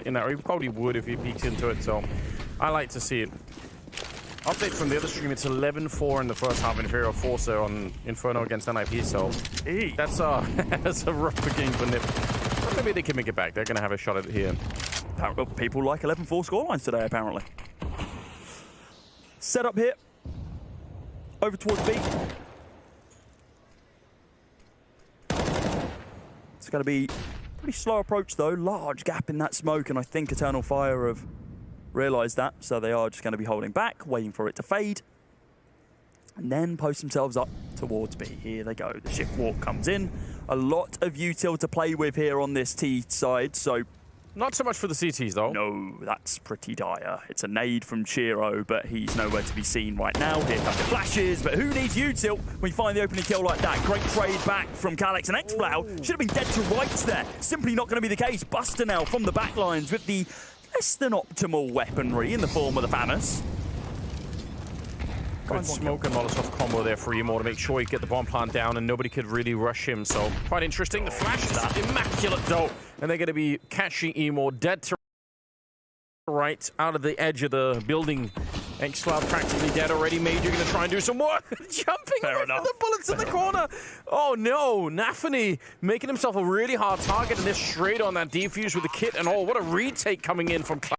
in that, or he probably would if he peeks into it, so I like to see it. Update from the other stream, it's 11-4 in the first half, Inferior Forcer on Inferno against NIP, so that's a rough game for Nip. But maybe they can make it back. They're going to have a shot at it here. People like 11-4 scorelines today, apparently. Set up here. Over towards B. It's going to be a pretty slow approach, though. Large gap in that smoke, and I think Eternal Fire have realised that, so they are just going to be holding back, waiting for it to fade, and then post themselves up towards B. Here they go. The shift walk comes in. A lot of util to play with here on this T side, so... Not so much for the CTs, though. No, that's pretty dire. It's a nade from Shiro, but he's nowhere to be seen right now. Here come the flashes, but who needs util when you find the opening kill like that? Great trade back from Calyx, and Xplow should have been dead to rights there. Simply not going to be the case. Buster now from the backlines with the less than optimal weaponry in the form of the Famous. Good smoke and Molotov combo there for Emo to make sure he get the bomb plant down and nobody could really rush him. So quite interesting. The flash is immaculate though. And they're going to be catching Emo dead to right out of the edge of the building. Xcloud practically dead already. Major going to try and do some more. Jumping away from the bullets in the corner. Oh no, Nafany making himself a really hard target, and they're straight on that defuse with the kit and all. What a retake coming in from Cloud.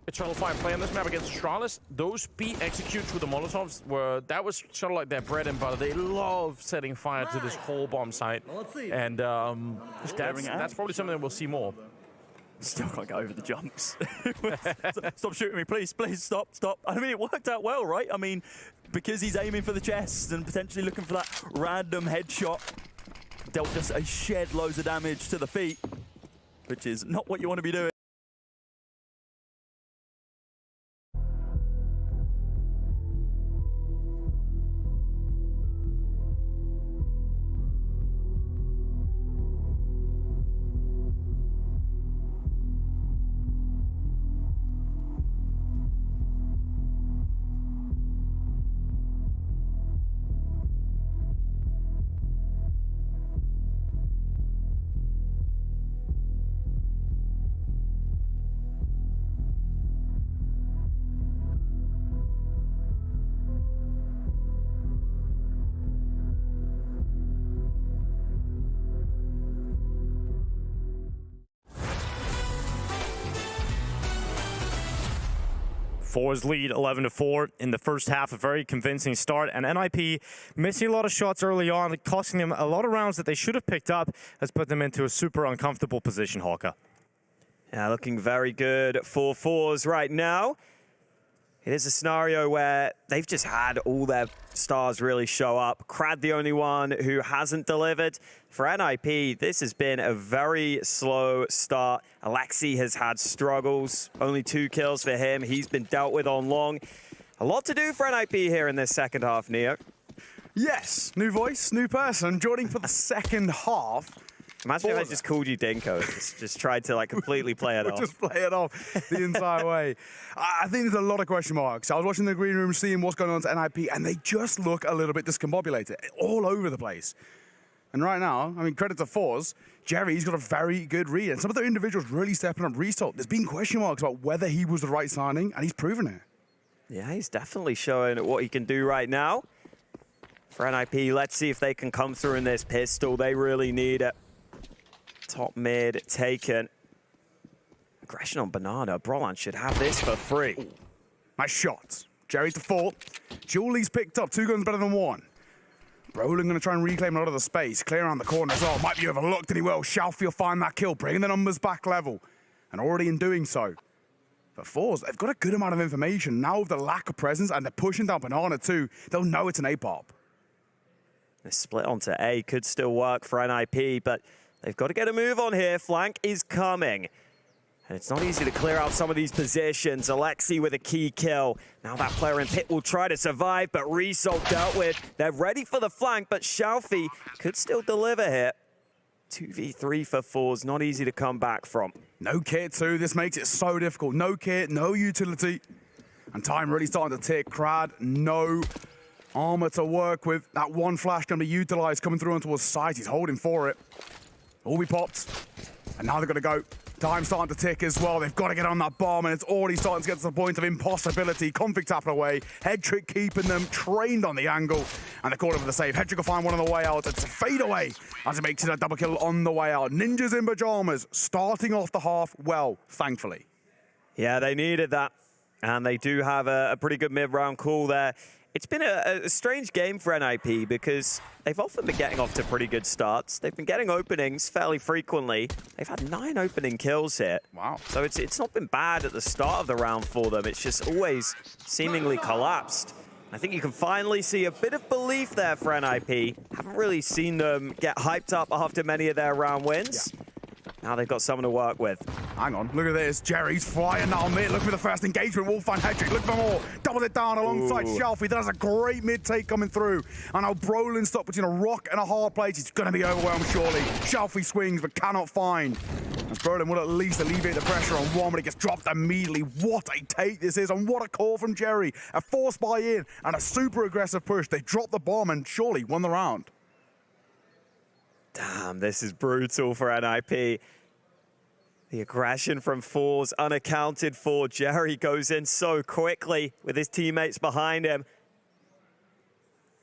Eternal Fire play on this map against Astralis. Those B executes with the Molotovs that was sort of like their bread and butter. They love setting fire to this whole bomb site, and that's probably something that we'll see more. Still can't get over the jumps. Stop shooting me, please, please, stop. I mean, it worked out well, right? I mean, because he's aiming for the chest and potentially looking for that random headshot, dealt just a shed loads of damage to the feet, which is not what you want to be doing. Fours lead 11-4 in the first half, a very convincing start, and NIP missing a lot of shots early on, costing them a lot of rounds that they should have picked up, has put them into a super uncomfortable position, Hawka. Yeah, looking very good for Fours right now. It is a scenario where they've just had all their stars really show up. Krad the only one who hasn't delivered. For NIP, this has been a very slow start. Alexi has had struggles, only 2 kills for him. He's been dealt with on long. A lot to do for NIP here in this second half, Neo. Yes, new voice, new person, joining for the second half. Imagine if I just called you Dinko, just tried to like completely play it off. Just play it off the entire way. I think there's a lot of question marks. I was watching the green room, seeing what's going on to NIP, and they just look a little bit discombobulated, all over the place. And right now, I mean, credit to Fours, Jerry's got a very good read, and some of the individuals really stepping up Result. There's been question marks about whether he was the right signing, and he's proven it. Yeah, he's definitely showing what he can do right now. For NIP, let's see if they can come through in this pistol. They really need it. Top mid taken. Aggression on Banana. Brolan should have this for free. Nice shot. Jerry's default. Julie's picked up 2 guns better than 1. Brolin going to try and reclaim a lot of the space. Clear around the corner as well. Might be overlooked, and he will. Shalfie will find that kill, bringing the numbers back level. And already in doing so. But Fours, they've got a good amount of information. Now with the lack of presence, and they're pushing down Banana too, they'll know it's an A-pop. The split onto A could still work for NIP, but they've got to get a move on here. Flank is coming. And it's not easy to clear out some of these positions. Alexi with a key kill. Now that player in pit will try to survive, but Result dealt with. They're ready for the flank, but Shalfie could still deliver here. 2v3 for Fours, not easy to come back from. No kit too, this makes it so difficult. No kit, no utility. And time really starting to tick. Crad, no armor to work with. That one flash going to be utilized coming through onto his side. He's holding for it. All be popped. And now they're going to go. Time starting to tick as well. They've got to get on that bomb, and it's already starting to get to the point of impossibility. Config tapping away. Head trick keeping them trained on the angle. And they're calling for the save. Head trick will find one on the way out. It's a fade away as it makes it a double kill on the way out. Ninjas in pajamas starting off the half well, thankfully. Yeah, they needed that. And they do have a pretty good mid-round call there. It's been a strange game for NIP because they've often been getting off to pretty good starts. They've been getting openings fairly frequently. They've had 9 opening kills here. Wow. So it's not been bad at the start of the round for them. It's just always seemingly collapsed. I think you can finally see a bit of belief there for NIP. Haven't really seen them get hyped up after many of their round wins. Yeah. Now they've got someone to work with. Hang on, look at this. Jerry's flying now mid. Look for the first engagement. We'll find Hedrick. Look for more. Doubles it down alongside Shelfie. That has a great mid-take coming through. And now Brolin stuck between a rock and a hard place. He's going to be overwhelmed, surely. Shelfie swings, but cannot find. As Brolin will at least alleviate the pressure on one, but it gets dropped immediately. What a take this is, and what a call from Jerry. A force buy-in and a super aggressive push. They dropped the bomb and surely won the round. Damn, this is brutal for NIP. The aggression from Fours unaccounted for. Jerry goes in so quickly with his teammates behind him.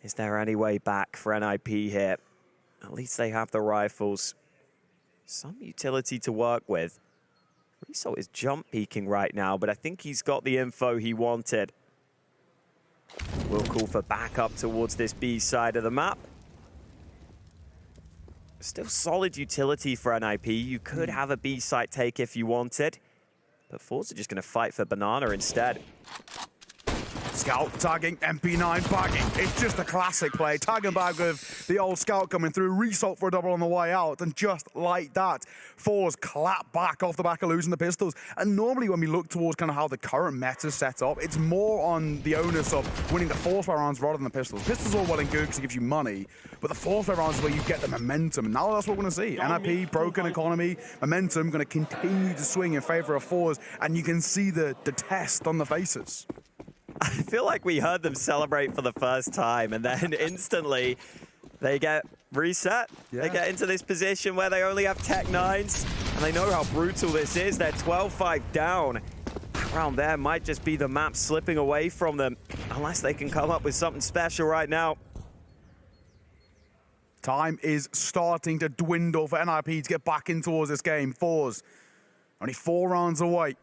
Is there any way back for NIP here? At least they have the rifles. Some utility to work with. Riso is jump peeking right now, but I think he's got the info he wanted. We'll call for backup towards this B side of the map. Still solid utility for NIP. You could have a B site take if you wanted, but Forza are just going to fight for Banana instead. Scout tagging, MP9 bagging. It's just a classic play. Tag and bag with the old Scout coming through. Result for a double on the way out. And just like that, Fours clap back off the back of losing the pistols. And normally when we look towards kind of how the current meta's set up, it's more on the onus of winning the force fire rounds rather than the pistols. Pistols are all well and good because it gives you money, but the force fire rounds is where you get the momentum. And now that's what we're going to see. NIP, broken economy, momentum going to continue to swing in favor of Fours. And you can see the test on the faces. I feel like we heard them celebrate for the first time, and then instantly they get reset. Yeah. They get into this position where they only have Tech 9s, and they know how brutal this is. They're 12-5 down. That round there might just be the map slipping away from them, unless they can come up with something special right now. Time is starting to dwindle for NIP to get back in towards this game. Fours, only 4 rounds away.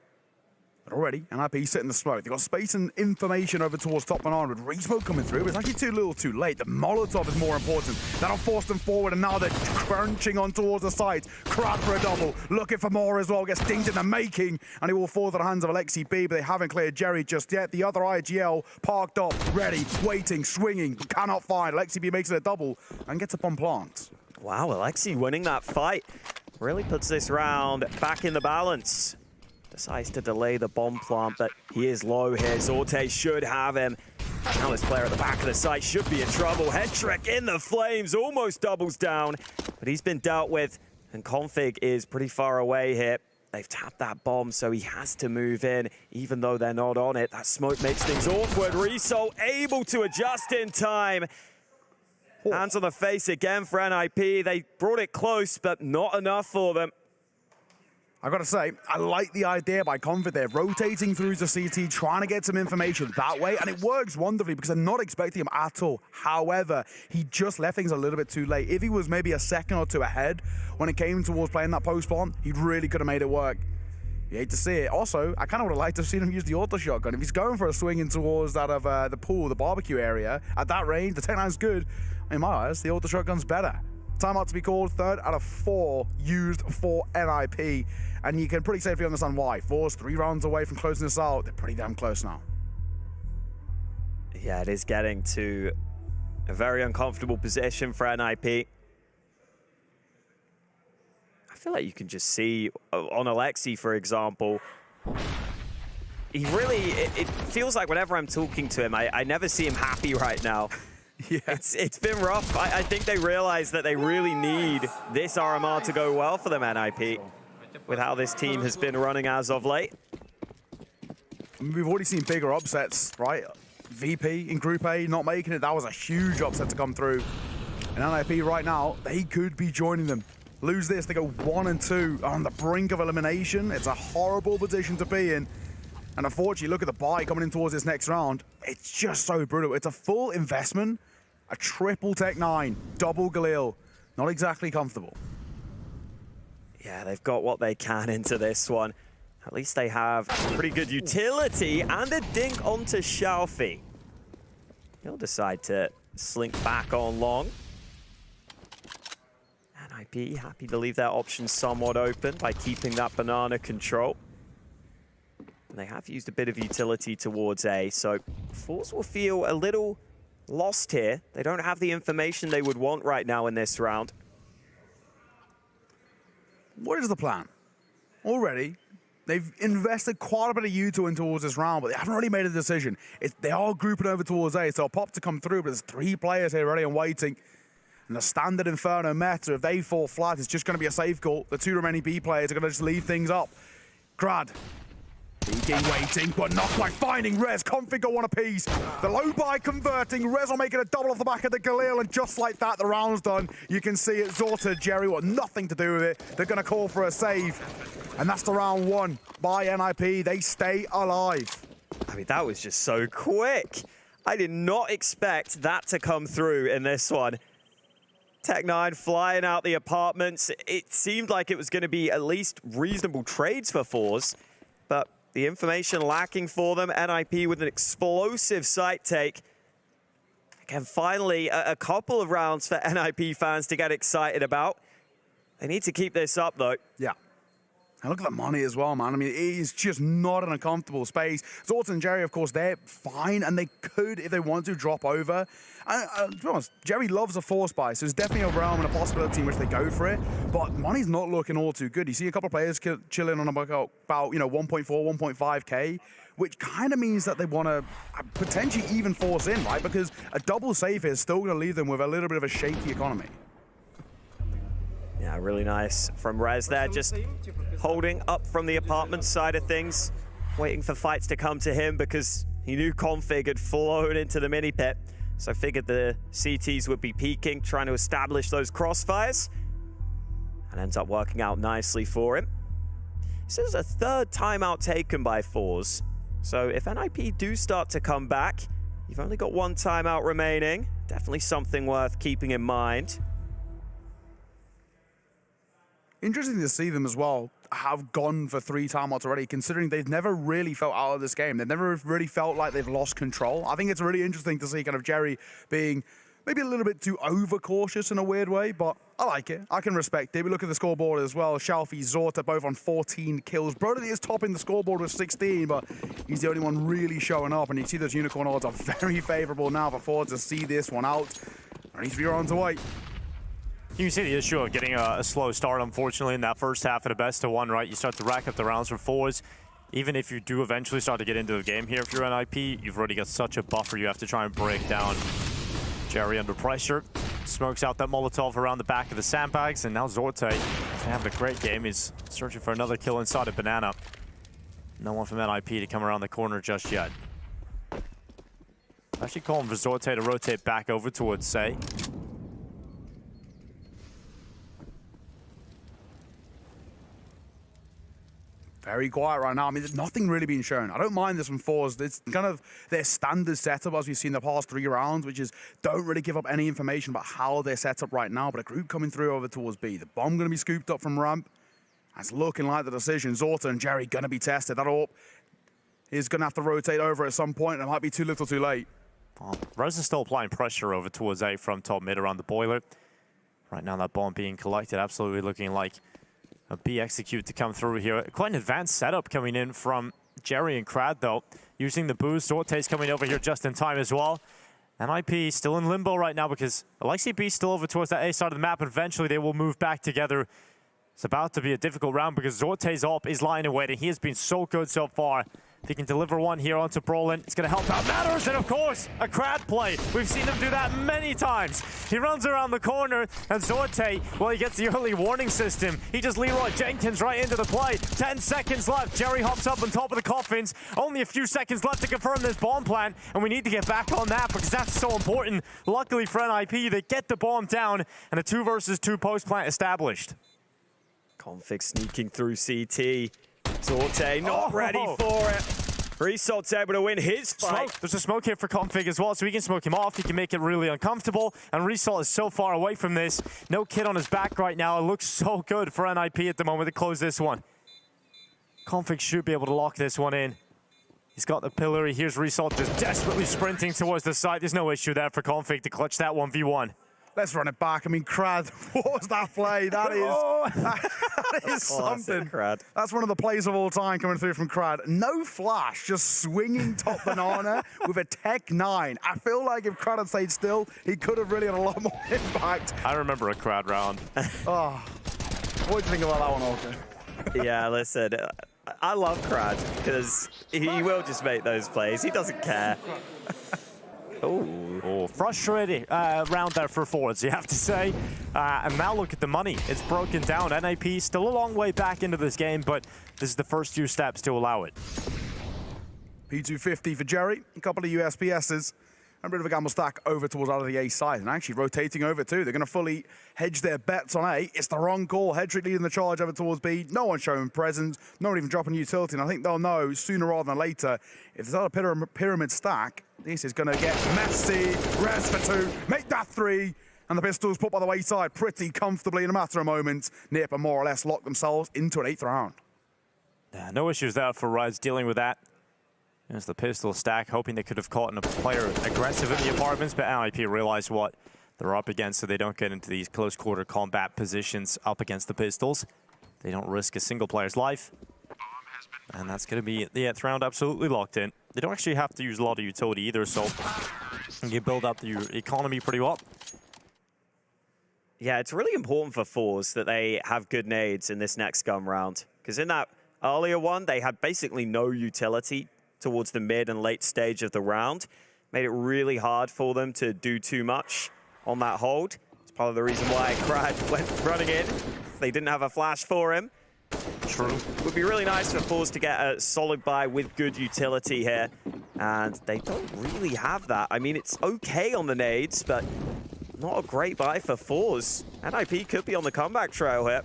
Already, NIP sitting the smoke. They've got space and information over towards top and on with re-smoke coming through. It's actually too little too late. The Molotov is more important. That'll force them forward, and now they're crunching on towards the side. Crab for a double. Looking for more as well. Gets dinged in the making, and he will fall to the hands of Alexi B, but they haven't cleared Jerry just yet. The other IGL parked up, ready, waiting, swinging, cannot find. Alexi B makes it a double and gets up on plant. Wow, Alexi winning that fight really puts this round back in the balance. Decides to delay the bomb plant, but he is low here. Zorte should have him. Now this player at the back of the site should be in trouble. Head trick in the flames, almost doubles down, but he's been dealt with, and Config is pretty far away here. They've tapped that bomb, so he has to move in, even though they're not on it. That smoke makes things awkward. Riso able to adjust in time. Hands on the face again for NIP. They brought it close, but not enough for them. I gotta say, I like the idea by Config there, rotating through to CT, trying to get some information that way, and it works wonderfully because I'm not expecting him at all. However, he just left things a little bit too late. If he was maybe a second or two ahead when it came towards playing that post plant, he really could have made it work. You hate to see it. Also, I kind of would have liked to have seen him use the auto shotgun. If he's going for a swing in towards that of the pool, the barbecue area, at that range, the 10-9's good. In my eyes, the auto shotgun's better. Timeout to be called, 3rd out of 4 used for NIP. And you can pretty safely understand why. Fours 3 rounds away from closing this out. They're pretty damn close now. Yeah, it is getting to a very uncomfortable position for NIP. I feel like you can just see on Alexi, for example, he really, it feels like whenever I'm talking to him, I never see him happy right now. Yeah. It's been rough. I think they realize that they really need this RMR to go well for them, NIP, with how this team has been running as of late. We've already seen bigger upsets, right? VP in Group A not making it, that was a huge upset to come through. And NIP right now, they could be joining them. Lose this, they go 1-2 on the brink of elimination. It's a horrible position to be in. And unfortunately, look at the buy coming in towards this next round. It's just so brutal. It's a full investment, a triple Tech-9, double Galil. Not exactly comfortable. Yeah, they've got what they can into this one. At least they have pretty good utility and a dink onto Xiaofi. He'll decide to slink back on long. NIP happy to leave their options somewhat open by keeping that banana control. And they have used a bit of utility towards A, so Force will feel a little lost here. They don't have the information they would want right now in this round. What is the plan? Already, they've invested quite a bit of U2 in towards this round, but they haven't really made a decision. They are grouping over towards A, so a pop to come through, but there's 3 players here ready and waiting. And the standard Inferno meta, if they fall flat, it's just going to be a safe call. The 2 remaining B players are going to just leave things up. Grad, peeking, waiting, but not quite finding Rez. Config go one apiece. The low buy converting. Rez are making a double off the back of the Galil, and just like that, the round's done. You can see it. Zorta, Jerry, want nothing to do with it. They're going to call for a save. And that's the round 1 by NIP. They stay alive. I mean, that was just so quick. I did not expect that to come through in this one. Tech-9 flying out the apartments. It seemed like it was going to be at least reasonable trades for Fours, but the information lacking for them. NIP with an explosive site take. Again, finally, a couple of rounds for NIP fans to get excited about. They need to keep this up, though. Yeah. And look at the money as well, man. I mean, it is just not in a comfortable space. Zorta and Jerry, of course, they're fine, and they could, if they want to, drop over. And to be honest, Jerry loves a force buy, so there's definitely a realm and a possibility in which they go for it. But money's not looking all too good. You see a couple of players chilling on about 1.4, 1.5K, which kind of means that they want to potentially even force in, right? Because a double save here is still going to leave them with a little bit of a shaky economy. Yeah, really nice from Rez there, just holding up from the apartment side of things, waiting for fights to come to him because he knew Config had flown into the mini pit. So figured the CTs would be peeking, trying to establish those crossfires, and ends up working out nicely for him. This is a 3rd timeout taken by Fours. So if NIP do start to come back, you've only got 1 timeout remaining. Definitely something worth keeping in mind. Interesting to see them as well have gone for 3 timeouts already, considering they've never really felt out of this game. They've never really felt like they've lost control. I think it's really interesting to see kind of Jerry being maybe a little bit too overcautious in a weird way, but I like it. I can respect it. We look at the scoreboard as well. Xiaofi, Zorta, both on 14 kills. Brody is topping the scoreboard with 16, but he's the only one really showing up, and you see those unicorn odds are very favorable now for Ford to see this one out. Only 3 rounds away. You can see the issue of getting a slow start, unfortunately, in that first half of the best of 1, right? You start to rack up the rounds for Fours. Even if you do eventually start to get into the game here, if you're NIP, you've already got such a buffer you have to try and break down. Jerry under pressure, smokes out that Molotov around the back of the sandbags, and now Zorte having a great game. He's searching for another kill inside a banana. No one from NIP to come around the corner just yet. Actually calling for Zorte to rotate back over towards Say. Very quiet right now. I mean, there's nothing really being shown. I don't mind this from Fours. It's kind of their standard setup as we've seen the past 3 rounds, which is don't really give up any information about how they're set up right now, but a group coming through over towards B. The bomb going to be scooped up from ramp. That's looking like the decision. Zorta and Jerry going to be tested. That AWP is going to have to rotate over at some point. It might be too little too late. Oh, Rez is still applying pressure over towards A from top mid around the boiler. Right now that bomb being collected, absolutely looking like a B execute to come through here. Quite an advanced setup coming in from Jerry and Crad, though. Using the boost. Zorte's coming over here just in time as well. NIP still in limbo right now because Alexi B still over towards that A side of the map. And eventually they will move back together. It's about to be a difficult round because Zorte's AWP is lying in waiting. He has been so good so far. If he can deliver one here onto Brolin, it's going to help out Matters, and of course, a Crad play. We've seen him do that many times. He runs around the corner, and Zorte, well, he gets the early warning system. He just Leroy Jenkins right into the play. 10 seconds left. Jerry hops up on top of the coffins. Only a few seconds left to confirm this bomb plant, and we need to get back on that because that's so important. Luckily for NIP, they get the bomb down, and a 2 versus 2 post plant established. Config sneaking through CT. Zorte not ready for it. Resalt's able to win his fight. Smoke. There's a smoke here for Config as well, so he can smoke him off. He can make it really uncomfortable, and Resalt is so far away from this. No kid on his back right now. It looks so good for NIP at the moment to close this one. Config should be able to lock this one in. He's got the pillory. Here's Resalt just desperately sprinting towards the side. There's no issue there for Config to clutch that 1v1. Let's run it back. I mean, Crad, what was that play? That is, that is something. Crad. That's one of the plays of all time coming through from Crad. No flash, just swinging top banana with a Tech 9. I feel like if Crad had stayed still, he could have really had a lot more impact. I remember a Crad round. Oh, what do you think about that one, Alton? Yeah, listen, I love Crad because he will just make those plays. He doesn't care. Oh, frustrating round there for Forwards, you have to say. And now look at the money. It's broken down. NIP still a long way back into this game, but this is the first few steps to allow it. P250 for Jerry, a couple of USPSs. A bit of a gamble stack over towards out of the A side, and actually rotating over too. They're going to fully hedge their bets on A. It's the wrong call. Hedrick leading the charge over towards B. No one showing presence. No one even dropping utility, and I think they'll know sooner rather than later if there's not a pyramid stack, this is going to get messy. Res for 2. Make that 3. And the Pistols put by the wayside pretty comfortably in a matter of moments. Nip and more or less lock themselves into an 8th round. Yeah, no issues there for Rise dealing with that. There's the pistol stack, hoping they could have caught a player aggressive in the apartments, but NIP realized what they're up against, so they don't get into these close quarter combat positions up against the pistols. They don't risk a single player's life. And that's going to be the 8th round absolutely locked in. They don't actually have to use a lot of utility either, so you build up the economy pretty well. Yeah, it's really important for Fours that they have good nades in this next gun round. Because in that earlier one, they had basically no utility towards the mid and late stage of the round. Made it really hard for them to do too much on that hold. It's part of the reason why Crad went running in. They didn't have a flash for him. True. Would be really nice for Fours to get a solid buy with good utility here. And they don't really have that. I mean, it's okay on the nades, but not a great buy for Fours. NIP could be on the comeback trail here.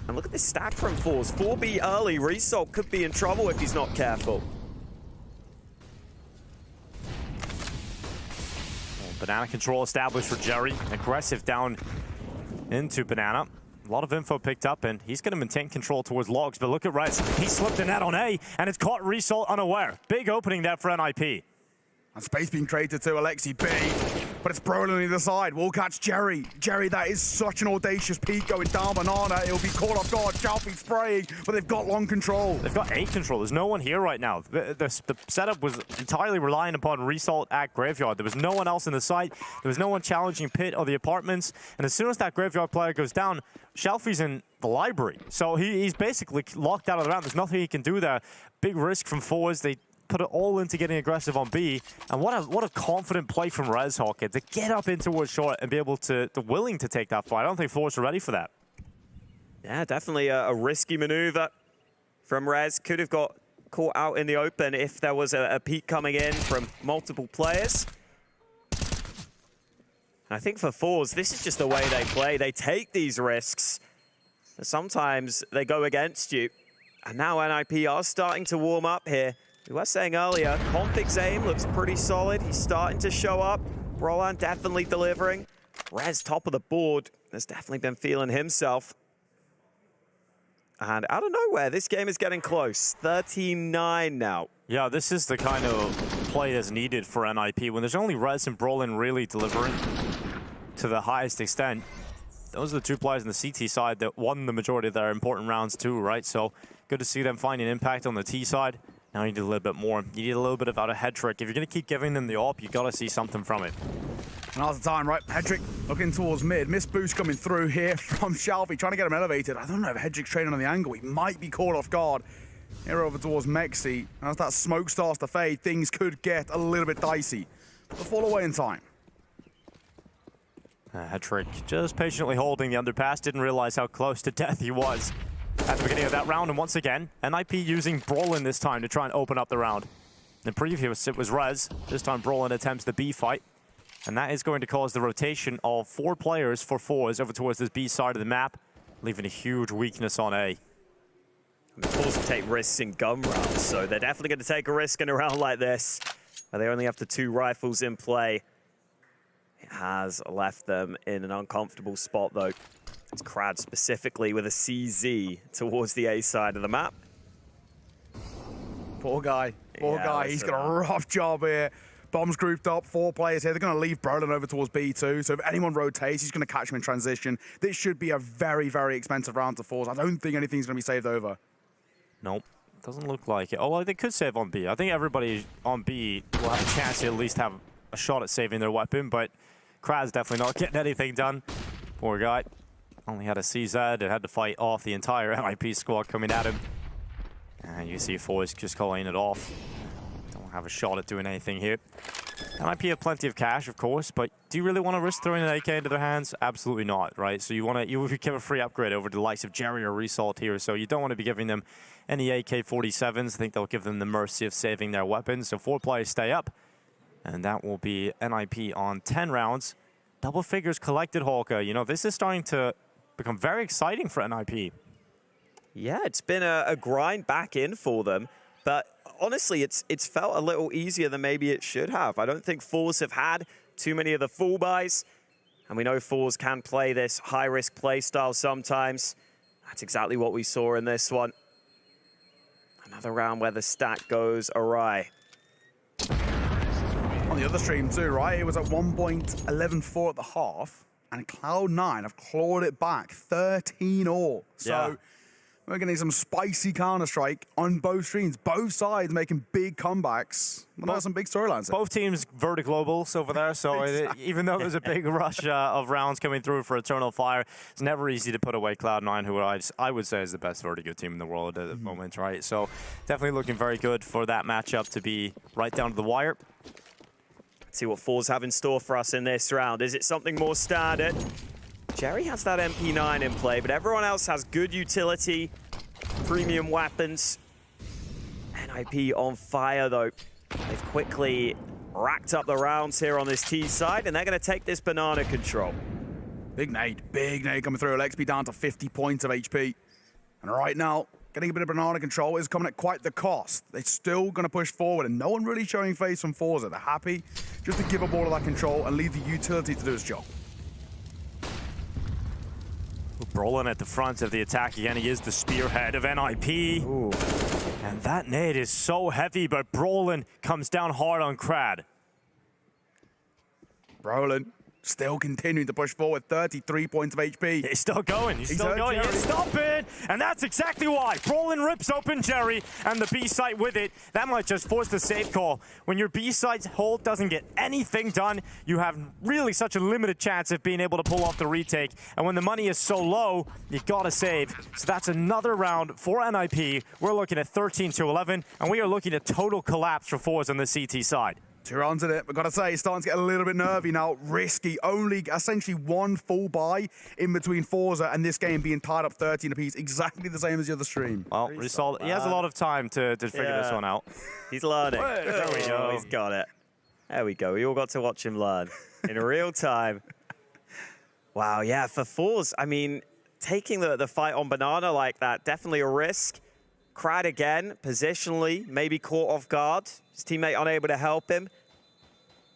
And look at this stack from Fours. 4B early. Resalt could be in trouble if he's not careful. Banana control established for Jerry. Aggressive down into Banana. A lot of info picked up, and he's going to maintain control towards Logs. But look at Rez. He slipped the net on A, and it's caught Resalt unaware. Big opening there for NIP. And space being created to Alexi B. But it's Brolin on either side. Will catch Jerry. Jerry, that is such an audacious peek going down Banana. It'll be caught off guard. Shelby spraying, but they've got long control. They've got A control. There's no one here right now. The setup was entirely relying upon Resalt at Graveyard. There was no one else in the site. There was no one challenging Pit or the apartments. And as soon as that Graveyard player goes down, Shelfie's in the library. So he's basically locked out of the round. There's nothing he can do there. Big risk from Forwards. They put it all into getting aggressive on B, and what a confident play from Rez Hawkins to get up in towards short and be able to willing to take that fight. I don't think Force are ready for that. Yeah, definitely a risky maneuver from Rez. Could have got caught out in the open if there was a peek coming in from multiple players. And I think for Fours, this is just the way they play. They take these risks. Sometimes they go against you. And now NIP are starting to warm up here. We were saying earlier, Config's aim looks pretty solid. He's starting to show up. Roland definitely delivering. Rez top of the board has definitely been feeling himself. And out of nowhere, this game is getting close. 13-9 now. Yeah, this is the kind of play that's needed for NIP. When there's only Rez and Brolin really delivering to the highest extent, those are the two players on the CT side that won the majority of their important rounds too, right? So good to see them finding impact on the T side. Now you need a little bit more. You need a little bit of a head trick. If you're going to keep giving them the AWP, you've got to see something from it. Now's the time, right? Hedrick looking towards mid. Miss boost coming through here from Shelby, trying to get him elevated. I don't know if Hedrick's training on the angle. He might be caught off guard. Here over towards Mexi. As that smoke starts to fade, things could get a little bit dicey. But fall away in time. Hetrick just patiently holding the underpass. Didn't realize how close to death he was at the beginning of that round. And once again, NIP using Brolin this time to try and open up the round. In previous, it was Rez. This time, Brolin attempts the B fight. And that is going to cause the rotation of 4 players for fours over towards this B side of the map, leaving a huge weakness on A. The Force will take risks in gun rounds, so they're definitely going to take a risk in a round like this, where they only have the 2 rifles in play. It has left them in an uncomfortable spot, though. It's Crad specifically with a CZ towards the A side of the map. Poor guy. Poor guy. He's got a rough job here. Bombs grouped up, 4 players here. They're going to leave Brolin over towards B2. So if anyone rotates, he's going to catch him in transition. This should be a very, very expensive round to force. I don't think anything's going to be saved over. Nope. Doesn't look like it. Although they could save on B. I think everybody on B will have a chance to at least have a shot at saving their weapon, but Krad's definitely not getting anything done. Poor guy. Only had a CZ and had to fight off the entire NIP squad coming at him. And you see Force just calling it off. Don't have a shot at doing anything here. NIP have plenty of cash, of course, but do you really want to risk throwing an AK into their hands? Absolutely not, right? So you give a free upgrade over the likes of Jerry or Resalt here, so you don't want to be giving them any AK-47s. I think they'll give them the mercy of saving their weapons. So 4 players stay up, and that will be NIP on 10 rounds. Double figures collected, Hawker. You know, this is starting to become very exciting for NIP. Yeah, it's been a grind back in for them, but honestly, it's felt a little easier than maybe it should have. I don't think Fours have had too many of the full buys, and we know Fours can play this high-risk play style sometimes. That's exactly what we saw in this one. Another round where the stack goes awry. On the other stream too, right? It was at 1.11-4 at the half, and Cloud9 have clawed it back 13-all. So Yeah. we're getting some spicy Counter-Strike on both streams. Both sides making big comebacks. Well, some big storylines. Both teams vertiglobals over there, so even though there's a big rush of rounds coming through for Eternal Fire, it's never easy to put away Cloud9, who I would say is the best vertigo team in the world at the moment, right? So definitely looking very good for that matchup to be right down to the wire. Let's see what Fours have in store for us in this round. Is it something more standard? Jerry has that MP9 in play, but everyone else has good utility, premium weapons. NIP on fire, though. They've quickly racked up the rounds here on this T side, and they're going to take this banana control. Big nade coming through. LXP down to 50 points of HP. And right now, getting a bit of banana control is coming at quite the cost. They're still going to push forward, and no one really showing face from Forza. They're happy just to give up all of that control and leave the utility to do its job. Brolin at the front of the attack again. He is the spearhead of NIP. Ooh. And that nade is so heavy, but Brolin comes down hard on Crad. Brolin still continuing to push forward, 33 points of HP. He's still going. He's still going. Jerry. Stop it! And that's exactly why. Brolin rips open Jerry and the B site with it. That might just force the safe call. When your B site's hold doesn't get anything done, you have really such a limited chance of being able to pull off the retake. And when the money is so low, you gotta save. So that's another round for NIP. We're looking at 13-11, and we are looking at total collapse for Fours on the CT side. 2 rounds in it, but gotta say, it's starting to get a little bit nervy now. Risky, only essentially 1 full buy in between Forza and this game being tied up 13 apiece, exactly the same as the other stream. Well, Result, he has a lot of time to figure this one out. He's learning. There we go. He's got it. There we go. We all got to watch him learn in real time. Wow, yeah, for Fours, I mean, taking the fight on Banana like that, definitely a risk. Crad again, positionally, maybe caught off guard. His teammate unable to help him.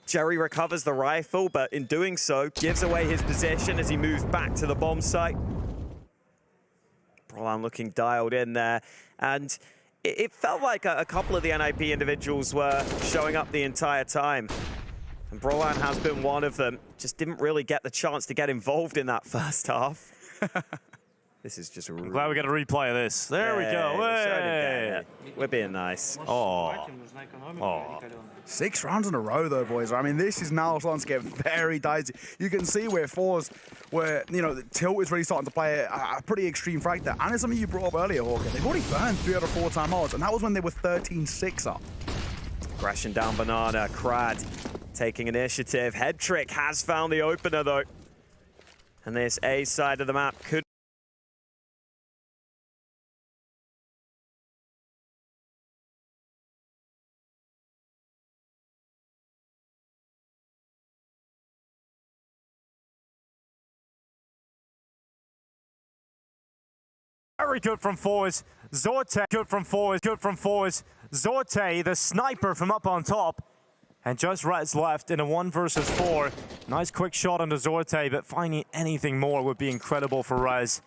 Jerry recovers the rifle, but in doing so, gives away his position as he moves back to the bomb site. Brolin looking dialed in there. And it felt like a couple of the NIP individuals were showing up the entire time. And Brolin has been one of them. Just didn't really get the chance to get involved in that first half. This is just I'm glad we got a replay of this. There we go. we're showing it Hey. down. We're being nice. Oh. 6 rounds in a row, though, boys. I mean, this is now starting to get very dicey. You can see where fours, where, you know, the tilt is really starting to play a pretty extreme factor. And it's something you brought up earlier, Hawker. They've already burned 3 out of 4 timeouts, and that was when they were 13-6 up. Crashing down Banana, Crad taking initiative. Head Trick has found the opener, though. And this A side of the map could Very good from fours. Zorte, good from fours, good from fours. Zorte, the sniper from up on top. And just Rez left in a 1 versus 4. Nice quick shot on the Zorte, but finding anything more would be incredible for Rez.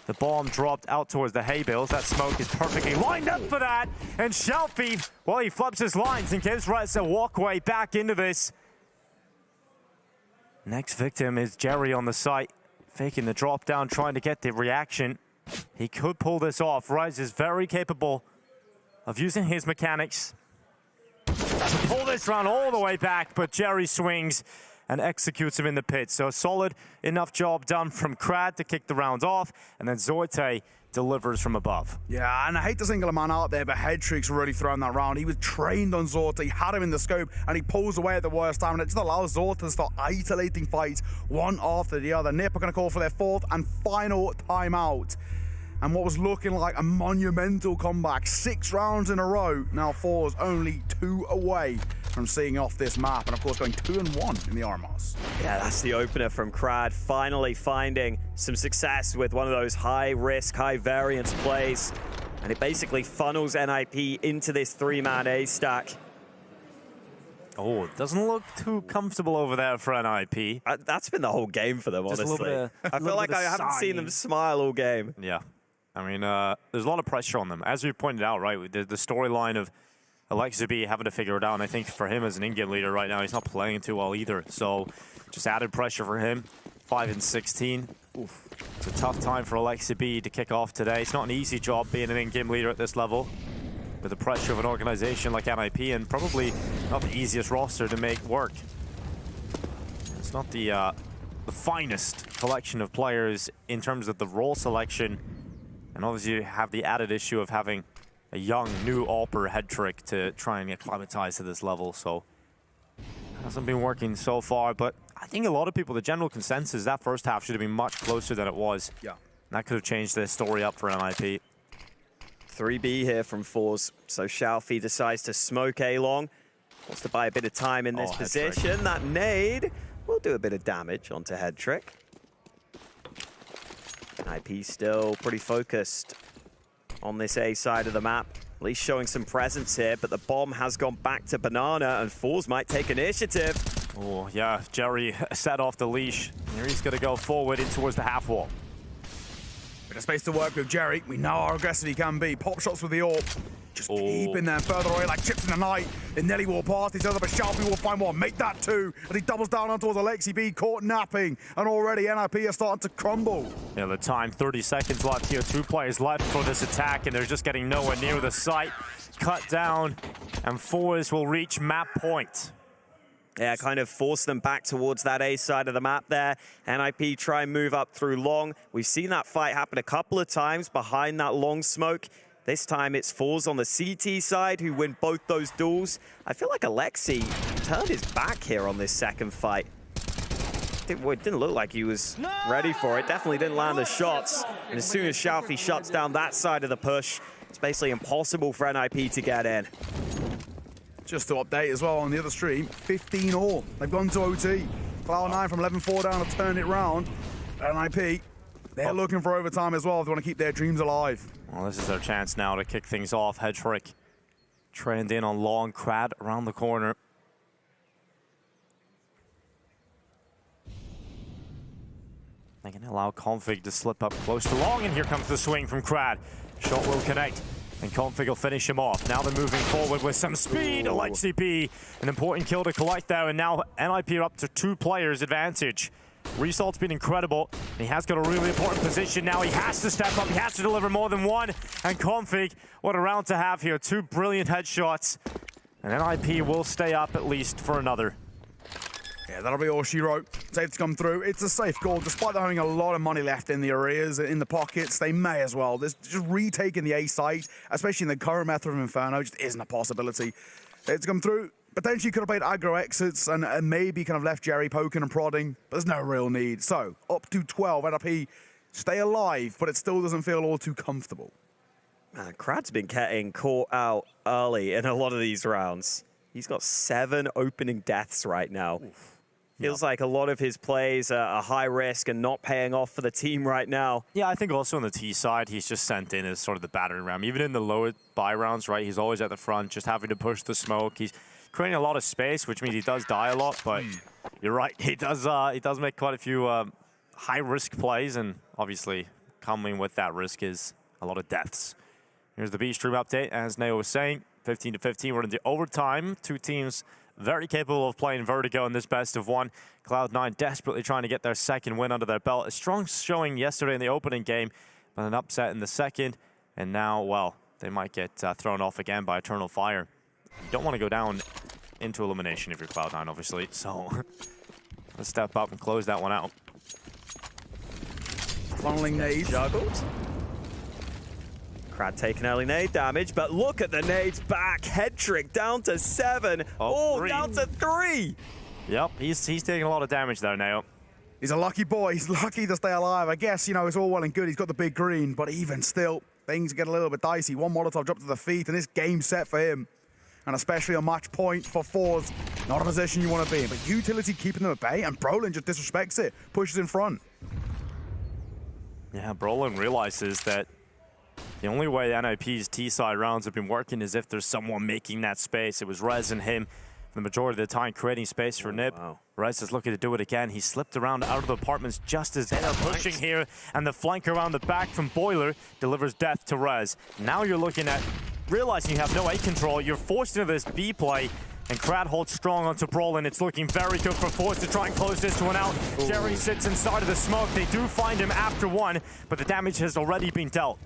The bomb dropped out towards the hay bales. That smoke is perfectly lined up for that. And Shelfie, well, he flips his lines and gives Rez a walkway back into this. Next victim is Jerry on the site, faking the drop down, trying to get the reaction. He could pull this off. Rez is very capable of using his mechanics to pull this round all the way back, but Jerry swings and executes him in the pit. So a solid enough job done from Crad to kick the round off, and then Zorte delivers from above. Yeah, and I hate to single a man out there, but Head Trick's really thrown that round. He was trained on Zorte, he had him in the scope, and he pulls away at the worst time, and it just allows Zorte to start isolating fights one after the other. Nip are going to call for their 4th and final timeout. And what was looking like a monumental comeback, 6 rounds in a row. Now fours only 2 away from seeing off this map, and of course going 2-1 in the RMRs. Yeah, that's the opener from Crad, finally finding some success with one of those high-risk, high-variance plays. And it basically funnels NIP into this 3-man A stack. Oh, it doesn't look too comfortable over there for NIP. That's been the whole game for them, Just a honestly. little bit I feel like I haven't seen them smile all game. Yeah. I mean, there's a lot of pressure on them. As we pointed out, right, the storyline of Alexa B having to figure it out, and I think for him as an in-game leader right now, he's not playing too well either. So just added pressure for him. 5-16. Oof. It's a tough time for Alexa B to kick off today. It's not an easy job being an in-game leader at this level, with the pressure of an organization like NIP, and probably not the easiest roster to make work. It's not the finest collection of players in terms of the role selection. And obviously you have the added issue of having a young, new AWPer Head Trick to try and acclimatize to this level. So hasn't been working so far, but I think a lot of people, the general consensus, that first half should have been much closer than it was. Yeah. And that could have changed the story up for NIP. 3B here from fours. So Shalfie decides to smoke A long. Wants to buy a bit of time in this position. That nade will do a bit of damage onto Head Trick. IP still pretty focused on this A side of the map, at least showing some presence here, but the bomb has gone back to Banana, and Fours might take initiative. Oh, yeah, Jerry set off the leash. Here he's going to go forward in towards the half wall. Bit of space to work with Jerry. We know how aggressive he can be. Pop shots with the AWP. Just keeping them further away like chips in the night. And Nelly will pass each other, but Shelby will find one. Make that 2. And he doubles down on towards Alexi B, caught napping. And already NIP are starting to crumble. Yeah, the time, 30 seconds left here. 2 players left for this attack, and they're just getting nowhere near the site. Cut down, and Fours will reach map point. Yeah, kind of force them back towards that A side of the map there. NIP try and move up through long. We've seen that fight happen a couple of times behind that long smoke. This time it's Fours on the CT side who win both those duels. I feel like Alexi turned his back here on this second fight. It didn't look like he was ready for it. Definitely didn't land the shots. And as soon as Shalfie shuts down that side of the push, it's basically impossible for NIP to get in. Just to update as well on the other stream, 15 all. They've gone to OT. Cloud9 from 11-4 down to turn it round. NIP, they're looking for overtime as well if they want to keep their dreams alive. Well, this is their chance now to kick things off. Head Trick trained in on long, Crad around the corner. They can allow Config to slip up close to long, and here comes the swing from Crad. Shot will connect, and Config will finish him off. Now they're moving forward with some speed. Alexi B, an important kill to collect there, and now NIP are up to 2 players advantage. Result's been incredible. And he has got a really important position now. He has to step up. He has to deliver more than one. And Config, what a round to have here. 2 brilliant headshots. And NIP will stay up at least for another. Yeah, that'll be all she wrote. Safe to come through. It's a safe goal. Despite them having a lot of money left in the arrears, in the pockets, they may as well. Just retaking the A site, especially in the current method of Inferno, just isn't a possibility. It's come through. Potentially could have played aggro exits and maybe kind of left Jerry poking and prodding, but there's no real need. So, up to 12, NRP stay alive, but it still doesn't feel all too comfortable. Man, Krad's been getting caught out early in a lot of these rounds. He's got 7 opening deaths right now. Oof. Feels like a lot of his plays are high risk and not paying off for the team right now. Yeah, I think also on the T side, he's just sent in as sort of the battering ram. Even in the lower buy rounds, right, he's always at the front, just having to push the smoke. He's creating a lot of space, which means he does die a lot, but you're right, he does make quite a few high-risk plays, and obviously coming with that risk is a lot of deaths. Here's the B stream update, as Neo was saying, 15-15, we're into overtime. 2 teams very capable of playing Vertigo in this best of 1. Cloud9 desperately trying to get their second win under their belt. A strong showing yesterday in the opening game, but an upset in the second. And now, well, they might get thrown off again by Eternal Fire. You don't want to go down into elimination if you're Cloud9, obviously. So let's step up and close that one out. Funneling nades. Juggled. Krad taking early nade damage, but look at the nades back. Head trick down to 7. Oh, down to 3. Yep, he's taking a lot of damage there now. He's a lucky boy. He's lucky to stay alive. I guess, you know, it's all well and good. He's got the big green, but even still, things get a little bit dicey. 1 Molotov drop to the feet, and this game's set for him. And especially a match point for Fours. Not a position you want to be in, but utility keeping them at bay, and Brolin just disrespects it, pushes in front. Yeah, Brolin realizes that the only way NIP's T-side rounds have been working is if there's someone making that space. It was Rez and him for the majority of the time creating space for Nip. Wow. Rez is looking to do it again. He slipped around out of the apartments just as they are pushing here, and the flank around the back from Boiler delivers death to Rez. Now you're looking at realizing you have no A control. You're forced into this B play, and Krad holds strong onto Brolin. It's looking very good for Force to try and close this one out. Ooh. Jerry sits inside of the smoke. They do find him after 1, but the damage has already been dealt.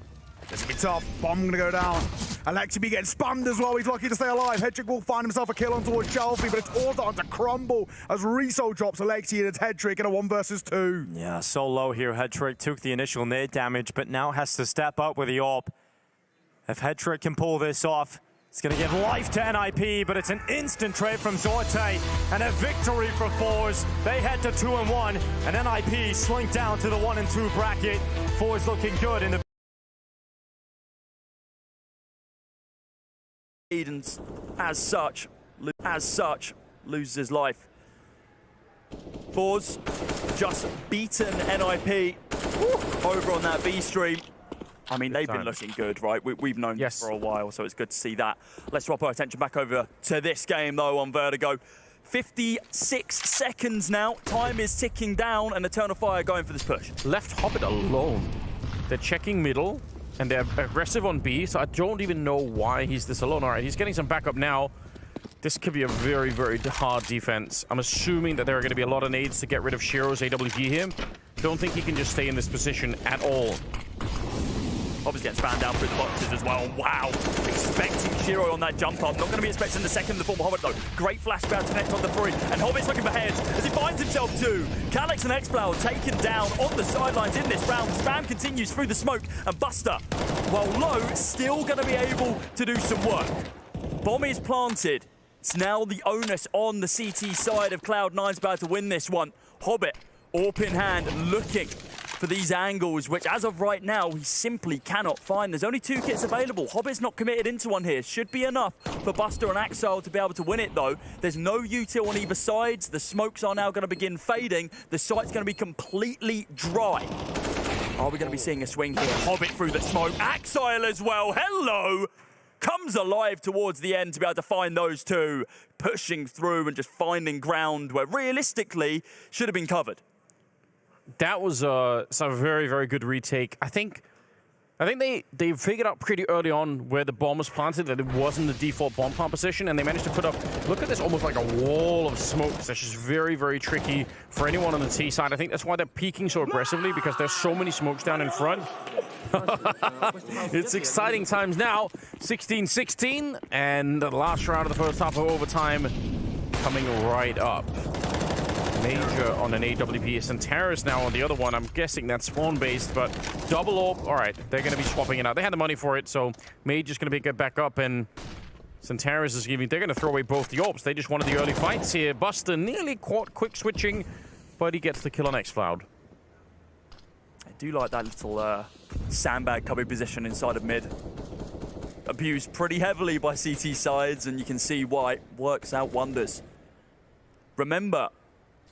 This will be tough. Bomb gonna go down. Alexi B getting spammed as well. He's lucky to stay alive. Hedrick will find himself a kill on towards Shelfie, but it's all down to crumble as Riso drops Alexi in its head trick in a 1 versus 2. Yeah, so low here. Hedrick took the initial nade damage, but now has to step up with the AWP. If Hedrick can pull this off, it's going to give life to NIP, but it's an instant trade from Zorte and a victory for Fours. They head to 2-1, and NIP slink down to the 1 and 2 bracket. Fours looking good in the Eden's, as such, loses his life. Fours just beaten NIP over on that B stream. I mean, they've been looking good, right? We've known this for a while, so it's good to see that. Let's swap our attention back over to this game, though, on Vertigo. 56 seconds now. Time is ticking down, and Eternal Fire going for this push. Left Hobbit alone. They're checking middle, and they're aggressive on B, so I don't even know why he's this alone. All right, he's getting some backup now. This could be a very, very hard defense. I'm assuming that there are going to be a lot of nades to get rid of Shiro's AWP here. Don't think he can just stay in this position at all. Obviously gets spanned down through the boxes as well. Wow. Expecting Shiro on that jump up. Not going to be expecting the second in the form of Hobbit, though. Great flashback to connect on the 3. And Hobbit's looking for heads as he finds himself 2. Calyx and Xplow taken down on the sidelines in this round. Spam continues through the smoke. And Buster, while low, still going to be able to do some work. Bomb is planted. It's now the onus on the CT side of Cloud9's about to win this one. Hobbit, AWP in hand, looking for these angles, which as of right now, he simply cannot find. There's only 2 kits available. Hobbit's not committed into one here. Should be enough for Buster and Axel to be able to win it, though. There's no util on either side. The smokes are now going to begin fading. The site's going to be completely dry. Are we going to be seeing a swing here? Hobbit through the smoke. Axel as well. Hello! Comes alive towards the end to be able to find those 2. Pushing through and just finding ground where realistically should have been covered. That was some very, very good retake. I think I think they figured out pretty early on where the bomb was planted that it wasn't the default bomb plant position, and they managed to put up, look at this, almost like a wall of smoke. That's just very, very tricky for anyone on the T side. I think that's why they're peeking so aggressively, because there's so many smokes down in front. It's exciting times now. 16-16, and the last round of the first half of overtime coming right up. Major on an AWP, Santaris now on the other one. I'm guessing that's spawn-based, but double AWP. All right, they're going to be swapping it out. They had the money for it, so Major's going to get back up, and Santaris is giving... They're going to throw away both the AWPs. They just wanted the early fights here. Buster nearly caught quick switching, but he gets the kill on xCloud. I do like that little sandbag cubby position inside of mid. Abused pretty heavily by CT sides, and you can see why it works out wonders. Remember,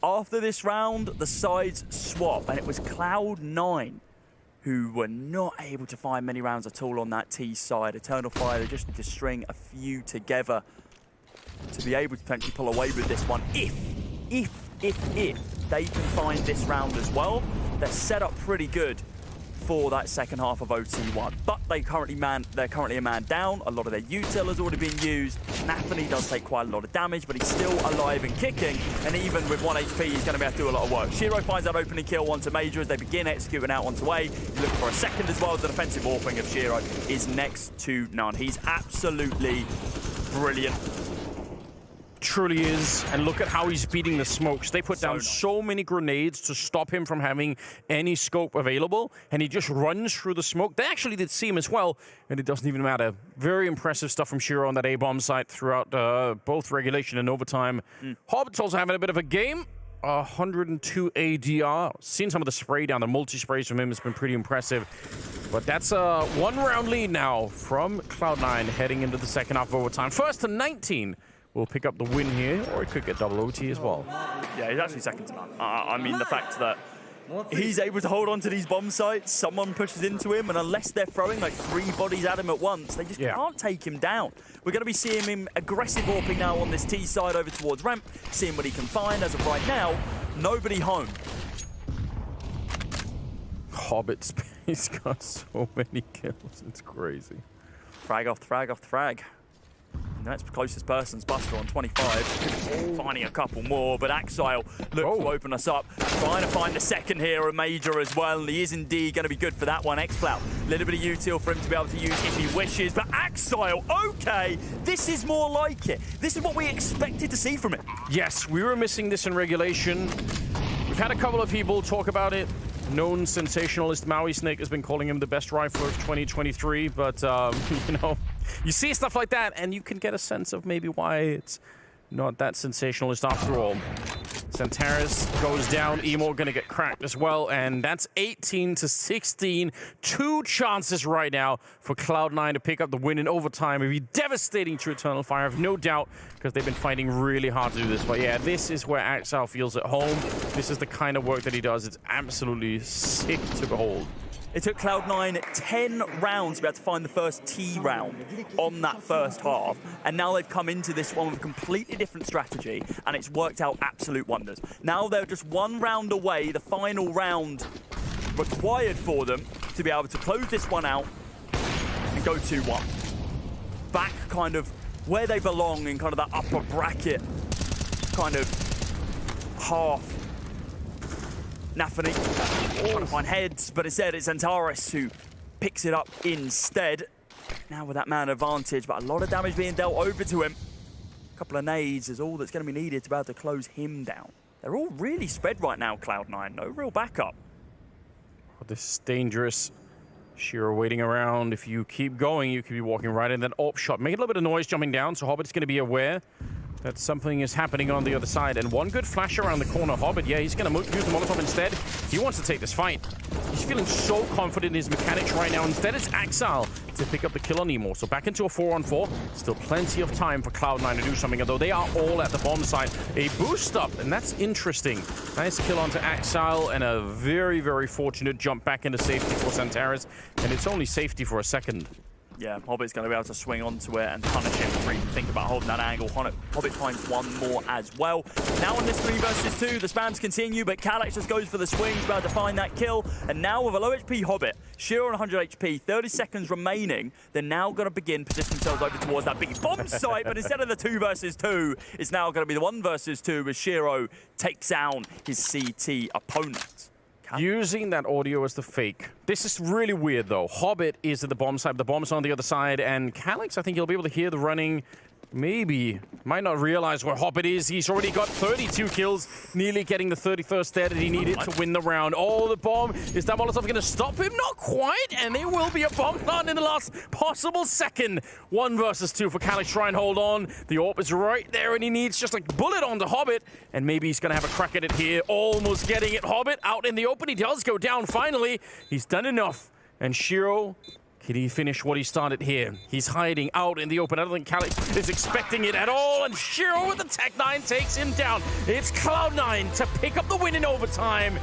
after this round, the sides swap, and it was Cloud9 who were not able to find many rounds at all on that T side. Eternal Fire, they just need to string a few together to be able to potentially pull away with this one. If they can find this round as well, they're set up pretty good for that second half of OT1. But they're currently a man down. A lot of their util has already been used. Nathany does take quite a lot of damage, but he's still alive and kicking. And even with 1 HP, he's going to be able to do a lot of work. Shiro finds that opening kill onto Major as they begin executing out onto A. He's looking for a second as well. The defensive warping of Shiro is next to none. He's absolutely brilliant. Truly is, and look at how he's beating the smokes. They put down so many grenades to stop him from having any scope available, and he just runs through the smoke. They actually did see him as well, and it doesn't even matter. Very impressive stuff from Shiro on that A-bomb site throughout both regulation and overtime. Hobbit's also having a bit of a game. 102 ADR. Seen some of the spray down, the multi-sprays from him has been pretty impressive. But that's a one-round lead now from Cloud9 heading into the second half of overtime. First to 19. Will pick up the win here, or it could get double OT as well. Yeah, he's actually second to none. I mean, the fact that he's able to hold on to these bomb sites, someone pushes into him, and unless they're throwing like 3 bodies at him at once, they just can't take him down. We're going to be seeing him aggressive warping now on this T side over towards ramp, seeing what he can find. As of right now, nobody home. Hobbit's he's got so many kills, it's crazy. Frag off the frag off the frag. The next closest person's Buster on 25. Finding a couple more, but Axile looks to open us up. Trying to find a second here, a Major as well, and he is indeed going to be good for that one. xCloud, a little bit of util for him to be able to use if he wishes, but Axile, okay, this is more like it. This is what we expected to see from it. Yes, we were missing this in regulation. We've had a couple of people talk about it. Known sensationalist Maui Snake has been calling him the best rifler of 2023, but, you know, you see stuff like that, and you can get a sense of maybe why it's not that sensationalist after all. Santaris goes down, Emo gonna get cracked as well, and that's 18-16. 2 chances right now for Cloud9 to pick up the win in overtime. It'd be devastating to Eternal Fire, I have no doubt, because they've been fighting really hard to do this. But yeah, this is where Axile feels at home. This is the kind of work that he does. It's absolutely sick to behold. It took Cloud9 10 rounds to be able to find the first T round on that first half, and now they've come into this one with a completely different strategy, and it's worked out absolute wonders. Now they're just 1 round away, the final round required for them to be able to close this one out and go 2-1. Back kind of where they belong in kind of that upper bracket kind of half. Nathany trying to find heads, but instead it's Antares who picks it up instead. Now with that man advantage, but a lot of damage being dealt over to him. A couple of nades is all that's going to be needed to be able to close him down. They're all really spread right now, Cloud9. No real backup. Oh, this is dangerous. Shiro waiting around. If you keep going, you could be walking right in that AWP shot. Make a little bit of noise jumping down, so Hobbit's going to be aware that something is happening on the other side. And one good flash around the corner. Hobbit, yeah, he's going to use the Molotov instead. He wants to take this fight. He's feeling so confident in his mechanics right now. Instead, it's Axile to pick up the kill on Emo. So back into a 4-on-4. Still plenty of time for Cloud9 to do something, although they are all at the bomb site. A boost up, and that's interesting. Nice kill onto Axile, and a very, very fortunate jump back into safety for Santaris. And it's only safety for a second. Yeah, Hobbit's going to be able to swing onto it and punish him before you think about holding that angle. Hobbit finds one more as well. Now on this 3 versus 2, the spams continue, but Calyx just goes for the swings, about to find that kill. And now with a low HP Hobbit, Shiro on 100 HP, 30 seconds remaining, they're now going to begin positioning themselves over towards that big bomb site, but instead of the 2 versus 2, it's now going to be the 1 versus 2 as Shiro takes down his CT opponent. Using that audio as the fake. This is really weird, though. Hobbit is at the bomb side, the bomb's on the other side, and Calyx, I think you'll be able to hear the running. Maybe. Might not realize where Hobbit is. He's already got 32 kills, nearly getting the 31st there that he needed to win the round. Oh, the bomb. Is that Molotov going to stop him? Not quite, and there will be a bomb plant in the last possible second. 1 versus 2 for Calyx. Try and hold on. The AWP is right there, and he needs just a bullet on the Hobbit, and maybe he's going to have a crack at it here. Almost getting it. Hobbit out in the open. He does go down finally. He's done enough, and Shiro... Can he finish what he started here? He's hiding out in the open. I don't think Calyx is expecting it at all. And Shiro with the Tech-9 takes him down. It's Cloud9 to pick up the win in overtime.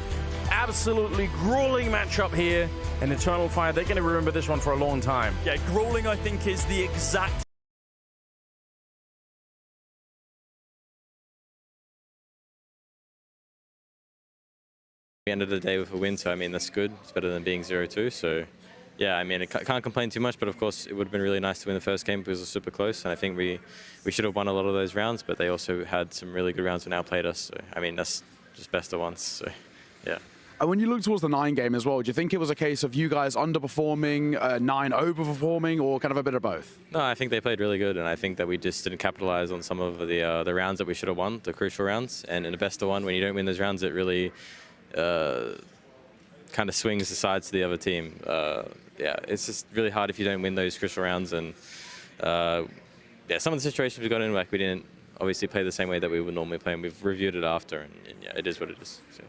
Absolutely grueling matchup here. And Eternal Fire, they're going to remember this one for a long time. Yeah, grueling, I think, is the exact We ended the day with a win, so I mean, that's good. It's better than being 0-2, so yeah, I mean, I can't complain too much, but of course, it would have been really nice to win the first game because it was super close, and I think we should have won a lot of those rounds, but they also had some really good rounds and outplayed us, so I mean, that's just best of once, so yeah. And when you look towards the 9 game as well, do you think it was a case of you guys underperforming, 9 overperforming, or kind of a bit of both? No, I think they played really good, and I think that we just didn't capitalize on some of the rounds that we should have won, the crucial rounds, and in the best of one, when you don't win those rounds, it really kind of swings the sides to the other team. Yeah, it's just really hard if you don't win those crucial rounds, and yeah, some of the situations we got in, like we didn't obviously play the same way that we would normally play, and we've reviewed it after, and yeah, it is what it is. So.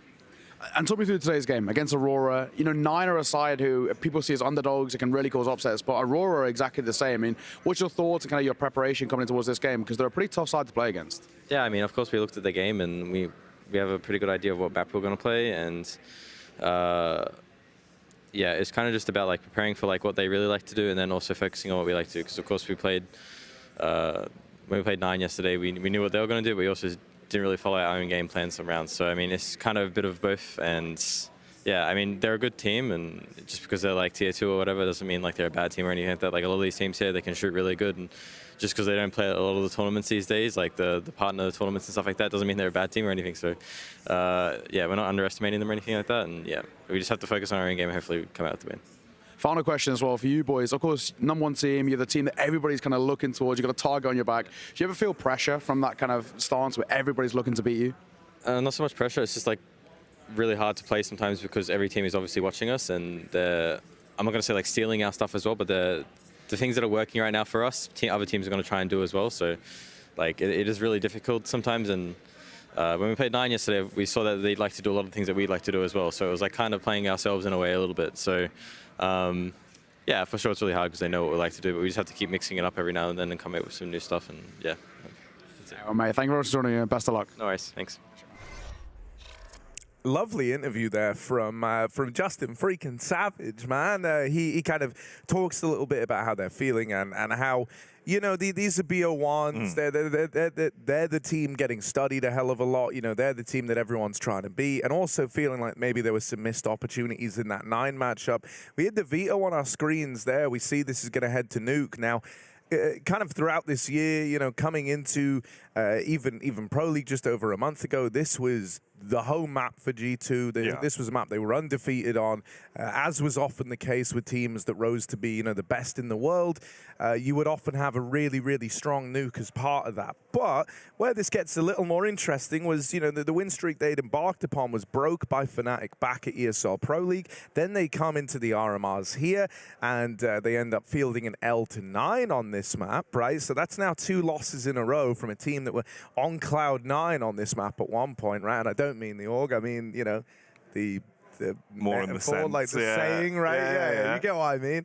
And talk me through today's game against Aurora. You know, 9 are a side who people see as underdogs. It can really cause upsets, but Aurora are exactly the same. I mean, what's your thoughts and kind of your preparation coming towards this game? Because they're a pretty tough side to play against. Yeah, I mean, of course, we looked at the game, and we have a pretty good idea of what map we're going to play, and yeah, it's kind of just about like preparing for like what they really like to do, and then also focusing on what we like to do. Because of course we played when we played 9 yesterday, we knew what they were going to do, but we also didn't really follow our own game plan some rounds. So I mean, it's kind of a bit of both, and yeah, I mean, they're a good team, and just because they're like tier 2 or whatever doesn't mean like they're a bad team or anything like that. Like a lot of these teams here, they can shoot really good, and just because they don't play a lot of the tournaments these days, like the partner tournaments and stuff like that, doesn't mean they're a bad team or anything. So yeah, we're not underestimating them or anything like that, and yeah, we just have to focus on our own game and hopefully come out to win. Final question as well for you boys. Of course, #1 team, you're the team that everybody's kind of looking towards. You've got a target on your back. Do you ever feel pressure from that kind of stance where everybody's looking to beat you? Not so much pressure. It's just like really hard to play sometimes because every team is obviously watching us, and I'm not going to say like stealing our stuff as well, but the things that are working right now for us, other teams are going to try and do as well. So like it is really difficult sometimes, and when we played 9 yesterday, we saw that they'd like to do a lot of things that we'd like to do as well. So it was like kind of playing ourselves in a way a little bit. So yeah, for sure it's really hard because they know what we like to do, but we just have to keep mixing it up every now and then and come up with some new stuff, and yeah. Well, mate, thank you very much for joining. Best of luck. No worries, thanks. Lovely interview there from Justin freaking Savage, man. He kind of talks a little bit about how they're feeling and how, you know, these are BO1s. They're the team getting studied a hell of a lot. You know, they're the team that everyone's trying to beat, and also feeling like maybe there was some missed opportunities in that 9 matchup. We had the veto on our screens there. We see this is going to head to Nuke now. Kind of throughout this year, you know, coming into even Pro League just over a month ago, this was the home map for G2. This was a map they were undefeated on, as was often the case with teams that rose to be, you know, the best in the world. You would often have a really, really strong nuke as part of that. But where this gets a little more interesting was, you know, the win streak they'd embarked upon was broke by Fnatic back at ESL Pro League. Then they come into the RMRs here, and they end up fielding an L-9 on this map, right? So that's now 2 losses in a row from a team that were on Cloud9 on this map at one point, right? And I don't mean the org, I mean, you know, the More in the metaphor, like the sense, yeah. saying, right? Yeah. You get what I mean.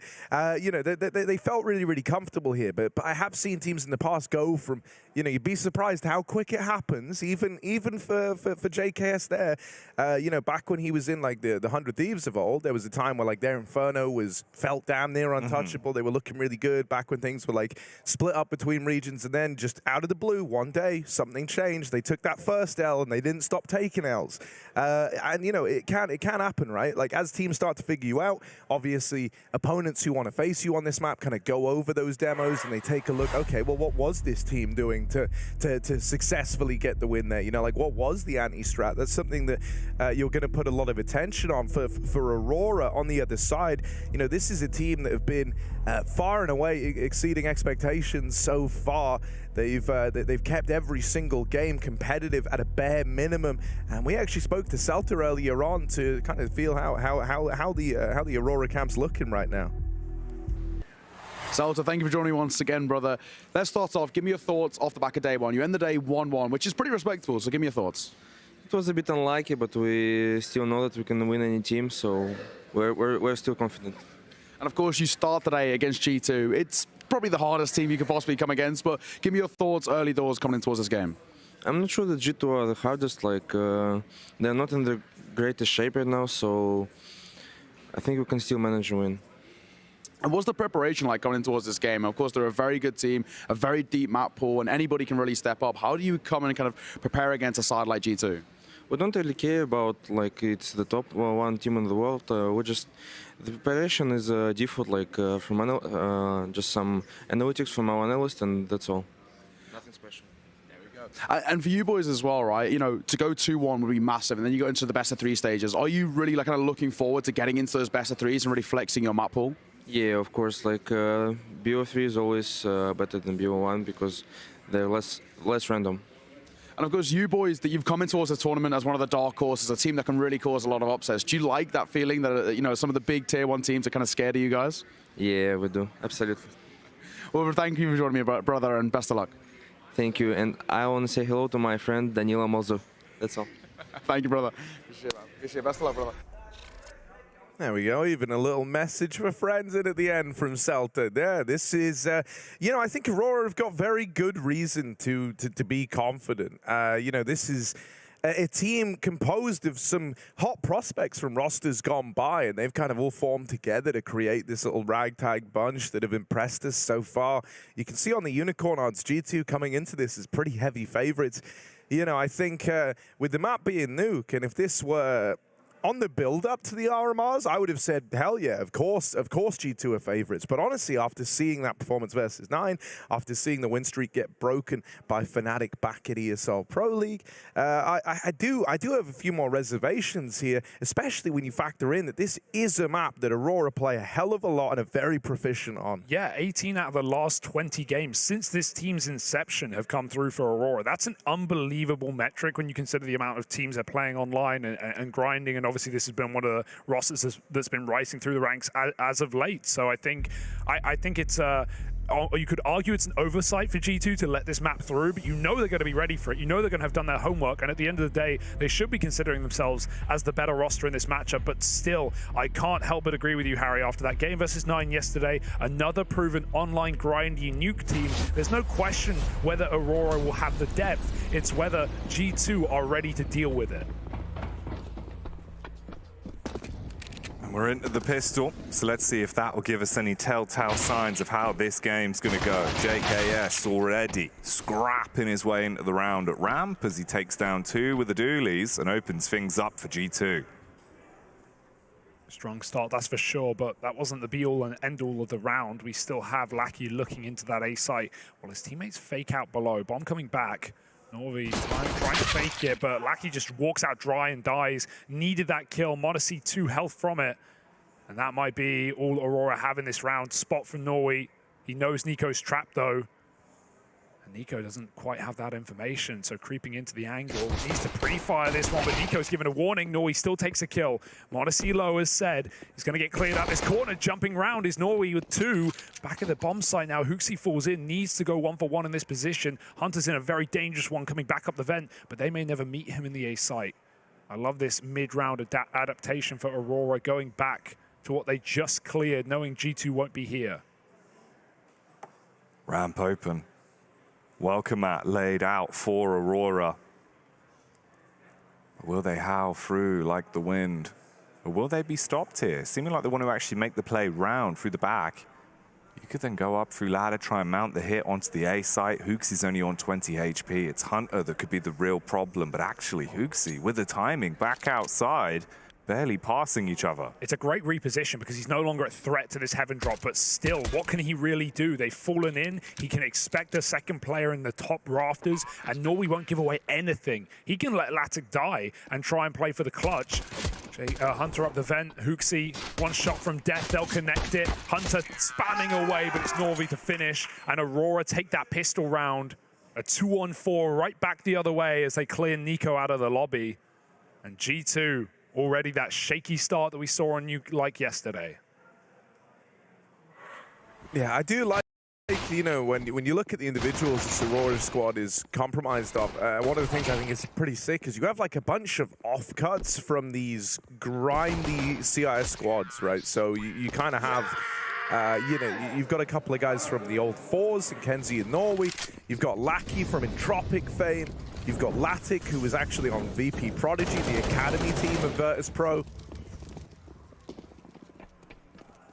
You know, they felt really, really comfortable here. But I have seen teams in the past go from, you know, you'd be surprised how quick it happens, even for JKS there. You know, back when he was in like the 100 Thieves of old, there was a time where like their Inferno felt damn near untouchable. They were looking really good back when things were like split up between regions, and then just out of the blue, one day something changed. They took that first L and they didn't stop taking L's. And you know, it can happen, right? Like as teams start to figure you out, obviously opponents who want to face you on this map kind of go over those demos and they take a look. Okay, well, what was this team doing to successfully get the win there? You know, like what was the anti-strat? That's something that you're going to put a lot of attention on for Aurora on the other side. You know, this is a team that have been far and away exceeding expectations so far. They've kept every single game competitive at a bare minimum, and we actually spoke to Celta earlier on to kind of feel how the Aurora camp's looking right now. Celta, thank you for joining me once again, brother. Let's start off. Give me your thoughts off the back of day one. You end the day 1-1, which is pretty respectable, so give me your thoughts. It was a bit unlucky, but we still know that we can win any team, so we're still confident. And of course, you start today against G2. It's probably the hardest team you could possibly come against, but give me your thoughts early doors coming in towards this game. I'm not sure that G2 are the hardest. Like they're not in the greatest shape right now, so I think we can still manage to win. And what's the preparation like going in towards this game? Of course, they're a very good team, a very deep map pool, and anybody can really step up. How do you come and kind of prepare against a side like G2? We don't really care about like it's the top one team in the world. We just the preparation is default, like from just some analytics from our analyst, and that's all. Nothing special. And for you boys as well, right? You know, to go 2-1 would be massive, and then you go into the best of 3 stages. Are you really like kind of looking forward to getting into those best of 3s and really flexing your map pool? Yeah, of course. Like BO3 is always better than BO1 because they're less random. And of course, you boys, that you've come in towards the tournament as one of the dark horses, a team that can really cause a lot of upsets. Do you like that feeling that, you know, some of the big tier 1 teams are kind of scared of you guys? Yeah, we do. Absolutely. Well, thank you for joining me, brother, and best of luck. Thank you. And I want to say hello to my friend Danila Mozo. That's all. Thank you, brother. Best of luck, brother. There we go. Even a little message for friends in at the end from Celta. There, this is, you know, I think Aurora have got very good reason to be confident. You know, this is a team composed of some hot prospects from rosters gone by, and they've kind of all formed together to create this little ragtag bunch that have impressed us so far. You can see on the Unicorn odds, G2 coming into this as pretty heavy favorites. You know, I think with the map being Nuke, and if this were on the build-up to the RMRs, I would have said, hell yeah, of course G2 are favorites. But honestly, after seeing that performance versus 9, after seeing the win streak get broken by Fnatic back at ESL Pro League, I do have a few more reservations here, especially when you factor in that this is a map that Aurora play a hell of a lot and are very proficient on. Yeah, 18 out of the last 20 games since this team's inception have come through for Aurora. That's an unbelievable metric when you consider the amount of teams they're playing online and grinding, and obviously this has been one of the rosters that's been rising through the ranks as of late. So I think it's you could argue it's an oversight for G2 to let this map through, but you know they're going to be ready for it. You know they're going to have done their homework, and at the end of the day, they should be considering themselves as the better roster in this matchup. But still, I can't help but agree with you, Harry. After that game versus 9 yesterday, another proven online grindy nuke team, there's no question whether Aurora will have the depth. It's whether G2 are ready to deal with it. We're into the pistol, so let's see if that will give us any telltale signs of how this game's going to go. JKS already scrapping his way into the round at ramp as he takes down 2 with the dualies and opens things up for G2. Strong start, that's for sure, but that wasn't the be-all and end-all of the round. We still have Lackey looking into that A site while his teammates fake out below. Bomb coming back. Norvi trying to fake it, but Lackey just walks out dry and dies. Needed that kill. Modesty 2 health from it. And that might be all Aurora have in this round. Spot from Norway. He knows Nico's trapped though. And Nico doesn't quite have that information, so creeping into the angle. Needs to pre-fire this one, but Nico's given a warning. Norway still takes a kill. Modesty low as said. He's going to get cleared out this corner. Jumping round is Norway with 2. Back at the bomb site now. Hooksy falls in. Needs to go 1-for-1 in this position. Hunter's in a very dangerous one coming back up the vent, but they may never meet him in the A site. I love this mid-round adaptation for Aurora, going back to what they just cleared, knowing G2 won't be here. Ramp open. Welcome mat laid out for Aurora. Will they howl through like the wind? Or will they be stopped here? Seeming like they want to actually make the play round through the back. You could then go up through ladder, try and mount the hit onto the A site. Hooks is only on 20 HP. It's Hunter that could be the real problem, but actually Hooksy, with the timing, back outside, barely passing each other. It's a great reposition because he's no longer a threat to this heaven drop, but still, what can he really do? They've fallen in. He can expect a second player in the top rafters, and Norway won't give away anything. He can let Latic die and try and play for the clutch. Hunter up the vent, Hooksy, one shot from death, they'll connect it. Hunter spamming away, but it's Norway to finish, and Aurora take that pistol round. A 2-on-4 right back the other way as they clear Nico out of the lobby. And G2, already that shaky start that we saw on Nuke like yesterday. Yeah, I do like, you know, when you look at the individuals this Aurora squad is compromised of, one of the things I think is pretty sick is you have like a bunch of off-cuts from these grindy CIS squads, right? So you kind of have, you know, you've got a couple of guys from the old fours, and Kenzie and Norway. You've got Lackey from Entropic fame. You've got Latic, who was actually on VP Prodigy, the academy team of Virtus Pro.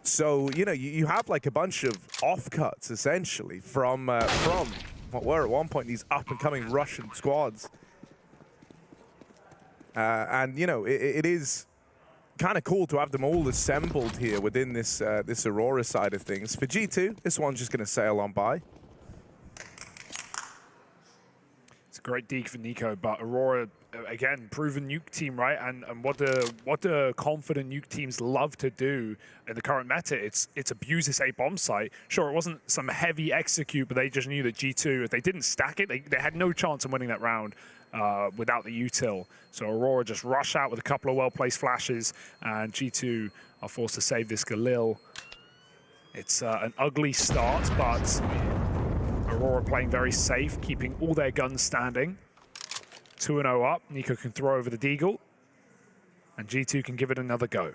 So, you know, you have like a bunch of off-cuts, essentially, from what were at one point these up-and-coming Russian squads. And, you know, it is kind of cool to have them all assembled here within this, this Aurora side of things. For G2, this one's just going to sail on by. Great deke for Nico, but Aurora, again, proven nuke team, right? And what the confident nuke teams love to do in the current meta, it's abuse this A bomb site. Sure, it wasn't some heavy execute, but they just knew that G2, if they didn't stack it, they had no chance of winning that round without the util. So Aurora just rush out with a couple of well-placed flashes, and G2 are forced to save this Galil. It's an ugly start, but Aurora playing very safe, keeping all their guns standing. 2-0 up. Nico can throw over the Deagle, and G2 can give it another go.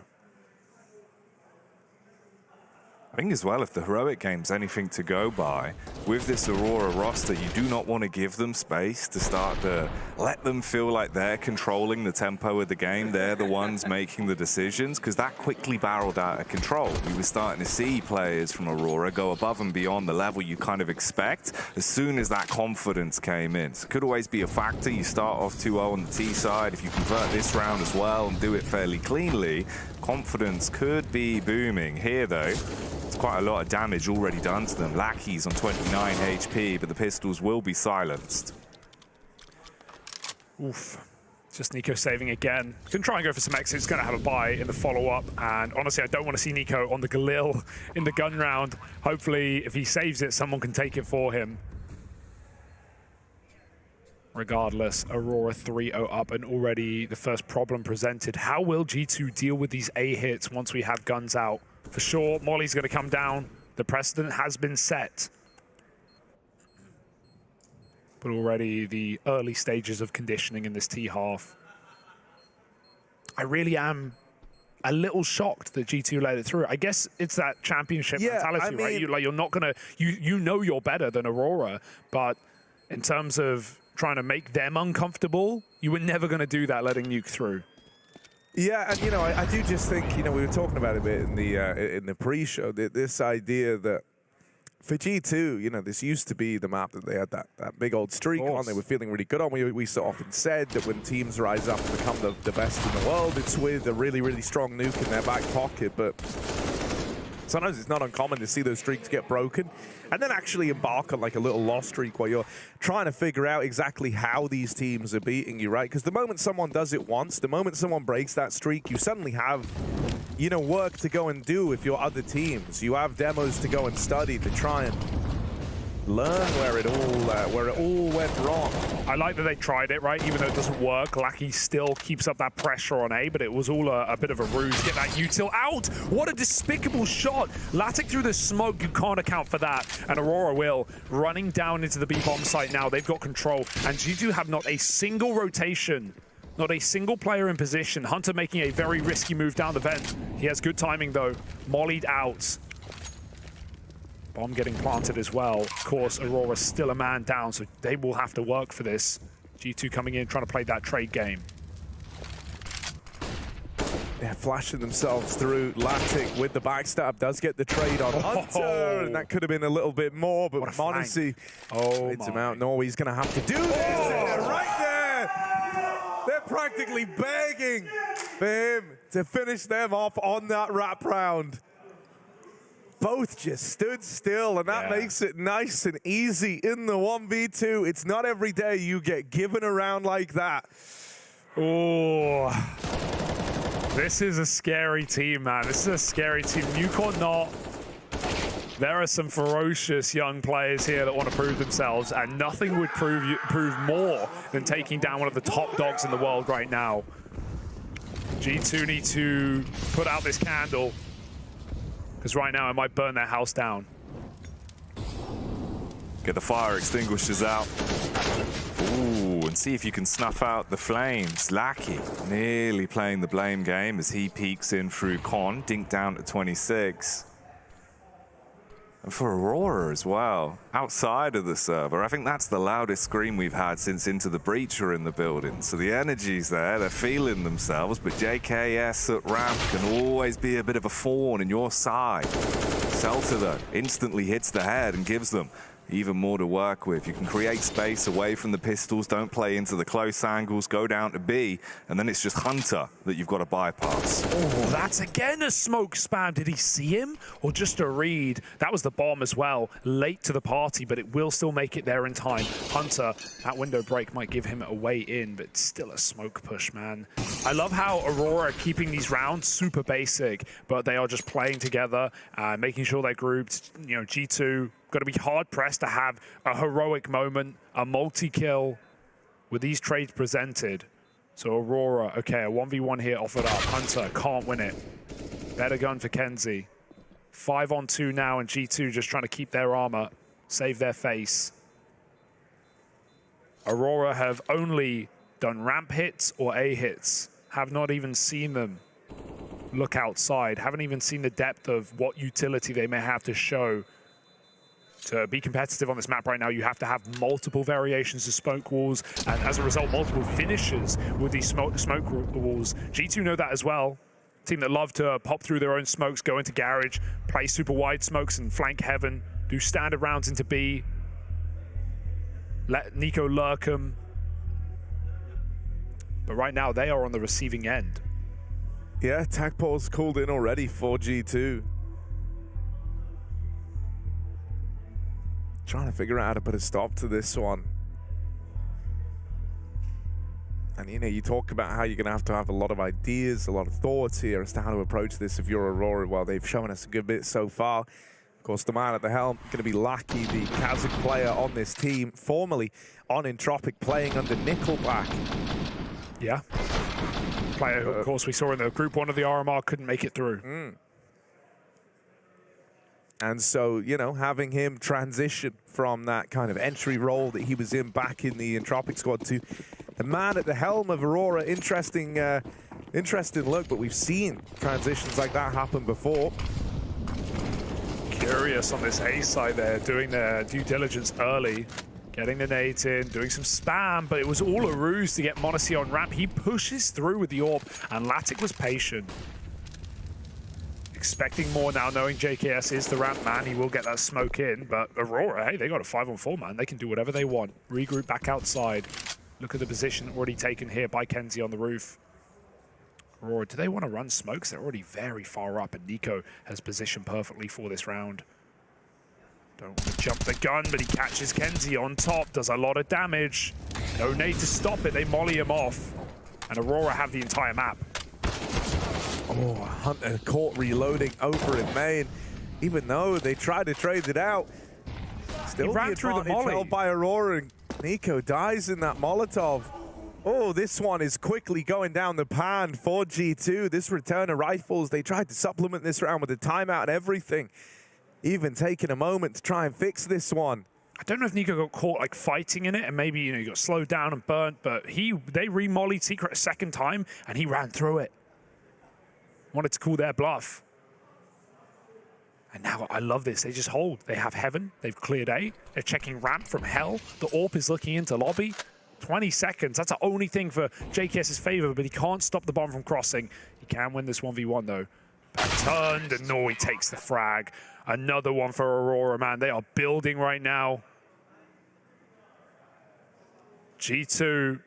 I think as well, if the heroic game's anything to go by, with this Aurora roster, you do not want to give them space to start to let them feel like they're controlling the tempo of the game. They're the ones making the decisions, because that quickly barreled out of control. We were starting to see players from Aurora go above and beyond the level you kind of expect as soon as that confidence came in. So it could always be a factor. You start off 2-0 on the T side. If you convert this round as well and do it fairly cleanly, confidence could be booming. Here, though, it's quite a lot of damage already done to them. Lackey's on 29 HP, but the pistols will be silenced. Oof. Just Nico saving again. Can try and go for some exits. Going to have a buy in the follow-up. And honestly, I don't want to see Nico on the Galil in the gun round. Hopefully, if he saves it, someone can take it for him. Regardless, Aurora 3-0 up, and already the first problem presented. How will G2 deal with these A hits once we have guns out? For sure, Molly's going to come down. The precedent has been set. But already the early stages of conditioning in this T-half. I really am a little shocked that G2 let it through. I guess it's that championship mentality, I mean, right? You're not going to... You know you're better than Aurora, but in terms of trying to make them uncomfortable, you were never going to do that letting Nuke through. Yeah, and you know, I do just think, you know, we were talking about it a bit in the pre-show, this idea that for G2, you know, this used to be the map that they had that big old streak on. They were feeling really good on. We so often said that when teams rise up and become the best in the world, it's with a really, really strong nuke in their back pocket. But sometimes it's not uncommon to see those streaks get broken and then actually embark on like a little loss streak where you're trying to figure out exactly how these teams are beating you, right? Because the moment someone does it once, the moment someone breaks that streak, you suddenly have, you know, work to go and do with your other teams. You have demos to go and study to try and learn where it all went wrong. I like that they tried it, right? Even though it doesn't work, Lackey still keeps up that pressure on A, but it was all a bit of a ruse. Get that util out! What a despicable shot! Latic through the smoke, you can't account for that. And Aurora will, running down into the B-bomb site now. They've got control, and G2 have not a single rotation Not a single player in position. Hunter making a very risky move down the vent. He has good timing though. Mollied out. Bomb getting planted as well. Of course, Aurora's still a man down, so they will have to work for this. G2 coming in, trying to play that trade game. They're flashing themselves through. Latic with the backstab does get the trade on Hunter, and that could have been a little bit more, but m0NESY trades him out. No, he's going to have to do this. They're right there. They're practically begging for him to finish them off on that wrap round. Both just stood still, and that makes it nice and easy in the 1v2. It's not every day you get given a round like that. Oh, this is a scary team, man. This is a scary team. Newcon not. There are some ferocious young players here that want to prove themselves, and nothing would prove more than taking down one of the top dogs in the world right now. G2 need to put out this candle, because right now it might burn their house down. Get the fire extinguishers out. Ooh, and see if you can snuff out the flames. Lackey nearly playing the blame game as he peeks in through Con, dinked down to 26. And for Aurora as well, outside of the server, I think that's the loudest scream we've had since Into the Breach are in the building. So the energy's there, they're feeling themselves, but JKS at ramp can always be a bit of a thorn in your side. Celta though, instantly hits the head and gives them even more to work with. You can create space away from the pistols, don't play into the close angles, go down to B, and then it's just Hunter that you've got to bypass. Oh, that's again a smoke spam. Did he see him or just a read? That was the bomb as well. Late to the party, but it will still make it there in time. Hunter, that window break might give him a way in, but still a smoke push, man. I love how Aurora are keeping these rounds super basic, but they are just playing together, making sure they're grouped. You know, G2 got to be hard-pressed to have a heroic moment, a multi-kill with these trades presented. So Aurora, okay, a 1v1 here offered up. Hunter can't win it. Better gun for Kenzie. 5-on-2 now, and G2 just trying to keep their armor, save their face. Aurora have only done ramp hits or A hits. Have not even seen them look outside. Haven't even seen the depth of what utility they may have to show. To be competitive on this map right now, you have to have multiple variations of smoke walls, and as a result, multiple finishes with these smoke walls. G2 know that as well. Team that love to pop through their own smokes, go into garage, play super wide smokes and flank heaven, do standard rounds into B. Let Nico lurk them. But right now, they are on the receiving end. Yeah, Tagpole's called in already for G2. Trying to figure out how to put a stop to this one. And you know, you talk about how you're going to have a lot of ideas, a lot of thoughts here as to how to approach this if you're Aurora. Well, they've shown us a good bit so far. Of course, the man at the helm going to be Lackey, the Kazakh player on this team, formerly on Entropic, playing under Nickelback. Yeah. Player who, of course, we saw in the Group 1 of the RMR couldn't make it through. And so, you know, having him transition from that kind of entry role that he was in back in the Entropic squad to the man at the helm of Aurora, interesting look, but we've seen transitions like that happen before. Curious on this A side there, doing their due diligence early, getting the nade in, doing some spam, but it was all a ruse to get m0NESY on ramp. He pushes through with the orb, and Latic was patient. Expecting more now, knowing JKS is the ramp man. He will get that smoke in, but Aurora, hey, they got a 5-on-4, man. They can do whatever they want. Regroup back outside. Look at the position already taken here by Kenzie on the roof. Aurora, do they want to run smokes? They're already very far up, and Nico has positioned perfectly for this round. Don't want to jump the gun, but he catches Kenzie on top, does a lot of damage. No nade to stop it, they molly him off. And Aurora have the entire map. Oh, Hunter caught reloading over in main. Even though they tried to trade it out, still he ran the through the advantage molly held by Aurora, and Nico dies in that Molotov. Oh, this one is quickly going down the pan for G2. This return of rifles, they tried to supplement this round with a timeout and everything. Even taking a moment to try and fix this one. I don't know if Nico got caught like fighting in it, and maybe he got slowed down and burnt. But they re-mollied Secret a second time, and he ran through it. Wanted to call their bluff. And now I love this. They just hold. They have Heaven. They've cleared A. They're checking ramp from Hell. The AWP is looking into lobby. 20 seconds. That's the only thing for JKS's favor, but he can't stop the bomb from crossing. He can win this 1v1 though. Back turned, and Nori takes the frag. Another one for Aurora, man. They are building right now. G2,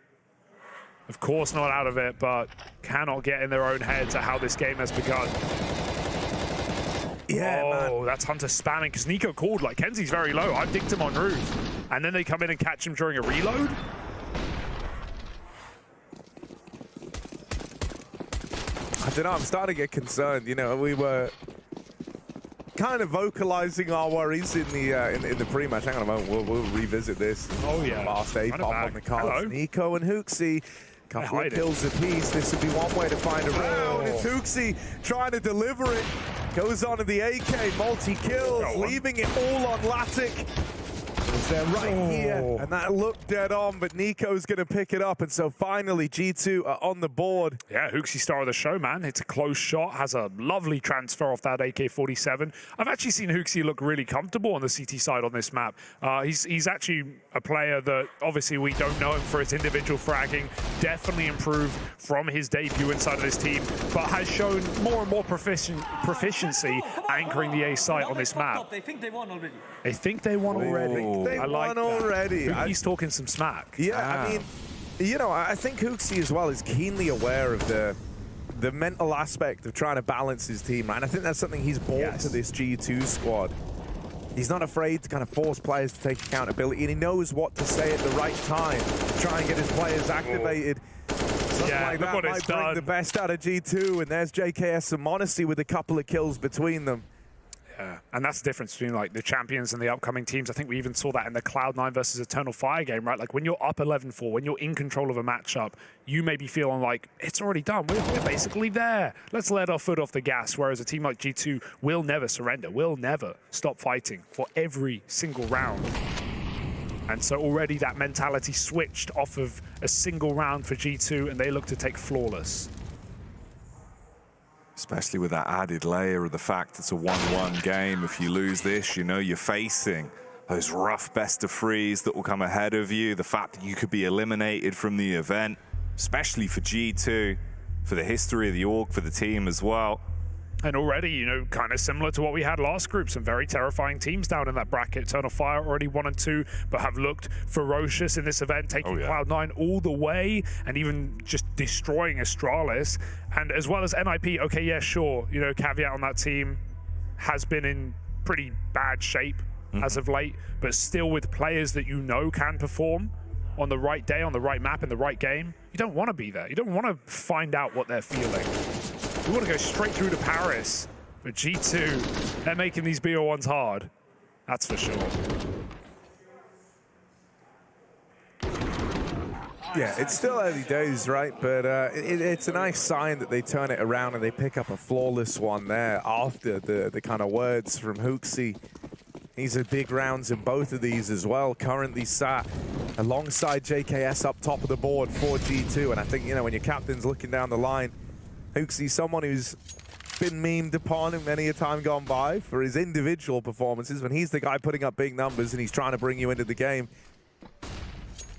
of course not out of it, but cannot get in their own heads at how this game has begun. Yeah, oh, man. that's Hunter spamming, because Nico called, like, Kenzie's very low. I've dicked him on roof. And then they come in and catch him during a reload? I don't know, I'm starting to get concerned. We were kind of vocalizing our worries in the pre-match. Hang on a moment, we'll revisit this. Oh, yeah. Last A pop on the cards. Hello. Nico and Hooksy. Couple of kills apiece. This would be one way to find a round. It's Hooksy trying to deliver it. Goes on to the AK, multi-kills, leaving it all on Latic. They're right here, and that looked dead on, but Nico's going to pick it up, and so finally G2 are on the board. Yeah, Hooksy star of the show, man. It's a close shot, has a lovely transfer off that AK-47. I've actually seen Hooksy look really comfortable on the CT side on this map. He's actually a player that obviously we don't know him for his individual fragging, definitely improved from his debut inside of this team, but has shown more and more proficiency anchoring the A site on this map. They think they won already. They think they won already. They I like won already. He's talking some smack. Yeah, I mean, I think Hooksy as well is keenly aware of the mental aspect of trying to balance his team, right? And I think that's something he's brought to this G2 squad. He's not afraid to kind of force players to take accountability, and he knows what to say at the right time to try and get his players activated. Something like that might bring the best out of G2, and there's JKS and Monacy with a couple of kills between them. Yeah, and that's the difference between like the champions and the upcoming teams. I think we even saw that in the Cloud9 versus Eternal Fire game, right? Like when you're up 11-4, when you're in control of a matchup, you may be feeling like it's already done. We're basically there. Let's let our foot off the gas. Whereas a team like G2 will never surrender, will never stop fighting for every single round. And so already that mentality switched off of a single round for G2, and they look to take flawless. Especially with that added layer of the fact it's a 1-1 game. If you lose this, you're facing those rough best of threes that will come ahead of you. The fact that you could be eliminated from the event, especially for G2, for the history of the org, for the team as well. And already, kind of similar to what we had last group, some very terrifying teams down in that bracket. Eternal Fire already 1 and 2, but have looked ferocious in this event, taking Cloud9 all the way and even just destroying Astralis. And as well as NIP, okay, yeah, sure, caveat on that team has been in pretty bad shape as of late, but still with players that can perform on the right day, on the right map, in the right game. You don't want to be there. You don't want to find out what they're feeling. We want to go straight through to Paris. But G2, they're making these BO1s hard. That's for sure. Yeah, it's still early days, right? But it's a nice sign that they turn it around and they pick up a flawless one there after the kind of words from Hooksy. These are big rounds in both of these as well. Currently sat alongside JKS up top of the board for G2. And I think, when your captain's looking down the line, Hooksy's someone who's been memed upon in many a time gone by for his individual performances when he's the guy putting up big numbers and he's trying to bring you into the game.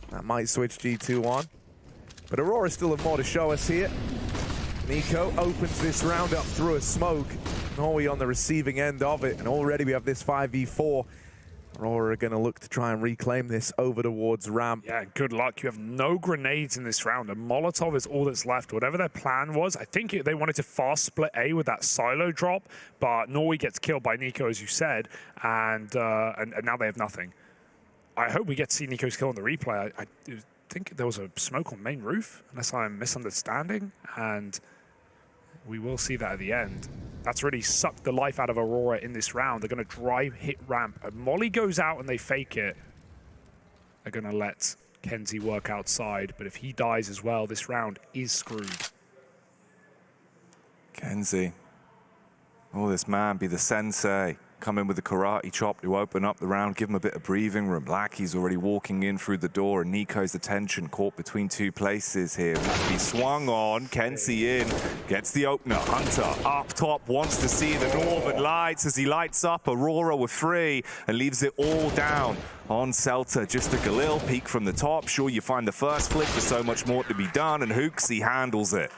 That might switch G2 on. But Aurora still have more to show us here. Nico opens this round up through a smoke. Norway on the receiving end of it, and already we have this 5v4. Aurora are going to look to try and reclaim this over towards ramp. Yeah, good luck. You have no grenades in this round. A Molotov is all that's left. Whatever their plan was, I think they wanted to fast split A with that silo drop, but Norway gets killed by Nico, as you said, and now they have nothing. I hope we get to see Nico's kill on the replay. I think there was a smoke on main roof, unless I'm misunderstanding, and we will see that at the end. That's really sucked the life out of Aurora in this round. They're going to drive, hit ramp. And Molly goes out and they fake it. They're going to let Kenzie work outside. But if he dies as well, this round is screwed. Kenzie. Oh, this man be the sensei. come in with the karate chop to open up the round, give him a bit of breathing room. Lackey's already walking in through the door, and Nico's attention caught between two places here. He swung on, Kenzie in, gets the opener. Hunter up top, wants to see the northern lights as he lights up Aurora with 3 and leaves it all down on Celta. Just a Galil peek from the top. Sure, you find the first flick, there's so much more to be done, and Hooksy handles it.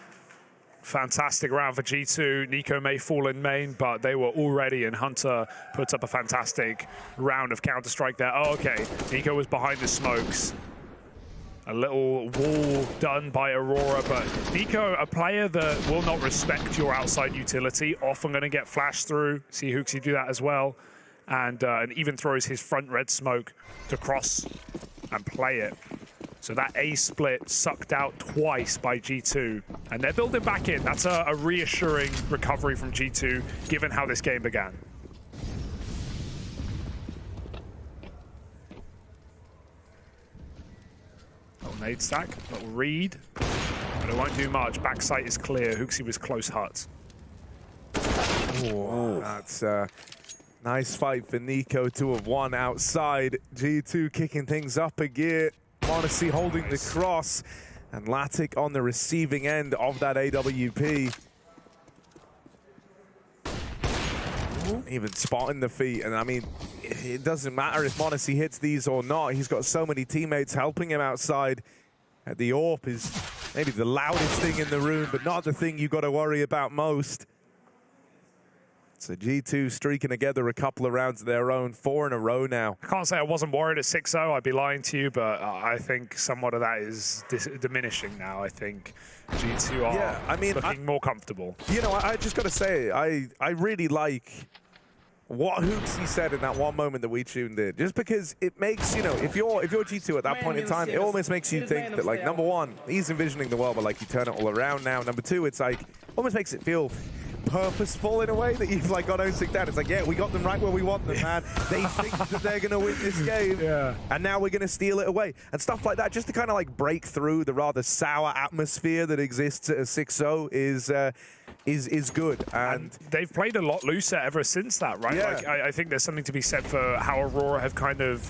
Fantastic round for G2. Nico may fall in main, but they were all ready, and Hunter puts up a fantastic round of Counter-Strike there. Oh, okay. Nico was behind the smokes. A little wall done by Aurora, but Nico, a player that will not respect your outside utility, often going to get flashed through. See Hooksy do that as well. And even throws his front red smoke to cross and play it. So that A split sucked out twice by G2, and they're building back in. That's a reassuring recovery from G2, given how this game began. Little nade stack, little read, but it won't do much. Backside is clear. Hooksy was close hut. Oh, that's a nice fight for Nico to have won outside. G2 kicking things up a gear. m0NESY holding the cross, and Latic on the receiving end of that AWP. Even spotting the feet, and I mean, it doesn't matter if m0NESY hits these or not. He's got so many teammates helping him outside. The AWP is maybe the loudest thing in the room, but not the thing you got to worry about most. So G2 streaking together a couple of rounds of their own, 4 in a row now. I can't say I wasn't worried at 6-0. I'd be lying to you, but I think somewhat of that is diminishing now. I think G2 are looking more comfortable. You know, I just got to say, I really like what Hooksy said in that one moment that we tuned in. Just because it makes, you know, if you're G2 at that point in time, it almost makes you think that, like, number one, he's envisioning the world, but like you turn it all around now. Number two, it's like, almost makes it feel purposeful in a way that you've like got 0-6 down. It's like, yeah, we got them right where we want them, man. They think that they're going to win this game, and now we're going to steal it away. And stuff like that, just to kind of like break through the rather sour atmosphere that exists at a 6-0 is good. And they've played a lot looser ever since that, right? Yeah. Like, I think there's something to be said for how Aurora have kind of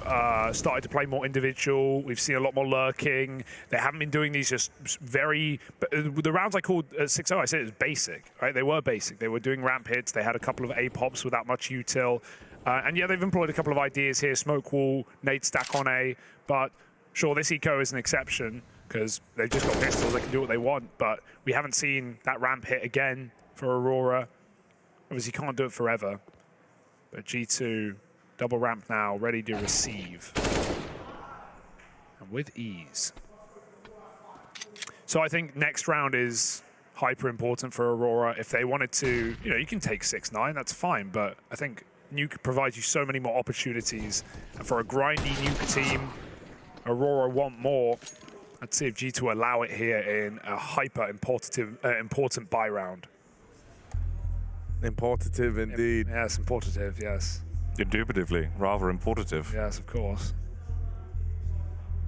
started to play more individual. We've seen a lot more lurking. They haven't been doing these just very... The rounds I called 6-0, I said it was basic, right? They were basic. They were doing ramp hits. They had a couple of A-pops without much util. And yeah, they've employed a couple of ideas here. Smoke wall, nade stack on A. But sure, this eco is an exception because they've just got pistols. They can do what they want. But we haven't seen that ramp hit again for Aurora. Obviously, can't do it forever. But G2, double ramp now, ready to receive. And with ease. So I think next round is hyper important for Aurora. If they wanted to, you know, you can take 6-9, that's fine. But I think Nuke provides you so many more opportunities. And for a grindy Nuke team, Aurora want more. Let's see if G2 allow it here in a hyper important buy round. Importative indeed. Yes, importative, yes. Indubitably, rather importative. Yes, of course.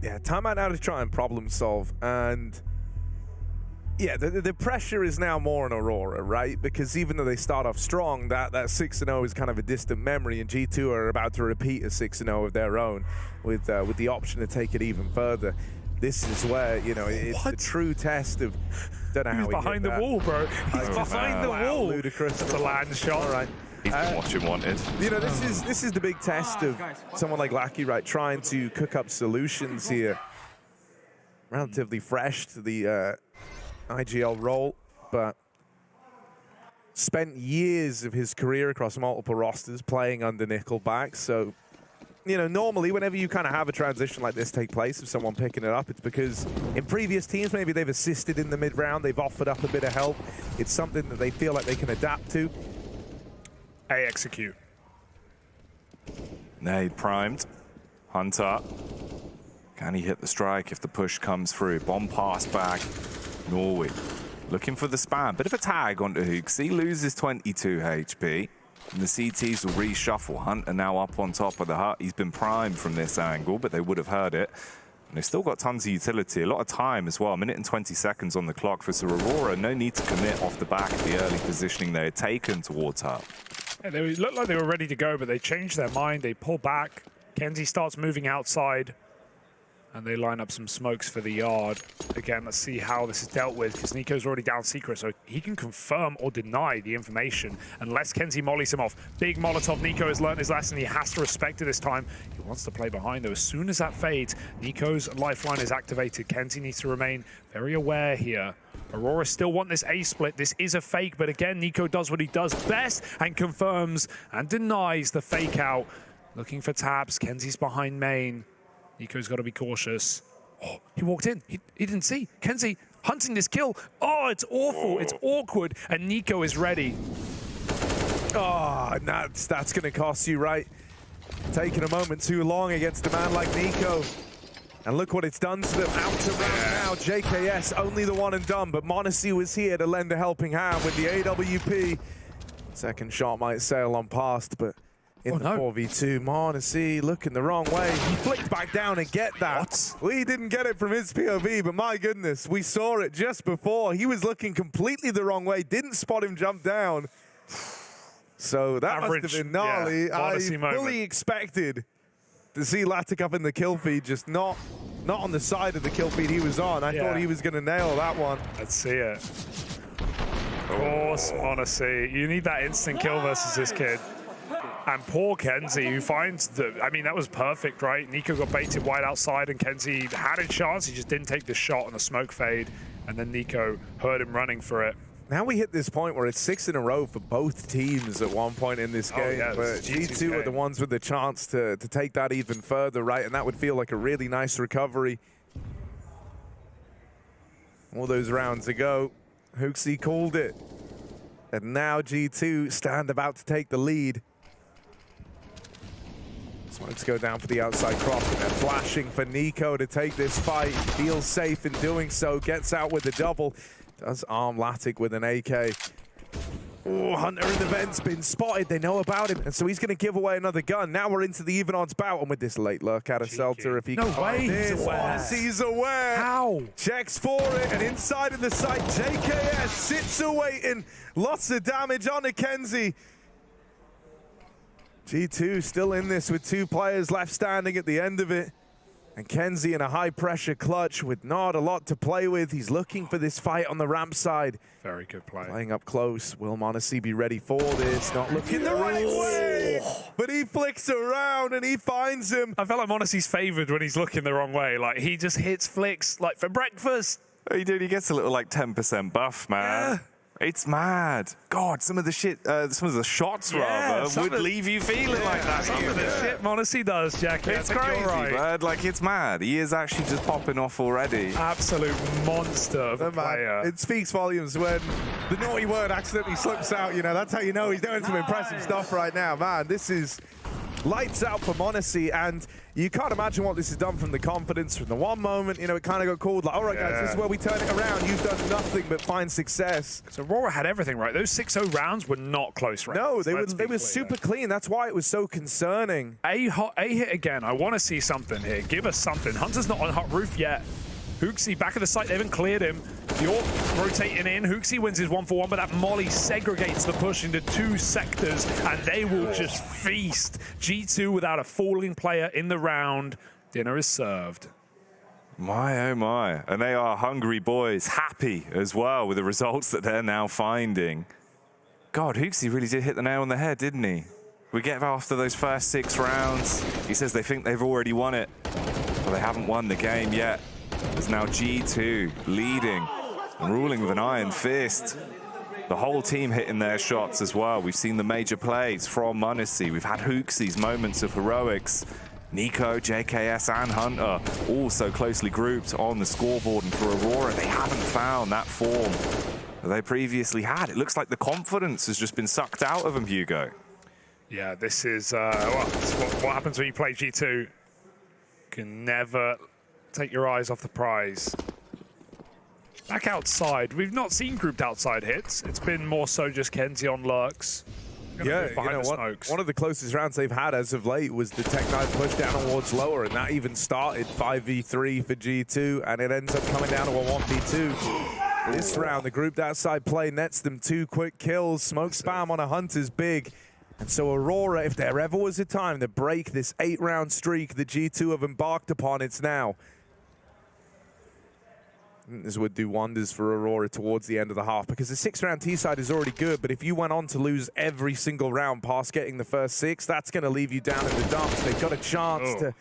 Yeah, time out now to try and problem solve. And yeah, the pressure is now more on Aurora, right? Because even though they start off strong, that 6-0 is kind of a distant memory, and G2 are about to repeat a 6-0 of their own with the option to take it even further. This is where, you know, it's a true test of... Don't know how He's behind the wall, bro. He's behind the wall. Ludicrous. That's a land shot. All right. He's been watching Wanted. You know, this is the big test of someone like Lackey, right? Trying to cook up solutions here. Relatively fresh to the IGL role, but spent years of his career across multiple rosters playing under Nickelback. So, you know, normally whenever you kind of have a transition like this take place of someone picking it up, it's because in previous teams, maybe they've assisted in the mid-round, they've offered up a bit of help. It's something that they feel like they can adapt to. A execute. Nade primed. Hunter. Can he hit the strike if the push comes through? Bomb pass back. Norway. Looking for the spam. Bit of a tag onto Hooksy. Loses 22 HP. And the CTs will reshuffle. Hunter now up on top of the hut. He's been primed from this angle, but they would have heard it. And they've still got tons of utility. A lot of time as well. 1 minute and 20 seconds on the clock for Aurora. No need to commit off the back of the early positioning they had taken towards hut. Yeah, they looked like they were ready to go, but they changed their mind. They pull back. Kenzie starts moving outside. And they line up some smokes for the yard. Again, let's see how this is dealt with, because Nico's already down secret, so he can confirm or deny the information unless Kenzie mollies him off. Big Molotov. Nico has learned his lesson. He has to respect it this time. He wants to play behind, though. As soon as that fades, Nico's lifeline is activated. Kenzie needs to remain very aware here. Aurora still want this A split. This is a fake, but again, Nico does what he does best and confirms and denies the fake out. Looking for taps. Kenzie's behind main. Nico's got to be cautious. Oh, he walked in. He didn't see. Kenzie hunting this kill. Oh, it's awful. It's awkward. And Nico is ready. Oh, and that's going to cost you, right? Taking a moment too long against a man like Nico. And look what it's done to them. Out to round now. JKS, only the one and done. But m0NESY was here to lend a helping hand with the AWP. Second shot might sail on past, but... in the 4v2, m0NESY looking the wrong way. He flicked back down and get that. What? We didn't get it from his POV, but my goodness, we saw it just before. He was looking completely the wrong way, didn't spot him jump down. So that must have been gnarly. Yeah, I fully moment. expected to see Latic up in the kill feed, just not on the side of the kill feed he was on. I thought he was going to nail that one. Let's see it. Of course, m0NESY. You need that instant kill versus this kid. And poor Kenzie, who finds the... I mean, that was perfect, right? Nico got baited wide outside, and Kenzie had a chance. He just didn't take the shot on the smoke fade. And then Nico heard him running for it. Now we hit this point where it's 6 in a row for both teams at one point in this game. Yeah, but G2 are the ones with the chance to take that even further, right? And that would feel like a really nice recovery. All those rounds ago, HooXi called it. And now G2 stand about to take the lead. Smokes go down for the outside cross, and they're flashing for Nico to take this fight. Feels safe in doing so, gets out with the double. Does arm Latic with an AK. Oh, Hunter in the vent's been spotted. They know about him, and so he's going to give away another gun. Now we're into the even odds bout, and with this late lurk out of Selter, if he can find this. He's aware. How? Checks for it, and inside of the site, JKS sits awaiting. Lots of damage on to Kenzie. G2 still in this with 2 players left standing at the end of it. And Kenzie in a high-pressure clutch with not a lot to play with. He's looking for this fight on the ramp side. Very good play. Playing up close. Will m0NESY be ready for this? Not looking the right way. But he flicks around and he finds him. I felt like m0NESY's favored when he's looking the wrong way. Like, he just hits flicks like for breakfast. He gets a little like 10% buff, man. Yeah. It's mad. God, some of the shots rather would leave you feeling like that. Some of the shit m0NESY does, Jack. It's crazy, man. Like, it's mad. He is actually just popping off already. Absolute monster of a player. It speaks volumes when the naughty word accidentally slips out. You know, that's how you know he's doing some impressive stuff right now, man. This is lights out for m0NESY, and you can't imagine what this has done from the confidence. From the one moment, you know, it kind of got called like, all right, guys, this is where we turn it around. You've done nothing but find success. So Aurora had everything right. Those 6-0 rounds were not close rounds. No, they were super clean. That's why it was so concerning. A hit again. I want to see something here. Give us something. Hunter's not on hot roof yet. HooXi back of the site. They haven't cleared him. York rotating in. HooXi wins his 1-for-1, but that molly segregates the push into 2 sectors, and they will just feast. G2 without a falling player in the round. Dinner is served. My, oh my. And they are hungry boys, happy as well with the results that they're now finding. God, HooXi really did hit the nail on the head, didn't he? We get after those first 6 rounds. He says they think they've already won it, but they haven't won the game yet. It's now G2 leading and ruling with an iron fist. The whole team hitting their shots as well. We've seen the major plays from m0NESY. We've had HooXi's moments of heroics. Nico, JKS, and Hunter all so closely grouped on the scoreboard. And for Aurora, they haven't found that form that they previously had. It looks like the confidence has just been sucked out of them, Hugo. Yeah, this is well, what happens when you play G2. You can never take your eyes off the prize. Back outside, we've not seen grouped outside hits. It's been more so just Kenzie on lurks. Yeah, you know what? One of the closest rounds they've had as of late was the Tech9 push down towards lower, and that even started 5v3 for G2, and it ends up coming down to a 1v2. This round, the grouped outside play nets them 2 quick kills. Smoke spam on a Hunter's big. And so Aurora, if there ever was a time to break this 8-round streak that G2 have embarked upon, it's now. This would do wonders for Aurora towards the end of the half, because the 6-round T-side is already good, but if you went on to lose every single round past getting the first 6, that's going to leave you down in the dumps. They've got a chance to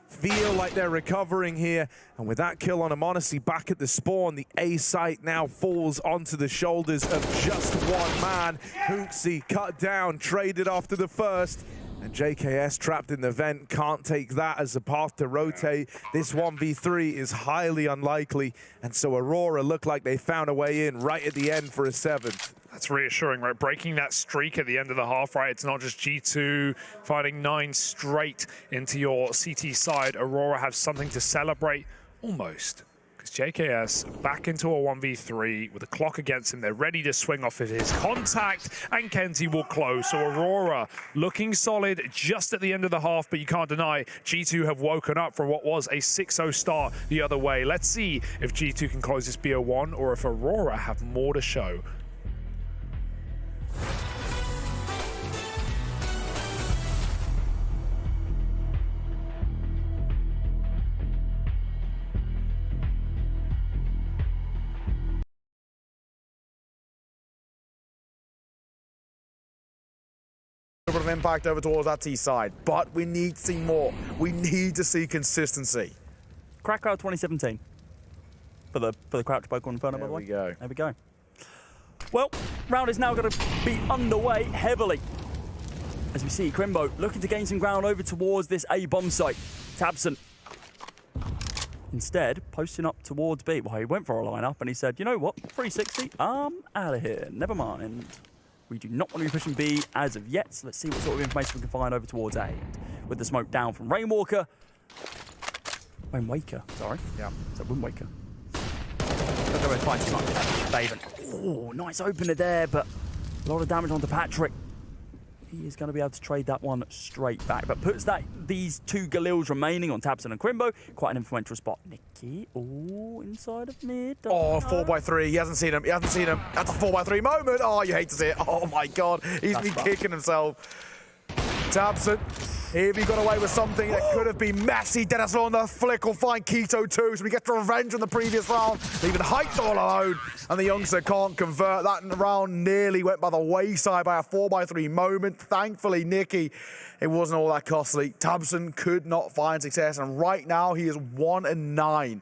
feel like they're recovering here, and with that kill on Amonisi back at the spawn, the A site now falls onto the shoulders of just one man. Hooksy cut down, traded after the first, and JKS trapped in the vent can't take that as a path to rotate. This 1v3 is highly unlikely, and so Aurora look like they found a way in right at the end for a 7th. That's reassuring, right? Breaking that streak at the end of the half, right? It's not just G2 fighting 9 straight into your CT side. Aurora have something to celebrate, almost. Because JKS back into a 1v3 with the clock against him. They're ready to swing off of his contact, and Kenty will close. So Aurora looking solid just at the end of the half, but you can't deny G2 have woken up from what was a 6-0 start the other way. Let's see if G2 can close this BO1 or if Aurora have more to show. A bit of impact over towards that T side, but we need to see more. We need to see consistency. Krakow 2017 for the Crouch Poke on Inferno, by the way. There we go. Well, round is now going to be underway heavily. As we see Crimbo looking to gain some ground over towards this A bomb site. tabseN instead posting up towards B. Well, he went for a lineup and he said, you know what, 360, I'm out of here. Never mind. We do not want to be pushing B as of yet, so let's see what sort of information we can find over towards A. And with the smoke down from Rainwaker. Rainwaker, sorry. Yeah. Is that Windwaker? Don't go and find too much. Daven. Oh, nice opener there, but a lot of damage onto Patrick. He is going to be able to trade that one straight back, but puts these 2 Galils remaining on tabseN and Crimbo. Quite an influential spot. Nikki, oh, inside of mid. Oh, 4x3. He hasn't seen him. He hasn't seen him. That's a 4x3 moment. Oh, you hate to see it. Oh, my God. He's been kicking himself. tabseN, here he got away with something that could have been messy. Denislaw on the flick will find Keto too, so we get the revenge on the previous round. Leaving Heights all alone, and the youngster can't convert. That round nearly went by the wayside by a 4x3 moment. Thankfully, Nikki, it wasn't all that costly. tabseN could not find success, and right now he is 1-9.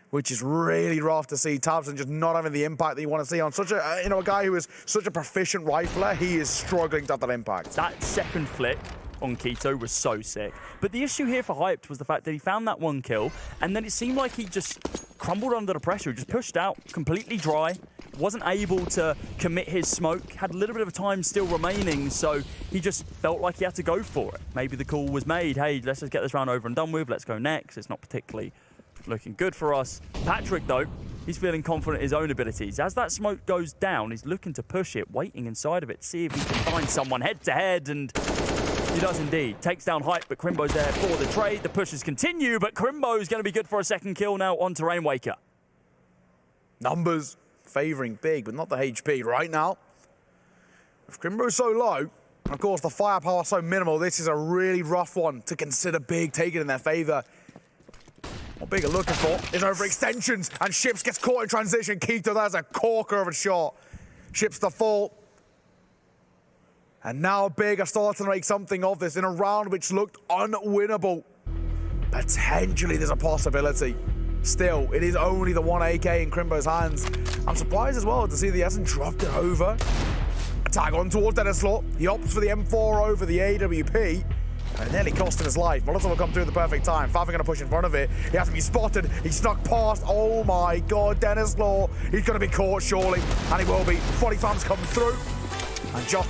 Which is really rough to see. tabseN just not having the impact that you want to see on such a, a guy who is such a proficient rifler. He is struggling to have that impact. That second flick on Keto was so sick. But the issue here for Hyped was the fact that he found that 1 kill, and then it seemed like he just crumbled under the pressure. He just pushed out, completely dry, wasn't able to commit his smoke, had a little bit of time still remaining, so he just felt like he had to go for it. Maybe the call was made, hey, let's just get this round over and done with, let's go next. It's not particularly looking good for us. Patrick, though, he's feeling confident in his own abilities. As that smoke goes down, he's looking to push it, waiting inside of it, see if he can find someone head-to-head, and he does indeed. Takes down Hype, but Crimbo's there for the trade. The pushes continue, but Crimbo's going to be good for a second kill now onto Rainwaker. Numbers favouring Big, but not the HP right now. If Crimbo's so low, and of course the firepower so minimal, this is a really rough one to consider Big taking in their favour. What Big are looking for is overextensions, and Ships gets caught in transition. Keto, that's a corker of a shot. Ships the fall. And now Big are starting to make something of this in a round which looked unwinnable. Potentially there's a possibility. Still, it is only the 1 AK in Crimbo's hands. I'm surprised as well to see the hasn't dropped it over. A tag on towards Denislaw. He opts for the M4 over the AWP. And it nearly cost him his life. Molotov will come through at the perfect time. Fav going to push in front of it. He has to be spotted. He snuck past. Oh my God, Denislaw. He's going to be caught surely. And he will be. 40 fans come through. And just...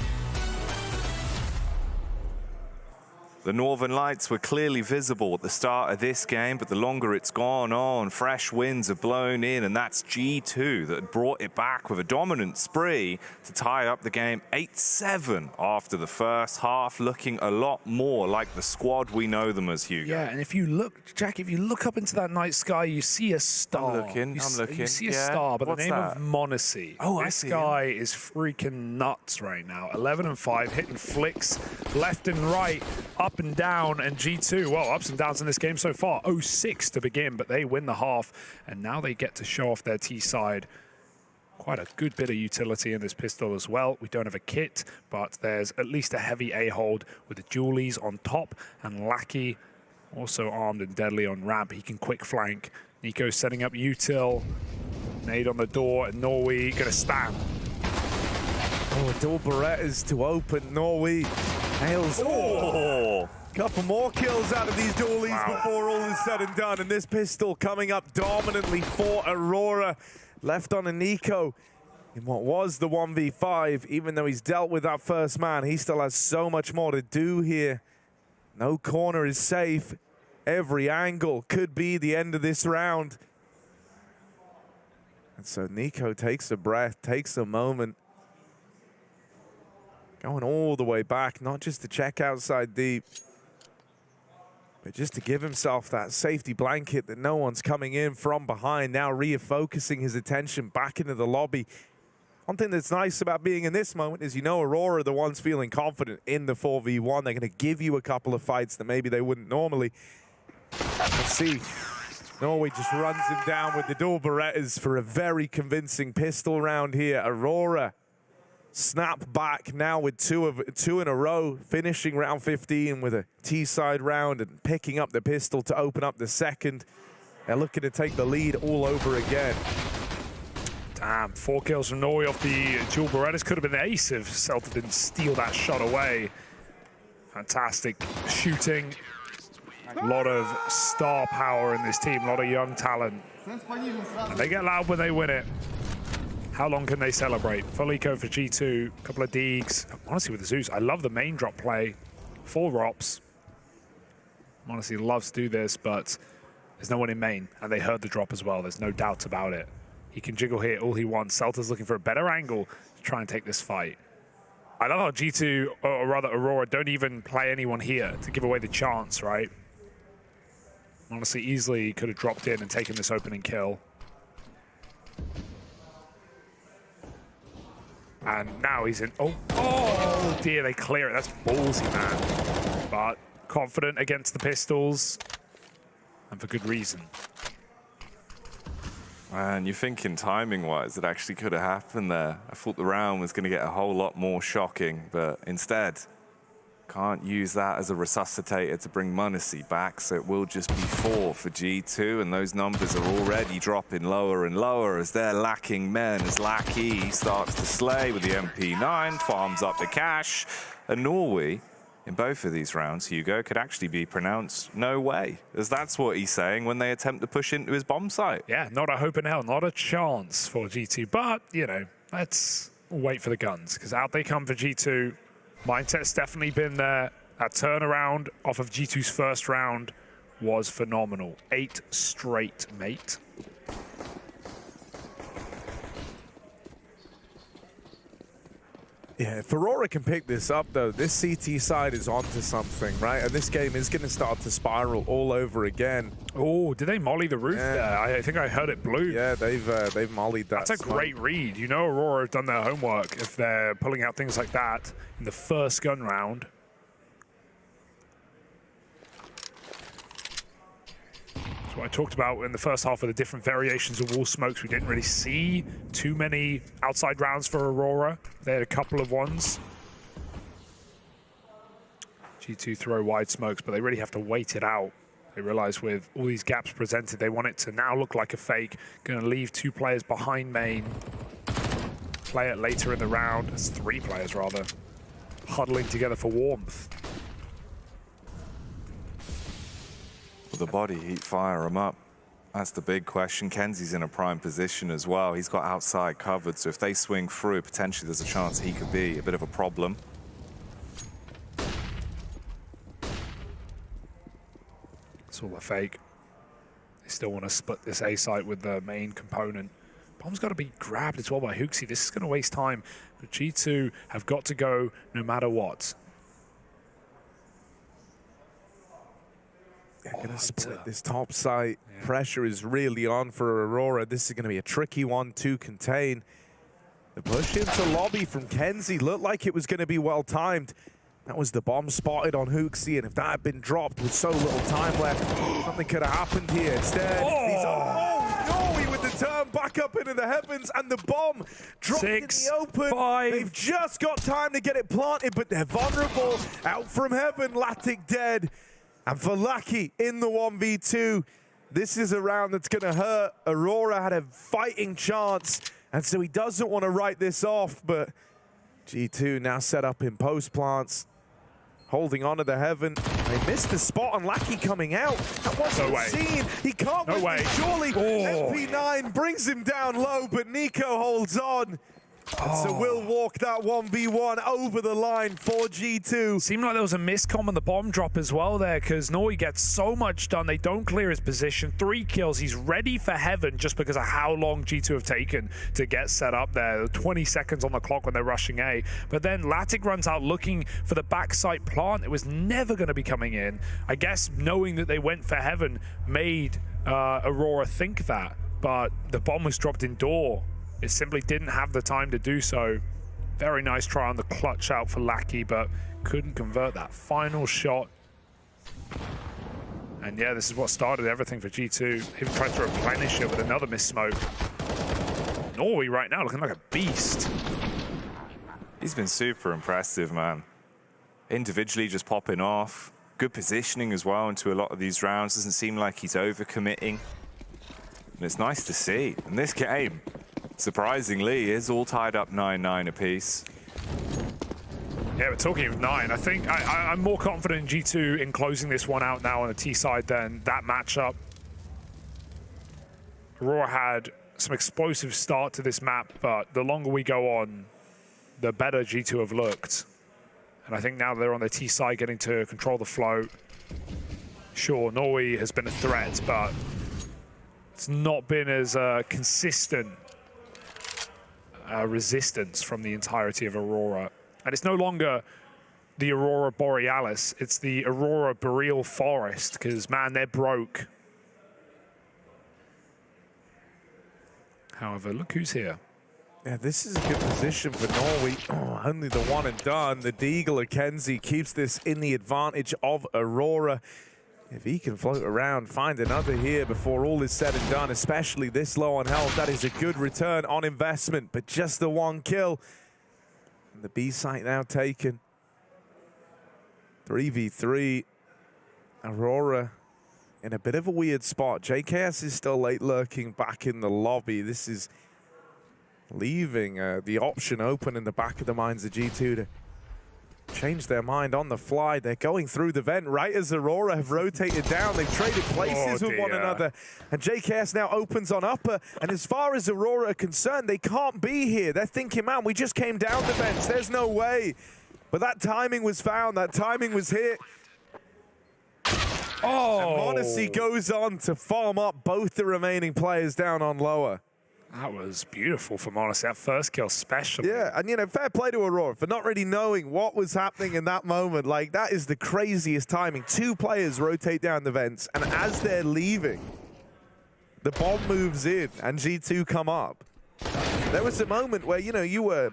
The Northern Lights were clearly visible at the start of this game, but the longer it's gone on, fresh winds have blown in, and that's G2 that had brought it back with a dominant spree to tie up the game 8-7 after the first half, looking a lot more like the squad we know them as, Hugo. Yeah, and if you look, Jack, if you look up into that night sky, you see a star. I'm looking. You see a Yeah. star, but What's the name that? of Monacy. Oh, I this see guy is freaking nuts right now. 11-5, hitting flicks left and right, up and down, and G2, well, ups and downs in this game so far. 0-6 to begin, but they win the half, and now they get to show off their T side. Quite a good bit of utility in this pistol as well. We don't have a kit, but there's at least a heavy A-hold with the Julies on top, and Lackey also armed and deadly on ramp. He can quick flank. Nico setting up util. Nade on the door, and Norway gonna spam. Oh, double Berettas to open. Norway nails. Oh! Couple more kills out of these dualies before all is said and done. And this pistol coming up dominantly for Aurora. Left on a Nico in what was the 1v5. Even though he's dealt with that first man, he still has so much more to do here. No corner is safe. Every angle could be the end of this round. And so Nico takes a breath, takes a moment. Going all the way back, not just to check outside deep, but just to give himself that safety blanket that no one's coming in from behind. Now refocusing his attention back into the lobby. One thing that's nice about being in this moment is, you know, Aurora are the ones feeling confident in the 4v1. They're going to give you a couple of fights that maybe they wouldn't normally. Let's see. Norway just runs him down with the dual Berettas for a very convincing pistol round here. Aurora snap back now with two in a row, finishing round 15 with a T-side round and picking up the pistol to open up the second. They're looking to take the lead all over again. Damn, 4 kills from Norway off the dual Berettas. Could have been an ace if Celta didn't steal that shot away. Fantastic shooting. A lot of star power in this team, a lot of young talent. And they get loud when they win it. How long can they celebrate? Full eco for G2, a couple of Deegs. Honestly, with the Zeus, I love the main drop play. 4 Rops. Honestly, loves to do this, but there's no one in main, and they heard the drop as well. There's no doubt about it. He can jiggle here all he wants. Celta's looking for a better angle to try and take this fight. I love how G2, or rather Aurora, don't even play anyone here to give away the chance, right? Honestly, easily could have dropped in and taken this opening kill. And now he's in. Oh dear, they clear it. That's ballsy, man. But confident against the pistols, and for good reason. Man, you're thinking timing-wise, it actually could have happened there. I thought the round was going to get a whole lot more shocking, but instead, can't use that as a resuscitator to bring Monacy back, so it will just be 4 for G2, and those numbers are already dropping lower and lower as they're lacking men, as Lackey starts to slay with the MP9, farms up the cash, and Norway, in both of these rounds, Hugo, could actually be pronounced no way, as that's what he's saying when they attempt to push into his bomb site. Yeah, not a hope in hell, not a chance for G2, but, you know, let's wait for the guns, because out they come for G2. Mindset's definitely been there. That turnaround off of G2's first round was phenomenal. 8 straight, mate. Yeah, if Aurora can pick this up, though, this CT side is onto something, right? And this game is going to start to spiral all over again. Oh, did they molly the roof there? I think I heard it blue. Yeah, they've mollied that. That's a great read. You know Aurora have done their homework if they're pulling out things like that in the first gun round. That's what I talked about in the first half of the different variations of wall smokes. We didn't really see too many outside rounds for Aurora. They had a couple of ones. G2 throw wide smokes, but they really have to wait it out. They realize with all these gaps presented, they want it to now look like a fake. Going to leave 2 players behind main. Play it later in the round. It's 3 players, rather. Huddling together for warmth. Will the body heat fire him up? That's the big question. Kenzie's in a prime position as well. He's got outside covered, so if they swing through, potentially there's a chance he could be a bit of a problem. It's all a fake. They still want to split this A site with the main component. Bomb's got to be grabbed as well by Hooksy. This is going to waste time, but G2 have got to go no matter what. They're going to split this top site. Yeah. Pressure is really on for Aurora. This is going to be a tricky one to contain. The push into lobby from Kenzie looked like it was going to be well timed. That was the bomb spotted on Hooksy, and if that had been dropped with so little time left, something could have happened here. Instead, Norway with the turn back up into the heavens, and the bomb dropped in the open. 5. They've just got time to get it planted, but they're vulnerable. Out from heaven, Latic dead. And for Lucky in the 1v2, this is a round that's going to hurt. Aurora had a fighting chance, and so he doesn't want to write this off, but G2 now set up in post plants, holding on to the heaven. They missed the spot on Lackey coming out. That wasn't seen. He can't win. Surely MP9 brings him down low, but Nico holds on. So we'll walk that 1v1 over the line for G2. Seemed like there was a miscomm on the bomb drop as well there, because Norway gets so much done. They don't clear his position. 3 kills. He's ready for heaven just because of how long G2 have taken to get set up there. 20 seconds on the clock when they're rushing A. But then Latic runs out looking for the backside plant. It was never going to be coming in. I guess knowing that they went for heaven made Aurora think that. But the bomb was dropped indoor. It simply didn't have the time to do so. Very nice try on the clutch out for Lackey, but couldn't convert that final shot. And yeah, this is what started everything for G2. Even tried to replenish it with another missed smoke. Norway right now looking like a beast. He's been super impressive, man. Individually just popping off. Good positioning as well into a lot of these rounds. Doesn't seem like he's overcommitting. And it's nice to see. In this game, surprisingly, is all tied up 9-9 apiece. Yeah, we're talking of 9. I think I'm more confident in G2 in closing this one out now on the T side than that matchup. Aurora had some explosive start to this map, but the longer we go on, the better G2 have looked. And I think now they're on the T side getting to control the flow. Sure, Norway has been a threat, but it's not been as consistent resistance from the entirety of Aurora. And it's no longer the Aurora Borealis, it's the Aurora Boreal Forest, because, man, they're broke. However, look who's here. Yeah, this is a good position for Norway. Only the one and done. The Deagle of Kenzie keeps this in the advantage of Aurora. If he can float around, find another here before all is said and done, especially this low on health, that is a good return on investment, but just the 1 kill. And the B site now taken. 3v3. Aurora in a bit of a weird spot. JKS is still late lurking back in the lobby. This is leaving the option open in the back of the minds of G2 to change their mind on the fly. They're going through the vent right as Aurora have rotated down. They've traded places with one another. And JKS now opens on upper. And as far as Aurora are concerned, they can't be here. They're thinking, man, we just came down the vents. There's no way. But that timing was found. That timing was hit. And Monacy goes on to farm up both the remaining players down on lower. That was beautiful for Monacy, that first kill especially. Yeah, and you know, fair play to Aurora for not really knowing what was happening in that moment. Like, that is the craziest timing. 2 players rotate down the vents, and as they're leaving, the bomb moves in, and G2 come up. There was a moment where, you know, you were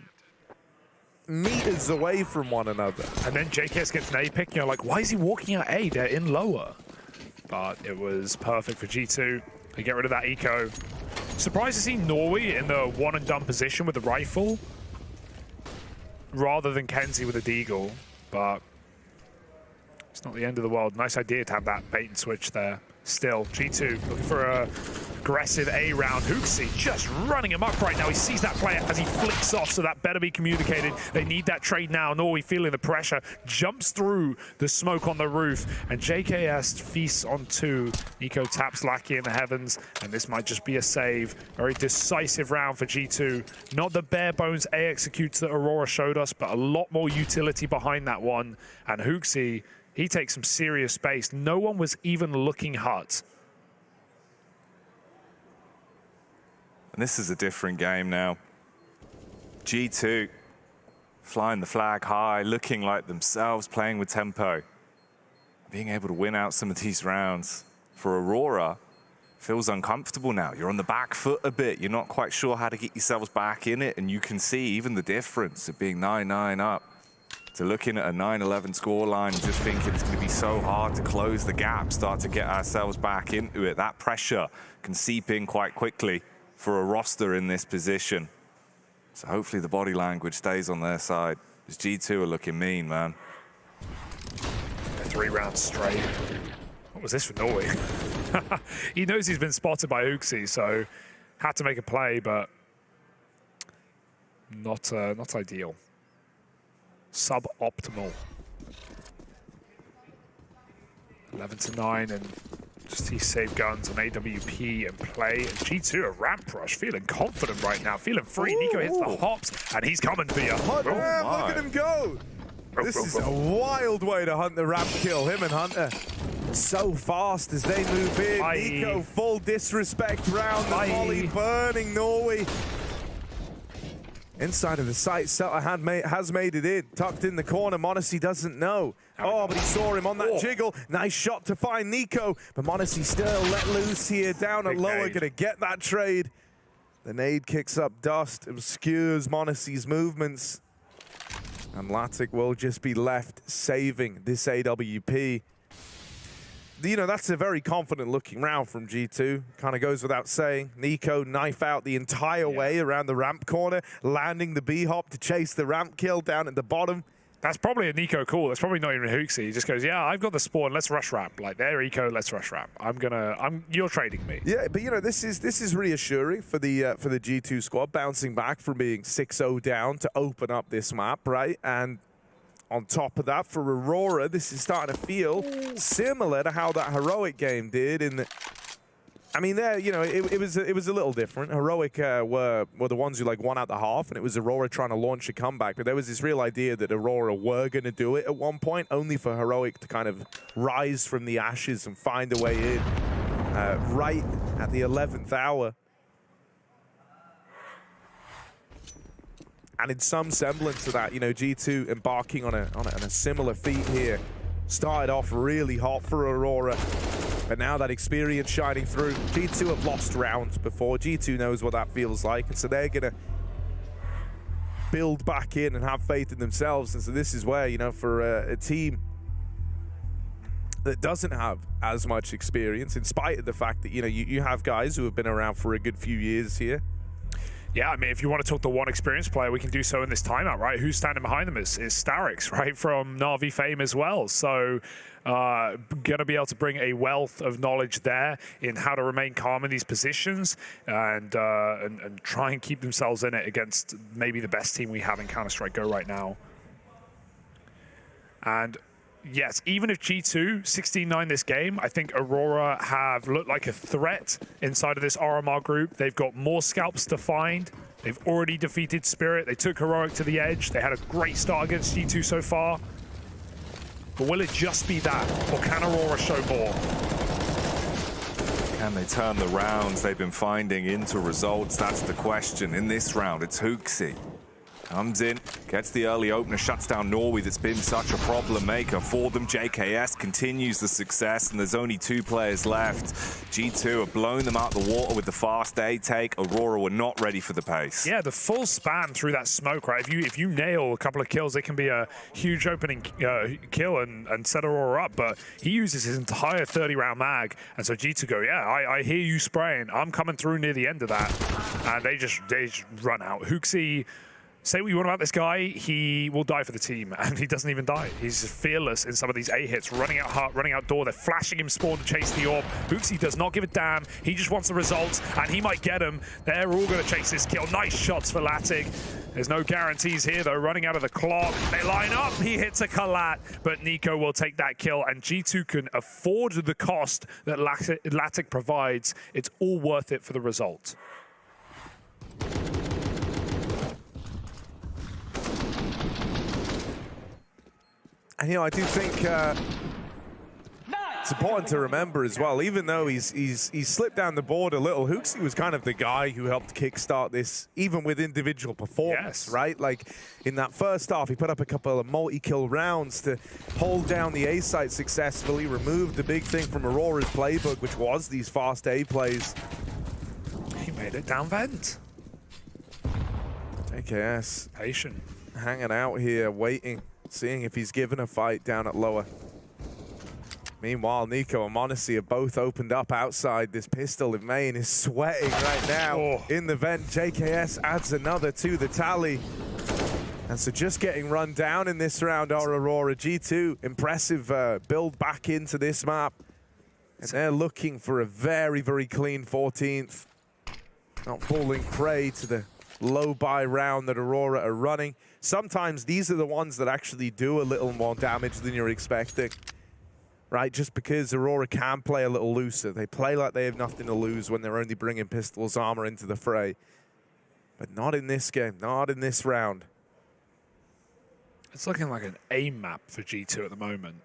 meters away from one another. And then JKS gets an A pick, you're like, why is he walking out A? They're in lower. But it was perfect for G2. They get rid of that eco. Surprised to see Norway in the one and done position with the rifle rather than Kenzie with a deagle, but it's not the end of the world. Nice idea to have that bait and switch there. Still, G2 looking for a aggressive A round. Hooksy just running him up right now. He sees that player as he flicks off, so that better be communicated. They need that trade now. Norway feeling the pressure, jumps through the smoke on the roof, and JKS feasts on 2. Nico taps Lackey in the heavens, and this might just be a save. Very decisive round for G2. Not the bare bones A executes that Aurora showed us, but a lot more utility behind that one. And Hooksy He takes some serious space. No one was even looking hut. And this is a different game now. G2 flying the flag high, looking like themselves, playing with tempo. Being able to win out some of these rounds. For Aurora, feels uncomfortable now. You're on the back foot a bit. You're not quite sure how to get yourselves back in it, and you can see even the difference of being 9-9 up to looking at a 9-11 scoreline and just thinking it's going to be so hard to close the gap, start to get ourselves back into it. That pressure can seep in quite quickly for a roster in this position. So hopefully the body language stays on their side, because G2 are looking mean, man. 3 rounds straight. What was this for Norway? He knows he's been spotted by Uxie, so had to make a play, but not ideal. Suboptimal. 11-9, and just he saved guns on AWP and play. And G2 a ramp rush, feeling confident right now, feeling free. Nico hits the hops, and he's coming for you. Hot ramp, look at him go. This is a wild way to hunt the ramp kill, him and Hunter. So fast as they move in. Nico, full disrespect round the volley, burning Norway. Inside of the site, Sutter has made it in. Tucked in the corner, m0NESY doesn't know. Oh, but he saw him on that jiggle. Nice shot to find Nico, but m0NESY still let loose here, down at lower, gonna get that trade. The nade kicks up dust, obscures m0NESY's movements. And Latic will just be left saving this AWP. You know, that's a very confident looking round from G2. Kind of goes without saying. Nico knife out the entire way around the ramp corner, landing the B-hop to chase the ramp kill down at the bottom. That's probably a Nico call. That's probably not even a Uxie. He just goes, yeah, I've got the spawn. Let's rush ramp. Like, there, Eco, let's rush ramp. You're trading me. Yeah, but you know, this is reassuring for the G2 squad, bouncing back from being 6-0 down to open up this map, right? And on top of that, for Aurora, this is starting to feel similar to how that Heroic game did. I mean, there, you know, it was a little different. Heroic were the ones who like won out the half, and it was Aurora trying to launch a comeback. But there was this real idea that Aurora were going to do it at one point, only for Heroic to kind of rise from the ashes and find a way in right at the 11th hour. And in some semblance to that, you know, G2 embarking on a similar feat here. Started off really hot for Aurora, but now that experience shining through. G2 have lost rounds before. G2 knows what that feels like, and so they're gonna build back in and have faith in themselves. And so this is where, you know, for a team that doesn't have as much experience, in spite of the fact that, you know, you have guys who have been around for a good few years here. Yeah, I mean, if you want to talk to one experienced player, we can do so in this timeout, right? Who's standing behind them is Starix, right, from Na'Vi fame as well. So going to be able to bring a wealth of knowledge there in how to remain calm in these positions and try and keep themselves in it against maybe the best team we have in Counter-Strike Go right now. And yes, even if G2 16-9 this game, I think Aurora have looked like a threat inside of this RMR group. They've got more scalps to find. They've already defeated Spirit. They took Heroic to the edge. They had a great start against G2 so far. But will it just be that, or can Aurora show more? Can they turn the rounds they've been finding into results? That's the question. In this round, it's Uxie. Comes in, gets the early opener, shuts down Norway that's been such a problem maker for them. JKS continues the success, and there's only 2 players left. G2 have blown them out the water with the fast A take. Aurora were not ready for the pace. Yeah, the full span through that smoke, right? If you nail a couple of kills, it can be a huge opening kill and set Aurora up. But he uses his entire 30-round mag, and so G2 go, yeah, I hear you spraying. I'm coming through near the end of that, and they just run out. Uxie, say what you want about this guy, he will die for the team, and he doesn't even die. He's fearless in some of these A hits, running out hard, running out door. They're flashing him spawn to chase the orb. Uxie does not give a damn. He just wants the results, and he might get them. They're all going to chase this kill. Nice shots for Latic. There's no guarantees here, though. Running out of the clock. They line up. He hits a collat, but Nico will take that kill, and G2 can afford the cost that Latic provides. It's all worth it for the result. And, you know, I do think It's important to remember as well, even though he's slipped down the board a little, Hooksy was kind of the guy who helped kickstart this, even with individual performance, right? Like in that first half, he put up a couple of multi-kill rounds to hold down the A site successfully, removed the big thing from Aurora's playbook, which was these fast A plays. He made it down vent. JKS Patient. hanging out here, waiting, seeing if he's given a fight down at lower. Meanwhile, Nico and Monacy have both opened up outside. This pistol in main is sweating right now in the vent. JKS adds another to the tally. And so just getting run down in this round are Aurora. G2, impressive build back into this map. And they're looking for a very, very clean 14th. Not falling prey to the low buy round that Aurora are running. Sometimes these are the ones that actually do a little more damage than you're expecting. Right, just because Aurora can play a little looser. They play like they have nothing to lose when they're only bringing Pistol's armor into the fray. But not in this game, not in this round. It's looking like an aim map for G2 at the moment.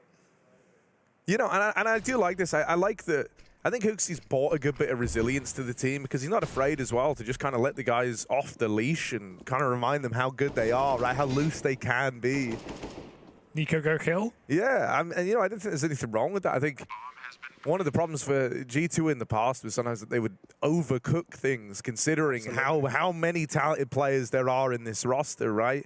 You know, and I do like this. I like the... I think Hooksy's brought a good bit of resilience to the team because he's not afraid as well to just kind of let the guys off the leash and kind of remind them how good they are, right? How loose they can be. Nico go kill? Yeah, and you know, I don't think there's anything wrong with that. I think one of the problems for G2 in the past was sometimes that they would overcook things, considering how many talented players there are in this roster, right?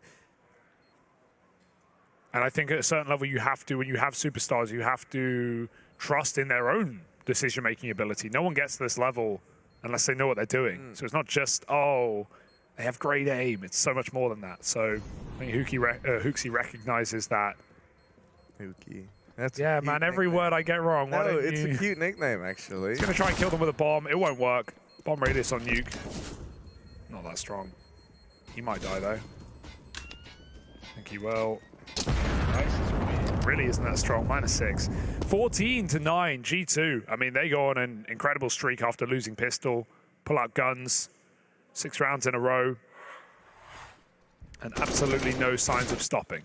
And I think at a certain level, you have to, when you have superstars, you have to trust in their own decision-making ability. No one gets to this level unless they know what they're doing. So it's not just, oh, they have great aim. It's so much more than that. So I think Hooksy recognizes that. Hooky. That's yeah, man, every word I get wrong. No, it's a cute nickname, actually. He's going to try and kill them with a bomb. It won't work. Bomb radius on Nuke. Not that strong. He might die, though. I think he will. Nice. Really isn't that strong. -6. 14-9, G2. I mean, they go on an incredible streak after losing Pistol. Pull out guns. 6 rounds in a row. And absolutely no signs of stopping.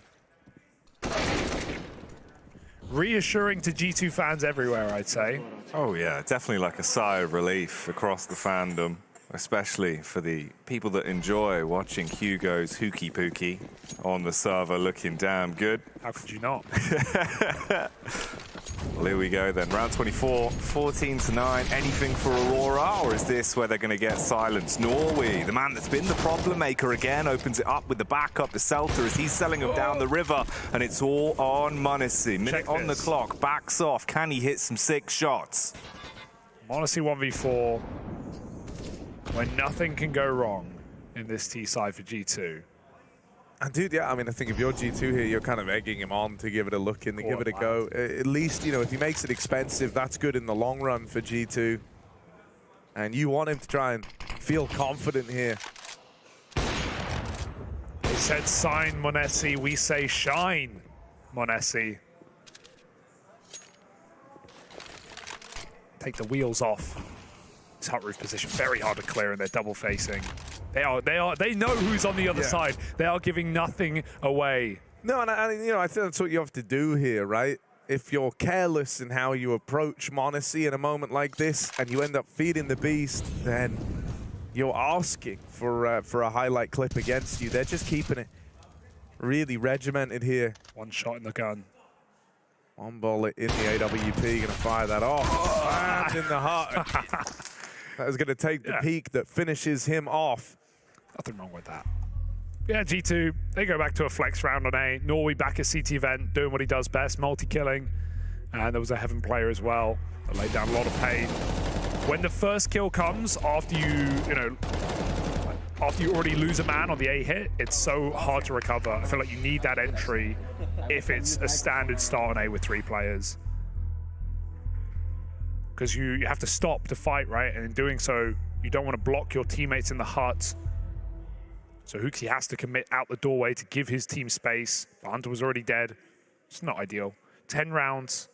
Reassuring to G2 fans everywhere, I'd say. Oh yeah, definitely like a sigh of relief across the fandom, especially for the people that enjoy watching Hugo's Hooky Pooky on the server looking damn good. How could you not? Well, here we go then. Round 24, 14-9. Anything for Aurora, or is this where they're going to get silenced? Norway, the man that's been the problem maker again, opens it up with the backup to Celta as he's selling him down the river, and it's all on Monacy. Minute on the clock, backs off. Can he hit some 6 shots? Monacy 1v4, when nothing can go wrong in this T side for G2. And dude, yeah, I mean, I think if you're G2 here, you're kind of egging him on to give it a look in, to give it a go. At least, you know, if he makes it expensive, that's good in the long run for G2. And you want him to try and feel confident here. They said sign Monacy, we say shine Monacy. Take the wheels off. This hut roof position, very hard to clear, and they're double facing. They know who's on the other side. They are giving nothing away. No, and you know, I think that's what you have to do here, right? If you're careless in how you approach Monacy in a moment like this, and you end up feeding the beast, then you're asking for a highlight clip against you. They're just keeping it really regimented here. One shot in the gun. One bullet in the AWP, gonna fire that off. And in the heart. That was gonna take the peak that finishes him off. Nothing wrong with that. Yeah, G2, they go back to a flex round on A. Norway back at CT event, doing what he does best, multi-killing. And there was a Heaven player as well that laid down a lot of pain. When the first kill comes after after you already lose a man on the A hit, it's so hard to recover. I feel like you need that entry if it's a standard start on A with 3 players. Because you have to stop to fight, right? And in doing so, you don't want to block your teammates in the hut. So Hooksy has to commit out the doorway to give his team space. The Hunter was already dead. It's not ideal. 10 rounds.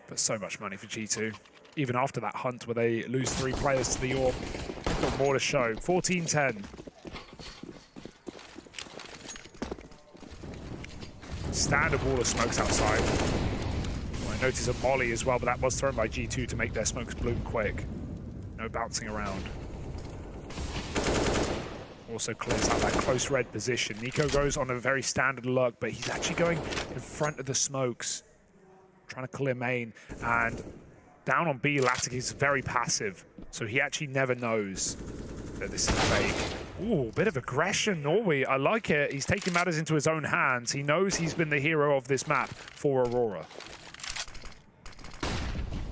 But so much money for G2. Even after that hunt where they lose 3 players to the AWP. got more to show. 14-10. Standard wall of smokes outside. Oh, I noticed a molly as well, but that was thrown by G2 to make their smokes bloom quick. No bouncing around. Also clears out that close red position. Nico goes on a very standard look, but he's actually going in front of the smokes, trying to clear main. And down on B, Latic is very passive, so he actually never knows that this is fake. Ooh, bit of aggression, Norway. I like it. He's taking matters into his own hands. He knows he's been the hero of this map for Aurora.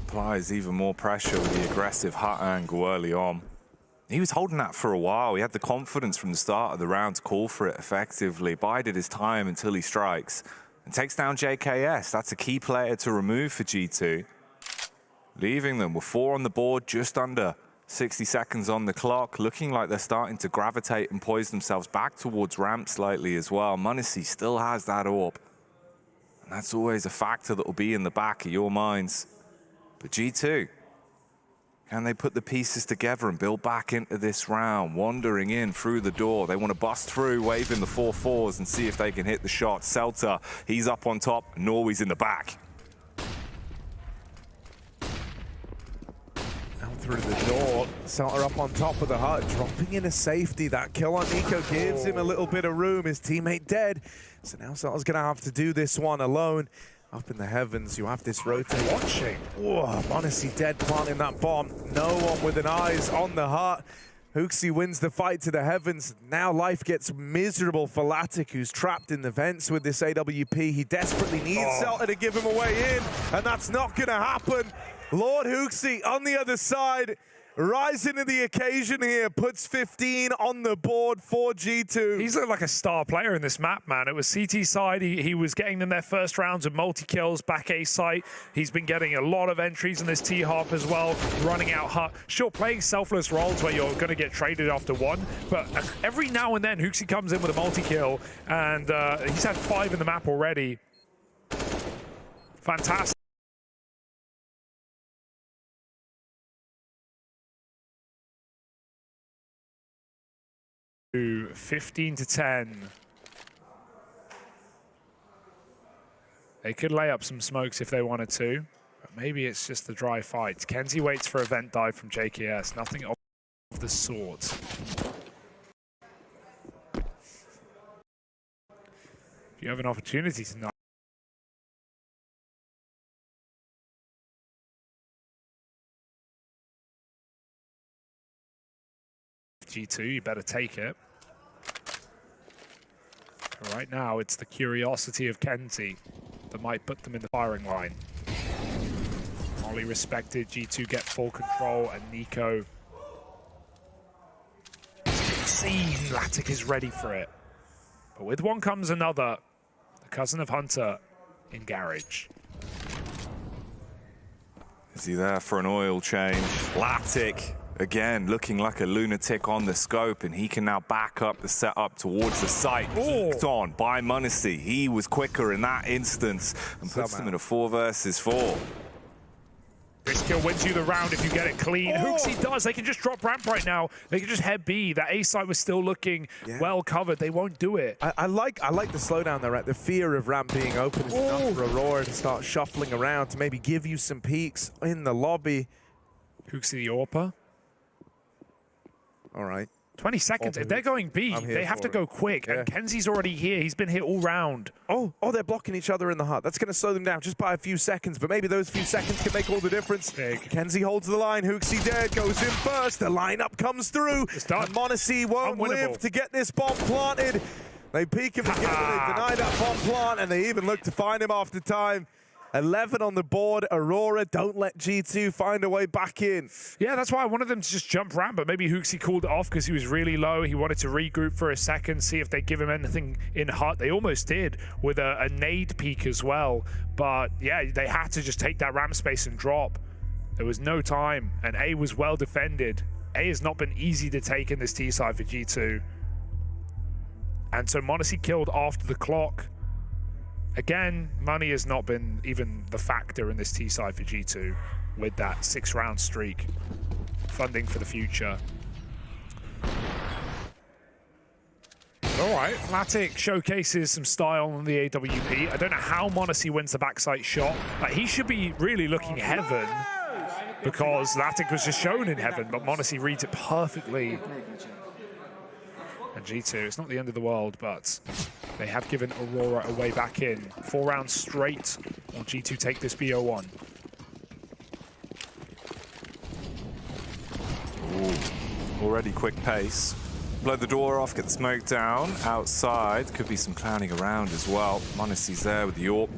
Applies even more pressure with the aggressive hut angle early on. He was holding that for a while. He had the confidence from the start of the round to call for it effectively, bided his time until he strikes and takes down JKS. That's a key player to remove for G2. Leaving them with 4 on the board, just under 60 seconds on the clock, looking like they're starting to gravitate and poise themselves back towards ramp slightly as well. m0NESY still has that orb, and that's always a factor that will be in the back of your minds. But G2, can they put the pieces together and build back into this round? Wandering in through the door, they want to bust through, waving the 4-4s and see if they can hit the shot. Celta, he's up on top, Norway's in the back. Through the door, Celta up on top of the hut, dropping in a safety. That kill on Nico gives him a little bit of room. His teammate dead, so now Celta's gonna have to do this one alone. Up in the heavens, you have this rotate. Watching. Whoa, m0NESY dead, planting that bomb. No one with an eyes on the hut. HooXi wins the fight to the heavens. Now life gets miserable for Latic, who's trapped in the vents with this AWP. He desperately needs Celta to give him a way in, and that's not gonna happen. Lord HooXi on the other side, rising to the occasion here, puts 15 on the board for G2. He's looked like a star player in this map, man. It was CT side. He was getting them their first rounds of multi-kills, back A site. He's been getting a lot of entries in this T-Hop as well, running out hut. Sure, playing selfless roles where you're going to get traded after one, but every now and then, HooXi comes in with a multi-kill, and he's had 5 in the map already. Fantastic. 15-10. They could lay up some smokes if they wanted to, but maybe it's just the dry fight. Kenzie waits for a vent dive from JKS. Nothing of the sort. If you have an opportunity tonight, G2, you better take it. Right now, it's the curiosity of Kenzie that might put them in the firing line. Molly respected, G2 get full control, and Nico seen Latic is ready for it. But with one comes another, the cousin of Hunter in Garage. Is he there for an oil change? Latic, again, looking like a lunatic on the scope, and he can now back up the setup towards the site. Peeked on by m0NESY. He was quicker in that instance and puts them in a 4 versus 4. This kill wins you the round if you get it clean. HooXi does. They can just drop ramp right now. They can just head B. That A site was still looking well covered. They won't do it. I like the slowdown there, right? The fear of ramp being open is enough for Aurora to start shuffling around to maybe give you some peeks in the lobby. HooXi the AWPer. All right. 20 seconds. If they're going B, they have to go quick. And Kenzie's already here. He's been hit all round. Oh, they're blocking each other in the hut. That's going to slow them down just by a few seconds, but maybe those few seconds can make all the difference. Kenzie holds the line. HooXi dead, goes in first. The lineup comes through. It's done. And m0NESY won't live to get this bomb planted. They peek him together. They deny that bomb plant, and they even look to find him after time. 11 on the board. Aurora don't let G2 find a way back in. Yeah, that's why I wanted them to just jump ramp, but maybe HooXi called it off because he was really low. He wanted to regroup for a second, see if they give him anything in hut. They almost did with a nade peek as well. But yeah, they had to just take that ramp space and drop. There was no time, and A was well defended. A has not been easy to take in this T side for G2. And so m0NESY killed after the clock. Again, money has not been even the factor in this T side for G2 with that 6-round streak. Funding for the future. All right, Latic showcases some style on the AWP. I don't know how m0NESY wins the backside shot. He should be really looking heaven because Latic was just shown in heaven, but m0NESY reads it perfectly. And G2, it's not the end of the world, but they have given Aurora a way back in. 4 rounds straight. Will G2 take this BO1? Ooh, already quick pace. Blow the door off, get the smoke down. Outside, could be some clowning around as well. m0NESY's there with the AWP.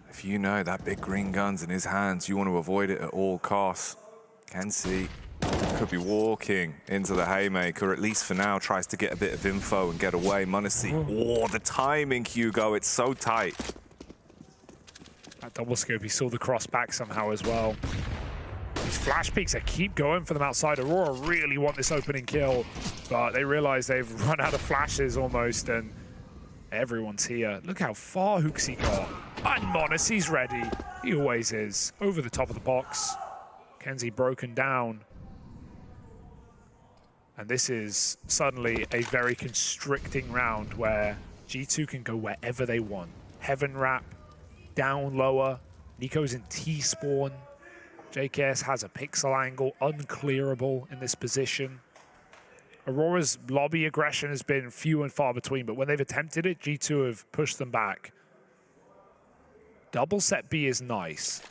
If you know that big green gun's in his hands, you want to avoid it at all costs. Kenzie could be walking into the haymaker, at least for now, tries to get a bit of info and get away. m0NESY, oh, the timing, Hugo, it's so tight. That double scope, he saw the cross back somehow as well. These flash peeks, they keep going for them outside. Aurora really want this opening kill, but they realize they've run out of flashes almost, and everyone's here. Look how far HooXi got. And m0NESY's ready. He always is. Over the top of the box. Kenzie broken down. And this is suddenly a very constricting round where G2 can go wherever they want. Heaven wrap, down lower. Nico's in T-spawn. JKS has a pixel angle, unclearable in this position. Aurora's lobby aggression has been few and far between, but when they've attempted it, G2 have pushed them back. Double set B is nice.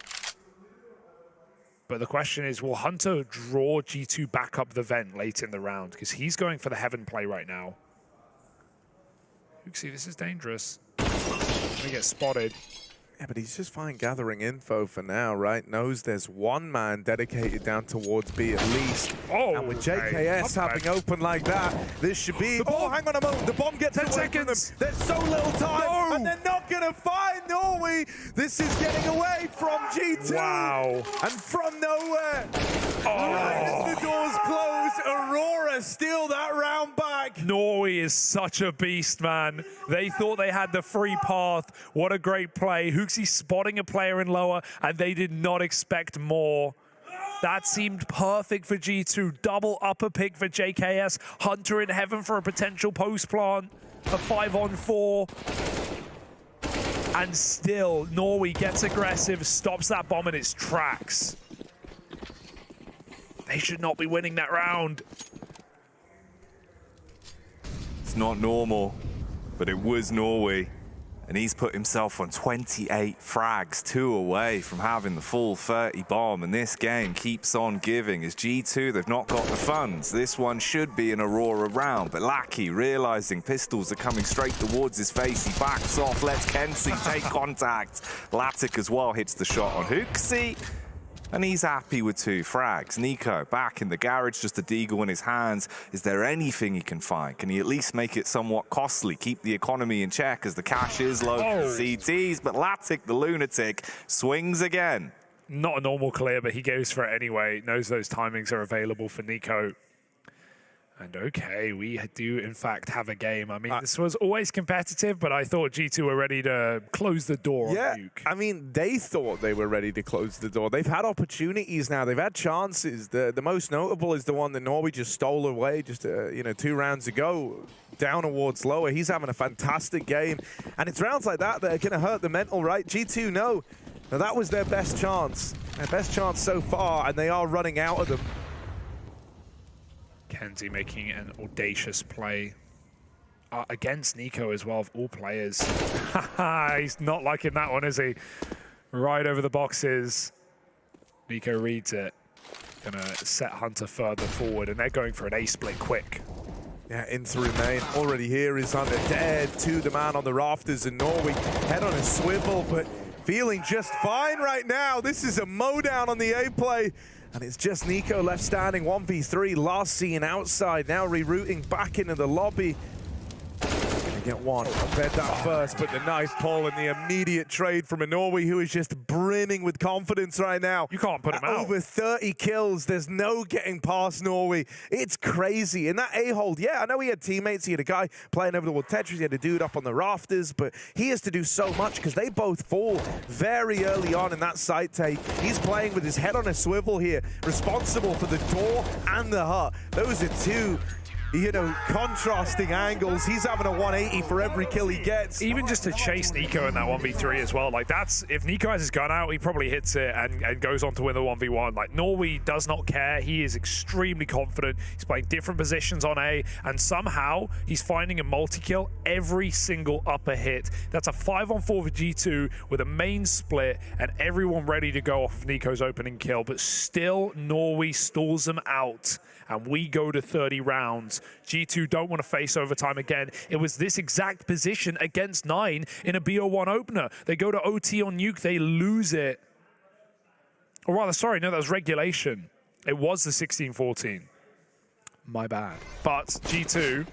But the question is, will Hunter draw G2 back up the vent late in the round? Because he's going for the heaven play right now. HooXi, this is dangerous. Gonna get spotted. Yeah, but he's just fine gathering info for now, right? Knows there's one man dedicated down towards B at least. Oh, and with JKS having open like that, this should be... Oh, hang on a moment. The bomb gets 10 seconds. There's so little time, and they're not going to find Norway. This is getting away from G2. Wow. And from nowhere. Right as the doors close, Aurora steal that round back. Norway is such a beast, man. They thought they had the free path. What a great play. HooXi spotting a player in lower, and they did not expect more. That seemed perfect for G2. Double upper pick for JKS. Hunter in heaven for a potential post plant. A 5-on-4. And still, Norway gets aggressive, stops that bomb in its tracks. They should not be winning that round. It's not normal, but it was Norway. And he's put himself on 28 frags, 2 away from having the full 30 bomb. And this game keeps on giving. As G2, they've not got the funds. This one should be an Aurora round. But Lackey, realizing pistols are coming straight towards his face, he backs off, lets Kenzie take contact. Latic as well hits the shot on HooXi. And he's happy with 2 frags. Nico back in the garage, just a deagle in his hands. Is there anything he can find? Can he at least make it somewhat costly? Keep the economy in check as the cash is low for CTs. But Latic, the lunatic, swings again. Not a normal clear, but he goes for it anyway. Knows those timings are available for Nico. And okay, we do in fact have a game. I mean, this was always competitive, but I thought G2 were ready to close the door on Duke. I mean, they thought they were ready to close the door. They've had opportunities now. They've had chances. The most notable is the one that Norway just stole away just 2 rounds ago, down towards lower. He's having a fantastic game. And it's rounds like that that are going to hurt the mental, right? G2 know. Now, that was their best chance. Their best chance so far, and they are running out of them. Kenzie making an audacious play against Nico as well, of all players. He's not liking that one, is he? Right over the boxes. Nico reads it. Gonna set Hunter further forward, and they're going for an A-split quick. Yeah, in through main. Already here is Hunter dead to the man on the rafters, and Norway head on a swivel, but feeling just fine right now. This is a mowdown on the A play. And it's just Nico left standing, 1v3, last seen outside, now rerouting back into the lobby. Gonna get one, I bet that first, but the knife pull and the immediate trade from a Norway who is just brimming with confidence right now. You can't put him out. Over 30 kills, there's no getting past Norway. It's crazy. In that A-hold, yeah, I know he had teammates, he had a guy playing over the wall Tetris, he had a dude up on the rafters, but he has to do so much because they both fall very early on in that site take. He's playing with his head on a swivel here, responsible for the door and the hut. Those are 2 you know, contrasting angles. He's having a 180 for every kill he gets. Even just to chase Nico in that 1v3 as well, like that's, if Nico has his gun out, he probably hits it and goes on to win the 1v1. Like Norway does not care. He is extremely confident. He's playing different positions on A, and somehow he's finding a multi-kill every single upper hit. That's a 5-on-4 for G2 with a main split and everyone ready to go off of Nico's opening kill, but still Norway stalls them out and we go to 30 rounds. G2 don't want to face overtime again. It was this exact position against 9 in a BO1 opener. They go to OT on Nuke, they lose it. Or rather, sorry, no, that was regulation. It was the 16-14. My bad. But G2,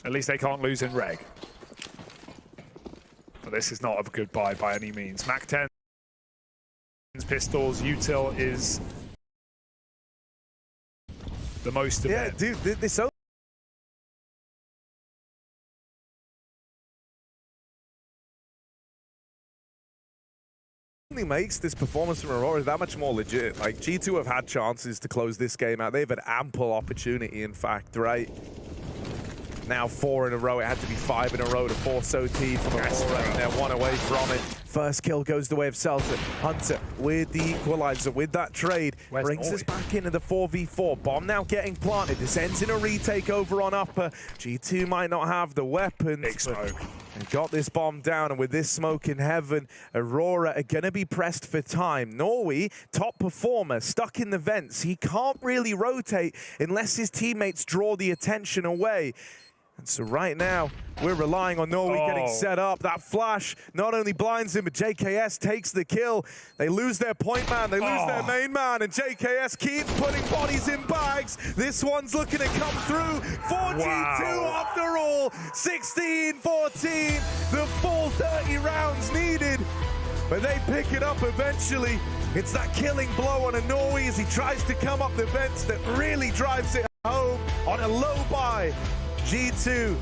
at least they can't lose in reg. But this is not a good buy by any means. Mac 10 pistols, util is the most of it. Dude, this only makes this performance from Aurora that much more legit. Like, G2 have had chances to close this game out. They've had ample opportunity, in fact, right? Now 4 in a row. It had to be 5 in a row to force OT from Aurora, and they're 1 away from it. First kill goes the way of Seltzer. Hunter with the equalizer, with that trade, brings us back into the 4v4. Bomb now getting planted. This ends in a retake over on upper. G2 might not have the weapons. Big smoke. And got this bomb down, and with this smoke in heaven, Aurora are going to be pressed for time. Norway, top performer, stuck in the vents. He can't really rotate unless his teammates draw the attention away. And so right now, we're relying on Norway getting set up. That flash not only blinds him, but JKS takes the kill. They lose their point man, they lose their main man, and JKS keeps putting bodies in bags. This one's looking to come through. 4G2 after all, 16-14, the full 30 rounds needed. But they pick it up eventually. It's that killing blow on a Norway as he tries to come up the vents that really drives it home on a low buy. G2,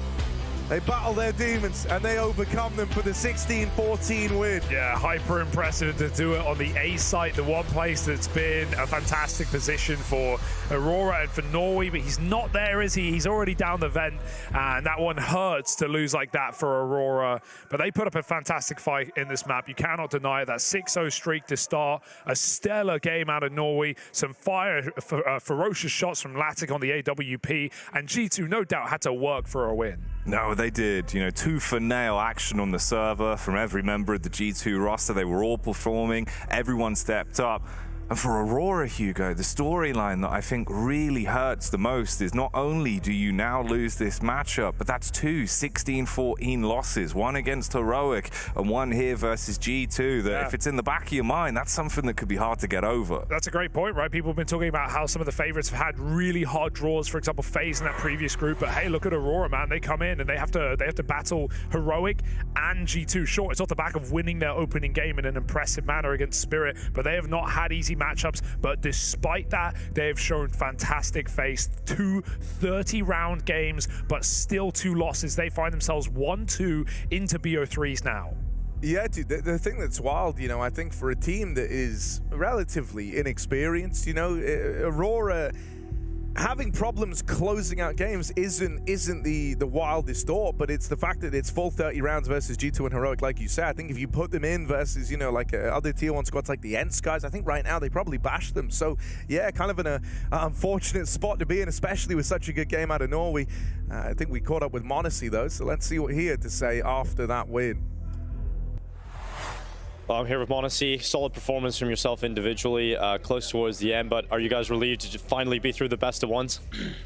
they battle their demons and they overcome them for the 16-14 win. Yeah, hyper impressive to do it on the A site, the one place that's been a fantastic position for Aurora and for Norway, but he's not there, is he? He's already down the vent, and that one hurts to lose like that for Aurora. But they put up a fantastic fight in this map. You cannot deny it. That 6-0 streak to start, a stellar game out of Norway, some ferocious shots from Latic on the AWP, and G2 no doubt had to work for a win. No, they did. You know, tooth and nail action on the server from every member of the G2 roster. They were all performing. Everyone stepped up. And for Aurora, Hugo, the storyline that I think really hurts the most is not only do you now lose this matchup, but that's 2 16-14 losses, one against Heroic and one here versus G2, that if it's in the back of your mind, that's something that could be hard to get over. That's a great point, right? People have been talking about how some of the favorites have had really hard draws, for example, FaZe in that previous group, but hey, look at Aurora, man. They come in and they have to battle Heroic and G2. Sure, it's off the back of winning their opening game in an impressive manner against Spirit, but they have not had easy matchups, but despite that, they have shown fantastic face. 2 30-round games, but still 2 losses. They find themselves 1-2 into BO3s now. Yeah, dude, the thing that's wild, you know, I think for a team that is relatively inexperienced, you know, Aurora having problems closing out games isn't the wildest thought, but it's the fact that it's full 30 rounds versus G2 and Heroic, like you said. I think if you put them in versus, you know, like other tier 1 squads like the Ents guys, I think right now they probably bash them. So yeah, kind of an unfortunate spot to be in, especially with such a good game out of Norway. I think we caught up with Monacy though, so let's see what he had to say after that win. Well, I'm here with Monacy. Solid performance from yourself individually, close towards the end, but are you guys relieved to finally be through the best of ones?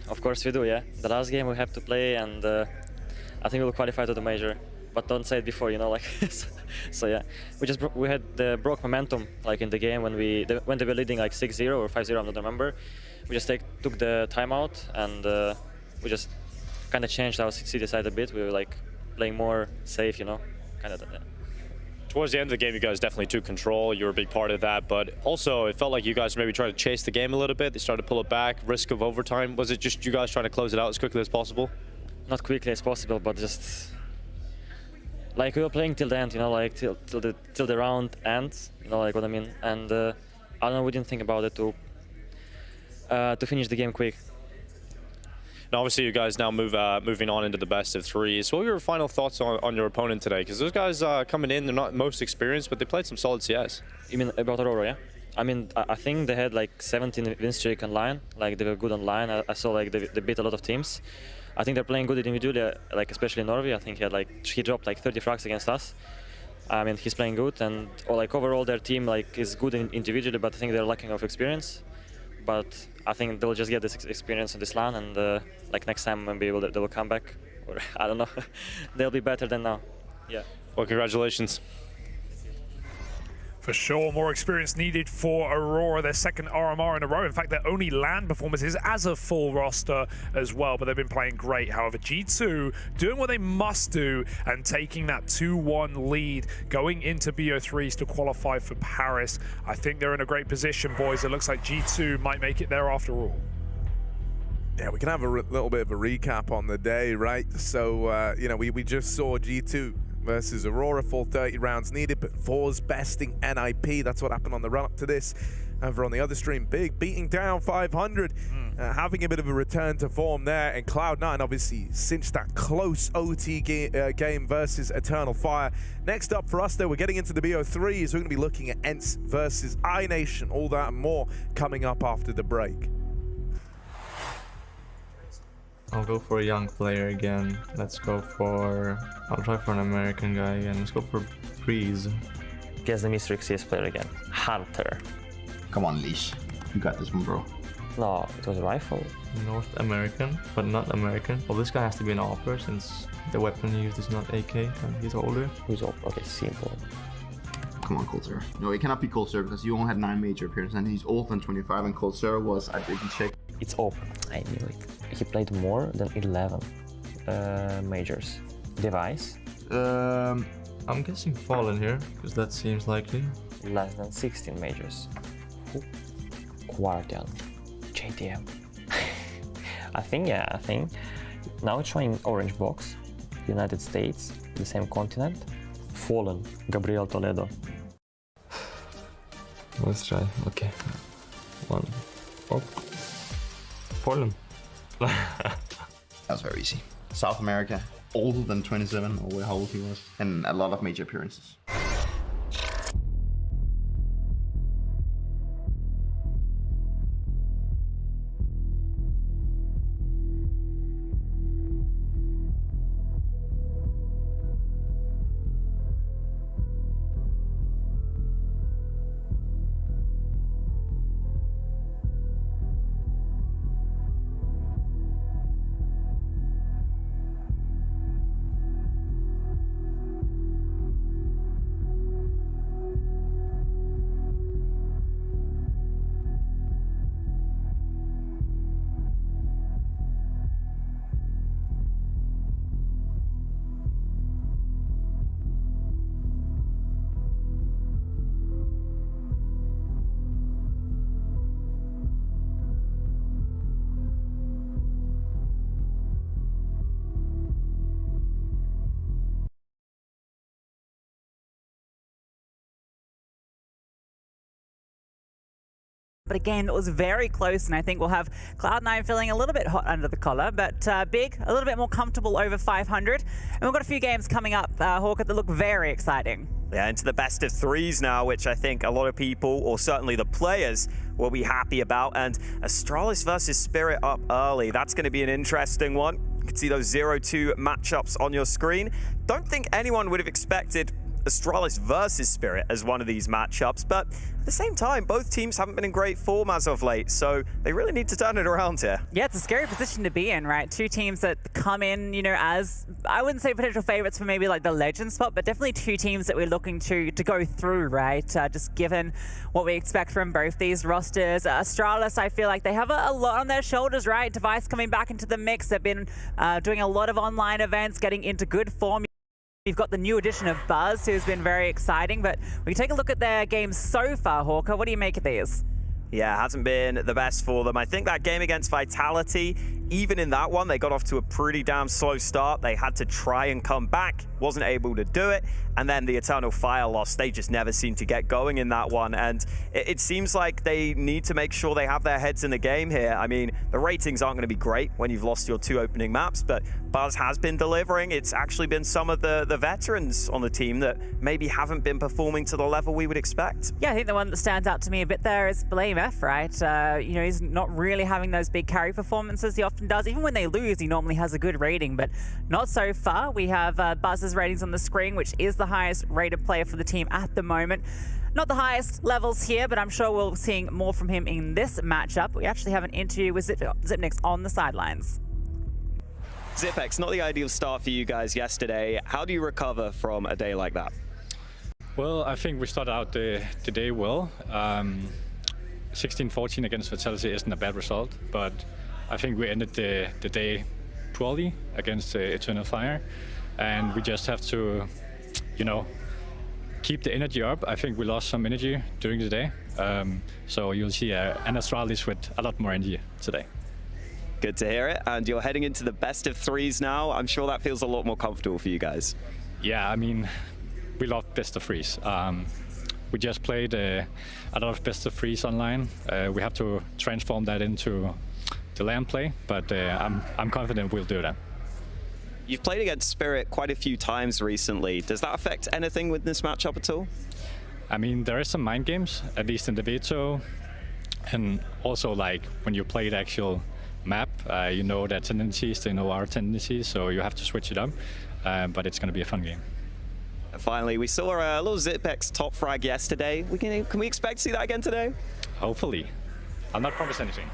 Of course we do, yeah. The last game we have to play, and I think we'll qualify to the major. But don't say it before, you know, like. So yeah, we had broke momentum like in the game when they were leading like 6-0 or 5-0, I don't remember. We just took the timeout, and we just kind of changed our CD side a bit. We were like playing more safe, you know, kind of. Yeah. Towards the end of the game, you guys definitely took control. You were a big part of that, but also it felt like you guys maybe tried to chase the game a little bit. They started to pull it back, risk of overtime. Was it just you guys trying to close it out as quickly as possible? Not quickly as possible, but just like we were playing till the end, you know, like till the round ends, you know, like what I mean. And I don't know, we didn't think about it to finish the game quick. And obviously, you guys now moving on into the best of three. So what were your final thoughts on your opponent today? Because those guys coming in, they're not most experienced, but they played some solid CS. You mean about Aurora, yeah? I mean, I think they had like 17 win streak online. Like they were good online. I saw like they beat a lot of teams. I think they're playing good individually, like especially Norway. I think he dropped like 30 frags against us. I mean, he's playing good, and like overall their team like is good individually, but I think they're lacking of experience. But I think they'll just get this experience in this LAN, and like next time maybe they will come back, or I don't know, they'll be better than now. Yeah. Well, congratulations. For sure, more experience needed for Aurora, their second RMR in a row. In fact, their only LAN performances as a full roster as well, but they've been playing great. However, G2 doing what they must do and taking that 2-1 lead, going into BO3s to qualify for Paris. I think they're in a great position, boys. It looks like G2 might make it there after all. Yeah, we can have a little bit of a recap on the day, right? So, you know, we just saw G2 versus Aurora, full 30 rounds needed, but Fours besting NIP. That's what happened on the run-up to this. Over on the other stream, Big beating down 500, having a bit of a return to form there, and Cloud9 obviously cinched that close OT game versus Eternal Fire. Next up for us, though, we're getting into the BO3s. We're going to be looking at ENCE versus iNation. All that and more coming up after the break. I'll go for a young player again. I'll try for an American guy again. Let's go for Breeze. Guess the Mystery CS player again. Hunter. Come on, Leash. You got this one, bro. No, it was a rifle. North American, but not American. Well, this guy has to be an AWPer since the weapon he used is not AK and he's older. Who's old? Okay, simple. Come on, Cold No, it cannot be Cold because you only had 9 major appearances and he's older than 25 and Cold was, I didn't check. It's open. I knew it. He played more than 11 majors. Device? I'm guessing Fallen here, because that seems likely. Less than 16 majors. Guardian. JDM. I think. Now trying Orange Box. United States. The same continent. Fallen. Gabriel Toledo. Let's try. Okay. One. Oh. Fallen. That was very easy. South America, older than 27, or how old he was, and a lot of major appearances. But again, it was very close, and I think we'll have Cloud9 feeling a little bit hot under the collar, but Big, a little bit more comfortable over 500. And we've got a few games coming up, Hawker, that look very exciting. Yeah, into the best of threes now, which I think a lot of people, or certainly the players, will be happy about. And Astralis versus Spirit up early. That's going to be an interesting one. You can see those 0-2 matchups on your screen. Don't think anyone would have expected Astralis versus Spirit as one of these matchups, but at the same time, both teams haven't been in great form as of late, so they really need to turn it around here. Yeah, it's a scary position to be in, right? Two teams that come in, you know, as, I wouldn't say potential favorites for maybe like the legend spot, but definitely two teams that we're looking to go through, right? Just given what we expect from both these rosters. Astralis, I feel like they have a lot on their shoulders, right? Device coming back into the mix. They've been doing a lot of online events, getting into good form. You've got the new addition of Buzz, who's been very exciting, but we can take a look at their games so far, Hawker. What do you make of these? Yeah, hasn't been the best for them. I think that game against Vitality, even in that one, they got off to a pretty damn slow start. They had to try and come back, wasn't able to do it. And then the Eternal Fire loss, they just never seemed to get going in that one. And it seems like they need to make sure they have their heads in the game here. I mean, the ratings aren't going to be great when you've lost your 2 opening maps, but Buzz has been delivering. It's actually been some of the veterans on the team that maybe haven't been performing to the level we would expect. Yeah, I think the one that stands out to me a bit there is BlameF, right? You know, he's not really having those big carry performances he often does. Even when they lose, he normally has a good rating, but not so far. We have Buzz's ratings on the screen, which is the highest rated player for the team at the moment. Not the highest levels here, but I'm sure we'll be seeing more from him in this matchup. We actually have an interview with Zipnix on the sidelines. Zipex, not the ideal start for you guys yesterday. How do you recover from a day like that? Well, I think we started out the day well. 16-14 against Vitality isn't a bad result, but I think we ended the day poorly against Eternal Fire, and we just have to, you know, keep the energy up. I think we lost some energy during the day, so you'll see an Astralis with a lot more energy today. Good to hear it. And you're heading into the best of 3s now. I'm sure that feels a lot more comfortable for you guys. Yeah, I mean, we love best of 3s. We just played a lot of best of 3s online. We have to transform that into the LAN play, but I'm confident we'll do that. You've played against Spirit quite a few times recently. Does that affect anything with this matchup at all? I mean, there is some mind games, at least in the veto, and also like when you play the actual map, you know their tendencies, they know our tendencies, so you have to switch it up, but it's going to be a fun game. Finally, we saw a little Zipex top frag yesterday. Can we expect to see that again today? Hopefully. I'll not promise anything.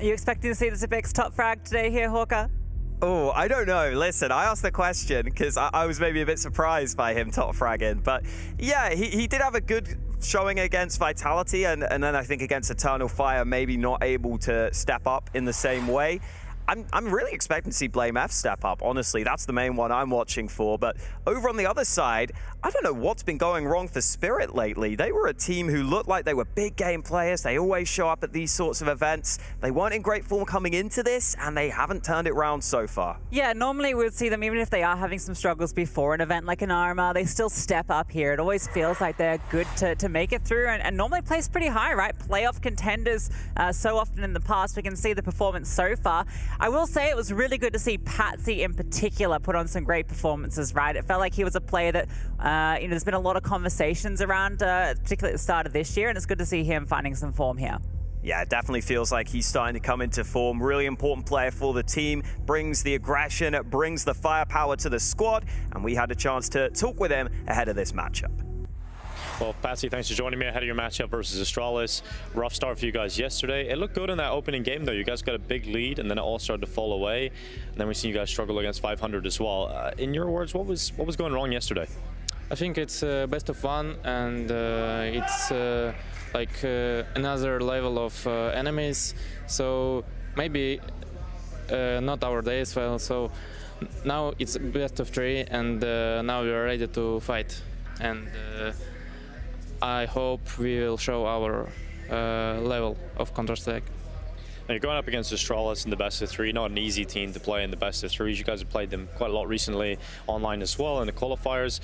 Are you expecting to see the Zipex top frag today here, Hawker? Oh, I don't know. Listen, I asked the question because I was maybe a bit surprised by him top fragging. But yeah, he did have a good showing against Vitality, and then I think against Eternal Fire, maybe not able to step up in the same way. I'm really expecting to see BlameF step up, honestly. That's the main one I'm watching for. But over on the other side, I don't know what's been going wrong for Spirit lately. They were a team who looked like they were big game players. They always show up at these sorts of events. They weren't in great form coming into this, and they haven't turned it around so far. Yeah, normally we would see them, even if they are having some struggles before an event like an RMR, they still step up here. It always feels like they're good to make it through, and normally place pretty high, right? Playoff contenders so often in the past. We can see the performance so far. I will say it was really good to see Patsy in particular put on some great performances, right? It felt like he was a player that, you know, there's been a lot of conversations around, particularly at the start of this year, and it's good to see him finding some form here. Yeah, it definitely feels like he's starting to come into form. Really important player for the team. Brings the aggression, brings the firepower to the squad, and we had a chance to talk with him ahead of this matchup. Well, Patsy, thanks for joining me ahead of your matchup versus Astralis. Rough start for you guys yesterday. It looked good in that opening game, though. You guys got a big lead, and then it all started to fall away. And then we see you guys struggle against 500 as well. In your words, what was going wrong yesterday? I think it's best of 1, and it's like another level of enemies. So maybe not our day as well. So now it's best of 3, and now we are ready to fight. And I hope we will show our level of Counter-Strike. Now you're going up against Astralis in the best of 3, not an easy team to play in the best of 3s. You guys have played them quite a lot recently online as well in the qualifiers.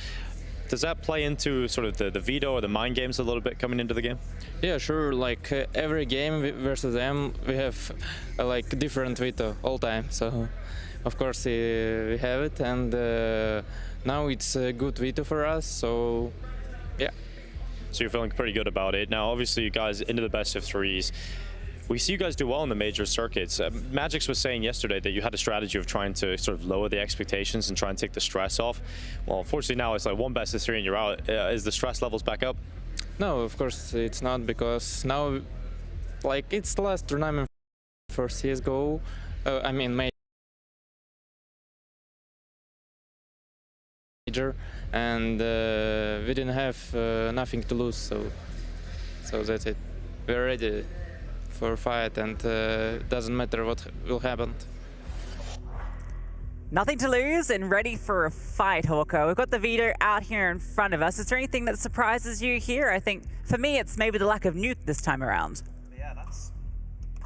Does that play into sort of the veto or the mind games a little bit coming into the game? Yeah, sure. Like every game versus them, we have like different veto all time. So of course we have it, and now it's a good veto for us. So yeah. So you're feeling pretty good about it. Now, obviously, you guys into the best of 3s. We see you guys do well in the major circuits. Magix was saying yesterday that you had a strategy of trying to sort of lower the expectations and try and take the stress off. Well, unfortunately, now it's like 1 best of 3 and you're out. Is the stress levels back up? No, of course it's not, because now, like, it's the last tournament for CSGO. I mean, major, and we didn't have nothing to lose, so that's it. We're ready for a fight, and doesn't matter what will happen. Nothing to lose and ready for a fight, Hawko. We've got the veto out here in front of us. Is there anything that surprises you here? I think for me it's maybe the lack of nuke this time around. Yeah, that's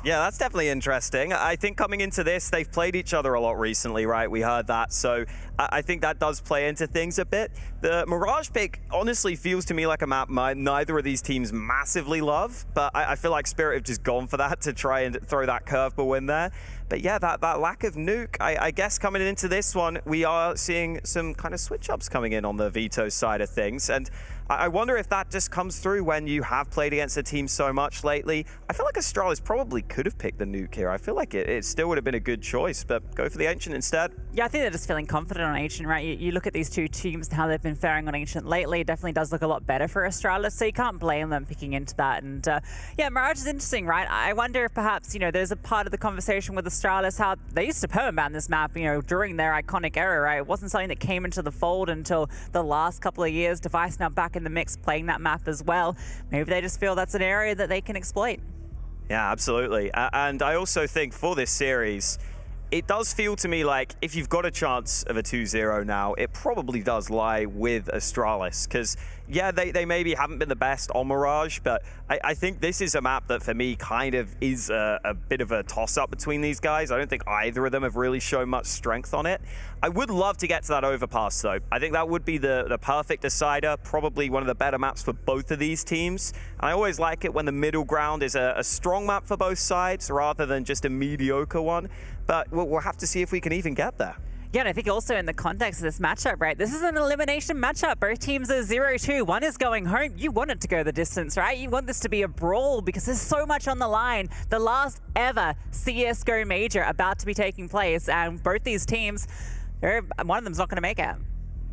Yeah, that's definitely interesting. I think coming into this, they've played each other a lot recently, right? We heard that. So I think that does play into things a bit. The Mirage pick honestly feels to me like a map neither of these teams massively love, but I feel like Spirit have just gone for that to try and throw that curveball in there. But yeah, that lack of nuke, I guess coming into this one, we are seeing some kind of switch-ups coming in on the Veto side of things. And I wonder if that just comes through when you have played against a team so much lately. I feel like Astralis probably could have picked the nuke here. I feel like it still would have been a good choice, but go for the Ancient instead. Yeah, I think they're just feeling confident on Ancient, right? You look at these two teams and how they've been faring on Ancient lately. It definitely does look a lot better for Astralis, so you can't blame them picking into that. And yeah, Mirage is interesting, right? I wonder if perhaps, there's a part of the conversation with Astralis how they used to permaban this map, during their iconic era, right? It wasn't something that came into the fold until the last couple of years. Device now back in the mix playing that map as well. Maybe they just feel that's an area that they can exploit. Yeah, absolutely. And I also think for this series, it does feel to me like if you've got a chance of a 2-0 now, it probably does lie with Astralis. Because, yeah, they maybe haven't been the best on Mirage, but I think this is a map that for me kind of is a bit of a toss-up between these guys. I don't think either of them have really shown much strength on it. I would love to get to that overpass, though. I think that would be the perfect decider, probably one of the better maps for both of these teams. And I always like it when the middle ground is a strong map for both sides rather than just a mediocre one. But we'll have to see if we can even get there. Yeah, and I think also in the context of this matchup, right, this is an elimination matchup. Both teams are 0-2. One is going home. You want it to go the distance, right? You want this to be a brawl because there's so much on the line. The last ever CSGO major about to be taking place, and both these teams, one of them's not going to make it.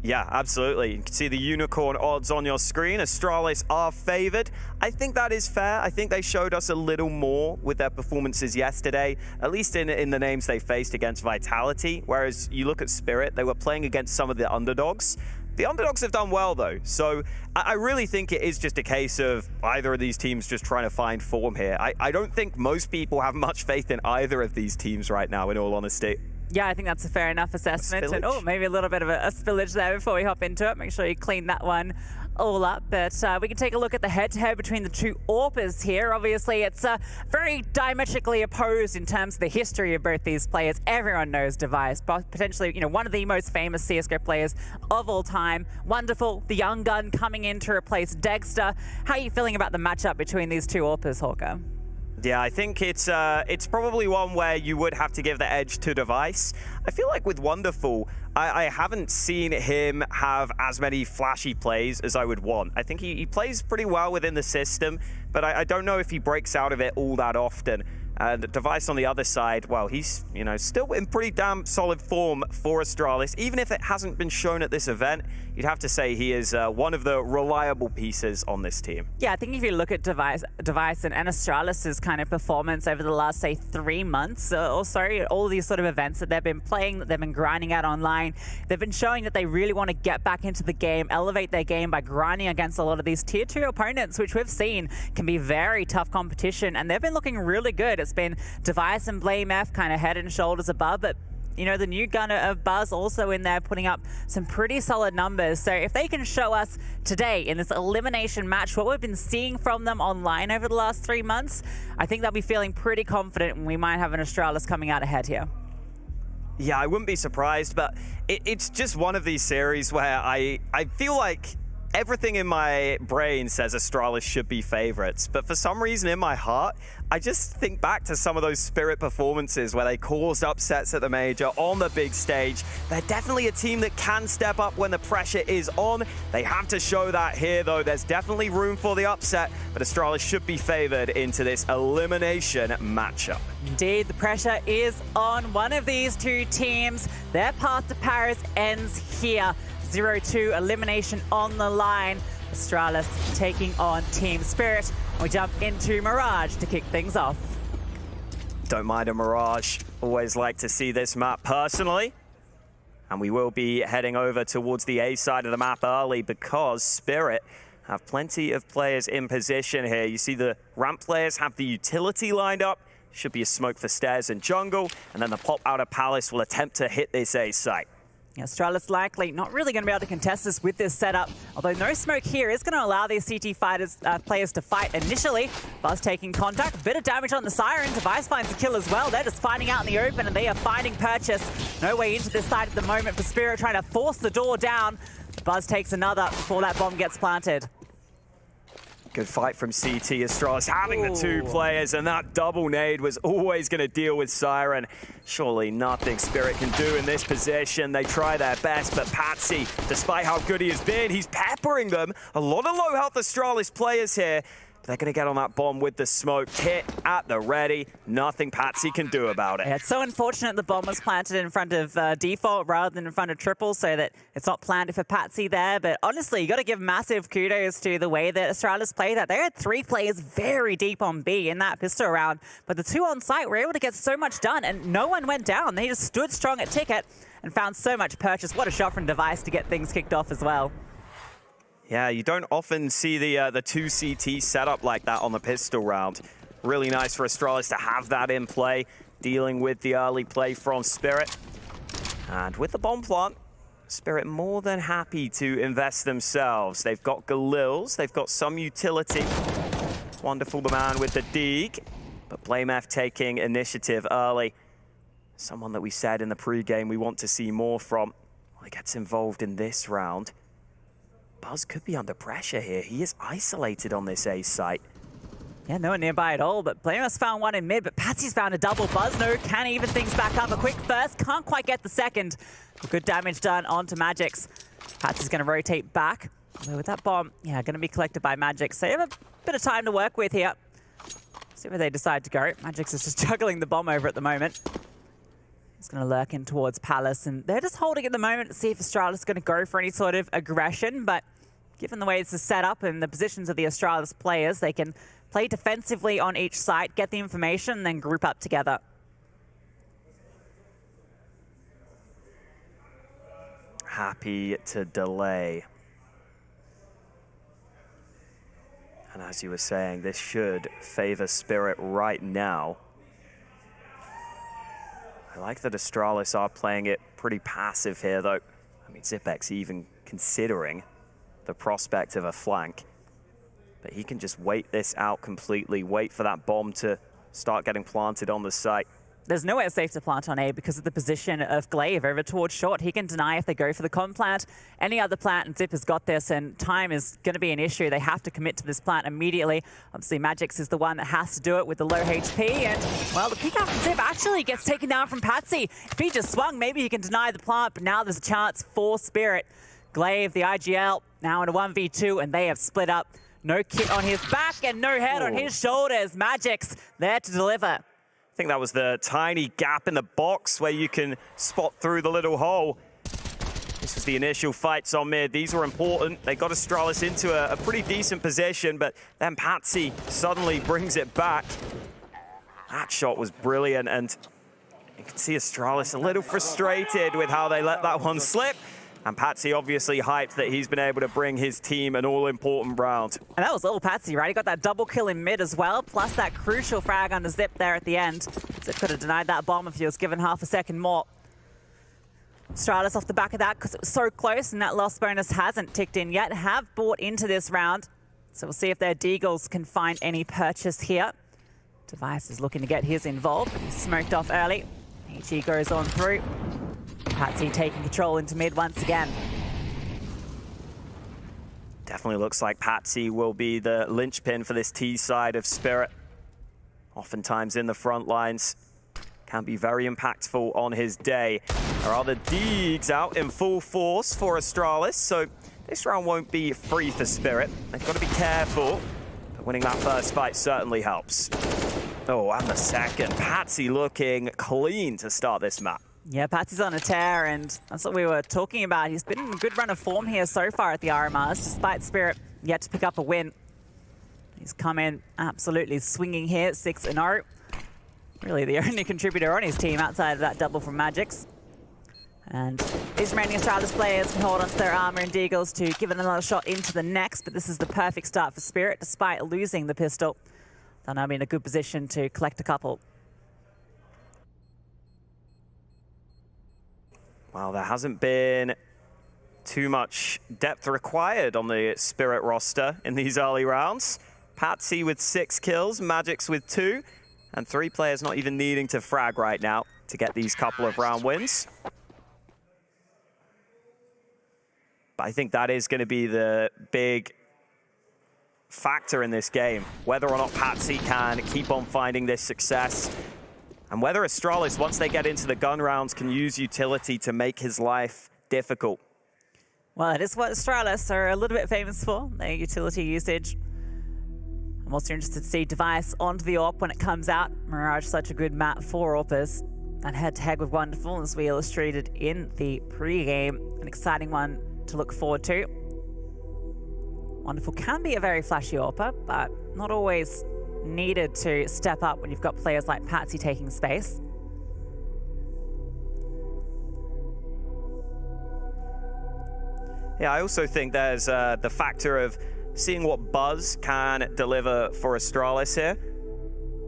Yeah, absolutely. You can see the unicorn odds on your screen. Astralis are favored. I think that is fair. I think they showed us a little more with their performances yesterday, at least in the names they faced against Vitality. Whereas you look at Spirit, they were playing against some of the underdogs. The underdogs have done well, though. So I really think it is just a case of either of these teams just trying to find form here. I don't think most people have much faith in either of these teams right now, in all honesty. Yeah, I think that's a fair enough assessment. And maybe a little bit of a spillage there before we hop into it. Make sure you clean that one all up. But we can take a look at the head-to-head between the two AWPers here. Obviously, it's very diametrically opposed in terms of the history of both these players. Everyone knows Device, but potentially, one of the most famous CSGO players of all time. Wonderful, the young gun coming in to replace Dexter. How are you feeling about the matchup between these two AWPers, Hawker? Yeah, I think it's probably one where you would have to give the edge to Device. I feel like with Wonderful, I haven't seen him have as many flashy plays as I would want. I think he plays pretty well within the system, but I don't know if he breaks out of it all that often. And Device on the other side, well, he's, still in pretty damn solid form for Astralis. Even if it hasn't been shown at this event, you'd have to say he is one of the reliable pieces on this team. Yeah, I think if you look at Device and Astralis' kind of performance over the last, say, 3 months or so, all these sort of events that they've been playing, that they've been grinding out online, they've been showing that they really want to get back into the game, elevate their game by grinding against a lot of these tier 2 opponents, which we've seen can be very tough competition, and they've been looking really good. It's been Device and Blame F kind of head and shoulders above, but the new gunner of Buzz also in there putting up some pretty solid numbers. So if they can show us today in this elimination match what we've been seeing from them online over the last 3 months, I think they'll be feeling pretty confident and we might have an Astralis coming out ahead here. Yeah, I wouldn't be surprised, but it's just one of these series where I feel like everything in my brain says Astralis should be favorites, but for some reason in my heart, I just think back to some of those Spirit performances where they caused upsets at the major on the big stage. They're definitely a team that can step up when the pressure is on. They have to show that here, though. There's definitely room for the upset, but Astralis should be favored into this elimination matchup. Indeed, the pressure is on one of these two teams. Their path to Paris ends here. 0-2 elimination on the line. Astralis taking on Team Spirit. We jump into Mirage to kick things off. Don't mind a Mirage. Always like to see this map personally. And we will be heading over towards the A side of the map early because Spirit have plenty of players in position here. You see the ramp players have the utility lined up. Should be a smoke for stairs and jungle. And then the pop out of Palace will attempt to hit this A site. Yeah, Astralis likely not really going to be able to contest this with this setup, although no smoke here is going to allow these CT players to fight initially. Buzz taking contact, bit of damage on the Siren. Device finds the kill as well. They're just fighting out in the open, and they are finding Purchase. No way into this side at the moment for Spirit, trying to force the door down. Buzz takes another before that bomb gets planted. Good fight from CT. Astralis having the two players, and that double nade was always going to deal with Siren. Surely nothing Spirit can do in this position. They try their best, but Patsy, despite how good he has been, he's peppering them. A lot of low health Astralis players here. They're going to get on that bomb with the smoke. Hit at the ready. Nothing Patsy can do about it. Yeah, it's so unfortunate the bomb was planted in front of default rather than in front of triple, so that it's not planted for Patsy there. But honestly, you got to give massive kudos to the way that Astralis played that. They had 3 players very deep on B in that pistol round, but the 2 on site were able to get so much done, and no one went down. They just stood strong at Ticket and found so much Purchase. What a shot from Device to get things kicked off as well. Yeah, you don't often see the 2 CT setup like that on the pistol round. Really nice for Astralis to have that in play, dealing with the early play from Spirit. And with the bomb plant, Spirit more than happy to invest themselves. They've got Galils, they've got some utility. Wonderful the man with the dig, but BlameF taking initiative early. Someone that we said in the pregame we want to see more from. Well, he gets involved in this round. Buzz could be under pressure here. He is isolated on this A site. Yeah, no one nearby at all, but BlameF's found one in mid, but Patsy's found a double. Buzz, no, can even things back up. A quick first, can't quite get the second. Good damage done onto Magix. Patsy's going to rotate back. Although with that bomb, yeah, going to be collected by Magix. So you have a bit of time to work with here. See where they decide to go. Magix is just juggling the bomb over at the moment. He's going to lurk in towards Palace, and they're just holding at the moment to see if Astralis is going to go for any sort of aggression, but given the way it's set up and the positions of the Astralis players, they can play defensively on each site, get the information, and then group up together. Happy to delay. And as you were saying, this should favor Spirit right now. I like that Astralis are playing it pretty passive here, though. I mean, Zipex even considering the prospect of a flank. But he can just wait this out completely, wait for that bomb to start getting planted on the site. There's nowhere safe to plant on A because of the position of Glaive over towards short. He can deny if they go for the con plant. Any other plant, and Zip has got this, and time is going to be an issue. They have to commit to this plant immediately. Obviously, Magix is the one that has to do it with the low HP, and, well, the pick out from Zip actually gets taken down from Patsy. If he just swung, maybe he can deny the plant, but now there's a chance for Spirit. Glaive, the IGL, now in a 1v2, and they have split up. No kit on his back and no head on his shoulders. Magix there to deliver. I think that was the tiny gap in the box where you can spot through the little hole. This was the initial fights on mid. These were important. They got Astralis into a pretty decent position, but then Patsy suddenly brings it back. That shot was brilliant, and you can see Astralis a little frustrated with how they let that one slip. And Patsy obviously hyped that he's been able to bring his team an all-important round. And that was all Patsy, right? He got that double kill in mid as well, plus that crucial frag on the Zip there at the end. Zip could have denied that bomb if he was given half a second more. Astralis off the back of that because it was so close, and that loss bonus hasn't ticked in yet, have bought into this round. So we'll see if their Deagles can find any Purchase here. Device is looking to get his involved, but he's smoked off early. HE goes on through. Patsy taking control into mid once again. Definitely looks like Patsy will be the linchpin for this T side of Spirit. Oftentimes in the front lines. Can be very impactful on his day. There are the Deags out in full force for Astralis, so this round won't be free for Spirit. They've got to be careful, but winning that first fight certainly helps. Oh, and the second. Patsy looking clean to start this map. Yeah, Patsy's on a tear, and that's what we were talking about. He's been in a good run of form here so far at the RMRs, despite Spirit yet to pick up a win. He's come in absolutely swinging here, 6-0. Really the only contributor on his team outside of that double from Magix. And these remaining Astralis players can hold onto their armor and Deagles to give it another shot into the next, but this is the perfect start for Spirit, despite losing the pistol. They'll now be in a good position to collect a couple. Well, there hasn't been too much depth required on the Spirit roster in these early rounds. Patsy with 6 kills, Magic's with 2, and 3 players not even needing to frag right now to get these couple of round wins. But I think that is going to be the big factor in this game, whether or not Patsy can keep on finding this success, and whether Astralis, once they get into the gun rounds, can use utility to make his life difficult. Well, it is what Astralis are a little bit famous for, their utility usage. I'm also interested to see Device onto the AWP when it comes out. Mirage, such a good map for AWPers. And head-to-head with Wonderful, as we illustrated in the pre-game. An exciting one to look forward to. Wonderful can be a very flashy AWPer, but not always needed to step up when you've got players like Patsy taking space. Yeah, I also think there's the factor of seeing what Buzz can deliver for Astralis here.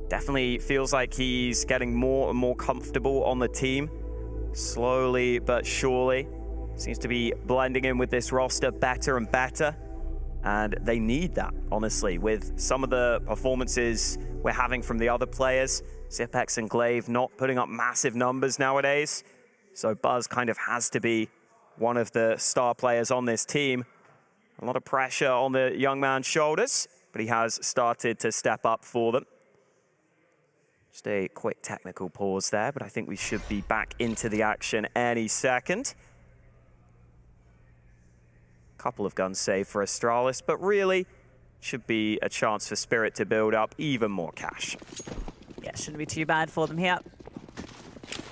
Definitely feels like he's getting more and more comfortable on the team. Slowly but surely. Seems to be blending in with this roster better and better. And they need that, honestly, with some of the performances we're having from the other players. Zipex and Glaive not putting up massive numbers nowadays. So Buzz kind of has to be one of the star players on this team. A lot of pressure on the young man's shoulders, but he has started to step up for them. Just a quick technical pause there, but I think we should be back into the action any second. Couple of guns saved for Astralis, but really should be a chance for Spirit to build up even more cash. Yeah, shouldn't be too bad for them here.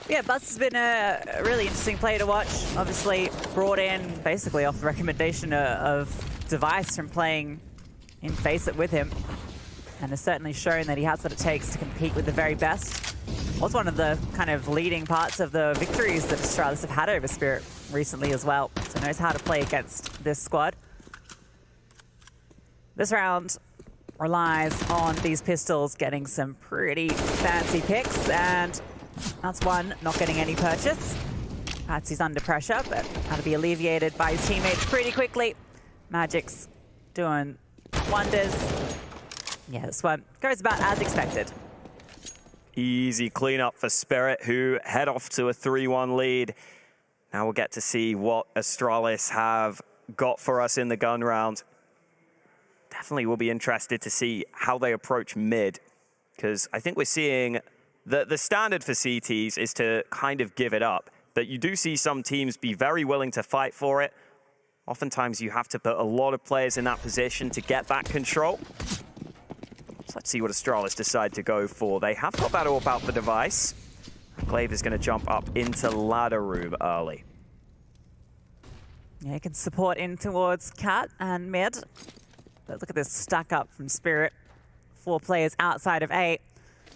Yeah, Buzz has been a really interesting player to watch. Obviously brought in basically off the recommendation of Device from playing in Face It with him, and has certainly shown that he has what it takes to compete with the very best. Was one of the kind of leading parts of the victories that Astralis have had over Spirit recently as well, so knows how to play against this squad. This round relies on these pistols getting some pretty fancy picks, and that's one not getting any purchase. Patsy's under pressure, but had to be alleviated by his teammates pretty quickly. Magic's doing wonders. Yeah, this one goes about as expected. Easy cleanup for Spirit, who head off to a 3-1 lead. Now we'll get to see what Astralis have got for us in the gun round. Definitely will be interested to see how they approach mid, because I think we're seeing the standard for CTs is to kind of give it up, but you do see some teams be very willing to fight for it. Oftentimes you have to put a lot of players in that position to get back control. So let's see what Astralis decide to go for. They have got that AWP out for Device. Glaive is going to jump up into ladder room early. Yeah, he can support in towards Cat and mid. But look at this stack up from Spirit. 4 players outside of A.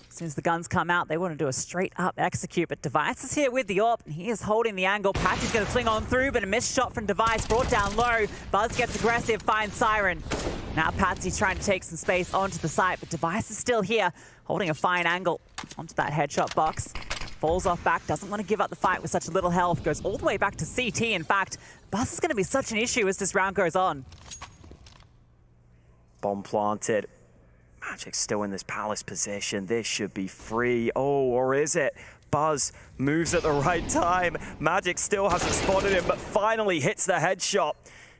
As soon as the guns come out, they want to do a straight up execute, but Device is here with the AWP, and he is holding the angle. Patsy's going to swing on through, but a missed shot from Device brought down low. Buzz gets aggressive, finds Siren. Now Patsy's trying to take some space onto the site, but Device is still here, holding a fine angle onto that headshot box. Falls off back, doesn't want to give up the fight with such little health, goes all the way back to CT. In fact, Buzz is going to be such an issue as this round goes on. Bomb planted. Magic's still in this Palace position. This should be free. Oh, or is it? Buzz moves at the right time. Magic still hasn't spotted him, but finally hits the headshot.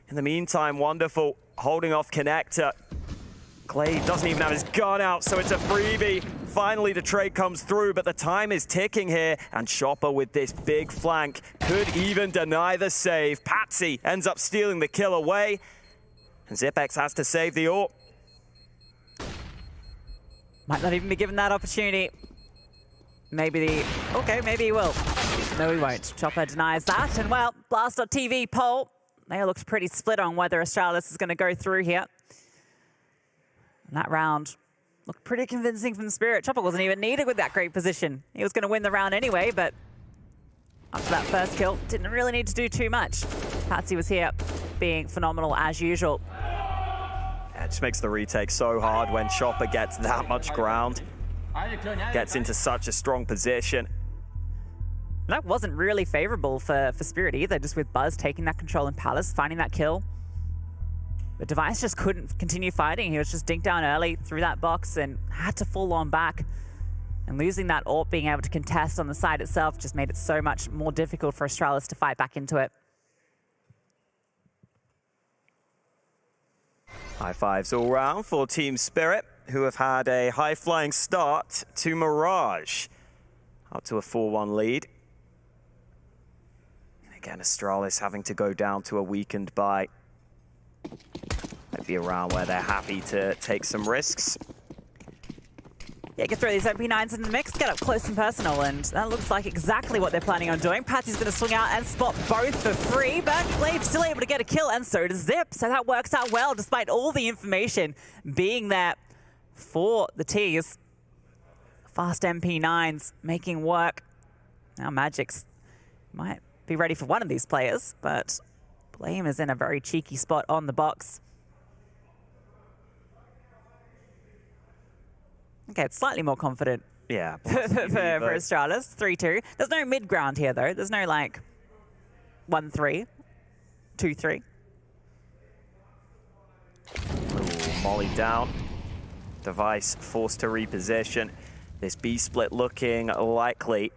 In the meantime, Wonderful holding off Connector. Glaive doesn't even have his gun out, so it's a freebie. Finally, the trade comes through, but the time is ticking here, and Chopper with this big flank could even deny the save. Patsy ends up stealing the kill away, and Zipex has to save the AWP. Might not even be given that opportunity. Maybe maybe he will. No, he won't. Chopper denies that. And well, Blast.tv poll, they looked pretty split on whether Astralis is going to go through here. And that round looked pretty convincing from Spirit. Chopper wasn't even needed with that great position. He was going to win the round anyway, but after that first kill, didn't really need to do too much. Patsy was here being phenomenal as usual. It just makes the retake so hard when Chopper gets that much ground. Gets into such a strong position. That wasn't really favorable for Spirit either, just with Buzz taking that control in Palace, finding that kill. But Device just couldn't continue fighting. He was just dinked down early through that box and had to fall on back. And losing that AWP, being able to contest on the side itself, just made it so much more difficult for Astralis to fight back into it. High fives all round for Team Spirit, who have had a high-flying start to Mirage. Up to a 4-1 lead. Again, Astralis having to go down to a weakened buy. Might be a round where they're happy to take some risks. Yeah, get throw these MP9s in the mix, get up close and personal, and that looks like exactly what they're planning on doing. Patsy's going to swing out and spot both for free, but Glade's still able to get a kill, and so does Zip. So that works out well, despite all the information being there for the T's. Fast MP9s making work. Now Magic's might be ready for one of these players, but Blame is in a very cheeky spot on the box. Okay, it's slightly more confident. Yeah. for Astralis, 3-2. There's no mid ground here, though. There's no, like, 1-3, 2-3. Ooh, Molly down. Device forced to reposition. This B split looking likely.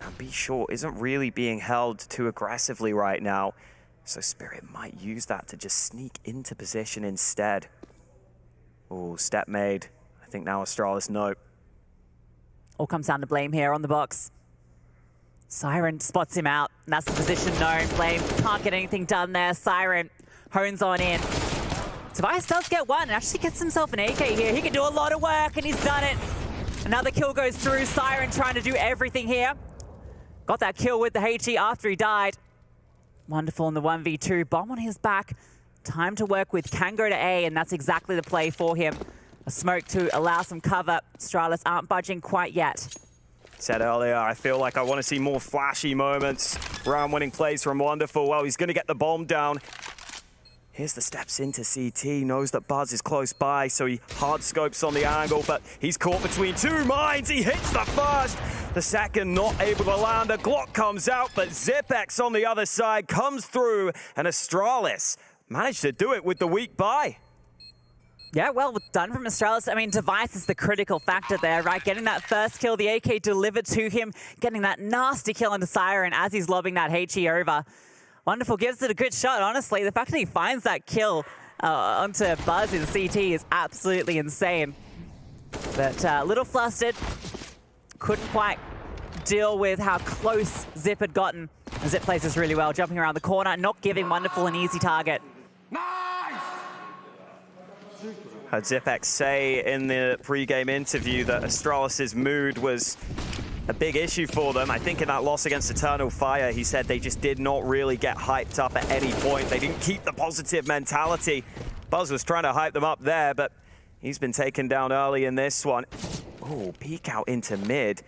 And B short isn't really being held too aggressively right now. So Spirit might use that to just sneak into position instead. Ooh, step made. I think now Astralis know. All comes down to Blame here on the box. Siren spots him out, and that's the position known. Blame can't get anything done there. Siren hones on in. Tobias does get one and actually gets himself an AK here. He can do a lot of work, and he's done it. Another kill goes through. Siren trying to do everything here. Got that kill with the HE after he died. Wonderful in the 1v2. Bomb on his back. Time to work with. Can go to A, and that's exactly the play for him. A smoke to allow some cover. Astralis aren't budging quite yet. Said earlier, I feel like I want to see more flashy moments. Round-winning plays from Wonderful. Well, he's going to get the bomb down. Here's the steps into CT. Knows that Buzz is close by, so he hard scopes on the angle, but he's caught between two mines. He hits the first. The second not able to land. A Glock comes out, but Zipex on the other side comes through, and Astralis managed to do it with the weak buy. Yeah, well done from Astralis. I mean, Device is the critical factor there, right? Getting that first kill, the AK delivered to him, getting that nasty kill into Siren as he's lobbing that HE over. Wonderful gives it a good shot, honestly. The fact that he finds that kill onto Buzz in CT is absolutely insane. But a little flustered. Couldn't quite deal with how close Zip had gotten. Zip plays this really well, jumping around the corner, not giving Wonderful an easy target. Heard Zipex say in the pre-game interview that Astralis' mood was a big issue for them. I think in that loss against Eternal Fire, he said they just did not really get hyped up at any point. They didn't keep the positive mentality. Buzz was trying to hype them up there, but he's been taken down early in this one. Oh, peek out into mid.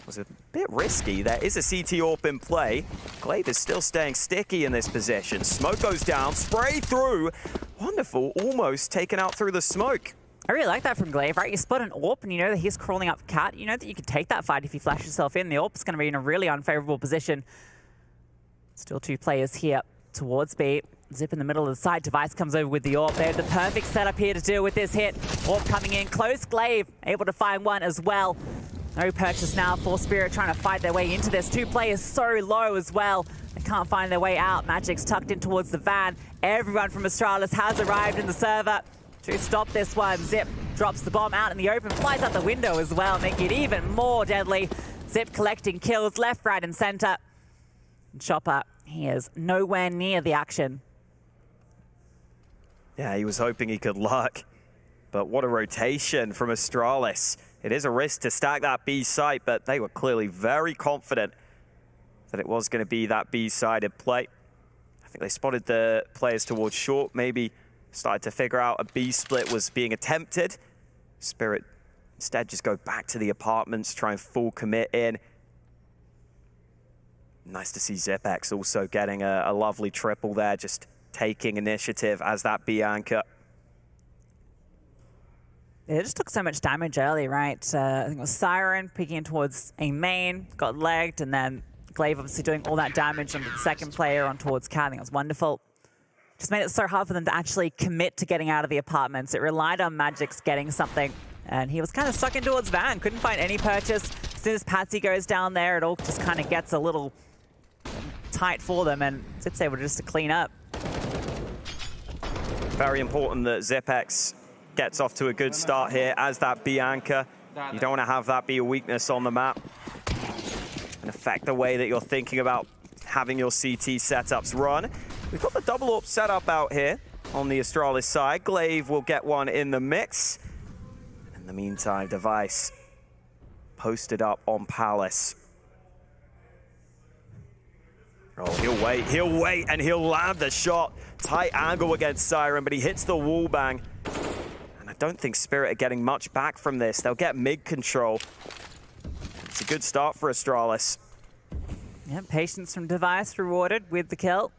Was a bit risky. There is a CT AWP in play. Glaive is still staying sticky in this position. Smoke goes down, spray through. Wonderful, almost taken out through the smoke. I really like that from Glaive, right? You spot an AWP and you know that he's crawling up Cat. You know that you can take that fight if you flash yourself in. The AWP's going to be in a really unfavorable position. Still two players here towards B. Zip in the middle of the side. Device comes over with the AWP. They have the perfect setup here to deal with this hit. AWP coming in close. Glaive able to find one as well. No purchase now for Spirit trying to fight their way into this. Two players so low as well. They can't find their way out. Magic's tucked in towards the van. Everyone from Astralis has arrived in the server to stop this one. Zip drops the bomb out in the open, flies out the window as well, making it even more deadly. Zip collecting kills left, right, and center. Chopper, he is nowhere near the action. Yeah, he was hoping he could luck. But what a rotation from Astralis. It is a risk to stack that B site, but they were clearly very confident that it was going to be that B-sided play. I think they spotted the players towards short, maybe started to figure out a B split was being attempted. Spirit instead just go back to the apartments, try and full commit in. Nice to see Zipex also getting a lovely triple there, just taking initiative as that B anchor. It just took so much damage early, right? I think it was Siren peeking in towards a main, got legged, and then Glaive obviously doing all that damage onto the second player on towards Cat. I think it was wonderful. Just made it so hard for them to actually commit to getting out of the apartments. It relied on Magic's getting something, and he was kind of stuck in towards Van. Couldn't find any purchase. As soon as Patsy goes down there, it all just kind of gets a little tight for them, and Zip's able just to clean up. Very important that Zipex gets off to a good start here as that B anchor. You don't want to have that be a weakness on the map and affect the way that you're thinking about having your CT setups run. We've got the double AWP setup out here on the Astralis side. Glaive will get one in the mix. In the meantime, Device posted up on Palace. Oh, he'll wait, and he'll land the shot. Tight angle against Siren, but he hits the wall bang. And I don't think Spirit are getting much back from this. They'll get mid control. It's a good start for Astralis. Yeah, patience from Device rewarded with the kill.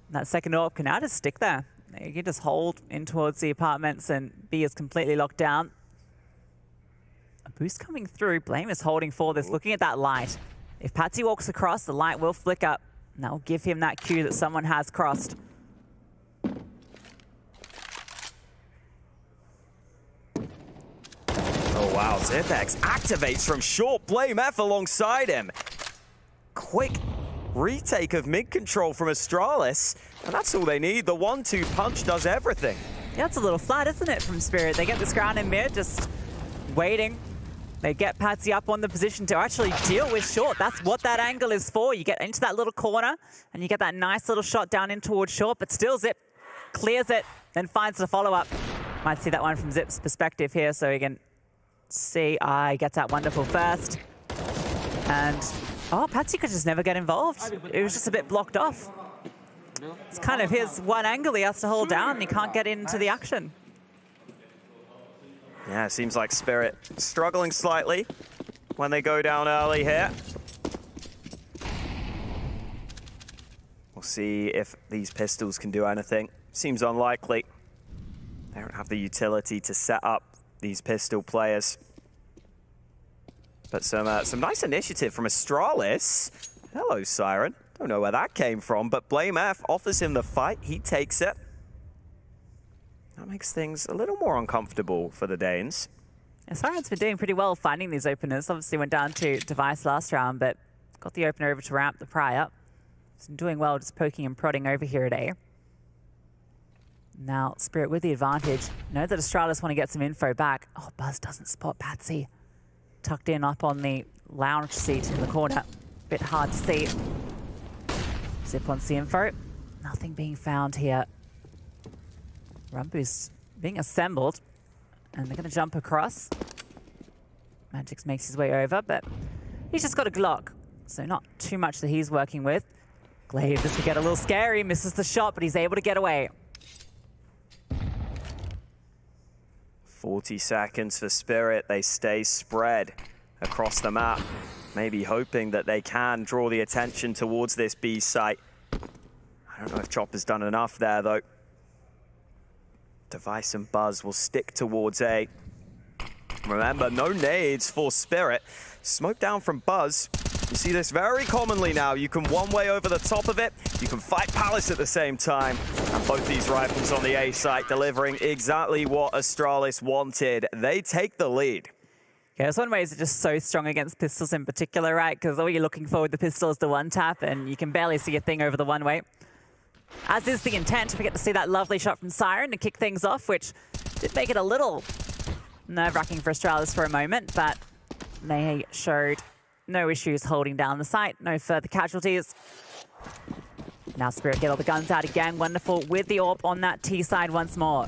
That second AWP can now just stick there. You can just hold in towards the apartments, and B is completely locked down. A boost coming through. Blame is holding for this, looking at that light. If Patsy walks across, the light will flicker. And that will give him that cue that someone has crossed. Oh wow, Zipex activates from short. Blame F alongside him. Quick retake of mid control from Astralis, and that's all they need. The 1-2 punch does everything. Yeah, it's a little flat, isn't it, from Spirit? They get this ground in mid, just waiting. They get Patsy up on the position to actually deal with short. That's what that angle is for. You get into that little corner, and you get that nice little shot down in towards short, but still Zip clears it, then finds the follow-up. Might see that one from Zip's perspective here, so you can see gets that wonderful first. And, oh, Patsy could just never get involved. It was just a bit blocked off. It's kind of his one angle he has to hold down, and he can't get into the action. Yeah, it seems like Spirit struggling slightly when they go down early here. We'll see if these pistols can do anything. Seems unlikely. They don't have the utility to set up these pistol players. But some nice initiative from Astralis. Hello, Siren. Don't know where that came from, but Blame F offers him the fight. He takes it. That makes things a little more uncomfortable for the Danes. Yeah, Siren's been doing pretty well finding these openers. Obviously went down to Device last round, but got the opener over to Ramp the prior. He's been doing well just poking and prodding over here at A. Now, Spirit with the advantage. Know that Astralis want to get some info back. Oh, Buzz doesn't spot Patsy. Tucked in up on the lounge seat in the corner. Bit hard to see. Zip wants the info. Nothing being found here. Rumbu's being assembled, and they're going to jump across. Magix makes his way over, but he's just got a Glock, so not too much that he's working with. Glaive just to get a little scary, misses the shot, but he's able to get away. 40 seconds for Spirit. They stay spread across the map, maybe hoping that they can draw the attention towards this B site. I don't know if Chopper's done enough there, though. Device and Buzz will stick towards A. Remember, no nades for Spirit. Smoke down from Buzz. You see this very commonly now. You can one way over the top of it. You can fight Palace at the same time. And both these rifles on the A site delivering exactly what Astralis wanted. They take the lead. Yeah, it's one way is just so strong against pistols in particular, right? Because all you're looking for with the pistol is the one tap, and you can barely see a thing over the one way. As is the intent, we get to see that lovely shot from Siren to kick things off, which did make it a little nerve-wracking for Astralis for a moment, but they showed no issues holding down the site, no further casualties. Now Spirit get all the guns out again, wonderful, with the AWP on that T side once more.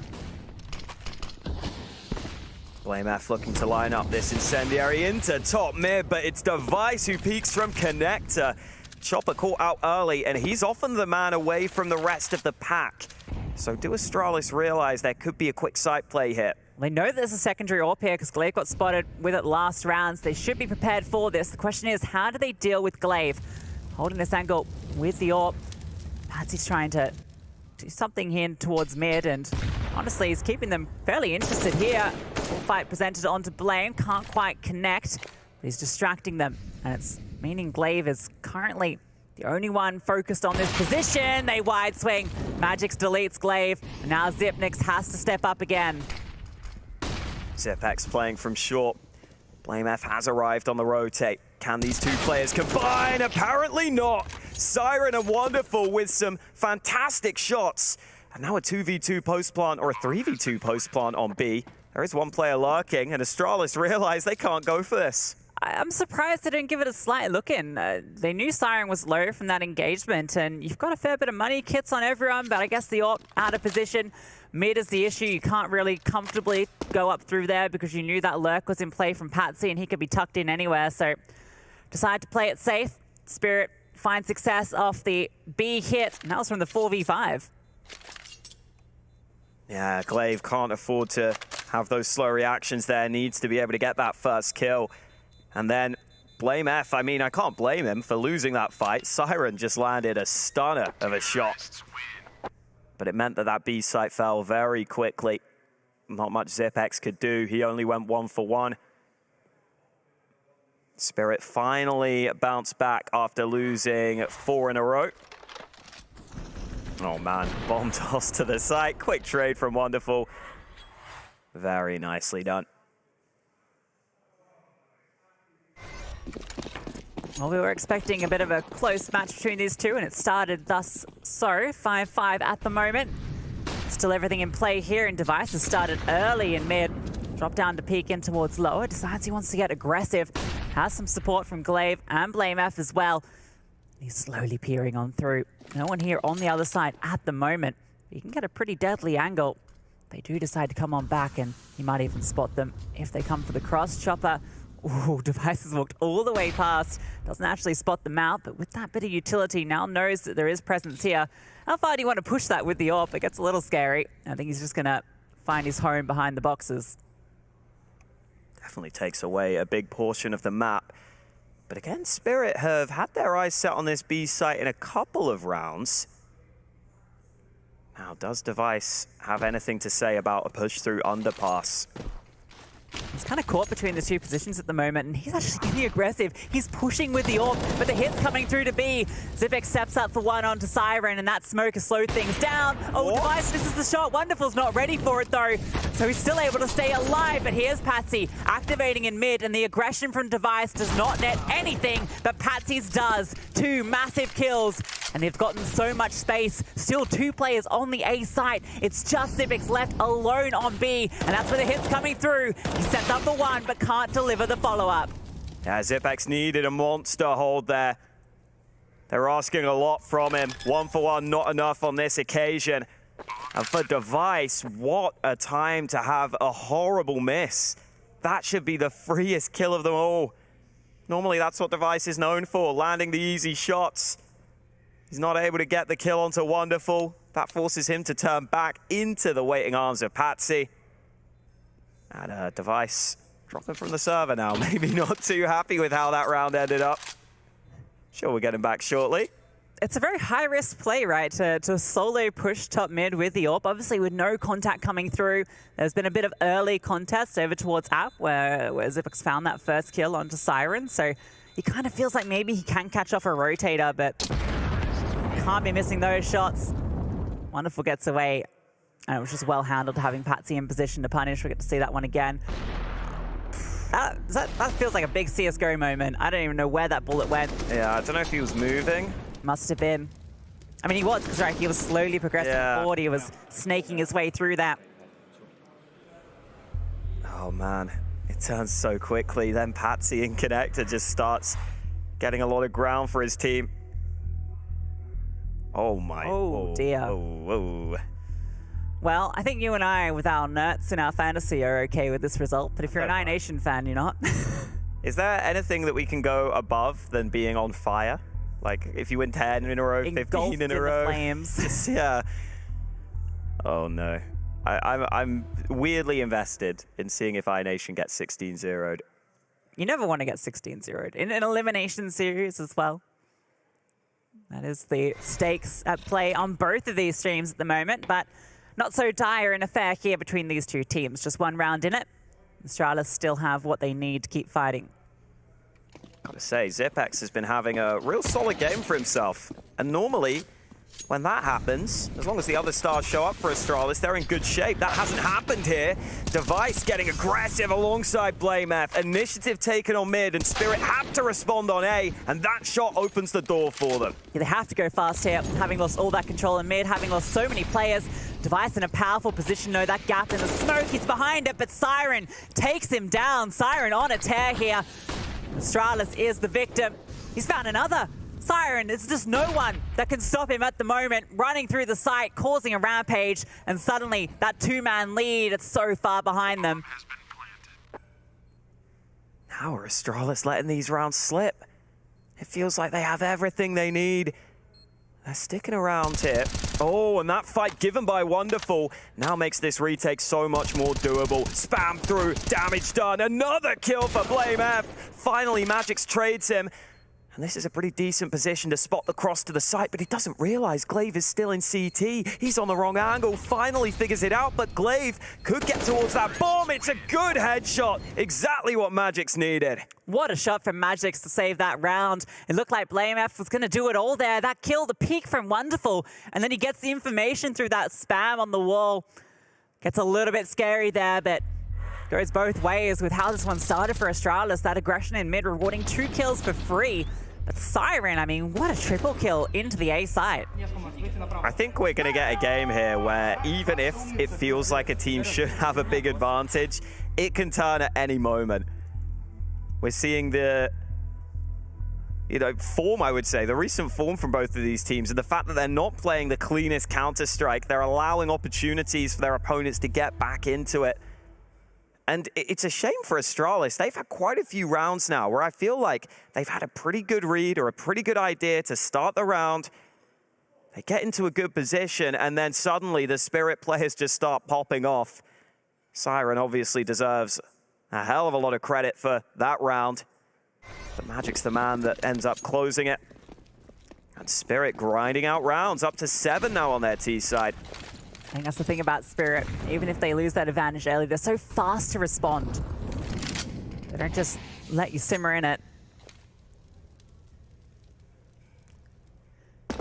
Blame F looking to line up this incendiary into top mid, but it's Device who peeks from connector. Chopper caught out early, and he's often the man away from the rest of the pack. So do Astralis realize there could be a quick site play here? They know there's a secondary AWP here because Glaive got spotted with it last rounds. They should be prepared for this. The question is, how do they deal with Glaive? Holding this angle with the AWP. Patsy's trying to do something here towards mid, and honestly is keeping them fairly interested here. Full fight presented onto Blame, can't quite connect, but he's distracting them. And it's meaning Glaive is currently the only one focused on this position. They wide swing. Magix deletes Glaive. And now Zipnix has to step up again. Zipex playing from short. Blame F has arrived on the rotate. Can these two players combine? Apparently not. Siren and Wonderful with some fantastic shots. And now a 2v2 post plant or a 3v2 post plant on B. There is one player lurking, and Astralis realize they can't go for this. I'm surprised they didn't give it a slight look in. They knew Siren was low from that engagement, and you've got a fair bit of money kits on everyone, but I guess the AWP out of position. Mid is the issue. You can't really comfortably go up through there because you knew that lurk was in play from Patsy and he could be tucked in anywhere, so decide to play it safe. Spirit finds success off the B hit, and that was from the 4v5. Yeah, Glaive can't afford to have those slow reactions there. Needs to be able to get that first kill. And then Blame F, I mean, I can't blame him for losing that fight. Siren just landed a stunner of a shot. But it meant that that B site fell very quickly. Not much Zipex could do. He only went 1 for 1. Spirit finally bounced back after losing 4 in a row. Oh man, bomb toss to the site. Quick trade from Wonderful. Very nicely done. Well, we were expecting a bit of a close match between these two, and it started thus so. 5-5 at the moment. Still everything in play here, and Device has started early in mid. Drop down to peek in towards lower. Decides he wants to get aggressive. Has some support from Glaive and Blame F as well. He's slowly peering on through. No one here on the other side at the moment. He can get a pretty deadly angle. They do decide to come on back, and he might even spot them if they come for the cross chopper. Ooh, Device has walked all the way past. Doesn't actually spot them out, but with that bit of utility, now knows that there is presence here. How far do you want to push that with the AWP? It gets a little scary. I think he's just going to find his home behind the boxes. Definitely takes away a big portion of the map. But again, Spirit have had their eyes set on this B site in a couple of rounds. Now, does Device have anything to say about a push through underpass? He's kind of caught between the two positions at the moment, and he's actually getting aggressive. He's pushing with the AWP, but the hit's coming through to B. Zipex steps up for one onto Siren, and that smoke has slowed things down. Oh, Device misses the shot. Wonderful's not ready for it, though. So he's still able to stay alive, but here's Patsy activating in mid, and the aggression from Device does not net anything, but Patsy's does. 2 massive kills, and they've gotten so much space. Still 2 players on the A site. It's just Zipex left alone on B, and that's where the hit's coming through. He sets up the one, but can't deliver the follow-up. Yeah, Zipex needed a monster hold there. They're asking a lot from him. 1 for 1, not enough on this occasion. And for Device, what a time to have a horrible miss. That should be the freest kill of them all. Normally, that's what Device is known for, landing the easy shots. He's not able to get the kill onto Wonderful. That forces him to turn back into the waiting arms of Patsy. And Device dropping from the server now. Maybe not too happy with how that round ended up. Sure, we'll get him back shortly. It's a very high-risk play, right, to solo push top mid with the AWP. Obviously, with no contact coming through, there's been a bit of early contest over towards App, where Zipex found that first kill onto Siren. So he kind of feels like maybe he can catch off a rotator, but can't be missing those shots. Wonderful gets away. And it was just well handled, having Patsy in position to punish. We get to see that one again. That feels like a big CSGO moment. I don't even know where that bullet went. Yeah, I don't know if he was moving. Must have been. I mean, he was, because right, he was slowly progressing forward. He was snaking his way through that. Oh man, it turns so quickly. Then Patsy in connector just starts getting a lot of ground for his team. Oh my. Oh dear. Oh. Well, I think you and I, with our nerds in our fantasy, are okay with this result. But if you're an iNation fan, you're not. Is there anything that we can go above than being on fire? Like, if you win 10 in a row, 15 in a row. The flames. Yeah. Oh, no. I'm weirdly invested in seeing if iNation gets 16-0'd. You never want to get 16-0'd. In an elimination series as well. That is the stakes at play on both of these streams at the moment. But not so dire an affair here between these two teams. Just one round in it. Astralis still have what they need to keep fighting. Gotta say, Zipex has been having a real solid game for himself. And normally, when that happens, as long as the other stars show up for Astralis, they're in good shape. That hasn't happened here. Device getting aggressive alongside BlameF. Initiative taken on mid, and Spirit have to respond on A, and that shot opens the door for them. Yeah, they have to go fast here, having lost all that control in mid, having lost so many players. Device in a powerful position, though. That gap in the smoke, he's behind it, but Siren takes him down. Siren on a tear here. Astralis is the victim. He's found another. Siren, there's just no one that can stop him at the moment, running through the site, causing a rampage, and suddenly that two-man lead, it's so far behind them. How are Astralis letting these rounds slip? It feels like they have everything they need. They're sticking around here. Oh, and that fight given by Wonderful now makes this retake so much more doable. Spam through, damage done, another kill for BlameF. Finally, Magix trades him. And this is a pretty decent position to spot the cross to the site, but he doesn't realize Glaive is still in CT. He's on the wrong angle, finally figures it out, but Glaive could get towards that bomb. It's a good headshot, exactly what Magix needed. What a shot from Magix to save that round. It looked like BlameF was going to do it all there. That kill, the peek from Wonderful, and then he gets the information through that spam on the wall. Gets a little bit scary there, but goes both ways with how this one started for Astralis. That aggression in mid, rewarding 2 kills for free. But Siren, I mean, what a triple kill into the A site. I think we're going to get a game here where even if it feels like a team should have a big advantage, it can turn at any moment. We're seeing the, form, I would say, the recent form from both of these teams, and the fact that they're not playing the cleanest Counter-Strike, they're allowing opportunities for their opponents to get back into it. And it's a shame for Astralis. They've had quite a few rounds now where I feel like they've had a pretty good read or a pretty good idea to start the round. They get into a good position, and then suddenly the Spirit players just start popping off. Siren obviously deserves a hell of a lot of credit for that round. But Magic's the man that ends up closing it. And Spirit grinding out rounds, up to 7 now on their T side. I think that's the thing about Spirit. Even if they lose that advantage early, they're so fast to respond. They don't just let you simmer in it.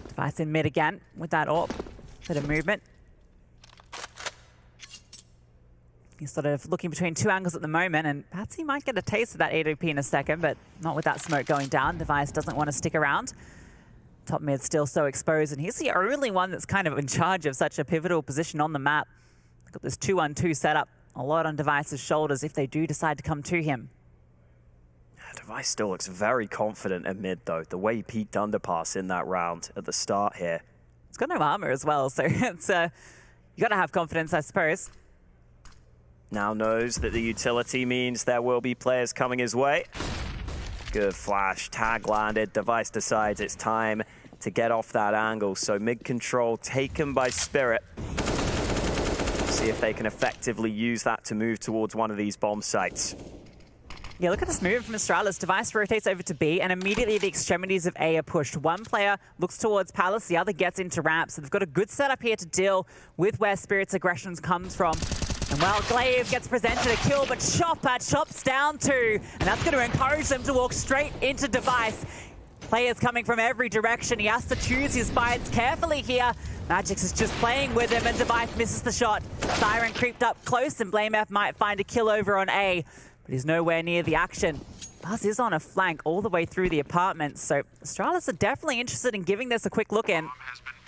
Device in mid again with that AWP. Bit of movement. He's sort of looking between 2 angles at the moment, and perhaps he might get a taste of that AWP in a second, but not with that smoke going down. Device doesn't want to stick around. Top mid still so exposed, and he's the only one that's kind of in charge of such a pivotal position on the map. Got this 2-1-2 setup, a lot on Device's shoulders if they do decide to come to him. Device still looks very confident in mid, though. The way he peeked underpass in that round at the start here. It's got no armor as well, so it's you got to have confidence, I suppose. Now knows that the utility means there will be players coming his way. Good flash, tag landed. Device decides it's time to get off that angle. So mid control taken by Spirit. See if they can effectively use that to move towards one of these bomb sites. Yeah, look at this move from Astralis. Device rotates over to B, and immediately the extremities of A are pushed. One player looks towards Palace, the other gets into ramp. So they've got a good setup here to deal with where Spirit's aggressions comes from. And well, Glaive gets presented a kill, but Chopper chops down 2. And that's going to encourage them to walk straight into Device. Players coming from every direction. He has to choose his fights carefully here. Magix is just playing with him, and Device misses the shot. Siren creeped up close, and BlameF might find a kill over on A. But he's nowhere near the action. Buzz is on a flank all the way through the apartment, so Astralis are definitely interested in giving this a quick look in.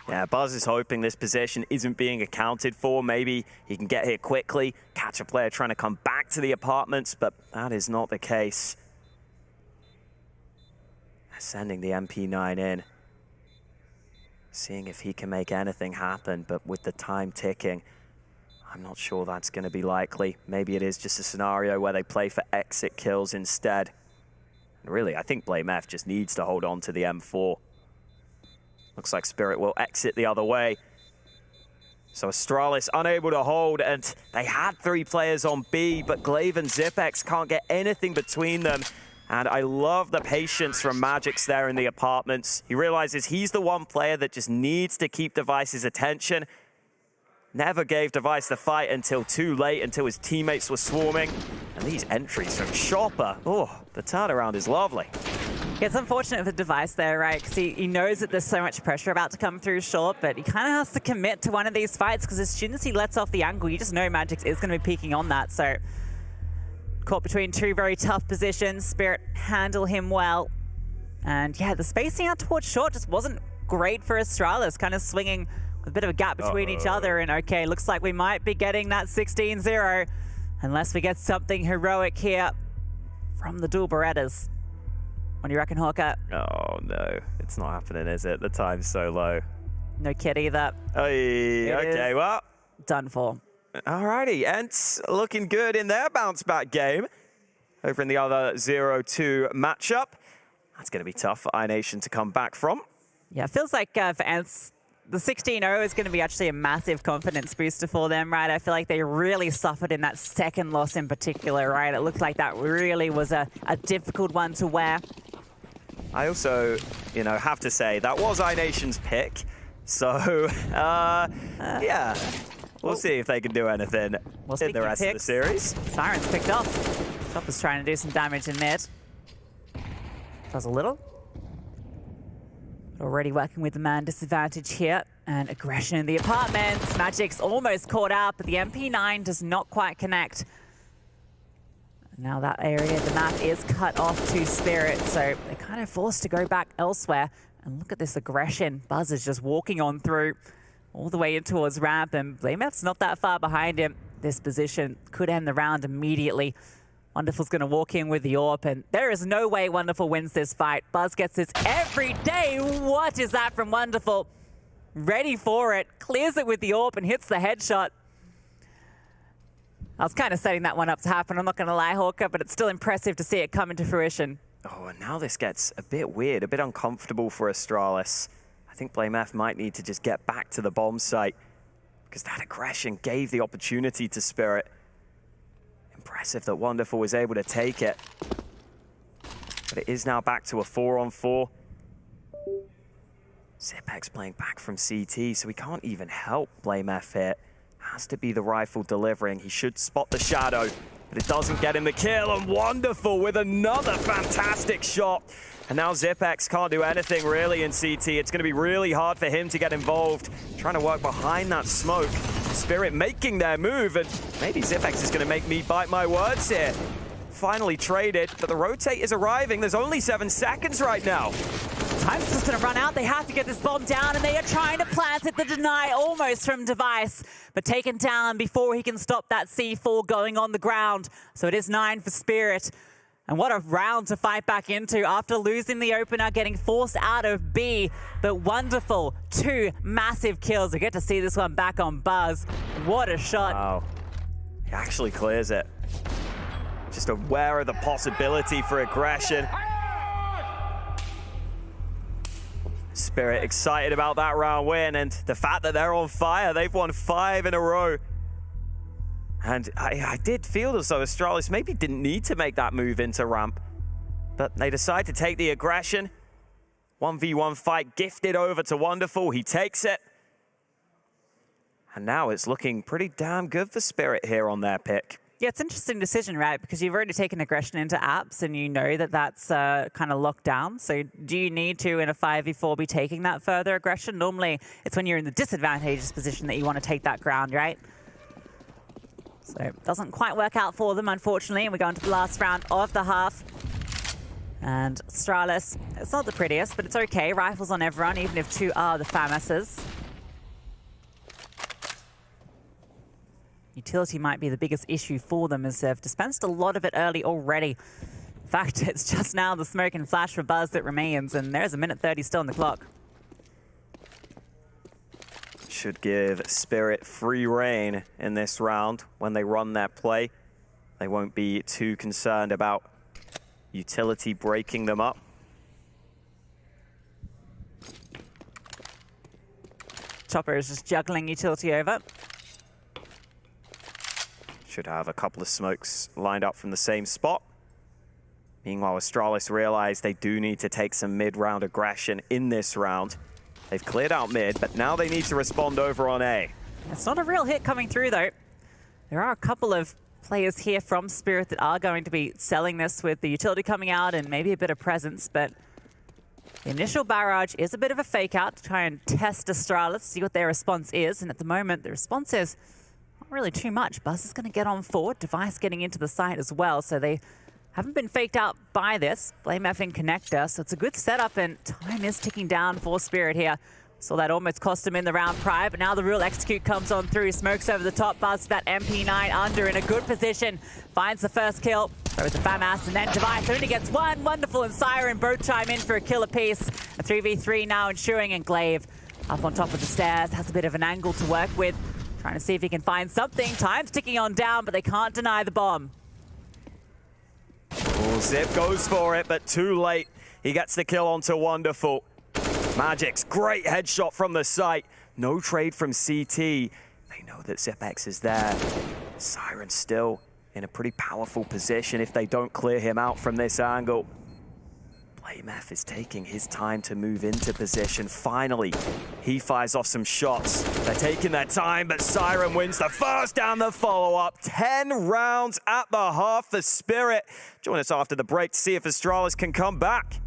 Yeah, Buzz is hoping this position isn't being accounted for. Maybe he can get here quickly, catch a player trying to come back to the apartments, but that is not the case. Sending the MP9 in. Seeing if he can make anything happen, but with the time ticking, I'm not sure that's going to be likely. Maybe it is just a scenario where they play for exit kills instead. And really, I think BlameF just needs to hold on to the M4. Looks like Spirit will exit the other way. So Astralis unable to hold, and they had 3 players on B, but Glaive and Zipex can't get anything between them. And I love the patience from Magix there in the apartments. He realizes he's the one player that just needs to keep Device's attention. Never gave Device the fight until too late, until his teammates were swarming. And these entries from Chopper, oh, the turnaround is lovely. It's unfortunate for Device there, right? Because he knows that there's so much pressure about to come through short, but he kind of has to commit to one of these fights because as soon as he lets off the angle, you just know Magix is going to be peeking on that. So caught between two very tough positions. Spirit handle him well. And yeah, the spacing out towards short just wasn't great for Astralis, kind of swinging with a bit of a gap between each other. And okay, looks like we might be getting that 16-0 unless we get something heroic here from the dual Berettas. What do you reckon, Hawker? Oh no, it's not happening, is it? The time's so low. No kid either. Hey, okay, well. Done for. Alrighty, Ents looking good in their bounce back game. Over in the other 0-2 matchup. That's going to be tough for iNation to come back from. Yeah, it feels like for Ents, the 16-0 is going to be actually a massive confidence booster for them, right? I feel like they really suffered in that second loss in particular, right? It looked like that really was a difficult one to wear. I also, you know, have to say that was iNation's pick. So, yeah, we'll see if they can do anything in the rest of the series. Siren's picked up. Chopper's trying to do some damage in mid. Does a little. Already working with the man disadvantage here. And aggression in the apartments. Magic's almost caught out, but the MP9 does not quite connect. Now that area of the map is cut off to Spirit, so they're kind of forced to go back elsewhere. And look at this aggression. Buzz is just walking on through all the way in towards ramp, and BlameF's not that far behind him. This position could end the round immediately. Wonderful's going to walk in with the AWP, and there is no way Wonderful wins this fight. Buzz gets this every day. What is that from Wonderful? Ready for it, clears it with the AWP and hits the headshot. I was kind of setting that one up to happen, I'm not going to lie, Hawker, but it's still impressive to see it come into fruition. Oh, and now this gets a bit weird, a bit uncomfortable for Astralis. I think BlameF might need to just get back to the bomb site because that aggression gave the opportunity to Spirit. Impressive that Wonderful was able to take it. But it is now back to a 4-on-4. Zipex playing back from CT, so we can't even help BlameF here. Has to be the rifle delivering. He should spot the shadow, but it doesn't get him the kill. And Wonderful with another fantastic shot. And now Zipex can't do anything really in CT. It's going to be really hard for him to get involved. Trying to work behind that smoke. Spirit making their move, and maybe Zipex is going to make me bite my words here. Finally traded, but the rotate is arriving. There's only 7 seconds right now. Time's just going to run out. They have to get this bomb down, and they are trying to plant it. The deny almost from Device, but taken down before he can stop that C4 going on the ground. So it is 9 for Spirit. And what a round to fight back into after losing the opener, getting forced out of B. But Wonderful, 2 massive kills. We get to see this one back on Buzz. What a shot. Wow. He actually clears it. Just aware of the possibility for aggression. Spirit excited about that round win and the fact that they're on fire. They've won 5 in a row. And I did feel as though Astralis maybe didn't need to make that move into ramp. But they decide to take the aggression. 1v1 fight gifted over to Wonderful. He takes it. And now it's looking pretty damn good for Spirit here on their pick. Yeah, it's an interesting decision, right? Because you've already taken aggression into apps and you know that that's kind of locked down. So do you need to, in a 5v4, be taking that further aggression? Normally, it's when you're in the disadvantageous position that you want to take that ground, right? So it doesn't quite work out for them, unfortunately. And we go into the last round of the half. And Astralis, it's not the prettiest, but it's okay. Rifles on everyone, even if 2 are the FAMASs. Utility might be the biggest issue for them as they've dispensed a lot of it early already. In fact, it's just now the smoke and flash for Buzz that remains, and there's a minute 30 still on the clock. Should give Spirit free reign in this round when they run their play. They won't be too concerned about Utility breaking them up. Chopper is just juggling Utility over. Should have a couple of smokes lined up from the same spot. Meanwhile, Astralis realize they do need to take some mid-round aggression in this round. They've cleared out mid, but now they need to respond over on A. It's not a real hit coming through, though. There are a couple of players here from Spirit that are going to be selling this with the utility coming out and maybe a bit of presence, but the initial barrage is a bit of a fake out to try and test Astralis, see what their response is, and at the moment the response is not really too much. Buzz is going to get on forward, Device getting into the site as well, so they haven't been faked out by this. Blame effing connector, so it's a good setup, and time is ticking down for Spirit here. Saw that almost cost him in the round prior, but now the real execute comes on through. Smokes over the top, Buzz that MP9 under in a good position. Finds the first kill, throws the FAMAS, and then Device only gets one. Wonderful, and Siren both chime in for a kill apiece. A 3v3 now ensuing, and Glaive up on top of the stairs, has a bit of an angle to work with. Trying to see if he can find something. Time's ticking on down, but they can't deny the bomb. Oh, Zip goes for it, but too late. He gets the kill onto Wonderful. Magic's great headshot from the site. No trade from CT. They know that ZipX is there. Siren still in a pretty powerful position if they don't clear him out from this angle. BlameF is taking his time to move into position. Finally, he fires off some shots. They're taking their time, but Siren wins the first and the follow-up. 10 rounds at the half for Spirit. Join us after the break to see if Astralis can come back.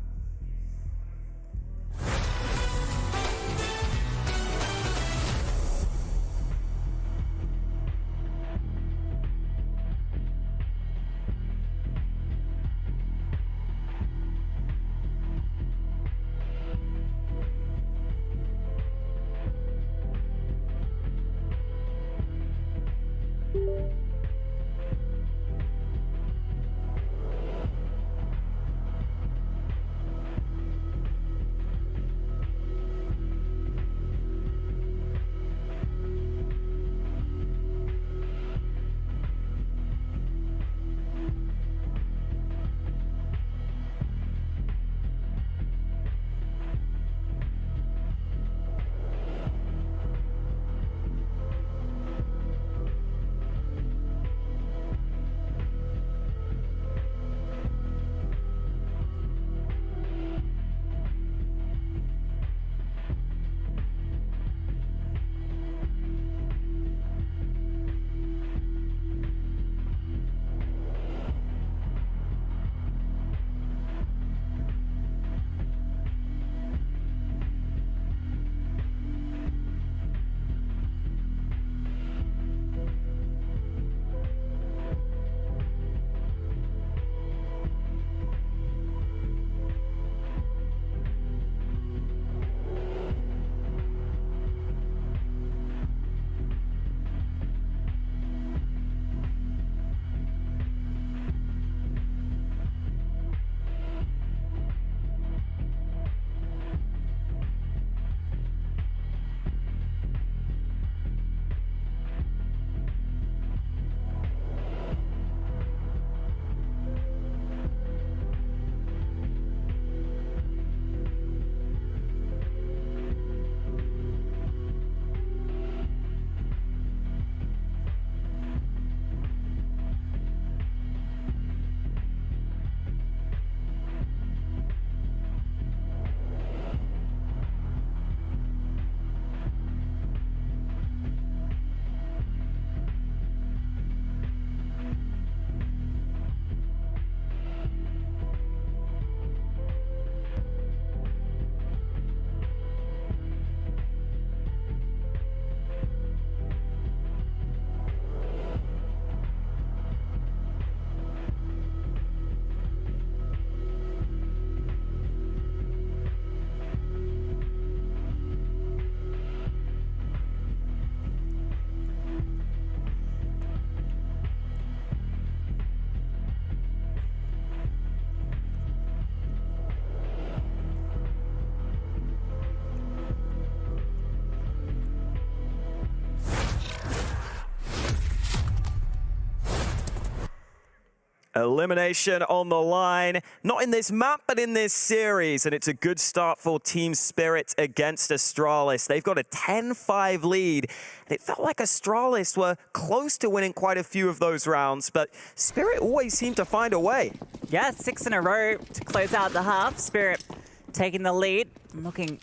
Elimination on the line, not in this map, but in this series. And it's a good start for Team Spirit against Astralis. They've got a 10-5 lead. And it felt like Astralis were close to winning quite a few of those rounds, but Spirit always seemed to find a way. Yeah, 6 in a row to close out the half. Spirit taking the lead, looking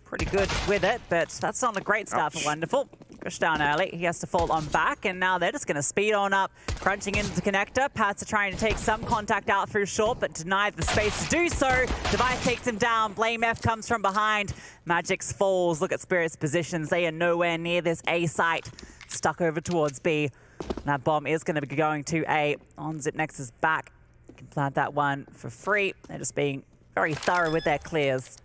pretty good with it, but that's not a great start for Wonderful. Pushed down early. He has to fall on back, and now they're just going to speed on up, crunching into the connector. Pats are trying to take some contact out through short, but denied the space to do so. Device takes him down. Blame F comes from behind. Magic's falls. Look at Spirit's positions. They are nowhere near this A site. Stuck over towards B. And that bomb is going to be going to A. On ZipNex's back. You can plant that one for free. They're just being very thorough with their clears.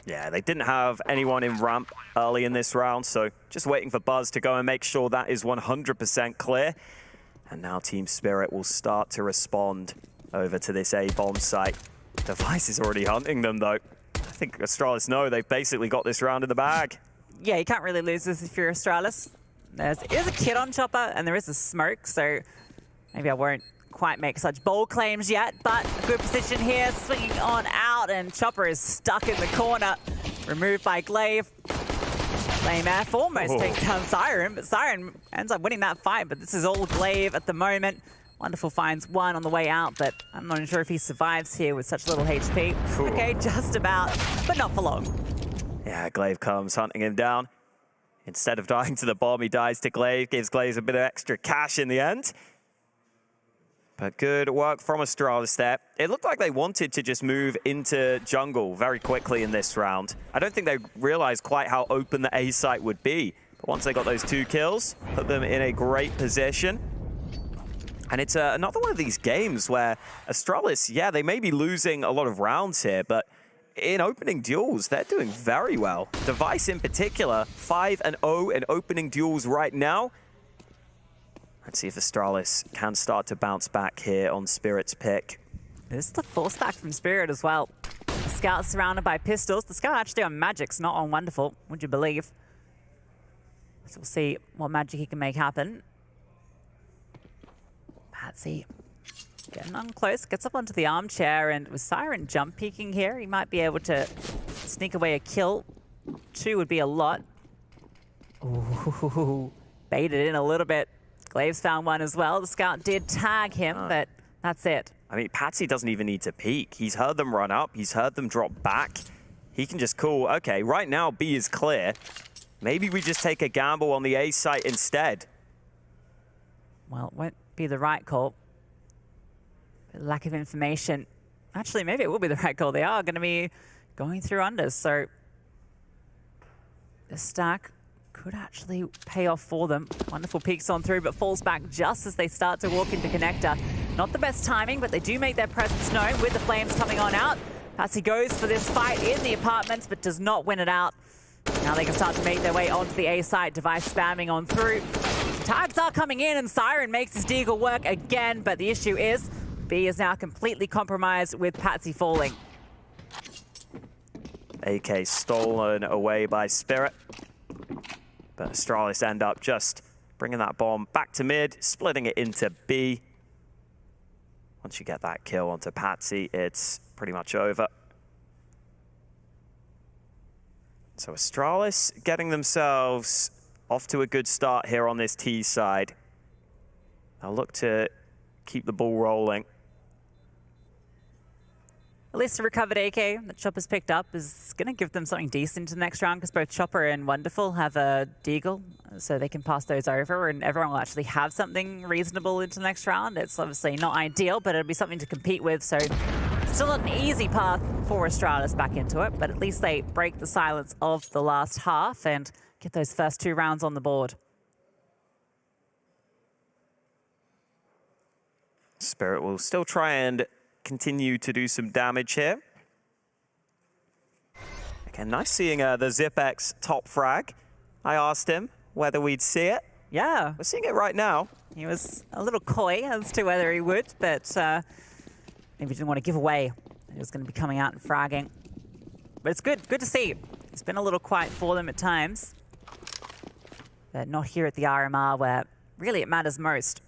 Yeah, they didn't have anyone in ramp early in this round, so just waiting for Buzz to go and make sure that is 100% clear. And now Team Spirit will start to respond over to this A bomb site. Device is already hunting them, though. I think Astralis know they've basically got this round in the bag. Yeah, you can't really lose this if you're Astralis. There is a kid on Chopper, and there is a smoke, so maybe I won't quite make such bold claims yet, but a good position here, swinging on out, and Chopper is stuck in the corner. Removed by Glaive. Blame F almost takes down Siren, but Siren ends up winning that fight, but this is all Glaive at the moment. Wonderful finds one on the way out, but I'm not sure if he survives here with such little HP. Okay, just about, but not for long. Yeah, Glaive comes hunting him down. Instead of dying to the bomb, he dies to Glaive, gives Glaive a bit of extra cash in the end. But good work from Astralis there. It looked like they wanted to just move into jungle very quickly in this round. I don't think they realized quite how open the A site would be. But once they got those 2 kills, put them in a great position. And it's another one of these games where Astralis, yeah, they may be losing a lot of rounds here, but in opening duels, they're doing very well. Device in particular, 5-0 in opening duels right now. Let's see if Astralis can start to bounce back here on Spirit's pick. This is the full stack from Spirit as well. The Scout's surrounded by pistols. The Scout actually on Magic's, not on Wonderful, would you believe? So we'll see what magic he can make happen. Patsy getting on close, gets up onto the armchair, and with Siren jump peeking here, he might be able to sneak away a kill. 2 would be a lot. Ooh, baited in a little bit. Glaive's found one as well. The Scout did tag him, but that's it. I mean, Patsy doesn't even need to peek. He's heard them run up. He's heard them drop back. He can just call, okay, right now B is clear. Maybe we just take a gamble on the A site instead. Well, it won't be the right call. Lack of information. Actually, maybe it will be the right call. They are going to be going through unders, so the stack could actually pay off for them. Wonderful peeks on through, but falls back just as they start to walk into connector. Not the best timing, but they do make their presence known with the flames coming on out. Patsy goes for this fight in the apartments, but does not win it out. Now they can start to make their way onto the A site. Device spamming on through. Tags are coming in, and Siren makes his deagle work again, but the issue is B is now completely compromised with Patsy falling. AK stolen away by Spirit. But Astralis end up just bringing that bomb back to mid, splitting it into B. Once you get that kill onto Patsy, it's pretty much over. So Astralis getting themselves off to a good start here on this T side. They'll look to keep the ball rolling. At least the recovered AK that Chopper's picked up is going to give them something decent in the next round, because both Chopper and Wonderful have a deagle, so they can pass those over, and everyone will actually have something reasonable into the next round. It's obviously not ideal, but it'll be something to compete with, so still not an easy path for Astralis back into it, but at least they break the silence of the last half and get those first 2 rounds on the board. Spirit will still try and continue to do some damage here. Again, nice seeing the ZipX top frag. I asked him whether we'd see it. Yeah. We're seeing it right now. He was a little coy as to whether he would, but maybe didn't want to give away that he was going to be coming out and fragging. But it's good to see. It's been a little quiet for them at times, but not here at the RMR where really it matters most.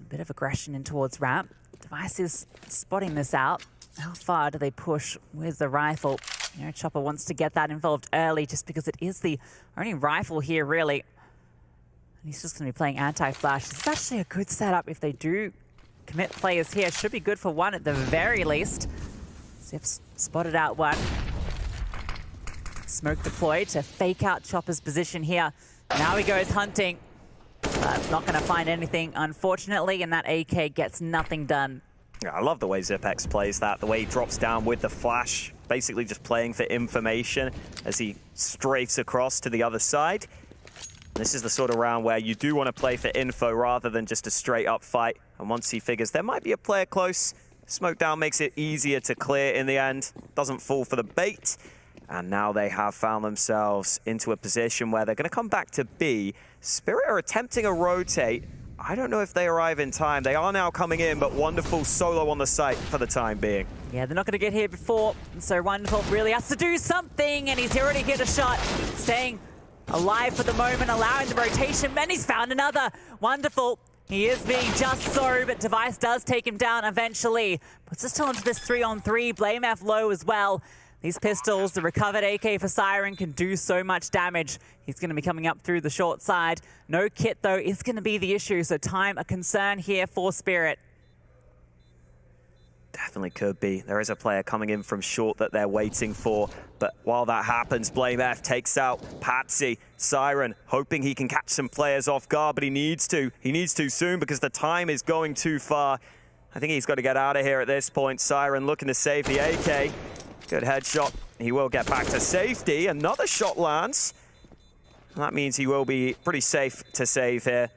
A bit of aggression in towards ramp. Device is spotting this out. How far do they push with the rifle? You know, Chopper wants to get that involved early just because it is the only rifle here, really. And he's just going to be playing anti-flash. This is actually a good setup if they do commit players here. Should be good for one at the very least. Zip's spotted out one. Smoke deployed to fake out Chopper's position here. Now he goes hunting, but not going to find anything, unfortunately, and that AK gets nothing done. Yeah, I love the way Zipex plays that, the way he drops down with the flash, basically just playing for information as he strafes across to the other side. This is the sort of round where you do want to play for info rather than just a straight up fight. And once he figures there might be a player close, smoke down makes it easier to clear in the end. Doesn't fall for the bait. And now they have found themselves into a position where they're going to come back to B. Spirit are attempting a rotate. I don't know if they arrive in time. They are now coming in, but Wonderful solo on the site for the time being. Yeah, they're not going to get here before, so Wonderful really has to do something, and he's already hit a shot, staying alive for the moment, allowing the rotation, and he's found another. Wonderful. He is being just so, but Device does take him down eventually. Puts us still into this 3-on-3. Blame F low as well. These pistols, the recovered AK for Siren, can do so much damage. He's going to be coming up through the short side. No kit, though, is going to be the issue, so time a concern here for Spirit. Definitely could be. There is a player coming in from short that they're waiting for. But while that happens, Blame F takes out Patsy. Siren hoping he can catch some players off guard, but he needs to. He needs to soon because the time is going too far. I think he's got to get out of here at this point. Siren looking to save the AK. Good headshot. He will get back to safety. Another shot lands. And that means he will be pretty safe to save here.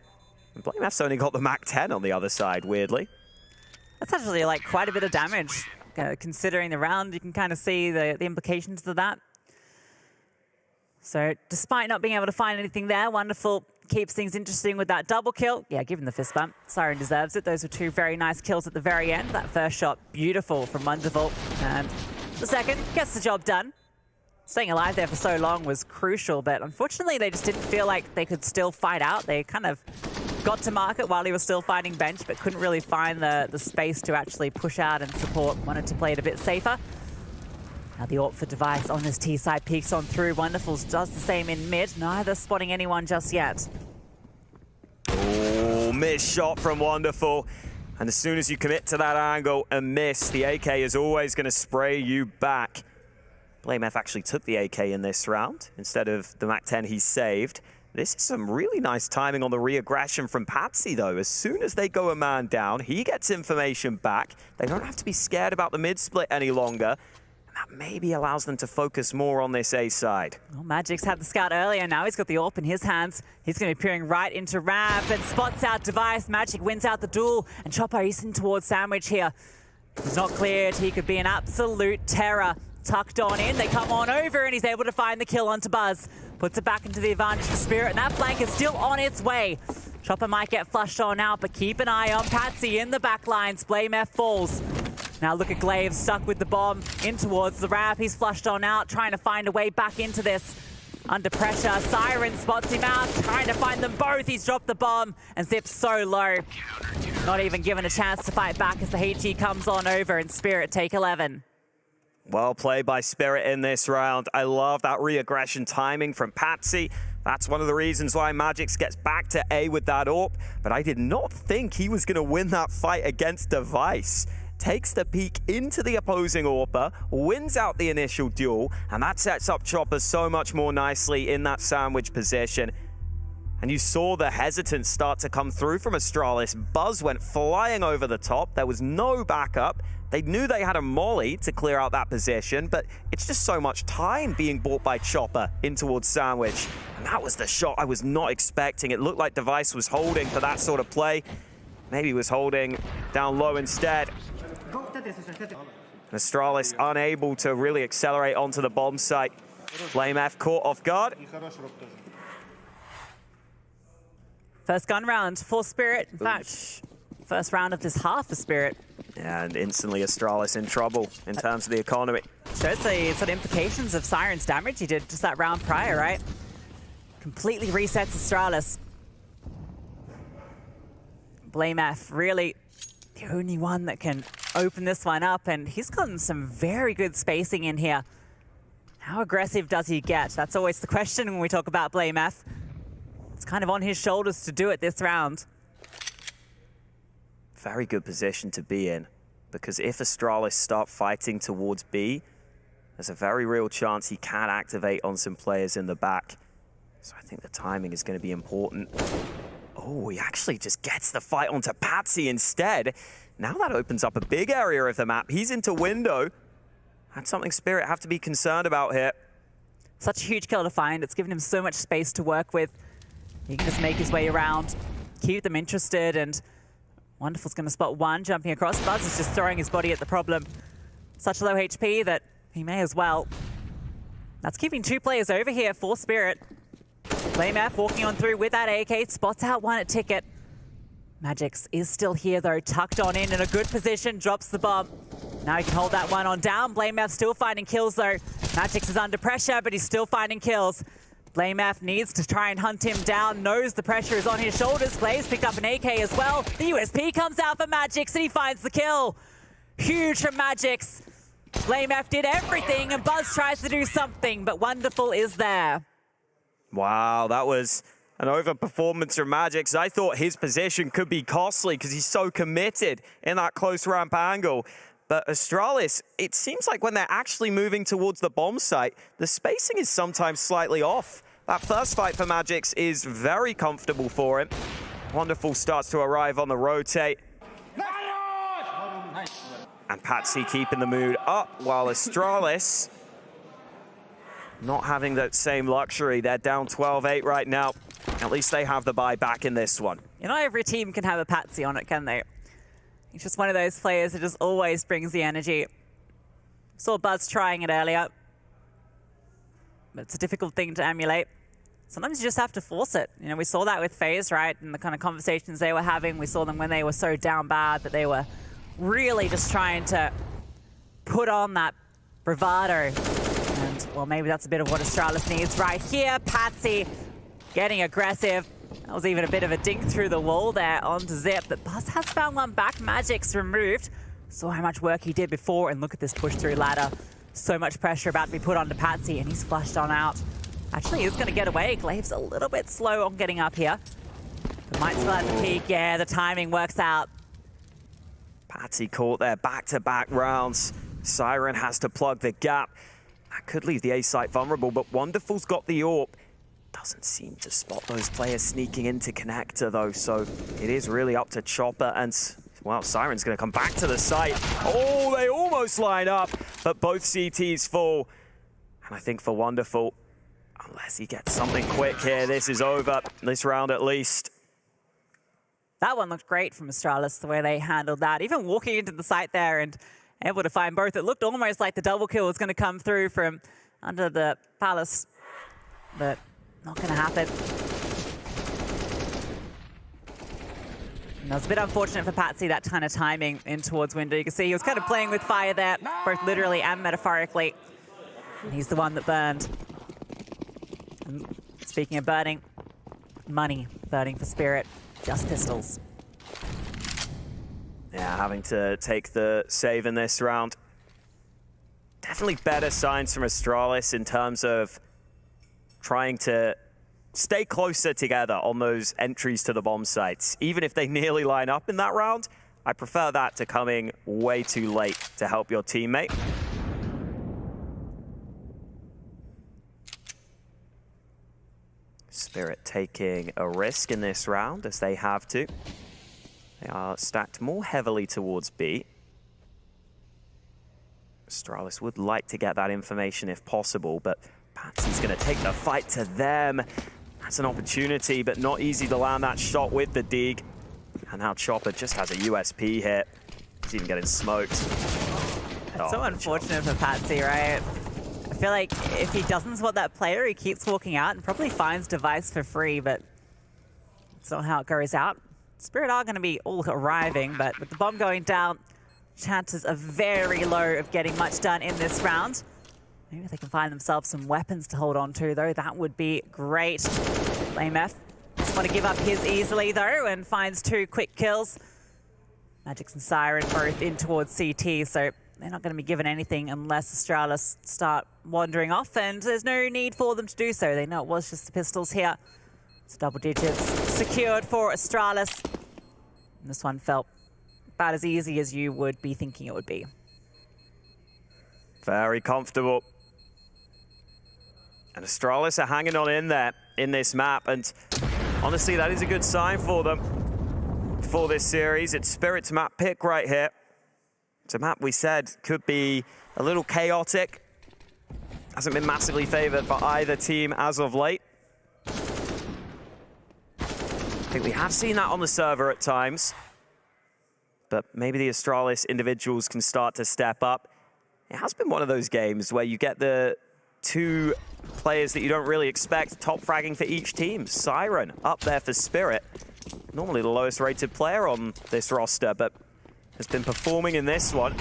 And Blame F's only got the MAC-10 on the other side, weirdly. That's actually like quite a bit of damage. Considering the round, you can kind of see the implications of that. So despite not being able to find anything there, Wonderful keeps things interesting with that double kill. Yeah, give him the fist bump. Siren deserves it. Those were two very nice kills at the very end. That first shot, beautiful from Wonderful. And the second gets the job done. Staying alive there for so long was crucial, but unfortunately they just didn't feel like they could still fight out. They kind of got to market while he was still fighting bench, but couldn't really find the space to actually push out and support. Wanted to play it a bit safer. Now the AWP for Device on this T side peeks on through. Wonderful does the same in mid, neither spotting anyone just yet. Oh, missed shot from Wonderful. And as soon as you commit to that angle and miss, the AK is always going to spray you back. Blame F actually took the AK in this round instead of the MAC-10 he saved. This is some really nice timing on the re-aggression from Patsy, though. As soon as they go a man down, he gets information back. They don't have to be scared about the mid-split any longer. And that maybe allows them to focus more on this A side. Well, Magic's had the scout earlier. Now he's got the AWP in his hands. He's going to be peering right into ramp and spots out Device. Magic wins out the duel. And Chopper is in towards Sandwich here. He's not cleared. He could be an absolute terror. Tucked on in. They come on over and he's able to find the kill onto Buzz. Puts it back into the advantage for Spirit, and that flank is still on its way. Chopper might get flushed on out, but keep an eye on Patsy in the back lines. Blame F falls. Now look at Glaive stuck with the bomb in towards the ramp. He's flushed on out, trying to find a way back into this. Under pressure, Siren spots him out, trying to find them both. He's dropped the bomb, and Zip's so low. Not even given a chance to fight back as the HE comes on over, and Spirit take 11. Well played by Spirit in this round. I love that re-aggression timing from Patsy. That's one of the reasons why Magix gets back to A with that AWP. But I did not think he was going to win that fight against Device. Takes the peek into the opposing AWPer, wins out the initial duel, and that sets up Chopper so much more nicely in that sandwich position. And you saw the hesitance start to come through from Astralis. Buzz went flying over the top. There was no backup. They knew they had a molly to clear out that position, but it's just so much time being bought by Chopper in towards Sandwich. And that was the shot I was not expecting. It looked like Device was holding for that sort of play. Maybe he was holding down low instead. Astralis unable to really accelerate onto the bomb site. Blame F caught off guard. First gun round for Spirit. In fact, first round of this half for Spirit. And instantly Astralis in trouble in terms of the economy. Shows the sort of implications of Siren's damage he did just that round prior, right? Completely resets Astralis. Blame F, really the only one that can open this one up, and he's gotten some very good spacing in here. How aggressive does he get? That's always the question when we talk about Blame F. It's kind of on his shoulders to do it this round. Very good position to be in, because if Astralis start fighting towards B, there's a very real chance he can activate on some players in the back. So I think the timing is going to be important. Oh, he actually just gets the fight onto Patsy instead. Now that opens up a big area of the map. He's into window. That's something Spirit have to be concerned about here. Such a huge kill to find. It's given him so much space to work with. He can just make his way around, keep them interested, and Wonderful's going to spot one, jumping across. Buzz is just throwing his body at the problem. Such low HP that he may as well. That's keeping 2 players over here for Spirit. BlameF walking on through with that AK, spots out one at Ticket. Magix is still here though, tucked on in a good position, drops the bomb. Now he can hold that one on down. BlameF still finding kills though. Magix is under pressure, but he's still finding kills. BlameF needs to try and hunt him down, knows the pressure is on his shoulders. Blaze picked up an AK as well. The USP comes out for Magix and he finds the kill. Huge from Magix. BlameF did everything and Buzz tries to do something, but Wonderful is there. Wow, that was an overperformance from Magix. I thought his position could be costly because he's so committed in that close ramp angle. But Astralis, it seems like when they're actually moving towards the bomb site, the spacing is sometimes slightly off. That first fight for Magix is very comfortable for him. Wonderful starts to arrive on the rotate. And Patsy keeping the mood up while Astralis not having that same luxury. They're down 12-8 right now. At least they have the buy back in this one. You know, every team can have a Patsy on it, can they? He's just one of those players that just always brings the energy. Saw Buzz trying it earlier. But it's a difficult thing to emulate. Sometimes you just have to force it. You know, we saw that with FaZe, right? And the kind of conversations they were having. We saw them when they were so down bad that they were really just trying to put on that bravado. And, well, maybe that's a bit of what Astralis needs right here. Patsy getting aggressive. That was even a bit of a dink through the wall there onto Zip, but Buzz has found one back. Magic's removed. Saw how much work he did before, and look at this push through ladder. So much pressure about to be put onto Patsy, and he's flushed on out. Actually, he's going to get away. Glaive's a little bit slow on getting up here. But might still have the peak. Yeah, the timing works out. Patsy caught there, back-to-back rounds. Siren has to plug the gap. That could leave the A site vulnerable, but Wonderful's got the AWP. Doesn't seem to spot those players sneaking into connector though, so it is really up to Chopper and, well, Siren's gonna come back to the site. Oh, they almost line up, but both CTs full. And I think for Wonderful, unless he gets something quick here, this is over, this round at least. That one looked great from Astralis, the way they handled that. Even walking into the site there and able to find both. It looked almost like the double kill was gonna come through from under the palace, but not going to happen. And that was a bit unfortunate for Patsy, that kind of timing in towards window. You can see he was kind of playing with fire there, both literally and metaphorically. And he's the one that burned. And speaking of burning, money burning for Spirit, just pistols. Yeah, having to take the save in this round. Definitely better signs from Astralis in terms of trying to stay closer together on those entries to the bomb sites. Even if they nearly line up in that round, I prefer that to coming way too late to help your teammate. Spirit taking a risk in this round, as they have to. They are stacked more heavily towards B. Astralis would like to get that information if possible, but Patsy's going to take the fight to them. That's an opportunity, but not easy to land that shot with the dig. And now Chopper just has a USP hit. He's even getting smoked. It's so unfortunate for Patsy, right? I feel like if he doesn't spot that player, he keeps walking out and probably finds Device for free, but it's not how it goes out. Spirit are going to be all arriving, but with the bomb going down, chances are very low of getting much done in this round. Maybe they can find themselves some weapons to hold on to, though. That would be great. BlameF doesn't want to give up his easily, though, and finds 2 quick kills. Magix and Siren both in towards CT, so they're not going to be given anything unless Astralis start wandering off, and there's no need for them to do so. They know it was just the pistols here. It's double digits secured for Astralis. And this one felt about as easy as you would be thinking it would be. Very comfortable. And Astralis are hanging on in there in this map, and honestly, that is a good sign for them for this series. It's Spirit's map pick right here. It's a map we said could be a little chaotic. Hasn't been massively favored for either team as of late. I think we have seen that on the server at times, but maybe the Astralis individuals can start to step up. It has been one of those games where you get the two players that you don't really expect top fragging for each team. Siren up there for Spirit. Normally the lowest rated player on this roster, but has been performing in this one.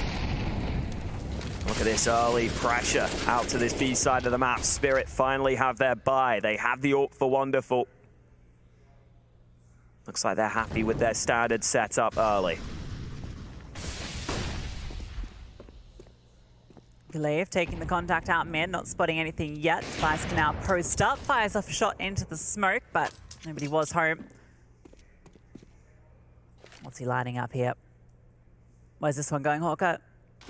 Look at this early pressure out to this B side of the map. Spirit finally have their buy. They have the AWP for Wonderful. Looks like they're happy with their standard setup early. Galeev taking the contact out mid, not spotting anything yet. Device can now post up, fires off a shot into the smoke, but nobody was home. What's he lining up here? Where's this one going, Hawker?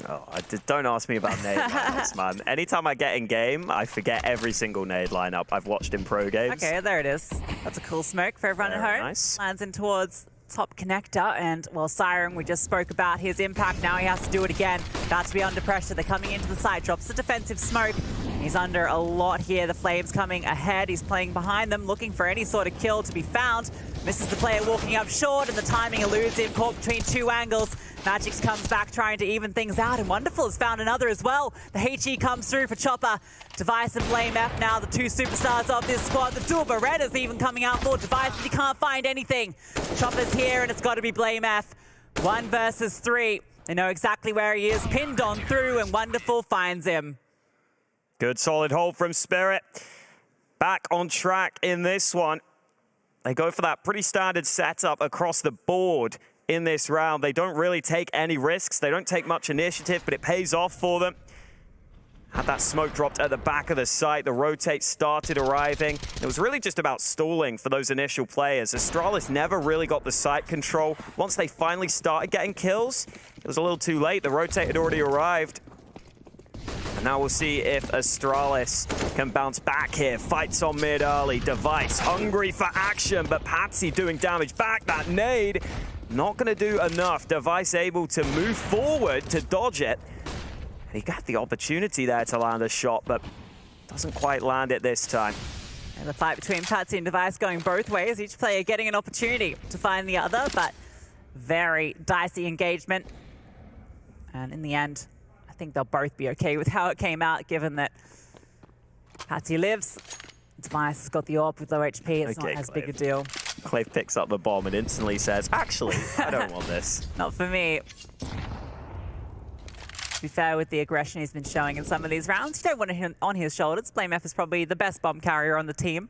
Oh, don't ask me about nade lineups, man. Anytime I get in game, I forget every single nade lineup I've watched in pro games. Okay, there it is. That's a cool smoke for everyone at home. Nice. Lands in towards top connector, and well, Siren, we just spoke about his impact. Now he has to do it again. About to be under pressure. They're coming into the site. Drops the defensive smoke. He's under a lot here. The Flames coming ahead. He's playing behind them, looking for any sort of kill to be found. Misses the player walking up short, and the timing eludes him. Caught between two angles. Magix comes back trying to even things out, and Wonderful has found another as well. The HE comes through for Chopper. Device and Blame F now, the two superstars of this squad. The dual Beretta's even coming out for Device, but he can't find anything. Chopper's here, and it's got to be Blame F. 1 versus 3. They know exactly where he is. Pinned on through, and Wonderful finds him. Good solid hold from Spirit. Back on track in this one. They go for that pretty standard setup across the board in this round. They don't really take any risks. They don't take much initiative, but it pays off for them. Had that smoke dropped at the back of the site. The rotate started arriving. It was really just about stalling for those initial players. Astralis never really got the site control. Once they finally started getting kills, it was a little too late. The rotate had already arrived. And now we'll see if Astralis can bounce back here. Fights on mid early. Device hungry for action, but Patsy doing damage back. That nade not going to do enough. Device able to move forward to dodge it. He got the opportunity there to land a shot, but doesn't quite land it this time. And the fight between Patsy and Device going both ways. Each player getting an opportunity to find the other, but very dicey engagement. And in the end, I think they'll both be okay with how it came out, given that Patsy lives. Device has got the AWP with low HP. It's not as big a deal. Clay picks up the bomb and instantly says, actually, I don't want this. Not for me. To be fair, with the aggression he's been showing in some of these rounds, you don't want him on his shoulders. Blame F is probably the best bomb carrier on the team.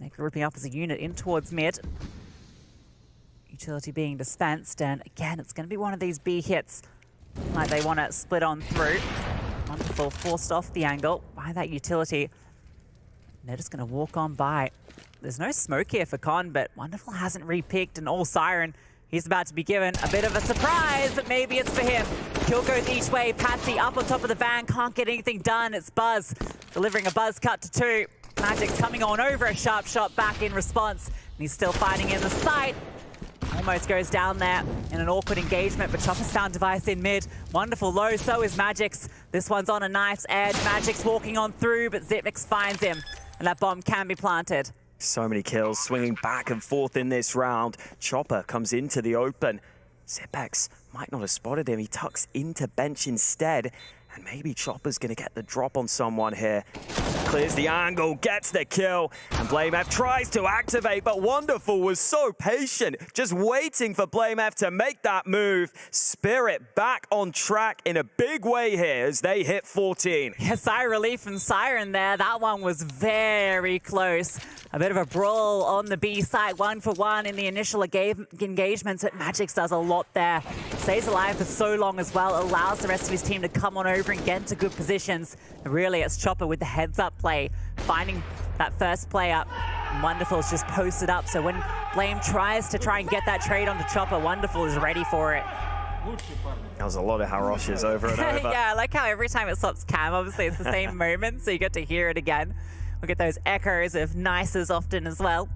They're grouping up as a unit in towards mid. Utility being dispensed, and again, it's going to be one of these B hits. Like they want to split on through. Wonderful, forced off the angle by that utility. They're just going to walk on by. There's no smoke here for Con, but Wonderful hasn't re-picked, and all Siren. He's about to be given a bit of a surprise, but maybe it's for him. Kill goes each way. Patsy up on top of the van, can't get anything done. It's Buzz delivering a Buzz cut to 2. Magic's coming on over a sharp shot back in response, and he's still fighting in the site. Almost goes down there in an awkward engagement, but Chopper's found Device in mid. Wonderful low, so is Magix. This one's on a knife's edge. Magic's walking on through, but Zipmix finds him, and that bomb can be planted. So many kills, swinging back and forth in this round. Chopper comes into the open. Zipex might not have spotted him. He tucks into bench instead. And maybe Chopper's going to get the drop on someone here. Clears the angle, gets the kill. And Blame F tries to activate, but Wonderful was so patient, just waiting for Blame F to make that move. Spirit back on track in a big way here as they hit 14. Yeah, sigh relief from Siren there. That one was very close. A bit of a brawl on the B side, 1-for-1 in the initial engagements. But Magix does a lot there. Stays alive for so long as well, allows the rest of his team to come on over and get into good positions. And really, it's Chopper with the heads-up play, finding that first player. Wonderful's just posted up, so when Blame tries to try and get that trade onto Chopper, Wonderful is ready for it. That was a lot of Haroshes over and over. Yeah, I like how every time it stops cam, obviously it's the same moment, so you get to hear it again. We'll get those echoes of nices often as well.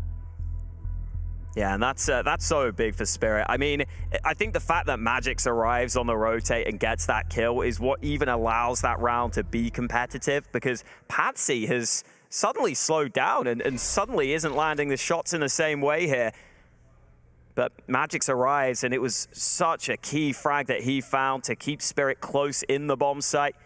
Yeah, and that's so big for Spirit. I mean, I think the fact that Magix arrives on the rotate and gets that kill is what even allows that round to be competitive, because Patsy has suddenly slowed down and suddenly isn't landing the shots in the same way here. But Magix arrives, and it was such a key frag that he found to keep Spirit close in the bomb site.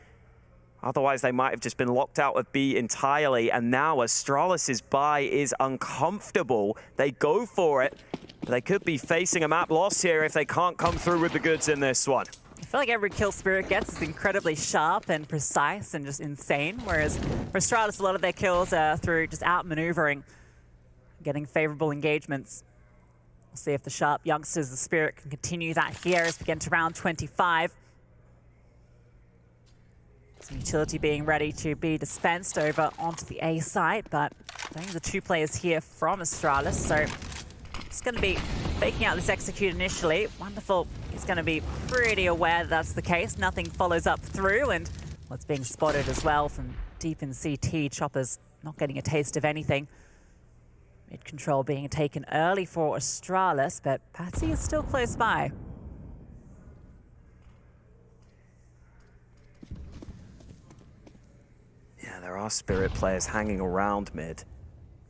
Otherwise, they might have just been locked out of B entirely. And now Astralis' buy is uncomfortable. They go for it, but they could be facing a map loss here if they can't come through with the goods in this one. I feel like every kill Spirit gets is incredibly sharp and precise and just insane, whereas for Astralis, a lot of their kills are through just outmaneuvering, getting favorable engagements. We'll see if the sharp youngsters of Spirit can continue that here as we get into round 25. Some utility being ready to be dispensed over onto the A site, but I think the two players here from Astralis, so it's going to be faking out this execute initially. Wonderful. He's going to be pretty aware that that's the case. Nothing follows up through, and what's being spotted as well from deep in CT. Chopper's not getting a taste of anything. Mid control being taken early for Astralis, but Patsy is still close by. Yeah, there are Spirit players hanging around mid,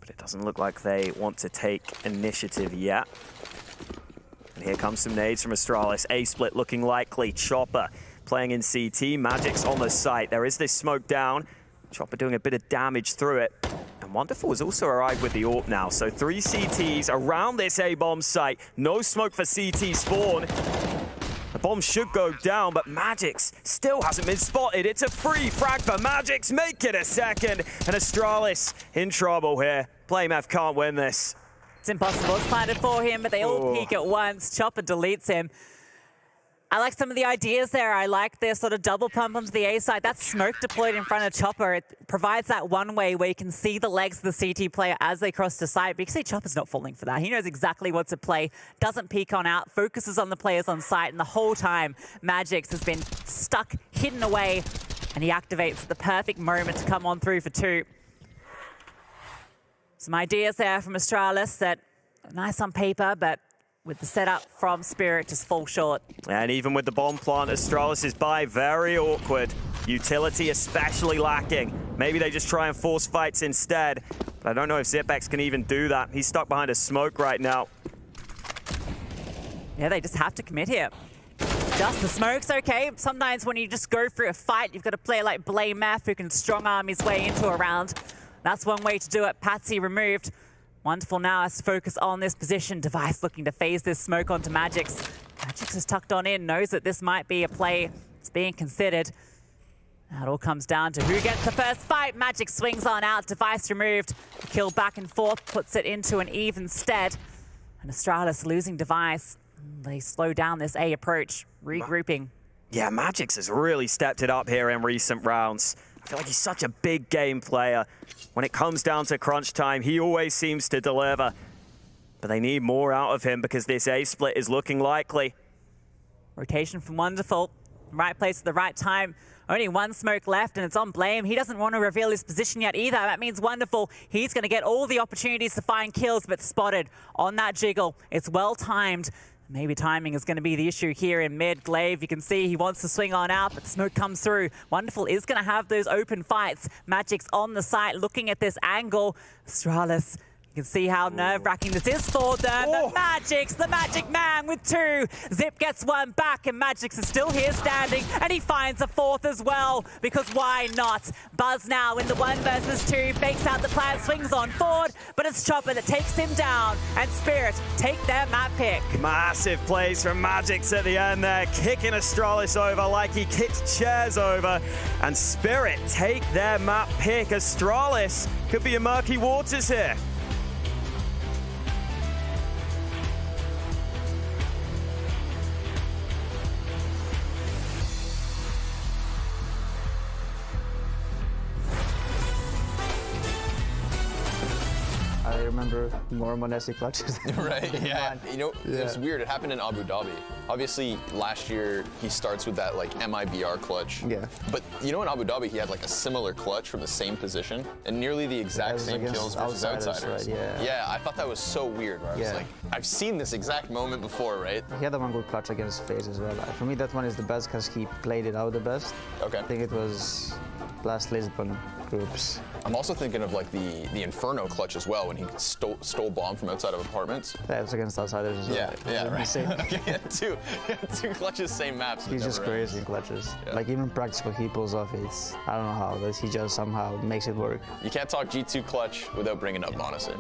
but it doesn't look like they want to take initiative yet. And here comes some nades from Astralis. A-split looking likely. Chopper playing in CT. Magix on the site. There is this smoke down. Chopper doing a bit of damage through it. And Wonderful has also arrived with the AWP now. So 3 CTs around this A-bomb site. No smoke for CT spawn. The bomb should go down, but Magix still hasn't been spotted. It's a free frag for Magix. Make it a second. And Astralis in trouble here. BlameF can't win this. It's impossible. It's planted for him, but they all peek at once. Chopper deletes him. I like some of the ideas there. I like their sort of double pump onto the A side. That smoke deployed in front of Chopper. It provides that one way where you can see the legs of the CT player as they cross the site. But you can see Chopper's not falling for that. He knows exactly what's at play, doesn't peek on out, focuses on the players on site, and the whole time Magix has been stuck, hidden away, and he activates at the perfect moment to come on through for 2. Some ideas there from Astralis that are nice on paper, but with the setup from Spirit just fall short. And even with the bomb plant, Astralis is by very awkward. Utility especially lacking. Maybe they just try and force fights instead. But I don't know if Zipex can even do that. He's stuck behind a smoke right now. Yeah, they just have to commit here. Just the smoke's okay. Sometimes when you just go through a fight, you've got to play like BlameF who can strong arm his way into a round. That's one way to do it. Patsy removed. Wonderful now has to focus on this position. Device looking to phase this smoke onto Magix. Magix is tucked on in, knows that this might be a play that's being considered. Now it all comes down to who gets the first fight. Magix swings on out, Device removed. The kill back and forth puts it into an even stead. And Astralis losing Device. They slow down this A approach, regrouping. Yeah, Magix has really stepped it up here in recent rounds. I feel like he's such a big game player. When it comes down to crunch time, he always seems to deliver. But they need more out of him because this A-split is looking likely. Rotation from Wonderful. Right place at the right time. Only one smoke left and it's on Blame. He doesn't want to reveal his position yet either. That means Wonderful, he's going to get all the opportunities to find kills, but spotted on that jiggle. It's well timed. Maybe timing is going to be the issue here in mid. Glaive, you can see he wants to swing on out, but smoke comes through. Wonderful is going to have those open fights. Magic's on the site looking at this angle. Astralis, you can see how nerve-wracking this is for them. The Magix, the Magic Man with 2. Zip gets 1 back, and Magix is still here standing, and he finds a 4th as well, because why not? Buzz now in the 1 versus 2, fakes out the plan, swings on forward, but it's Chopper that takes him down, and Spirit take their map pick. Massive plays from Magix at the end there, kicking Astralis over like he kicked chairs over, and Spirit take their map pick. Astralis could be in murky waters here. I remember more Monesi clutches. Right, yeah. You know, it was weird. It happened in Abu Dhabi. Obviously, last year he starts with that like MIBR clutch. Yeah. But you know in Abu Dhabi he had like a similar clutch from the same position and nearly the exact same kills versus outsiders. Right, Yeah, I thought that was so weird. Where I was like, I've seen this exact moment before, right? He had one good clutch against FaZe as well. For me, that one is the best because he played it out the best. Okay. I think it was last Lisbon groups. I'm also thinking of like the Inferno clutch as well when he stole bomb from outside of apartments. That was against outsiders as well. Yeah, right. Okay, yeah, two clutches, same maps. He's just crazy in clutches. Like even practice what he pulls off, it's, I don't know how, but he just somehow makes it work. You can't talk G2 clutch without bringing up Monasin.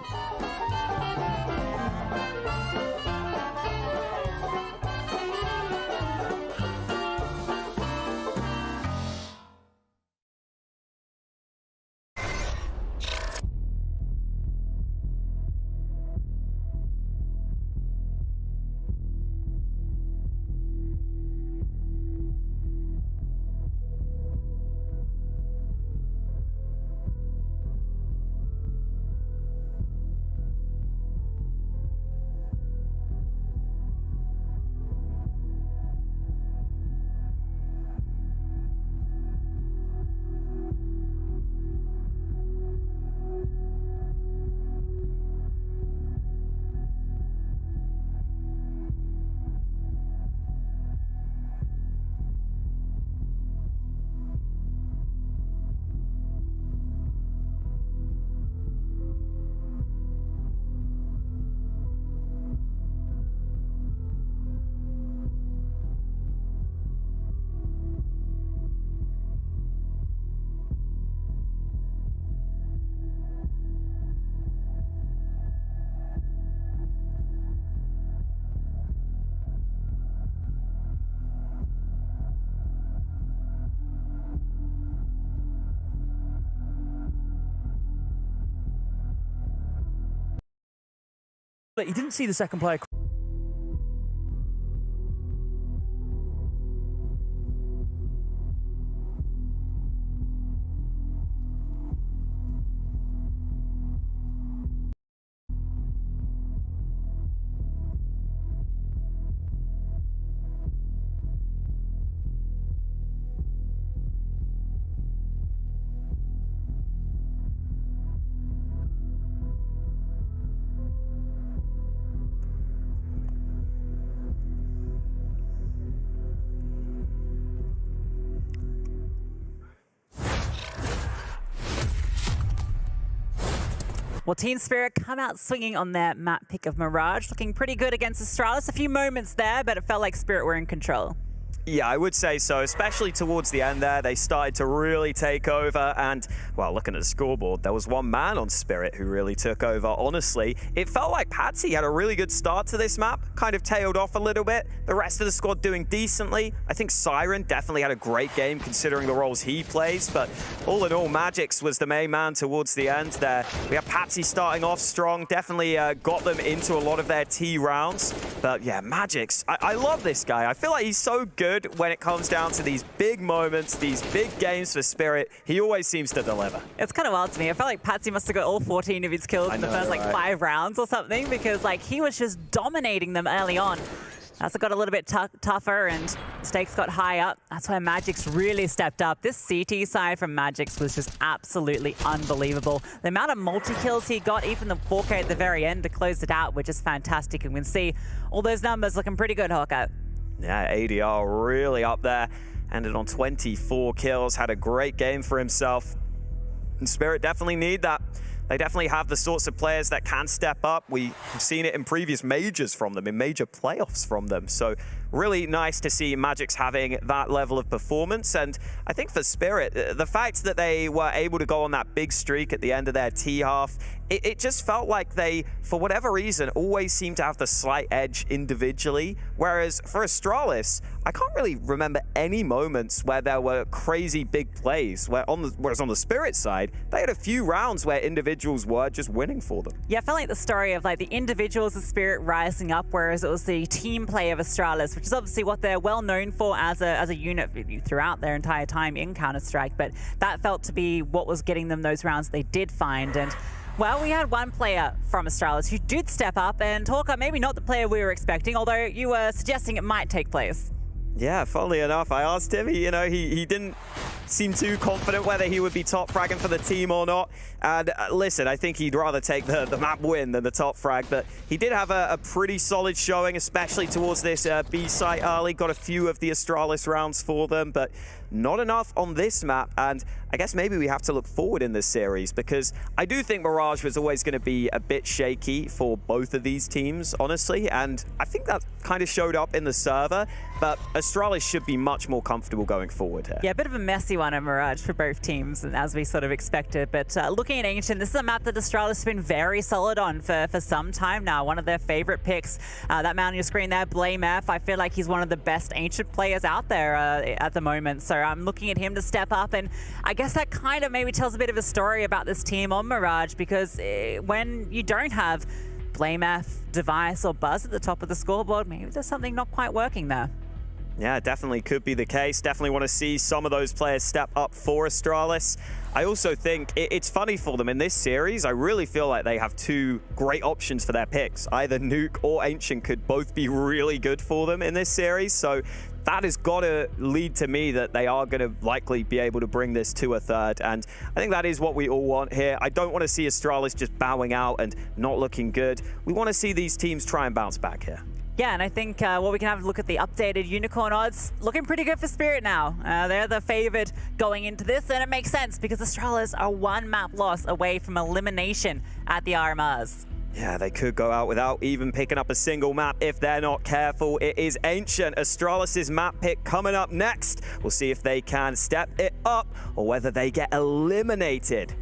But he didn't see the second player. Well, Team Spirit come out swinging on their map pick of Mirage, looking pretty good against Astralis. A few moments there, but it felt like Spirit were in control. Yeah, I would say so, especially towards the end there. They started to really take over and, well, looking at the scoreboard, there was one man on Spirit who really took over. Honestly, it felt like Patsy had a really good start to this map, kind of tailed off a little bit. The rest of the squad doing decently. I think Siren definitely had a great game considering the roles he plays, but all in all, Magix was the main man towards the end there. We have Patsy starting off strong, definitely got them into a lot of their T rounds. But yeah, Magix, I love this guy. I feel like he's so good when it comes down to these big moments, these big games for Spirit. He always seems to deliver. It's kind of wild to me. I felt like Patsy must have got all 14 of his kills in the first like 5 rounds or something, because like he was just dominating them early on. As it got a little bit tougher and stakes got high up, that's where Magix really stepped up. This CT side from Magix was just absolutely unbelievable. The amount of multi-kills he got, even the 4K at the very end to close it out, were just fantastic. And we can see all those numbers looking pretty good, Hawkeye. Yeah, ADR really up there. Ended on 24 kills, had a great game for himself. And Spirit definitely need that. They definitely have the sorts of players that can step up. We've seen it in previous majors from them, in major playoffs from them. So really nice to see Magix having that level of performance. And I think for Spirit, the fact that they were able to go on that big streak at the end of their T half, it just felt like they, for whatever reason, always seem to have the slight edge individually. Whereas for Astralis, I can't really remember any moments where there were crazy big plays. Whereas on the Spirit side, they had a few rounds where individuals were just winning for them. Yeah, I felt like the story of like the individuals of Spirit rising up, whereas it was the team play of Astralis, which is obviously what they're well known for as a unit throughout their entire time in Counter-Strike. But that felt to be what was getting them those rounds they did find. And Well, we had one player from Astralis who did step up and Hawker, maybe not the player we were expecting, although you were suggesting it might take place. Yeah, funnily enough, I asked him, he didn't seem too confident whether he would be top fragging for the team or not. And listen, I think he'd rather take the map win than the top frag, but he did have a pretty solid showing, especially towards this B site early. Got a few of the Astralis rounds for them, but not enough on this map. And I guess maybe we have to look forward in this series, because I do think Mirage was always going to be a bit shaky for both of these teams, honestly. And I think that kind of showed up in the server, but Astralis should be much more comfortable going forward here. Yeah, a bit of a messy one at Mirage for both teams, as we sort of expected. But looking at Ancient, this is a map that Astralis has been very solid on for some time now. One of their favorite picks. That man on your screen there, Blame F, I feel like he's one of the best Ancient players out there at the moment. So I'm looking at him to step up, and I guess that kind of maybe tells a bit of a story about this team on Mirage, because when you don't have Blame F, Device, or Buzz at the top of the scoreboard, maybe there's something not quite working there. Yeah, definitely could be the case. Definitely want to see some of those players step up for Astralis. I also think it's funny for them in this series. I really feel like they have two great options for their picks. Either Nuke or Ancient could both be really good for them in this series. So that has got to lead to me that they are going to likely be able to bring this to a third. And I think that is what we all want here. I don't want to see Astralis just bowing out and not looking good. We want to see these teams try and bounce back here. Yeah, and I think we can have a look at the updated Unicorn odds. Looking pretty good for Spirit now. They're the favored going into this, and it makes sense because Astralis are one map loss away from elimination at the RMRs. Yeah, they could go out without even picking up a single map if they're not careful. It is Ancient, Astralis' map pick coming up next. We'll see if they can step it up or whether they get eliminated.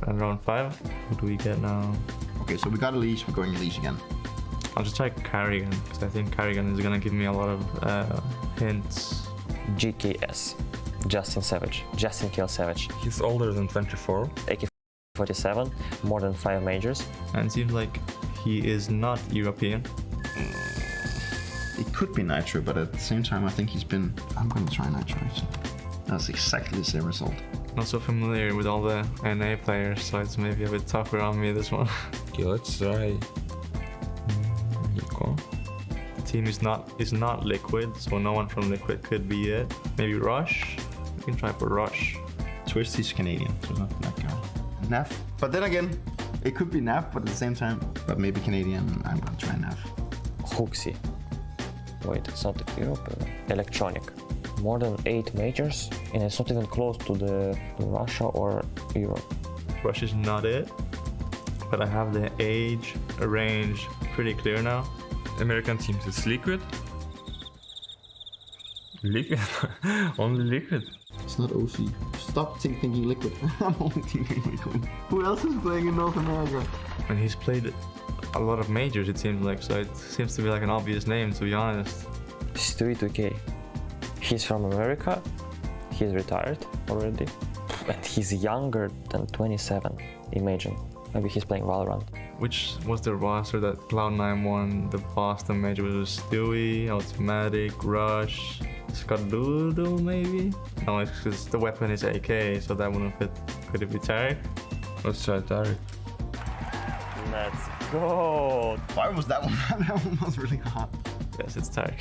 And round 5, what do we get now? Okay, so we got Elise, we're going Elise again. I'll just try Carrigan, because I think Carrigan is going to give me a lot of hints. GKS, Justin Savage, Justin Kill Savage. He's older than 24. AK-47, more than 5 majors. And it seems like he is not European. It could be Nitro, but at the same time I think he's been... I'm going to try Nitro. That's exactly the same result. Not so familiar with all the NA players, so it's maybe a bit tougher on me this one. Okay, let's try Nico. The team is not Liquid, so no one from Liquid could be it. Maybe Rush? We can try for Rush. Twist is Canadian, so not that guy. Naf. But then again, it could be Naf, but at the same time, but maybe Canadian, I'm gonna try Naf. Hooksy. Wait, it's not Europe. Electronic. More than 8 majors, and it's not even close to the Russia or Europe. Russia is not it, but I have the age range pretty clear now. American teams, it's Liquid. Liquid? Only Liquid. It's not OC. Stop thinking Liquid. I'm only thinking Liquid. Who else is playing in North America? And he's played a lot of majors, it seems like, so it seems to be like an obvious name, to be honest. Stewie 2K. He's from America, he's retired already, and he's younger than 27, imagine. Maybe he's playing Valorant. Which was the roster that Cloud9 won the Boston major? Was it Stewie, Automatic, Rush, Skadoodle maybe? No, it's because the weapon is AK, so that wouldn't fit. Could it be Tarek? Let's try Tarek. Let's go! Why was that one? That one was really hot. Yes, it's Tarek.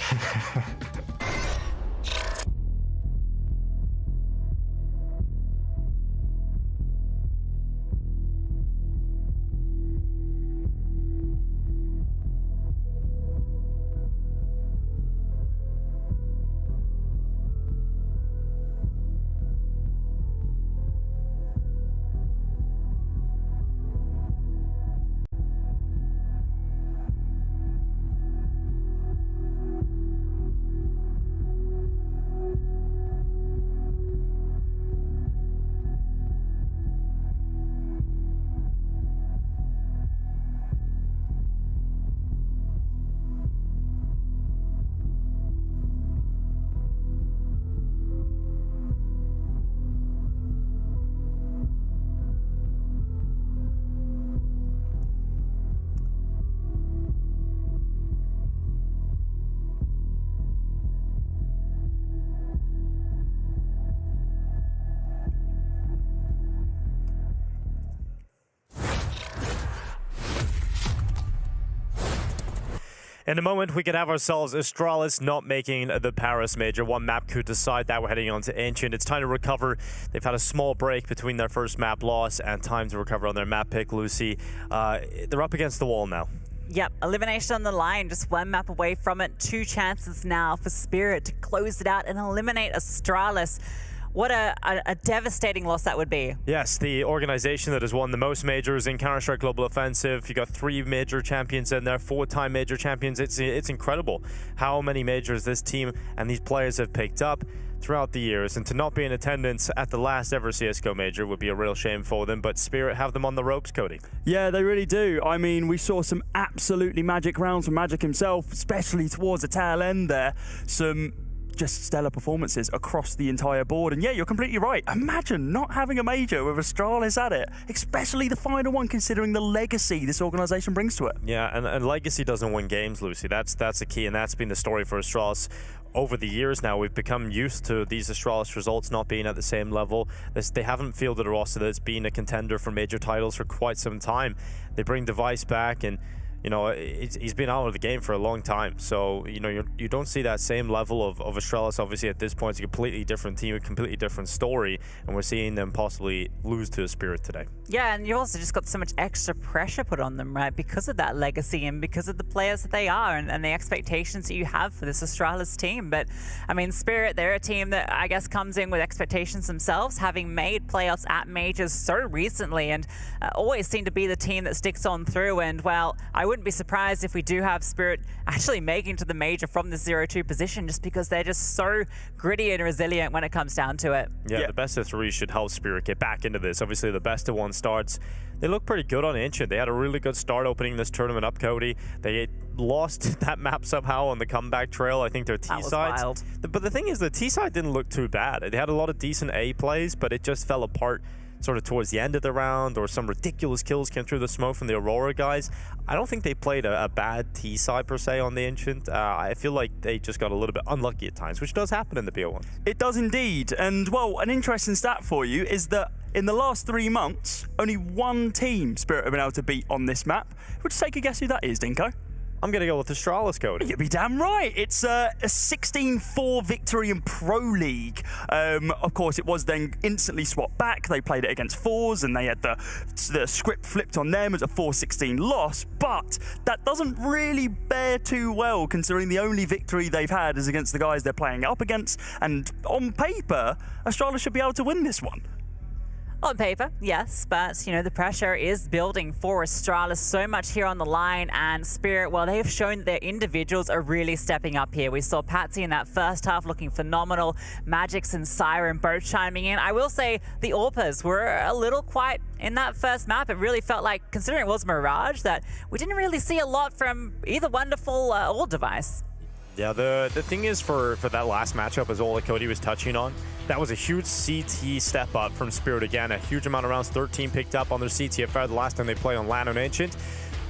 In a moment, we could have ourselves Astralis not making the Paris Major. One map could decide that. We're heading on to Ancient. It's time to recover. They've had a small break between their first map loss and time to recover on their map pick, Lucy. They're up against the wall now. Yep, elimination on the line, just one map away from it. 2 chances now for Spirit to close it out and eliminate Astralis. What a devastating loss that would be. Yes, the organization that has won the most majors in Counter-Strike Global Offensive. You got 3 major champions in there, 4-time major champions. It's incredible how many majors this team and these players have picked up throughout the years. And to not be in attendance at the last ever CSGO major would be a real shame for them. But Spirit have them on the ropes, Cody. Yeah, they really do. I mean, we saw some absolutely magic rounds from Magic himself, especially towards the tail end there. Some just stellar performances across the entire board. And yeah, you're completely right. Imagine not having a major with Astralis at it, especially the final one, considering the legacy this organization brings to it. Yeah, and legacy doesn't win games, Lucy. That's the key, and that's been the story for Astralis. Over the years now, we've become used to these Astralis results not being at the same level. They haven't fielded a roster that's been a contender for major titles for quite some time. They bring Device back, and you know, he's been out of the game for a long time. So, you know, you don't see that same level of Astralis. Obviously, at this point, it's a completely different team, a completely different story. And we're seeing them possibly lose to a Spirit today. Yeah, and you also just got so much extra pressure put on them, right? Because of that legacy and because of the players that they are and the expectations that you have for this Astralis team. But, I mean, Spirit, they're a team that I guess comes in with expectations themselves, having made playoffs at majors so recently and always seem to be the team that sticks on through. And, well, I wouldn't be surprised if we do have Spirit actually making to the major from the 0-2 position, just because they're just so gritty and resilient when it comes down to it. Yeah, the best of 3 should help Spirit get back into this. Obviously, the best of 1 starts. They look pretty good on Ancient. They had a really good start opening this tournament up, Cody. They lost that map somehow on the comeback trail. I think their T-side. But the thing is, the T-side didn't look too bad. They had a lot of decent A plays, but it just fell apart sort of towards the end of the round, or some ridiculous kills came through the smoke from the Aurora guys. I don't think they played a bad T-side per se on the Ancient. I feel like they just got a little bit unlucky at times, which does happen in the BO1. It does indeed. And, well, an interesting stat for you is that in the last 3 months, only 1 team Spirit have been able to beat on this map. Would you take a guess who that is, Dinko? I'm going to go with Astralis, Cody. You'd be damn right. It's a 16-4 victory in Pro League. Of course, it was then instantly swapped back. They played it against 4s, and they had the script flipped on them as a 4-16 loss. But that doesn't really bear too well, considering the only victory they've had is against the guys they're playing up against. And on paper, Astralis should be able to win this one. On paper, yes, but, you know, the pressure is building for Astralis. So much here on the line, and Spirit, well, they've shown that their individuals are really stepping up here. We saw Patsy in that first half looking phenomenal. Magix and Siren both chiming in. I will say the AWPers were a little quiet in that first map. It really felt like, considering it was Mirage, that we didn't really see a lot from either Wonderful or Device. Yeah, the thing is for that last matchup, as all that Cody was touching on, that was a huge CT step up from Spirit again. A huge amount of rounds, 13 picked up on their CT affair the last time they played on LAN and Ancient.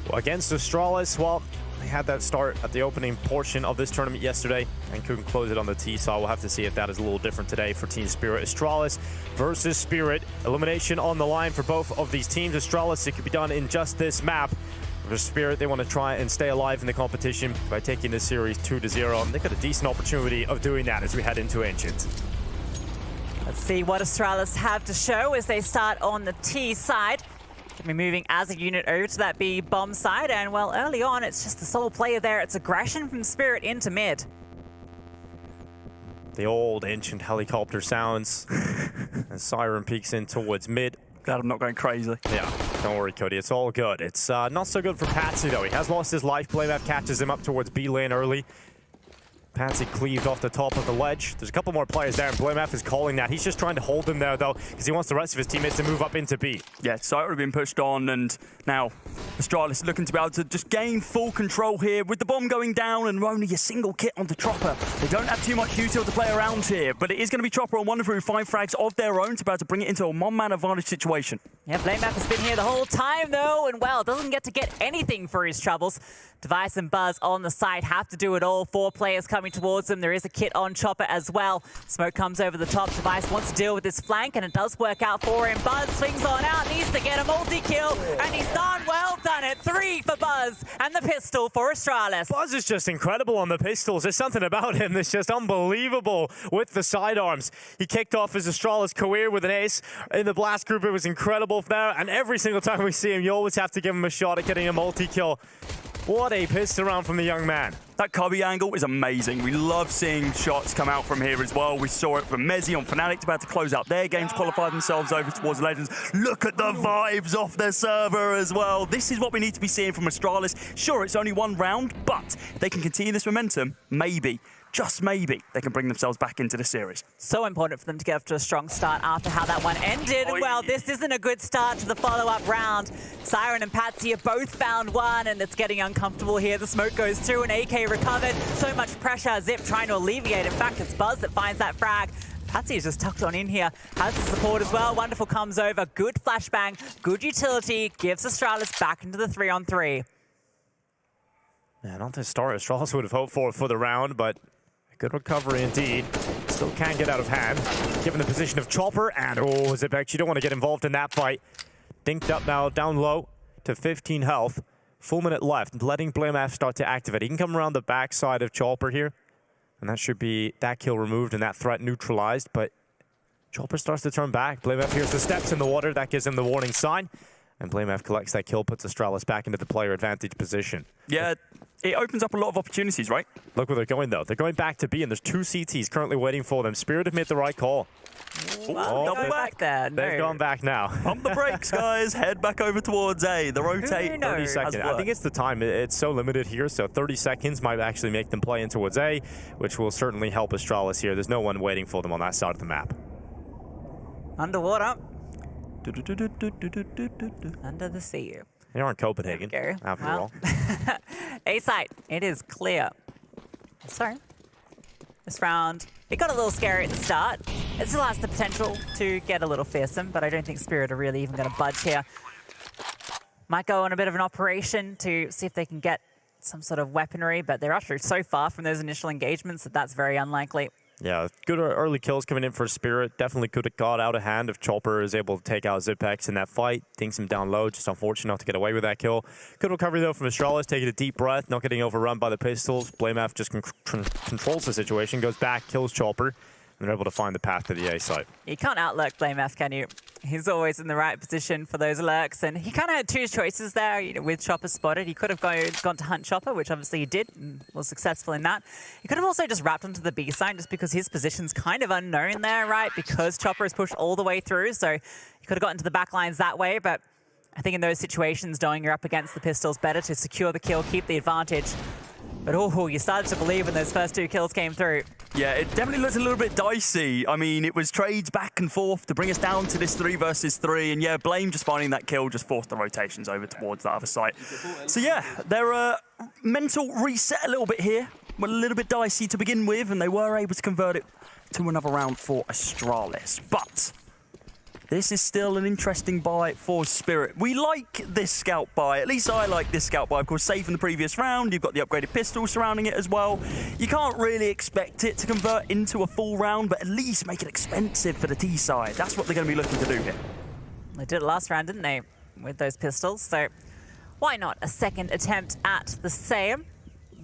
Well, against Astralis, well, they had that start at the opening portion of this tournament yesterday and couldn't close it on the T, so we'll have to see if that is a little different today for Team Spirit. Astralis versus Spirit. Elimination on the line for both of these teams. Astralis, it could be done in just this map. For Spirit, they want to try and stay alive in the competition by taking this series 2-0. And they've got a decent opportunity of doing that as we head into Ancient. Let's see what Astralis have to show as they start on the T side. Going to be moving as a unit over to that B bomb side. And, well, early on, it's just the sole player there. It's aggression from Spirit into mid. The old Ancient helicopter sounds as Siren peeks in towards mid. Glad I'm not going crazy. Yeah, don't worry, Cody. It's all good. It's not so good for Patsy, though. He has lost his life. BlameF catches him up towards B lane early. Patsy cleaved off the top of the ledge. There's a couple more players there, and BlameF is calling that. He's just trying to hold him there, though, because he wants the rest of his teammates to move up into B. Yeah, site would have been pushed on, and now Astralis looking to be able to just gain full control here with the bomb going down and only a single kit onto Chopper. They don't have too much util to play around here, but it is going to be Chopper on Wonderful with 5 frags of their own to be able to bring it into a one-man advantage situation. Yeah, BlameF has been here the whole time, though, and, well, doesn't get to get anything for his troubles. Device and Buzz on the side have to do it all. 4 players coming coming towards them. There is a kit on Chopper as well. Smoke comes over the top. Device wants to deal with this flank, and it does work out for him. Buzz swings on out, needs to get a multi-kill, and he's done. Well done it. 3 for Buzz, and the pistol for Astralis. Buzz is just incredible on the pistols. There's something about him that's just unbelievable with the sidearms. He kicked off his Astralis career with an ace. In the blast group, it was incredible there, and every single time we see him, you always have to give him a shot at getting a multi-kill. What a pistol round from the young man. That cubby angle is amazing. We love seeing shots come out from here as well. We saw it from Mezzi on Fnatic, about to close out their game to qualify themselves over towards Legends. Look at the vibes off their server as well. This is what we need to be seeing from Astralis. Sure, it's only 1 round, but if they can continue this momentum, maybe, just maybe, they can bring themselves back into the series. So important for them to get off to a strong start after how that one ended. Well, this isn't a good start to the follow-up round. Siren and Patsy have both found one, and it's getting uncomfortable here. The smoke goes through, and AK recovered. So much pressure, Zip trying to alleviate. In fact, it's Buzz that finds that frag. Patsy is just tucked on in here, has the support as well. Wonderful comes over, good flashbang, good utility, gives Astralis back into the 3-on-3. Yeah, not the start Astralis would have hoped for the round, but good recovery indeed. Still can't get out of hand. Given the position of Chopper, and Zipek, you don't want to get involved in that fight. Dinked up now, down low to 15 health. Full minute left, letting BlameF start to activate. He can come around the backside of Chopper here, and that should be that kill removed and that threat neutralized, but Chopper starts to turn back. BlameF hears the steps in the water, that gives him the warning sign, and BlameF collects that kill, puts Astralis back into the player advantage position. Yeah, it opens up a lot of opportunities, right? Look where they're going, though. They're going back to B, and there's 2 CTs currently waiting for them. Spirit have made the right call. Double back there. They've gone back now. Pump the brakes, guys. Head back over towards A. The rotate. 30 seconds. I think it's the time. It's so limited here, so 30 seconds might actually make them play in towards A, which will certainly help Astralis here. There's no one waiting for them on that side of the map. Underwater. Under the sea. They are in Copenhagen, after all. A site, it is clear. So, this round, it got a little scary at the start. It still has the potential to get a little fearsome, but I don't think Spirit are really even going to budge here. Might go on a bit of an operation to see if they can get some sort of weaponry, but they're actually so far from those initial engagements that that's very unlikely. Yeah, good early kills coming in for Spirit. Definitely could have got out of hand if Chopper is able to take out Zipex in that fight. Dinks him down low, just unfortunate not to get away with that kill. Good recovery, though, from Astralis, taking a deep breath, not getting overrun by the pistols. BlameF just controls the situation, goes back, kills Chopper, and they're able to find the path to the A site. You can't outlurk BlameF, can you? He's always in the right position for those lurks, and he kind of had 2 choices there. You know, with Chopper spotted, he could have gone to hunt Chopper, which obviously he did and was successful in that. He could have also just wrapped onto the B side just because his position's kind of unknown there, right? Because Chopper is pushed all the way through, so he could have gotten to the back lines that way, but I think in those situations, knowing you're up against the pistols, better to secure the kill, keep the advantage. But you started to believe when those first 2 kills came through. Yeah, it definitely looks a little bit dicey. I mean, it was trades back and forth to bring us down to this 3 versus 3. And yeah, Blame just finding that kill just forced the rotations over towards the other side. So yeah, their mental reset a little bit here. Were a little bit dicey to begin with, and they were able to convert it to another round for Astralis. But this is still an interesting buy for Spirit. We like this scout buy. At least I like this scout buy. Of course, safe in the previous round. You've got the upgraded pistol surrounding it as well. You can't really expect it to convert into a full round, but at least make it expensive for the T side. That's what they're going to be looking to do here. They did it last round, didn't they, with those pistols? So why not a second attempt at the same?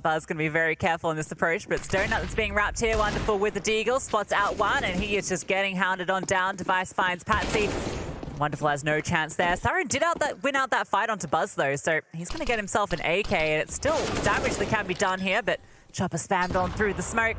Buzz going to be very careful in this approach, but it's Donut that's being wrapped here. Wonderful with the Deagle. Spots out one, and he is just getting hounded on down. Device finds Patsy. Wonderful has no chance there. Siren did win out that fight onto Buzz, though, so he's going to get himself an AK, and it's still damage that can be done here, but Chopper spammed on through the smoke.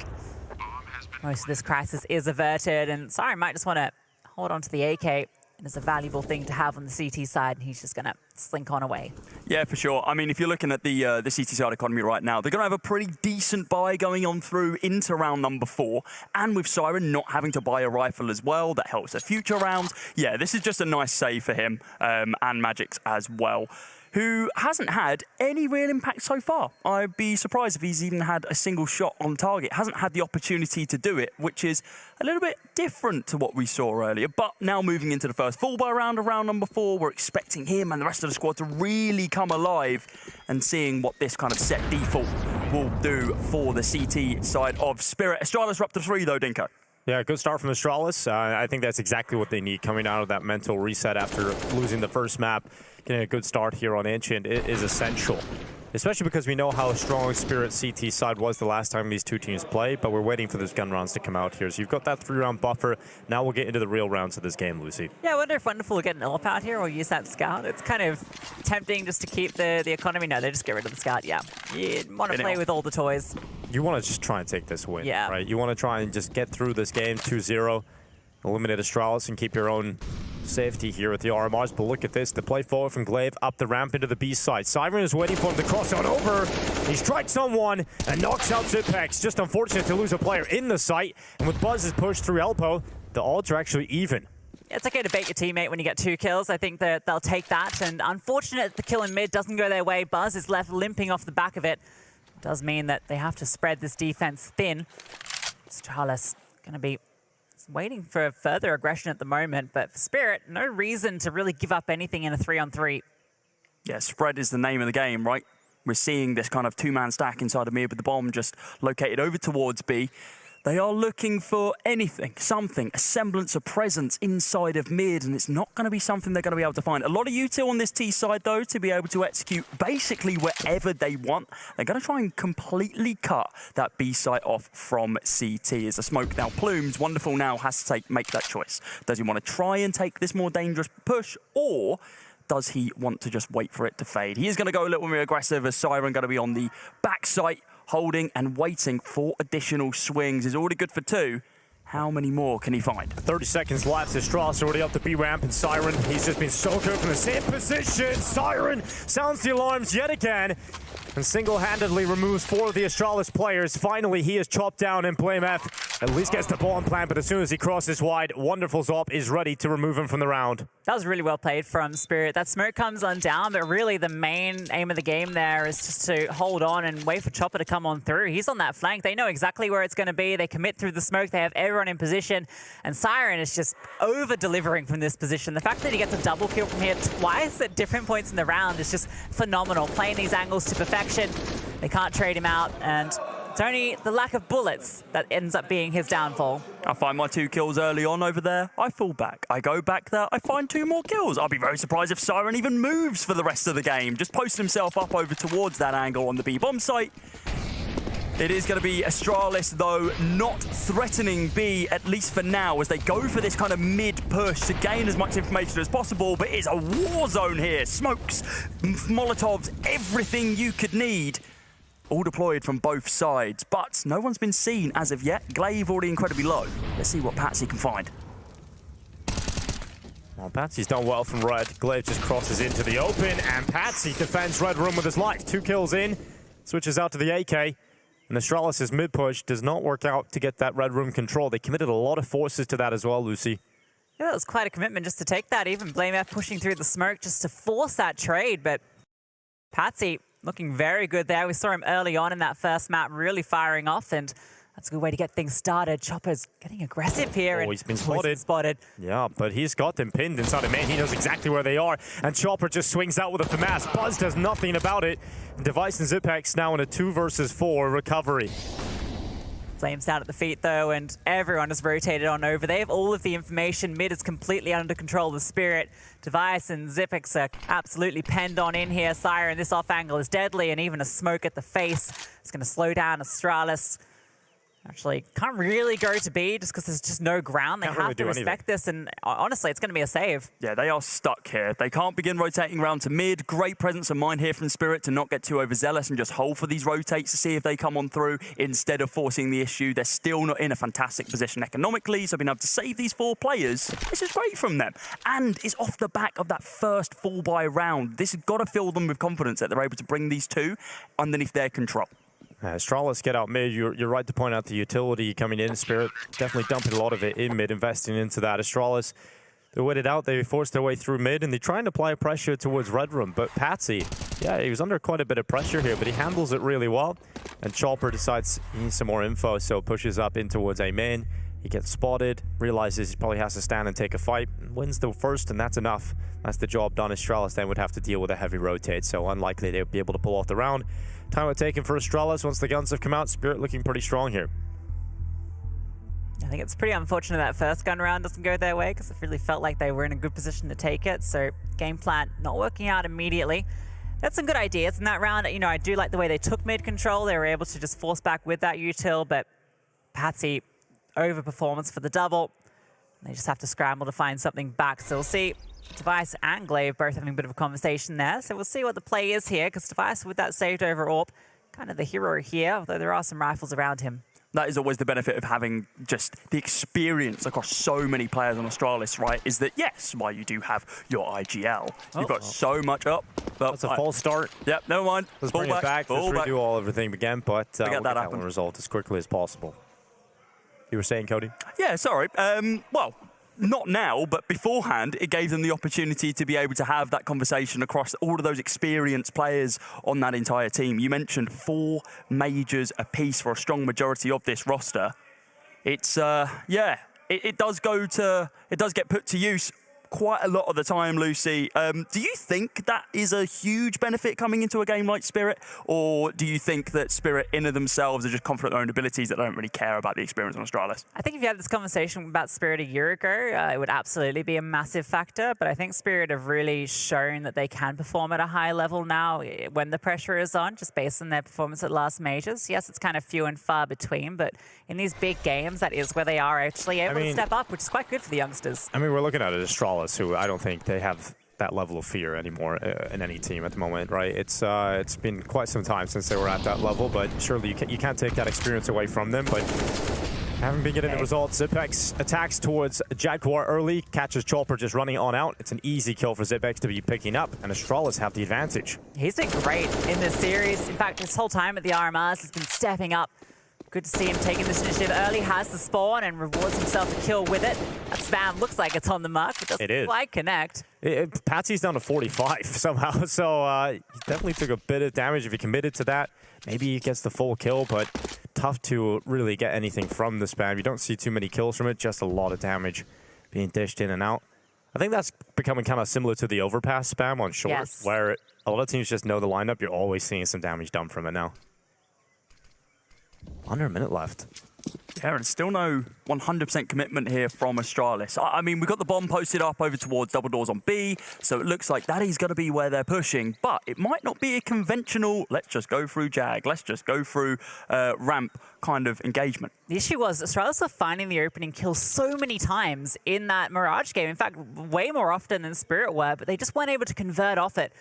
Most of this crisis is averted, and Siren might just want to hold on to the AK. It's a valuable thing to have on the CT side, and he's just going to slink on away. Yeah, for sure. I mean, if you're looking at the CT side economy right now, they're going to have a pretty decent buy going on through into round number 4. And with Siren not having to buy a rifle as well, that helps their future rounds. Yeah, this is just a nice save for him and Magic's as well. who hasn't had any real impact so far. I'd be surprised if he's even had a single shot on target. Hasn't had the opportunity to do it, which is a little bit different to what we saw earlier. But now moving into the first full buy round of round number 4, we're expecting him and the rest of the squad to really come alive and seeing what this kind of set default will do for the CT side of Spirit. Astralis are up to 3 though, Dinko. Yeah, good start from Astralis. I think that's exactly what they need coming out of that mental reset after losing the first map. Getting a good start here on Ancient is essential, especially because we know how strong Spirit CT side was the last time these two teams played, but we're waiting for those gun rounds to come out here. So you've got that 3-round buffer. Now we'll get into the real rounds of this game, Lucy. Yeah, I wonder if Wonderful will get an AWP out here or use that scout. It's kind of tempting just to keep the economy. No, they just get rid of the scout, yeah. You want to play with all the toys. You want to just try and take this win, yeah. right? You want to try and just get through this game 2-0, eliminate Astralis, and keep your own safety here with the RMRs. But look at this, the play forward from Glaive up the ramp into the B side. Siren is waiting for him to cross on over. He strikes on one and knocks out Zipex. Just unfortunate to lose a player in the site. And with Buzz's push through Elpo, the odds are actually even. It's okay to bait your teammate when you get 2 kills. I think that they'll take that. And unfortunate the kill in mid doesn't go their way. Buzz is left limping off the back of it. It does mean that they have to spread this defense thin. Astralis going to be waiting for further aggression at the moment, but for Spirit, no reason to really give up anything in a 3-on-3. Yeah, spread is the name of the game, right? We're seeing this kind of 2-man stack inside of mid with the bomb just located over towards B. They are looking for anything, something, a semblance of presence inside of mid, and it's not going to be something they're going to be able to find. A lot of util on this T side, though, to be able to execute basically wherever they want. They're going to try and completely cut that B site off from CT. As the smoke now plumes, Wonderful now has to make that choice. Does he want to try and take this more dangerous push, or does he want to just wait for it to fade? He is going to go a little more aggressive as Siren going to be on the back site, holding and waiting for additional swings. Is already good for 2. How many more can he find? 30 seconds left. Astralis already up the B ramp, and Siren, he's just been so good from the same position. Siren sounds the alarms yet again and single-handedly removes 4 of the Astralis players. Finally, he is chopped down, and Blame F at least gets the ball in plan, but as soon as he crosses wide, Wonderful's op is ready to remove him from the round. That was really well played from Spirit. That smoke comes on down, but really the main aim of the game there is just to hold on and wait for Chopper to come on through. He's on that flank. They know exactly where it's going to be. They commit through the smoke. They have everyone in position, and Siren is just over-delivering from this position. The fact that he gets a double kill from here twice at different points in the round is just phenomenal. Playing these angles to perfection. They can't trade him out, and it's only the lack of bullets that ends up being his downfall. I find my 2 kills early on over there. I fall back. I go back there. I find 2 more kills. I'll be very surprised if Siren even moves for the rest of the game. Just posts himself up over towards that angle on the B-bomb site. It is going to be Astralis, though, not threatening B, at least for now, as they go for this kind of mid-push to gain as much information as possible, but it's a war zone here. Smokes, Molotovs, everything you could need, all deployed from both sides, but no one's been seen as of yet. Glaive already incredibly low. Let's see what Patsy can find. Well, Patsy's done well from red. Glaive just crosses into the open, and Patsy defends red room with his life. 2 kills in, switches out to the AK. And Astralis' mid-push does not work out to get that red room control. They committed a lot of forces to that as well, Lucy. Yeah, that was quite a commitment just to take that. Even Blame F pushing through the smoke just to force that trade. But Patsy looking very good there. We saw him early on in that first map really firing off, and that's a good way to get things started. Chopper's getting aggressive here. Oh, he's been spotted. Yeah, but he's got them pinned inside of main. He knows exactly where they are. And Chopper just swings out with a FAMAS. Buzz does nothing about it. Device and Zipex now in a 2 versus 4 recovery. Flames down at the feet, though, and everyone is rotated on over. They have all of the information. Mid is completely under control of the Spirit. Device and Zipex are absolutely penned on in here. Siren, this off angle is deadly, and even a smoke at the face is going to slow down Astralis. Actually, can't really go to B just because there's just no ground. They have to respect this, and honestly, it's going to be a save. Yeah, they are stuck here. They can't begin rotating around to mid. Great presence of mind here from Spirit to not get too overzealous and just hold for these rotates to see if they come on through instead of forcing the issue. They're still not in a fantastic position economically, so being able to save these 4 players, this is great from them. And it's off the back of that first full buy round. This has got to fill them with confidence that they're able to bring these 2 underneath their control. Astralis get out mid. You're right to point out the utility coming in. Spirit definitely dumping a lot of it in mid, investing into that. Astralis, They waited out, they forced their way through mid, and they try and apply pressure towards Red Room. But Patsy, yeah, he was under quite a bit of pressure here, but he handles it really well. And Chopper decides he needs some more info, so pushes up in towards A main. He gets spotted, realizes he probably has to stand and take a fight, wins the first, and that's enough. That's the job done. Astralis then would have to deal with a heavy rotate, so unlikely they would be able to pull off the round. Time taken for Astralis once the guns have come out. Spirit looking pretty strong here. I think it's pretty unfortunate that first gun round doesn't go their way because it really felt like they were in a good position to take it. So game plan not working out immediately. That's some good ideas in that round. You know, I do like the way they took mid control. They were able to just force back with that util, but Patsy overperformance for the double. They just have to scramble to find something back. So we'll see Device and Glaive both having a bit of a conversation there. So we'll see what the play is here because Device with that saved over AWP, kind of the hero here, although there are some rifles around him. That is always the benefit of having just the experience across so many players on Astralis, right? Is that, yes, while you do have your IGL, you've got so much up. That's a false start. Yep, never mind. Let's bring it back. Let's redo everything again, but we'll get that one resolved as quickly as possible. You were saying, Cody? Yeah, sorry. Well, not now, but beforehand, it gave them the opportunity to be able to have that conversation across all of those experienced players on that entire team. You mentioned 4 majors apiece for a strong majority of this roster. It's, yeah, it does get put to use quite a lot of the time, Lucy. Do you think that is a huge benefit coming into a game like Spirit? Or do you think that Spirit in of themselves are just confident in their own abilities that don't really care about the experience on Astralis? I think if you had this conversation about Spirit a year ago, it would absolutely be a massive factor. But I think Spirit have really shown that they can perform at a high level now when the pressure is on, just based on their performance at last majors. Yes, it's kind of few and far between, but in these big games, that is where they are actually able to step up, which is quite good for the youngsters. I mean, we're looking at it, Astralis, who I don't think they have that level of fear anymore in any team at the moment, right? It's been quite some time since they were at that level, but surely you can't take that experience away from them. But haven't been getting the results. Zipex attacks towards Jaguar early, catches Chopper just running on out. It's an easy kill for Zipex to be picking up, and Astralis have the advantage. He's been great in this series. In fact, this whole time at the RMRs has been stepping up. Good to see him taking this initiative early, has the spawn and rewards himself a kill with it. That spam looks like it's on the mark, but doesn't quite connect. Patsy's down to 45 somehow, so he definitely took a bit of damage if he committed to that. Maybe he gets the full kill, but tough to really get anything from the spam. You don't see too many kills from it, just a lot of damage being dished in and out. I think that's becoming kind of similar to the overpass spam on short, where a lot of teams just know the lineup. You're always seeing some damage done from it now. Under a minute left. Yeah, and still no 100% commitment here from Astralis. I mean, we've got the bomb posted up over towards double doors on B, so it looks like that is going to be where they're pushing, but it might not be a conventional, let's just go through Jag, let's just go through ramp kind of engagement. The issue was Astralis were finding the opening kill so many times in that Mirage game. In fact, way more often than Spirit were, but they just weren't able to convert off it.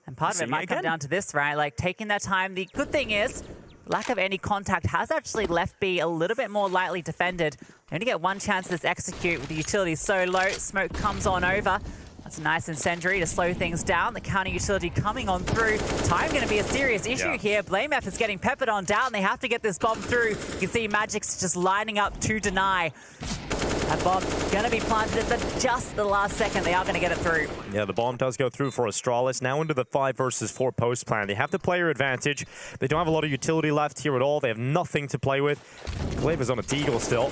And part of it might come down to this, right? Like taking their time. The good thing is, lack of any contact has actually left B a little bit more lightly defended. They only get one chance to this execute with the utility so low. Smoke comes on over. That's a nice incendiary to slow things down. The counter utility coming on through. Time going to be a serious issue here. BlameF is getting peppered on down. They have to get this bomb through. You can see Magic's just lining up to deny. That bomb going to be planted at just the last second. They are going to get it through. Yeah, the bomb does go through for Astralis. Now into the 5 versus 4 post plan. They have the player advantage. They don't have a lot of utility left here at all. They have nothing to play with. Glaive is on a Deagle still.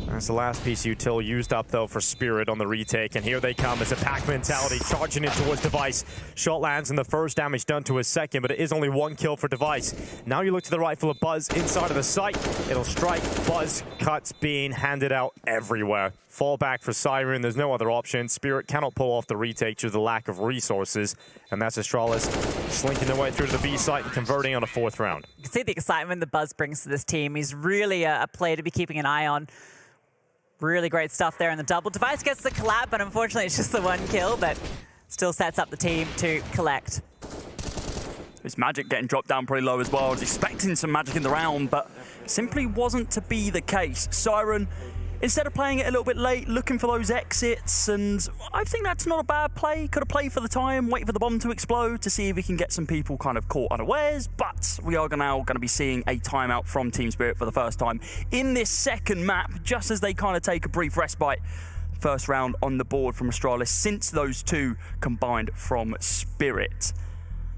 That's the last piece of util used up, though, for Spirit on the retake. And here they come as a pack mentality, charging in towards Device. Shot lands and the first damage done to his second, but it is only 1 kill for Device. Now you look to the right for Buzz inside of the site. It'll strike. Buzz cuts being handed out everywhere. Fall back for Siren. There's no other option. Spirit cannot pull off the retake due to the lack of resources. And that's Astralis slinking their way through to the B site and converting on a 4th round. You can see the excitement that Buzz brings to this team. He's really a player to be keeping an eye on. Really great stuff there in the double. Device gets the collab, but unfortunately it's just the 1 kill, but still sets up the team to collect. This Magic getting dropped down pretty low as well. I was expecting some Magic in the round, but simply wasn't to be the case. Siren, instead of playing it a little bit late, looking for those exits, and I think that's not a bad play. Could have played for the time, wait for the bomb to explode to see if we can get some people kind of caught unawares, but we are now going to be seeing a timeout from Team Spirit for the first time in this second map, just as they kind of take a brief respite first round on the board from Astralis since those two combined from Spirit.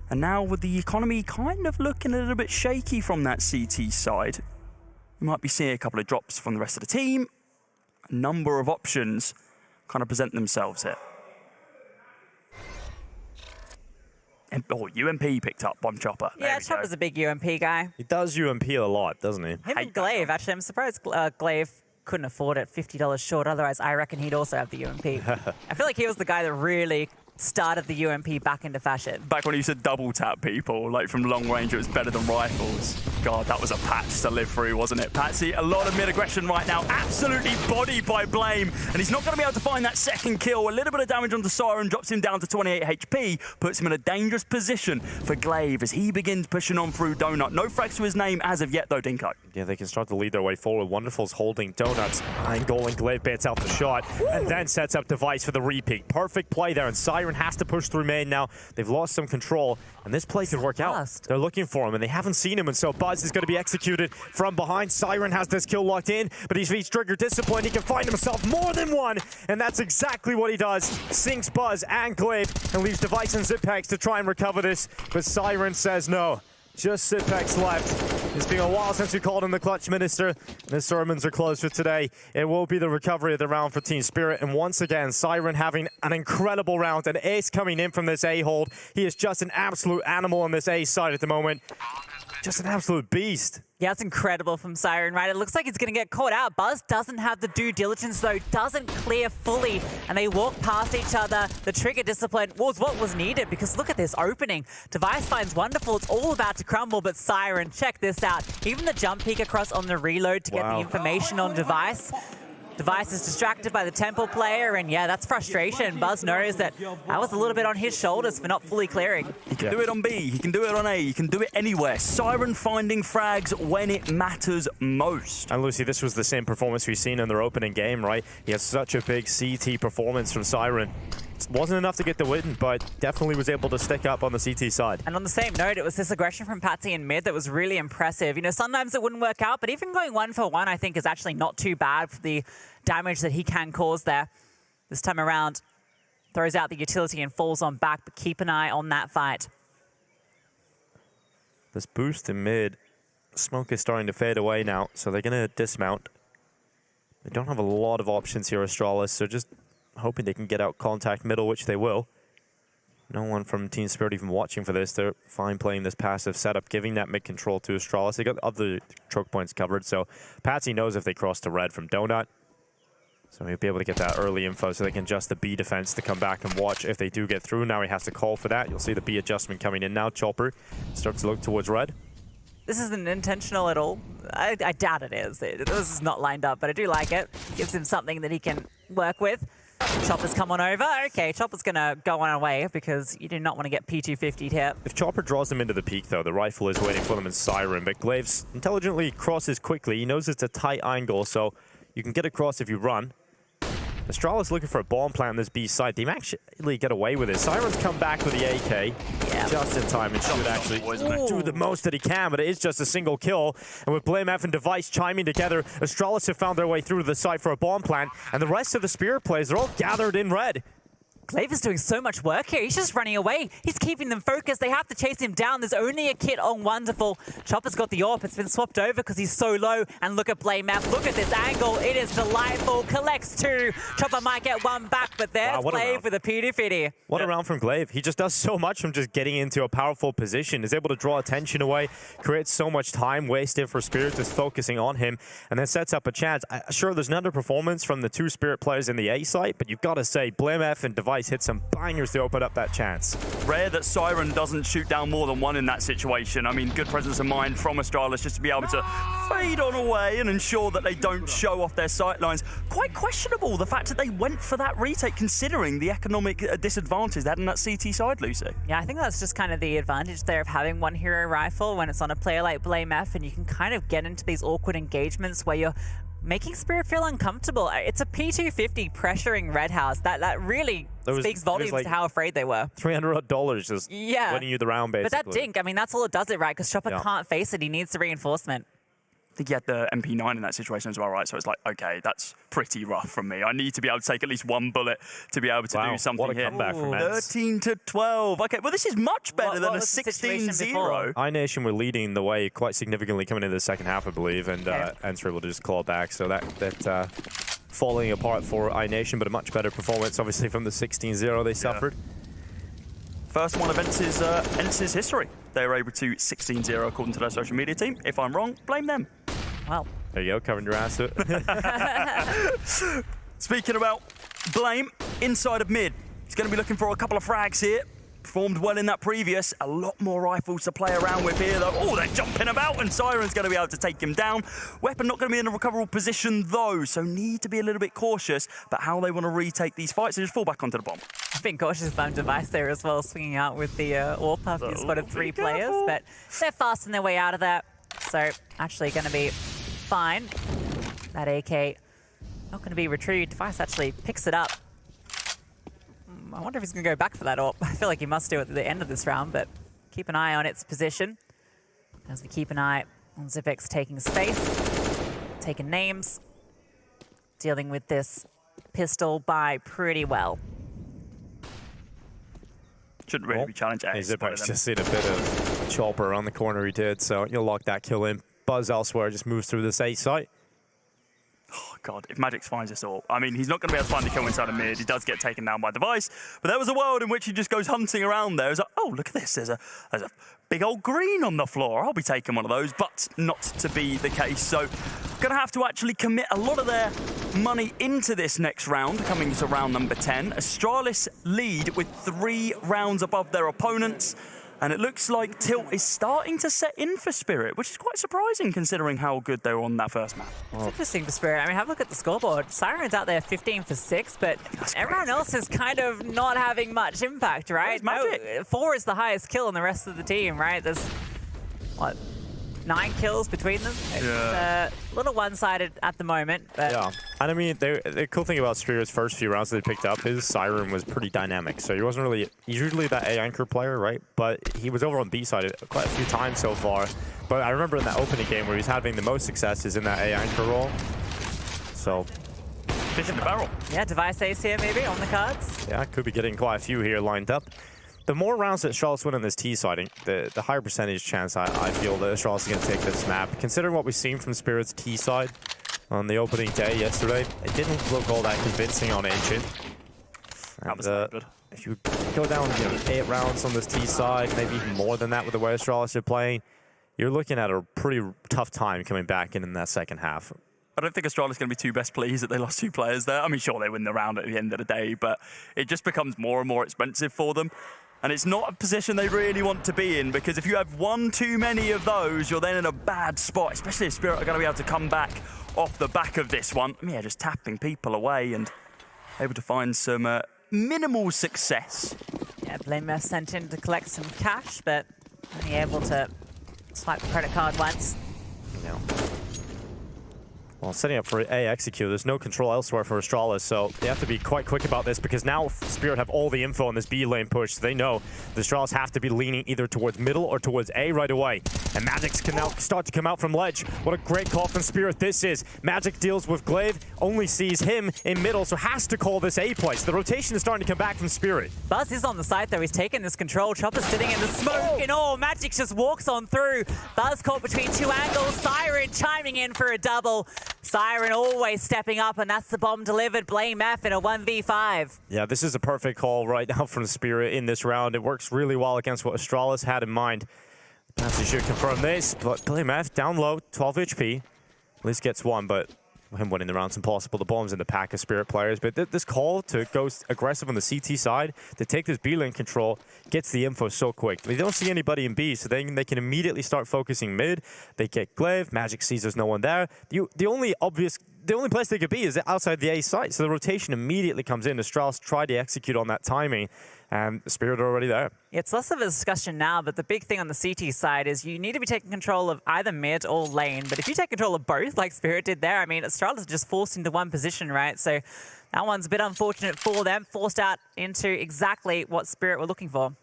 And now with the economy kind of looking a little bit shaky from that CT side, we might be seeing a couple of drops from the rest of the team. A number of options kind of present themselves here. And, UMP picked up Bomb Chopper. Yeah, Chopper's a big UMP guy. He does UMP a lot, doesn't he? Him and Glaive, actually, I'm surprised Glaive couldn't afford it, $50 short. Otherwise, I reckon he'd also have the UMP. I feel like he was the guy that really started the UMP back into fashion. Back when he used to double tap people, like from long range, it was better than rifles. God, that was a patch to live through, wasn't it? Patsy, a lot of mid-aggression right now, absolutely bodied by Blame, and he's not going to be able to find that second kill. A little bit of damage onto Siren drops him down to 28 HP, puts him in a dangerous position for Glaive as he begins pushing on through Donut. No frags to his name as of yet, though, Dinko. Yeah, they can start to lead their way forward. Wonderful's holding Donut's angle, and Glaive baits out the shot, and then sets up Device for the repeat. Perfect play there, and Siren has to push through main now. They've lost some control, and this play could work out. They're looking for him, and they haven't seen him, and so Buzz is going to be executed from behind. Siren has this kill locked in, but he's trigger discipline. He can find himself more than one, and that's exactly what he does. Sinks Buzz and Glaive, and leaves Device and Zipex to try and recover this, but Siren says no. Just Zipex left. It's been a while since we called him the Clutch Minister. The sermons are closed for today. It will be the recovery of the round for Team Spirit. And once again, Siren having an incredible round. An ace coming in from this A hold. He is just an absolute animal on this A side at the moment. Just an absolute beast. Yeah, it's incredible from Siren, right? It looks like he's going to get caught out. Buzz doesn't have the due diligence, though, doesn't clear fully, and they walk past each other. The trigger discipline was what was needed, because look at this opening. Device finds Wonderful. It's all about to crumble, but Siren, check this out. Even the jump peek across on the reload to get the information on Device. Device is distracted by the Temple player, and yeah, that's frustration. Buzz knows that was a little bit on his shoulders for not fully clearing. He can do it on B, he can do it on A, he can do it anywhere. Siren finding frags when it matters most. And Lucy, this was the same performance we've seen in their opening game, right? He has such a big CT performance from Siren. It wasn't enough to get the win, but definitely was able to stick up on the CT side. And on the same note, it was this aggression from Patsy in mid that was really impressive. You know, sometimes it wouldn't work out, but even going 1-for-1, I think, is actually not too bad for the damage that he can cause there. This time around, throws out the utility and falls on back, but keep an eye on that fight. This boost in mid, smoke is starting to fade away now, so they're going to dismount. They don't have a lot of options here, Astralis, so just hoping they can get out contact middle, which they will. No one from Team Spirit even watching for this. They're fine playing this passive setup, giving that mid control to Astralis. They got other choke points covered, so Patsy knows if they cross to red from Donut. So he'll be able to get that early info so they can adjust the B defense to come back and watch if they do get through. Now he has to call for that. You'll see the B adjustment coming in now. Chopper starts to look towards red. This isn't intentional at all. I doubt it is. This is not lined up, but I do like it. Gives him something that he can work with. Chopper's come on over. Okay, Chopper's going to go on away because you do not want to get P250'd here. If Chopper draws them into the peak, though, the rifle is waiting for them in Siren, but Glaives intelligently crosses quickly. He knows it's a tight angle, so you can get across if you run. Astralis looking for a bomb plant on this B side. They may actually get away with it. Siren's come back with the AK just in time and should actually do the most that he can, but it is just a single kill. And with Blame F and Device chiming together, Astralis have found their way through to the site for a bomb plant, and the rest of the Spirit players are all gathered in red. Glaive is doing so much work here. He's just running away. He's keeping them focused. They have to chase him down. There's only a kit on Wonderful. Chopper's got the AWP. It's been swapped over because he's so low. And look at Blame Map. Look at this angle. It is delightful. Collects two. Chopper might get one back, but there's Glaive with a P250. What a round from Glaive. He just does so much from just getting into a powerful position. Is able to draw attention away, creates so much time wasted for Spirit just focusing on him, and then sets up a chance. Sure, there's an underperformance from the two Spirit players in the A site, but you've got to say, Blame F and Device hit some bangers to open up that chance. Rare that Siren doesn't shoot down more than one in that situation. I mean, good presence of mind from Astralis just to be able to fade on away and ensure that they don't show off their sightlines. Quite questionable, the fact that they went for that retake, considering the economic disadvantage they had in that CT side, Lucy. Yeah, I think that's just kind of the advantage there of having one hero rifle when it's on a player like Blame F, and you can kind of get into these awkward engagements where you're making Spirit feel uncomfortable. It's a P250 pressuring Red House. That really speaks volumes to how afraid they were. $300 just winning you the round, basically. But that dink, I mean, that's all it does it, right? Because Chopper can't face it. He needs the reinforcement. think he had the MP9 in that situation as well, right? So it's like, okay, that's pretty rough from me. I need to be able to take at least one bullet to be able to do something what a here. comeback from Eds. 13-12. Okay, well, this is much better than a 16-0. iNation were leading the way quite significantly coming into the second half, I believe, and Ents were able to just claw back. So that falling apart for iNation, but a much better performance, obviously, from the 16-0 they suffered. First one of Ence's history. They were able to 16-0 according to their social media team. If I'm wrong, blame them. Well. There you go, covering your ass. Speaking about blame, inside of mid. He's going to be looking for a couple of frags here. Performed well in that previous. A lot more rifles to play around with here, though. Oh, they're jumping about, and Siren's going to be able to take him down. Weapon not going to be in a recoverable position, though, so need to be a little bit cautious about how they want to retake these fights and just fall back onto the bomb. I've been cautious about Device there as well, swinging out with the AWP. He's spotted 3 players, but they're fast on their way out of that. So actually going to be fine. That AK not going to be retrieved. Device actually picks it up. I wonder if he's going to go back for that AWP. I feel like he must do it at the end of this round, but keep an eye on its position. As we keep an eye on Zipex taking space, taking names, dealing with this pistol by pretty well. Shouldn't really be challenging. Zipex just seen a bit of chopper around the corner he did, so you'll lock that kill in. Buzz elsewhere just moves through this A site. Oh, God, if Magix finds us all. I mean, he's not going to be able to find the kill inside of mid. He does get taken down by Device. But there was a world in which he just goes hunting around there. It's like, oh, look at this. There's a big old green on the floor. I'll be taking one of those, but not to be the case. So going to have to actually commit a lot of their money into this next round, coming to round number 10. Astralis lead with 3 rounds above their opponents. And it looks like Tilt is starting to set in for Spirit, which is quite surprising considering how good they were on that first map. It's interesting for Spirit. I mean, have a look at the scoreboard. Siren's out there 15 for 6, but everyone else is kind of not having much impact, right? No, 4 is the highest kill in the rest of the team, right? There's, what, 9 kills between them? It's a little one-sided at the moment. But yeah, and I mean, the cool thing about Spirit's first few rounds that they picked up is Siren was pretty dynamic. So he wasn't really usually that A anchor player, right? But he was over on B side quite a few times so far. But I remember in that opening game where he's having the most success is in that A anchor role. So fish in the barrel. Yeah, Device Ace here maybe on the cards. Yeah, could be getting quite a few here lined up. The more rounds that Astralis win on this T side, the higher percentage chance I feel that Astralis is going to take this map. Considering what we've seen from Spirit's T side on the opening day yesterday, it didn't look all that convincing on Ancient. That was not good. If you go down 8 rounds on this T side, maybe even more than that with the way Astralis are playing, you're looking at a pretty tough time coming back in that second half. I don't think Astralis is going to be too best pleased that they lost 2 players there. I mean, sure, they win the round at the end of the day, but it just becomes more and more expensive for them. And it's not a position they really want to be in, because if you have one too many of those, you're then in a bad spot, especially if Spirit are going to be able to come back off the back of this one. I mean, yeah, just tapping people away and able to find some minimal success. Yeah, Blamer sent in to collect some cash, but only able to swipe the credit card once. No. Well, setting up for A execute, there's no control elsewhere for Astralis, so they have to be quite quick about this because now Spirit have all the info on this B lane push. So they know the Astralis have to be leaning either towards middle or towards A right away. And Magix can now start to come out from ledge. What a great call from Spirit this is. Magic deals with Glaive, only sees him in middle, so has to call this A place. The rotation is starting to come back from Spirit. Buzz is on the side though, he's taking this control. Chopper's sitting in the smoke and all. Magic just walks on through. Buzz caught between 2 angles. Siren chiming in for a double. Siren always stepping up, and that's the bomb delivered. Blame F in a 1v5. Yeah, this is a perfect call right now from Spirit in this round. It works really well against what Astralis had in mind. Perhaps you should confirm this, but Blame F down low, 12 HP. At least gets 1, but him winning the round's impossible. The bomb's in the pack of Spirit players, but this call to go aggressive on the CT side, to take this B lane control, gets the info so quick. They don't see anybody in B, so then they can immediately start focusing mid. They get Glaive, Magic sees there's no one there. The only place they could be is outside the A site, so the rotation immediately comes in. Astralis tried to execute on that timing, and Spirit are already there. It's less of a discussion now, but the big thing on the CT side is you need to be taking control of either mid or lane. But if you take control of both, like Spirit did there, I mean, Astralis is just forced into one position, right? So that one's a bit unfortunate for them, forced out into exactly what Spirit were looking for.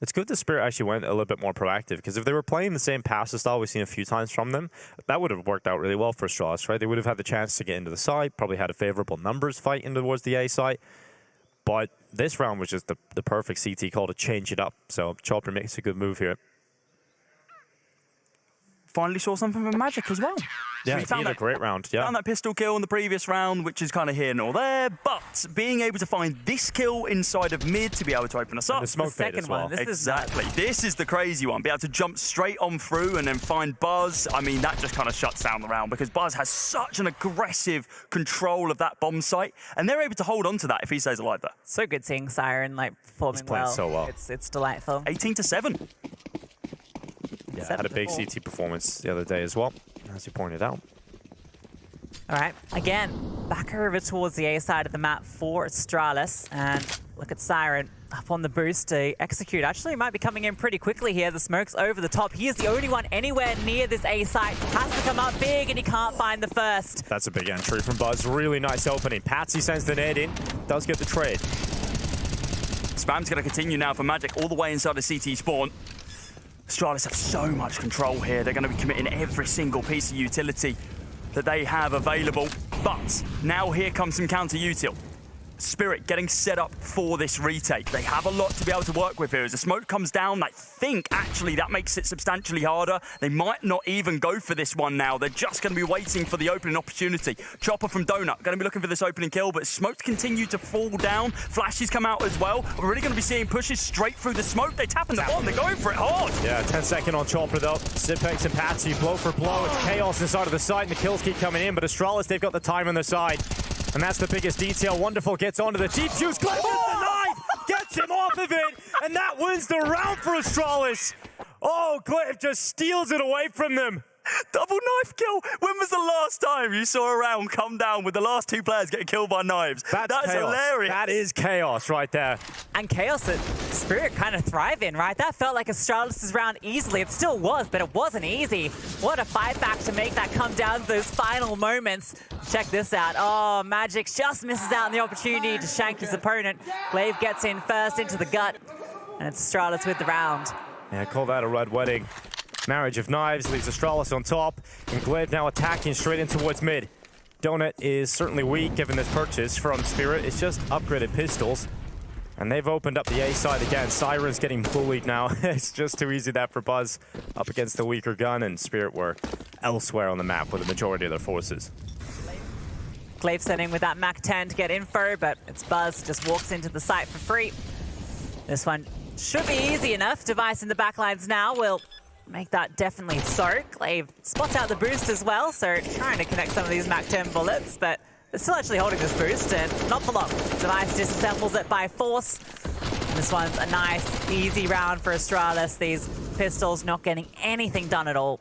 It's good the Spirit actually went a little bit more proactive, because if they were playing the same passive style we've seen a few times from them, that would have worked out really well for Astralis, right? They would have had the chance to get into the site, probably had a favorable numbers fight in towards the A site. But this round was just the perfect CT call to change it up. So Chopper makes a good move here. Finally saw something from Magic as well. Yeah, it's been a great round. Yeah. Found that pistol kill in the previous round, which is kind of here nor there, but being able to find this kill inside of mid to be able to open us up. And the smoke fade as well. Exactly. This is the crazy one. Be able to jump straight on through and then find Buzz. I mean, that just kind of shuts down the round because Buzz has such an aggressive control of that bomb site, and they're able to hold on to that if he stays alive there. So good seeing Siren performing well. So well. It's delightful. 18-7. Yeah, had a big CT performance the other day as well, as you pointed out. All right, again, back over towards the A side of the map for Astralis. And look at Siren up on the boost to execute. Actually, might be coming in pretty quickly here. The smoke's over the top. He is the only one anywhere near this A site. Has to come up big, and he can't find the first. That's a big entry from Buzz. Really nice opening. Patsy sends the nade in. Does get the trade. Spam's going to continue now for Magic all the way inside the CT spawn. Astralis have so much control here. They're going to be committing every single piece of utility that they have available. But now here comes some counter util. Spirit getting set up for this retake. They have a lot to be able to work with here. As the smoke comes down, I think actually that makes it substantially harder. They might not even go for this one now. They're just going to be waiting for the opening opportunity. Chopper from Donut going to be looking for this opening kill, but smokes continue to fall down. Flashes come out as well. We're really going to be seeing pushes straight through the smoke. They tap in the bomb. They're going for it hard. Yeah, 10-second on Chopper though. Zipex and Patsy blow for blow. It's chaos inside of the site, and the kills keep coming in, but Astralis, they've got the time on their side. And that's the biggest detail. Wonderful gets onto the cheap juice. Clip the knife, gets him off of it, and that wins the round for Astralis. Oh, Cliff just steals it away from them. Double knife kill. When was the last time you saw a round come down with the last two players getting killed by knives? That's hilarious. That is chaos right there. And chaos that Spirit kind of thrive in, right? That felt like Astralis' round easily. It still was, but it wasn't easy. What a fight back to make that come down to those final moments. Check this out. Oh, Magic just misses out on the opportunity to shank his opponent. Glaive gets in first into the gut, and it's Astralis with the round. Yeah, call that a red wedding. Marriage of knives leaves Astralis on top, and Glaive now attacking straight in towards mid. Donut is certainly weak given this purchase from Spirit. It's just upgraded pistols, and they've opened up the A side again. Siren's getting bullied now. It's just too easy that for Buzz up against the weaker gun, and Spirit were elsewhere on the map with the majority of their forces. Glaive sending with that Mac 10 to get info, but it's Buzz, just walks into the site for free. This one should be easy enough. Device in the backlines now will make that definitely so. Glaive spots out the boost as well, so trying to connect some of these Mac 10 bullets, but they're still actually holding this boost, and not for long. Device disassembles it by force. This one's a nice, easy round for Astralis. These pistols not getting anything done at all.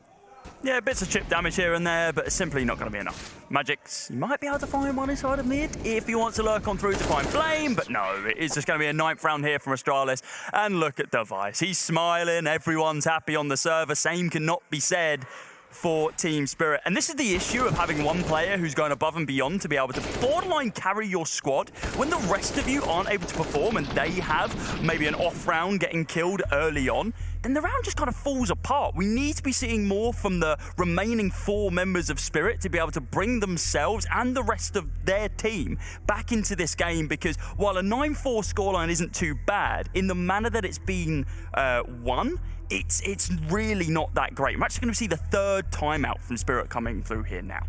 Yeah, bits of chip damage here and there, but it's simply not going to be enough. Magic's, you might be able to find one inside of mid if you want to lurk on through to find Flame, but no, it is just going to be a 9th round here from Astralis. And look at Device. He's smiling. Everyone's happy on the server. Same cannot be said for Team Spirit. And this is the issue of having one player who's going above and beyond to be able to borderline carry your squad when the rest of you aren't able to perform and they have maybe an off round getting killed early on. Then the round just kind of falls apart. We need to be seeing more from the remaining 4 members of Spirit to be able to bring themselves and the rest of their team back into this game, because while a 9-4 scoreline isn't too bad, in the manner that it's been won, it's really not that great. We're actually going to see the 3rd timeout from Spirit coming through here now.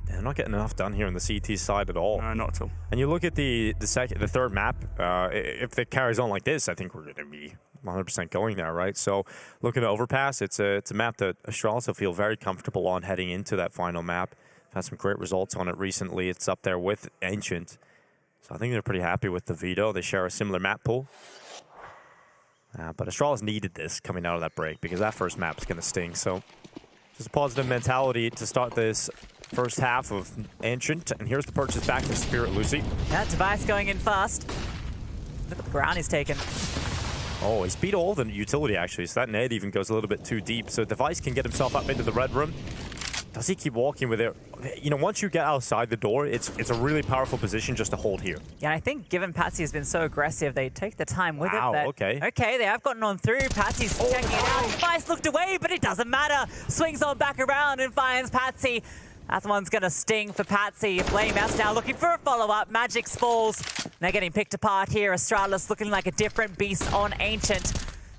They're not getting enough done here on the CT side at all. No, not at all. And you look at the 3rd map. If it carries on like this, I think we're going to be 100% going there, right? So looking at Overpass, it's a map that Astralis will feel very comfortable on heading into that final map. Had some great results on it recently. It's up there with Ancient. So I think they're pretty happy with the veto. They share a similar map pool. But Astralis needed this coming out of that break, because that first map is going to sting. So just a positive mentality to start this first half of Ancient. And here's the purchase back to Spirit, Lucy. Yeah, Device going in fast. Look at the ground he's taken. Oh, he's beat all the utility, actually. So that nade even goes a little bit too deep. So Device can get himself up into the red room. Does he keep walking with it? You know, once you get outside the door, it's a really powerful position just to hold here. Yeah, I think given Patsy has been so aggressive, they take the time with it. That, okay. Okay, they have gotten on through. Patsy's checking it out. Device looked away, but it doesn't matter. Swings on back around and finds Patsy. That one's going to sting for Patsy. Blame S now looking for a follow-up. Magic's falls. They're getting picked apart here. Astralis looking like a different beast on Ancient.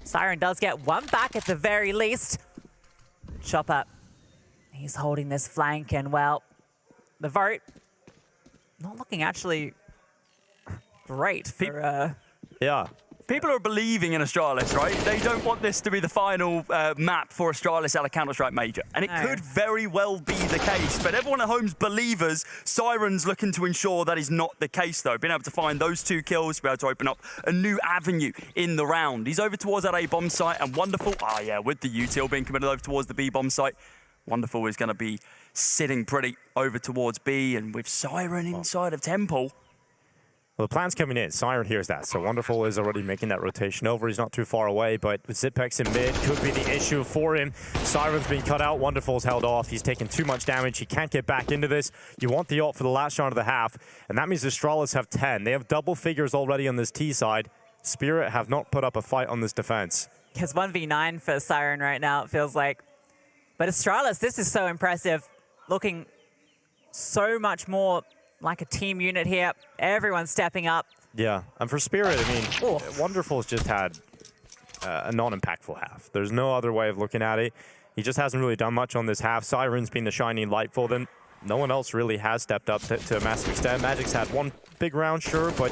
Siren does get one back at the very least. Chopper, he's holding this flank, and well, the vote not looking actually great for yeah. People are believing in Astralis, right? They don't want this to be the final map for Astralis at a Counter-Strike Major. And it could very well be the case. But everyone at home's believers. Siren's looking to ensure that is not the case, though. Being able to find those 2 kills, be able to open up a new avenue in the round. He's over towards that A bomb site, and Wonderful, with the util being committed over towards the B bomb site, Wonderful is going to be sitting pretty over towards B, and with Siren inside of Temple. Well, the plan's coming in. Siren hears that, so Wonderful is already making that rotation over. He's not too far away, but with Zipex in mid, could be the issue for him. Siren's been cut out. Wonderful's held off. He's taken too much damage. He can't get back into this. You want the ult for the last round of the half, and that means Astralis have 10. They have double figures already on this T side. Spirit have not put up a fight on this defense. It's 1v9 for Siren right now, it feels like. But Astralis, this is so impressive. Looking so much more like a team unit here. Everyone's stepping up. Yeah, and for Spirit, I mean, Wonderful's just had a non-impactful half. There's no other way of looking at it. He just hasn't really done much on this half. Siren's been the shining light for them. No one else really has stepped up to a massive extent. Magic's had one big round, sure, but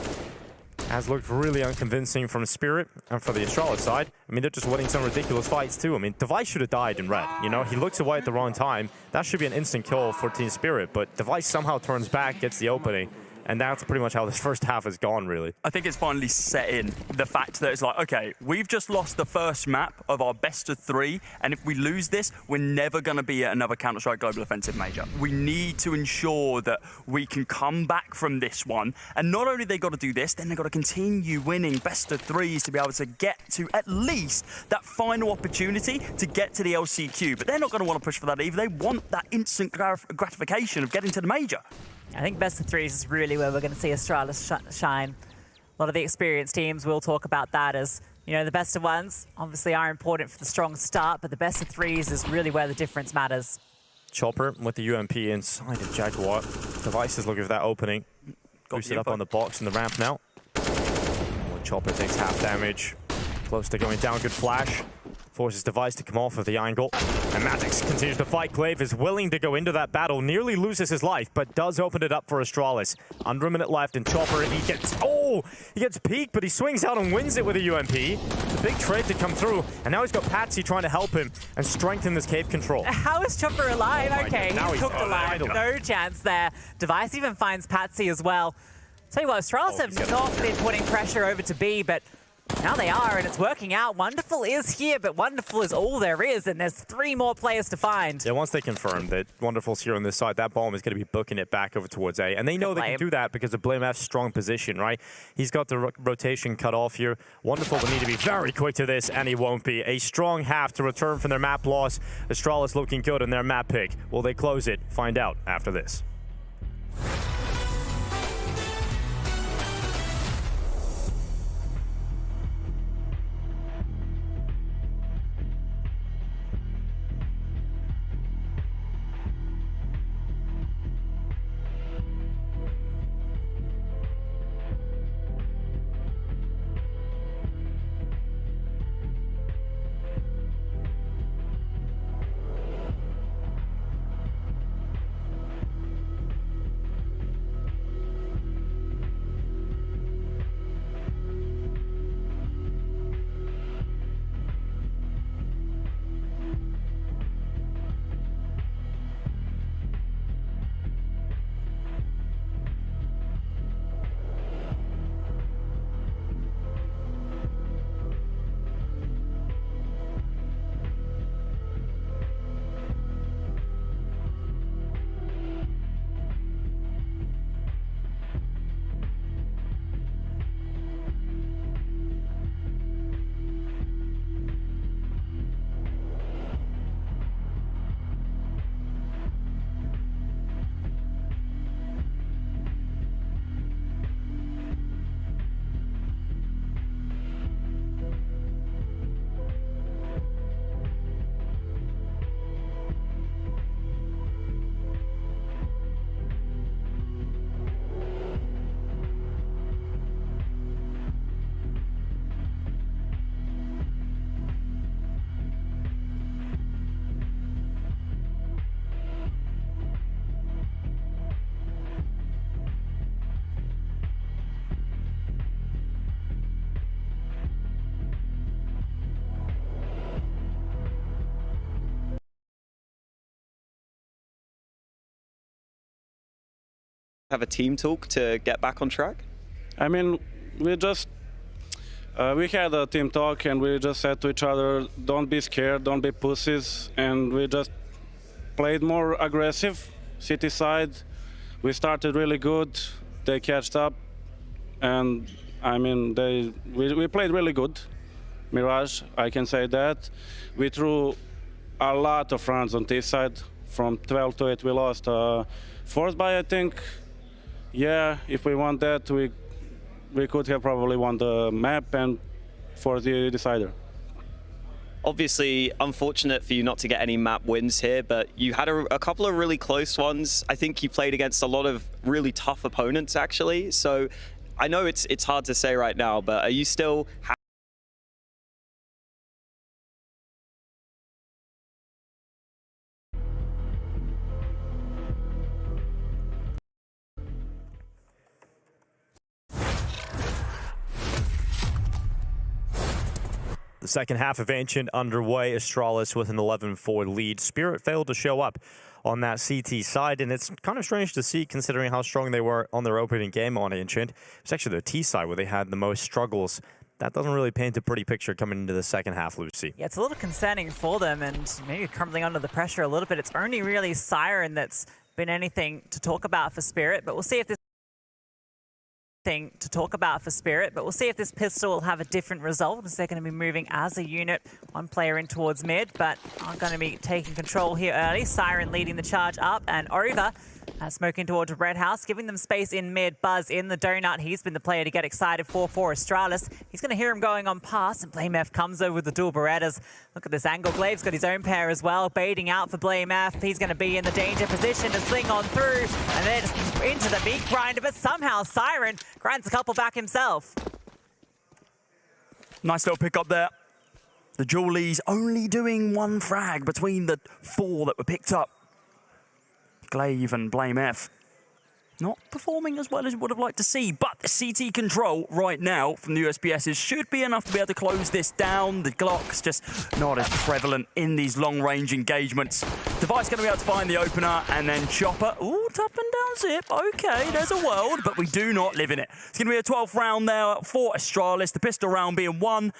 has looked really unconvincing from Spirit. And for the Astralis side, I mean, they're just winning some ridiculous fights too. I mean, Device should have died in red. You know, he looks away at the wrong time. That should be an instant kill for Team Spirit, but Device somehow turns back, gets the opening. And that's pretty much how this first half has gone, really. I think it's finally set in, the fact that it's like, okay, we've just lost the first map of our best of 3, and if we lose this, we're never going to be at another Counter-Strike Global Offensive Major. We need to ensure that we can come back from this one, and not only they got to do this, then they've got to continue winning best of 3s to be able to get to at least that final opportunity to get to the LCQ. But they're not going to want to push for that either. They want that instant gratification of getting to the Major. I think best of 3s is really where we're going to see Astralis shine. A lot of the experienced teams will talk about that as, you know, the best of 1s obviously are important for the strong start, but the best of 3s is really where the difference matters. Chopper with the UMP inside of Jaguar. Device is looking for that opening. Boost it up on the box and the ramp now. Chopper takes half damage. Close to going down, good flash. Forces Device to come off of the angle. And Magix continues to fight. Clave is willing to go into that battle. Nearly loses his life, but does open it up for Astralis. Under a minute left, and Chopper, he gets peaked, but he swings out and wins it with a UMP. It's a big trade to come through. And now he's got Patsy trying to help him and strengthen this cave control. How is Chopper alive? Okay, he's cooked alive. idle. No chance there. Device even finds Patsy as well. Tell you what, Astralis have not been putting pressure over to B, but now they are, and it's working out. Wonderful is here, but Wonderful is all there is, and there's 3 more players to find. Yeah, once they confirm that Wonderful's here on this side, that bomb is going to be booking it back over towards A. And they know they can do that because of Blame F's strong position, right? He's got the rotation cut off here. Wonderful will need to be very quick to this, and he won't be. A strong half to return from their map loss. Astralis looking good in their map pick. Will they close it? Find out after this. have a team talk to get back on track? I mean, we had a team talk and we just said to each other, don't be scared, don't be pussies, and we just played more aggressive, city side. We started really good, they catched up, and I mean, we played really good. Mirage, I can say that. We threw a lot of rounds on this side. From 12 to 8 we lost. Forced by, I think, yeah, if we want that, we could have probably won the map and for the decider. Obviously, unfortunate for you not to get any map wins here, but you had a couple of really close ones. I think you played against a lot of really tough opponents, actually. So I know it's hard to say right now, but are you still The second half of Ancient underway. Astralis with an 11-4 lead. Spirit failed to show up on that CT side, and it's kind of strange to see considering how strong they were on their opening game on Ancient. It's actually their T side where they had the most struggles. That doesn't really paint a pretty picture coming into the second half, Lucy. Yeah, it's a little concerning for them, and maybe crumbling under the pressure a little bit. It's only really Siren that's been anything to talk about for Spirit, but we'll see if this this pistol will have a different result, as they're going to be moving as a unit, one player in towards mid, but are going to be taking control here early. Siren leading the charge up and over. Smoking towards Red House, giving them space in mid. Buzz in the donut. He's been the player to get excited for Astralis. He's going to hear him going on past, and Blame F comes over with the dual Berettas. Look at this angle. Glaive's got his own pair as well, baiting out for Blame F. He's going to be in the danger position to sling on through, and then into the meat grinder, but somehow Siren grinds a couple back himself. Nice little pick up there. The Julies only doing one frag between the 4 that were picked up. Glaive and Blame F not performing as well as you would have liked to see, but the CT control right now from the USPSs should be enough to be able to close this down. The Glock's just not as prevalent in these long-range engagements. Device going to be able to find the opener, and then Chopper. Ooh, top and down zip. Okay, there's a world, but we do not live in it. It's going to be a 12th round there for Astralis, the pistol round being 1.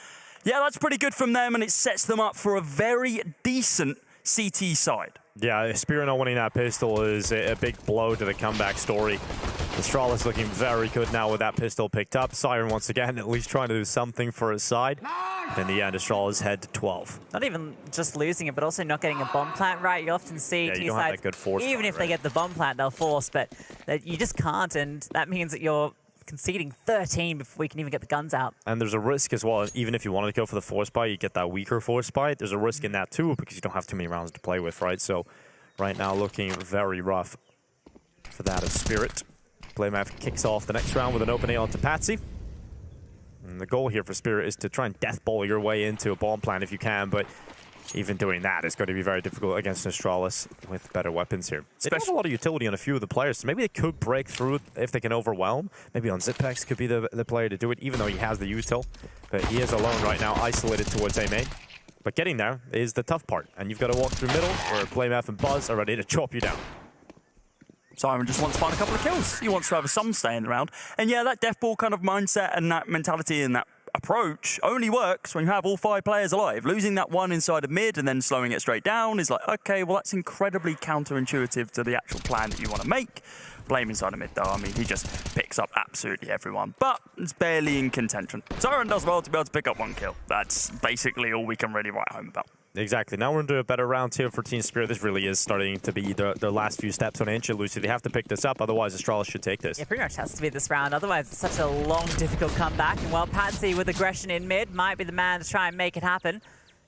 Yeah, that's pretty good from them, and it sets them up for a very decent CT side. Yeah, Spirit not winning that pistol is a big blow to the comeback story. Astralis looking very good now with that pistol picked up. Siren once again at least trying to do something for his side. In the end, Astralis head to 12. Not even just losing it, but also not getting a bomb plant right. You often see you don't have that good force even if they get the bomb plant, they'll force, but you just can't, and that means that you're conceding 13 before we can even get the guns out. And there's a risk as well, even if you wanted to go for the force buy, you get that weaker force buy. There's a risk in that too, because you don't have too many rounds to play with, right? So right now looking very rough for that as Spirit. Playmath kicks off the next round with an opening onto Patsy. And the goal here for Spirit is to try and death ball your way into a bomb plant if you can, but even doing that is going to be very difficult against Astralis with better weapons here. They have a lot of utility on a few of the players, so maybe they could break through if they can overwhelm. Maybe on Zipex could be the player to do it, even though he has the util. But he is alone right now, isolated towards A main. But getting there is the tough part, and you've got to walk through middle, where Playmath and Buzz are ready to chop you down. Siren just wants to find a couple of kills. He wants to have some staying around. And yeah, that death ball kind of mindset and that mentality and that approach only works when you have all 5 players alive. Losing that one inside of mid and then slowing it straight down is like, okay, well, that's incredibly counterintuitive to the actual plan that you want to make. Blame inside of mid, though. I mean, he just picks up absolutely everyone, but it's barely in contention. Siren does well to be able to pick up 1 kill. That's basically all we can really write home about. Exactly. Now we're into a better round here for Team Spirit. This really is starting to be the last few steps on Ancient, Lucy. They have to pick this up, otherwise Astralis should take this. Yeah, pretty much has to be this round. Otherwise, it's such a long, difficult comeback. And while Patsy with aggression in mid might be the man to try and make it happen,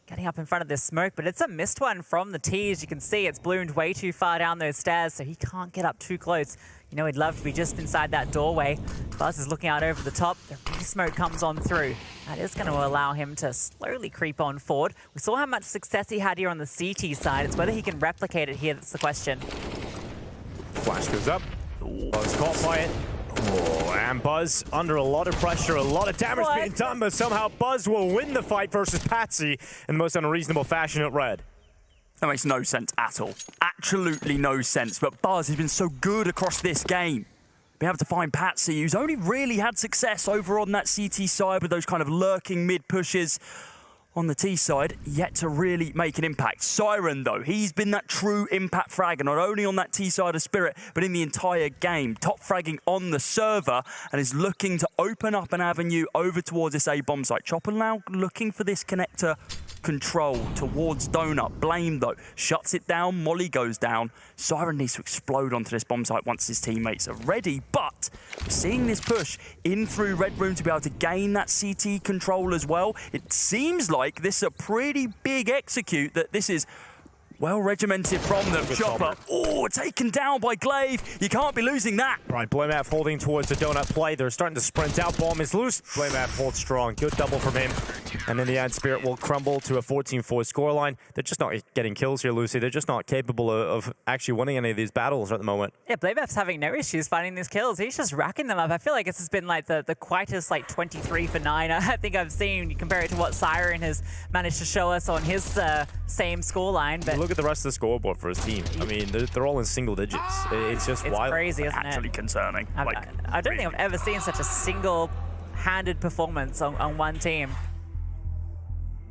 getting up in front of this smoke, but it's a missed one from the T. As you can see, it's bloomed way too far down those stairs, so he can't get up too close. You know, he'd love to be just inside that doorway. Buzz is looking out over the top. The re-smoke comes on through. That is going to allow him to slowly creep on forward. We saw how much success he had here on the CT side. It's whether he can replicate it here that's the question. Flash goes up. Buzz caught by it. Oh, and Buzz under a lot of pressure, a lot of damage being done, but somehow Buzz will win the fight versus Patsy in the most unreasonable fashion at red. That makes no sense at all. Absolutely no sense. But Buzz has been so good across this game. be able to find Patsy, who's only really had success over on that CT side with those kind of lurking mid pushes. On the T side, yet to really make an impact. Siren, though, he's been that true impact fragger, not only on that T side of Spirit, but in the entire game. Top fragging on the server and is looking to open up an avenue over towards this A bomb site. Chopper now looking for this connector control towards Donut. Blame, though, shuts it down. Molly goes down. Siren needs to explode onto this bomb site once his teammates are ready, but we're seeing this push in through Red Room to be able to gain that CT control as well. It seems like this is a pretty big execute, that this is well regimented from them. Chopper, oh, taken down by Glaive. You can't be losing that. Right, Blamaf holding towards the donut play. They're starting to sprint out. Bomb is loose. Blamaf holds strong. Good double from him. And in the end, Spirit will crumble to a 14-4 scoreline. They're just not getting kills here, Lucy. They're just not capable of actually winning any of these battles at the moment. Yeah, Blamaf's having no issues finding these kills. He's just racking them up. I feel like this has been like the quietest 23 for 9 I think I've seen. You compare it to what Siren has managed to show us on his same scoreline. But look at the rest of the scoreboard for his team. I mean, they're all in single digits. It's just wild. It's crazy, isn't it? Actually concerning. I don't think I've ever seen such a single-handed performance on one team.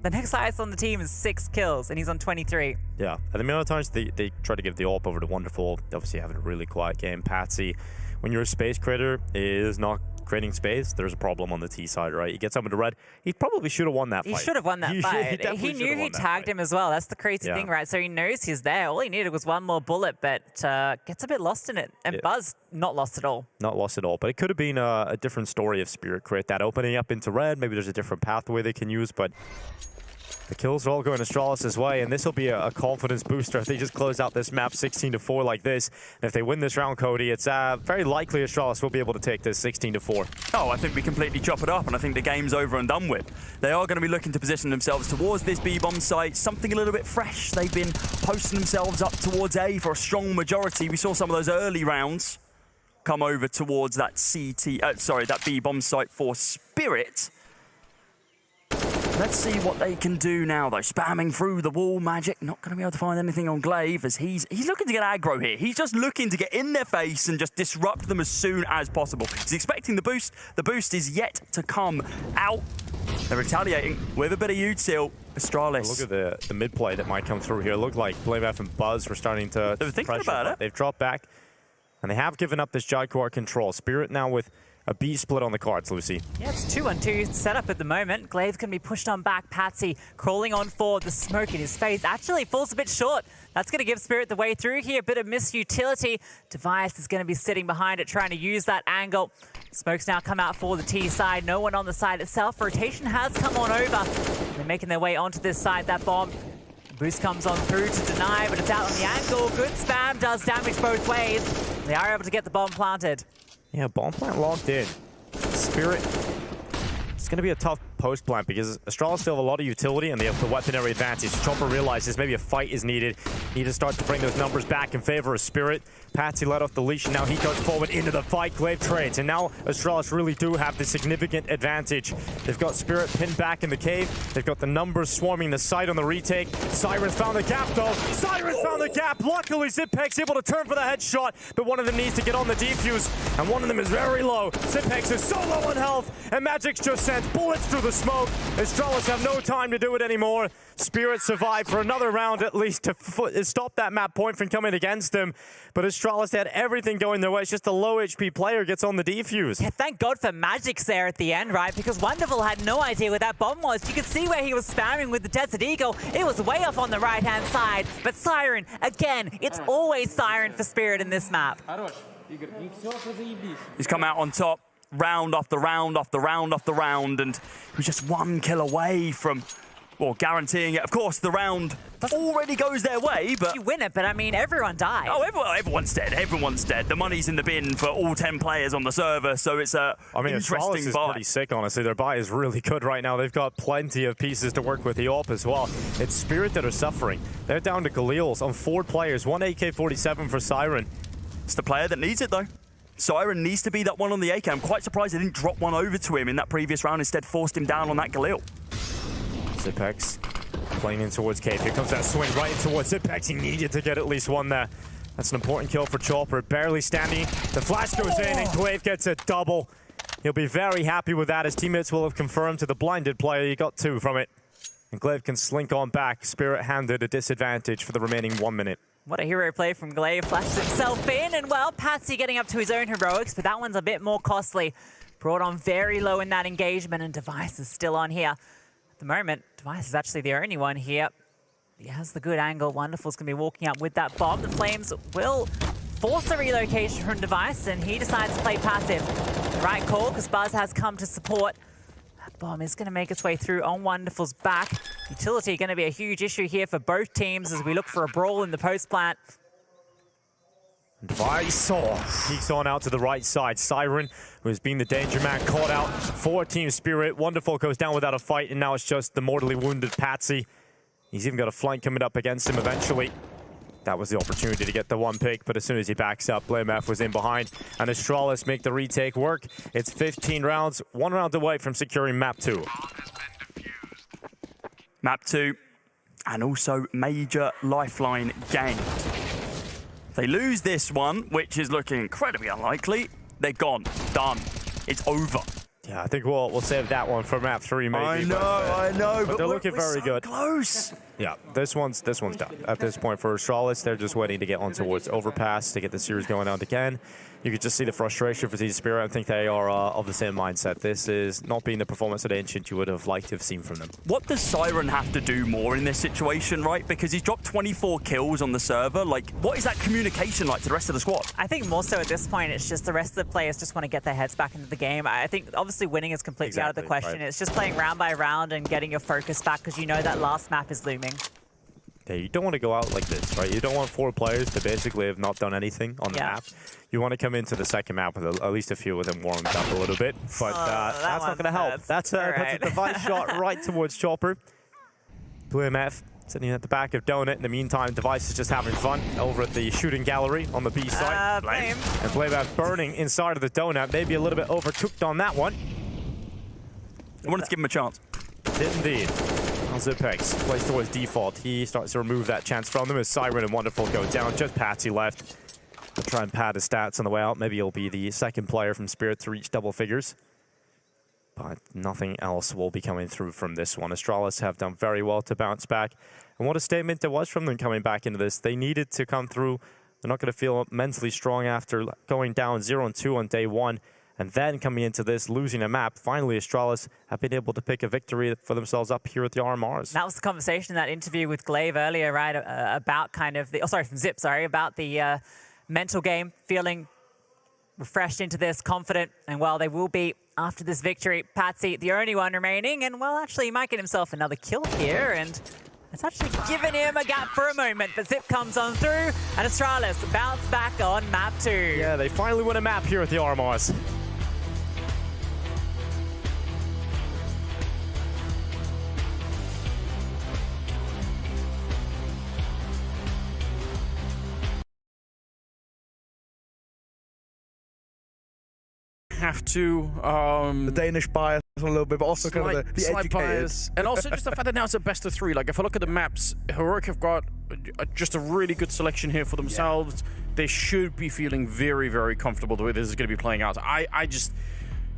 The next highest on the team is 6 kills, and he's on 23. Yeah, and the amount of times they try to give the AWP over to Wonderful, obviously having a really quiet game. Patsy, when you're a space creator, is not creating space, there's a problem on the T side, right? You get someone to red, he probably should have won that fight. He should have won that fight. He knew he tagged him as well. That's the crazy thing, right? So he knows he's there. All he needed was one more bullet, but gets a bit lost in it. And Buzz, not lost at all. Not lost at all, but it could have been a different story if Spirit create that opening up into red. Maybe there's a different pathway they can use, but the kills are all going Astralis' way, and this will be a confidence booster if they just close out this map 16-4 like this. And if they win this round, Cody, it's very likely Astralis will be able to take this 16-4. Oh, I think we completely chop it up, and I think the game's over and done with. They are going to be looking to position themselves towards this B-bomb site, something a little bit fresh. They've been posting themselves up towards A for a strong majority. We saw some of those early rounds come over towards that that B-bomb site for Spirit. Let's see what they can do now, though. Spamming through the wall, Magic not going to be able to find anything on Glaive, as he's looking to get aggro here. He's just looking to get in their face and just disrupt them as soon as possible. He's expecting the boost. The boost is yet to come out. They're retaliating with a bit of util. Astralis. Look at the mid play that might come through here. Look like Blamaf and Buzz were starting to They were thinking about it. They've dropped back, and they have given up this Jaguar control. Spirit now with a B split on the cards, Lucy. Yeah, it's 2-on-2 set up at the moment. Glaive can be pushed on back. Patsy crawling on forward. The smoke in his face actually falls a bit short. That's going to give Spirit the way through here. A bit of misutility. Device is going to be sitting behind it, trying to use that angle. Smoke's now come out for the T side. No one on the side itself. Rotation has come on over. They're making their way onto this side. That bomb boost comes on through to deny, but it's out on the angle. Good spam, does damage both ways. They are able to get the bomb planted. Yeah, bomb plant locked in. Spirit, it's going to be a tough post plant because Astralis still have a lot of utility and they have the weaponry advantage. Chopper realizes maybe a fight is needed. Need to start to bring those numbers back in favor of Spirit. Patsy let off the leash, and now he goes forward into the fight. Glaive trades, and now Astralis really do have the significant advantage. They've got Spirit pinned back in the cave. They've got the numbers swarming the site on the retake. Siren's found the gap, though. Siren's found the gap. Luckily, Zipex able to turn for the headshot, but one of them needs to get on the defuse, and one of them is very low. Zipex is so low on health, and Magic's just sent bullets through the smoke. Astralis have no time to do it anymore. Spirit survived for another round at least to stop that map point from coming against them. But Astralis had everything going their way. It's just a low HP player gets on the defuse. Yeah, thank God for Magic's there at the end, right? Because Wonderful had no idea where that bomb was. You could see where he was spamming with the Desert Eagle. It was way off on the right-hand side. But Siren, again, it's always Siren for Spirit in this map. He's come out on top, round after round after round after round, and he was just one kill away from, well, guaranteeing it. Of course, the round already goes their way, but you win it, but I mean, everyone died. Oh, everyone's dead. Everyone's dead. The money's in the bin for all 10 players on the server, so it's a interesting Astralis is buy. pretty sick, honestly. Their buy is really good right now. They've got plenty of pieces to work with the AWP as well. It's Spirit that are suffering. They're down to Galil's on 4 players. 1 AK-47 for Siren. It's the player that needs it, though. Siren needs to be that one on the AK. I'm quite surprised they didn't drop one over to him in that previous round. Instead, forced him down on that Galil. Zipex playing in towards Cave. Here comes that swing right in towards Zipex. He needed to get at least one there. That's an important kill for Chopper. Barely standing. The flash goes in and Glaive gets a double. He'll be very happy with that. His teammates will have confirmed to the blinded player he got 2 from it. And Glaive can slink on back. Spirit handed a disadvantage for the remaining 1 minute. What a hero play from Glaive. Flashes himself in, and well, Patsy getting up to his own heroics, but that one's a bit more costly. Brought on very low in that engagement, and Device is still on here. At the moment, Device is actually the only one here. He has the good angle. Wonderful's going to be walking up with that bomb. The Flames will force a relocation from Device, and he decides to play passive. Right call, because Buzz has come to support. That bomb is going to make its way through on Wonderful's back. Utility going to be a huge issue here for both teams as we look for a brawl in the post plant. Device peeks on out to the right side. Siren, who has been the danger man, caught out for Team Spirit. Wonderful goes down without a fight, and now it's just the mortally wounded Patsy. He's even got a flank coming up against him eventually. That was the opportunity to get the 1 pick, but as soon as he backs up, BlameF was in behind, and Astralis make the retake work. It's 15 rounds, 1 round away from securing map 2. Map 2, and also major lifeline gained. They lose this one, which is looking incredibly unlikely. They're gone. Done. It's over. Yeah, I think we'll save that one for map 3 maybe. I know, but they're looking very good. Close. Yeah, this one's done. At this point for Astralis, they're just waiting to get on towards Overpass to get the series going on again. You could just see the frustration for Team Spirit. I think they are of the same mindset. This is not being the performance of the Ancient you would have liked to have seen from them. What does Siren have to do more in this situation, right? Because he's dropped 24 kills on the server. Like, what is that communication like to the rest of the squad? I think more so at this point, it's just the rest of the players just want to get their heads back into the game. I think obviously winning is completely out of the question. Right. It's just playing round by round and getting your focus back because you know that last map is looming. Yeah, you don't want to go out like this, right? You don't want 4 players to basically have not done anything on the map. You want to come into the second map with at least a few of them warmed up a little bit, but that's not going to help. That's a Device shot right towards Chopper. BlameF sitting at the back of Donut. In the meantime, Device is just having fun over at the shooting gallery on the B side. Blame. And BlameF burning inside of the Donut. Maybe a little bit overcooked on that one. I wanted to give him a chance. Did indeed. Zipex plays towards default. He starts to remove that chance from them as Siren and Wonderful go down. Just Patsy left. He'll try and pad his stats on the way out. Maybe he'll be the second player from Spirit to reach double figures. But nothing else will be coming through from this one. Astralis have done very well to bounce back. And what a statement it was from them coming back into this. They needed to come through. They're not going to feel mentally strong after going down 0-2 on day 1. And then coming into this, losing a map, finally Astralis have been able to pick a victory for themselves up here at the RMRs. That was the conversation in that interview with Glaive earlier, right? About kind of the, from Zip, about the mental game, feeling refreshed into this, confident, and well, they will be after this victory. Patsy, the only one remaining, and well, actually, he might get himself another kill here, and it's actually given him a gap for a moment, but Zip comes on through, and Astralis bounce back on map 2. Yeah, they finally win a map here at the RMRs. Have to the Danish bias a little bit, but also kind of the slight educated bias, and also just the fact that now it's a best of 3. Like if I look at the maps, Heroic have got just a really good selection here for themselves. They should be feeling very, very comfortable the way this is going to be playing out.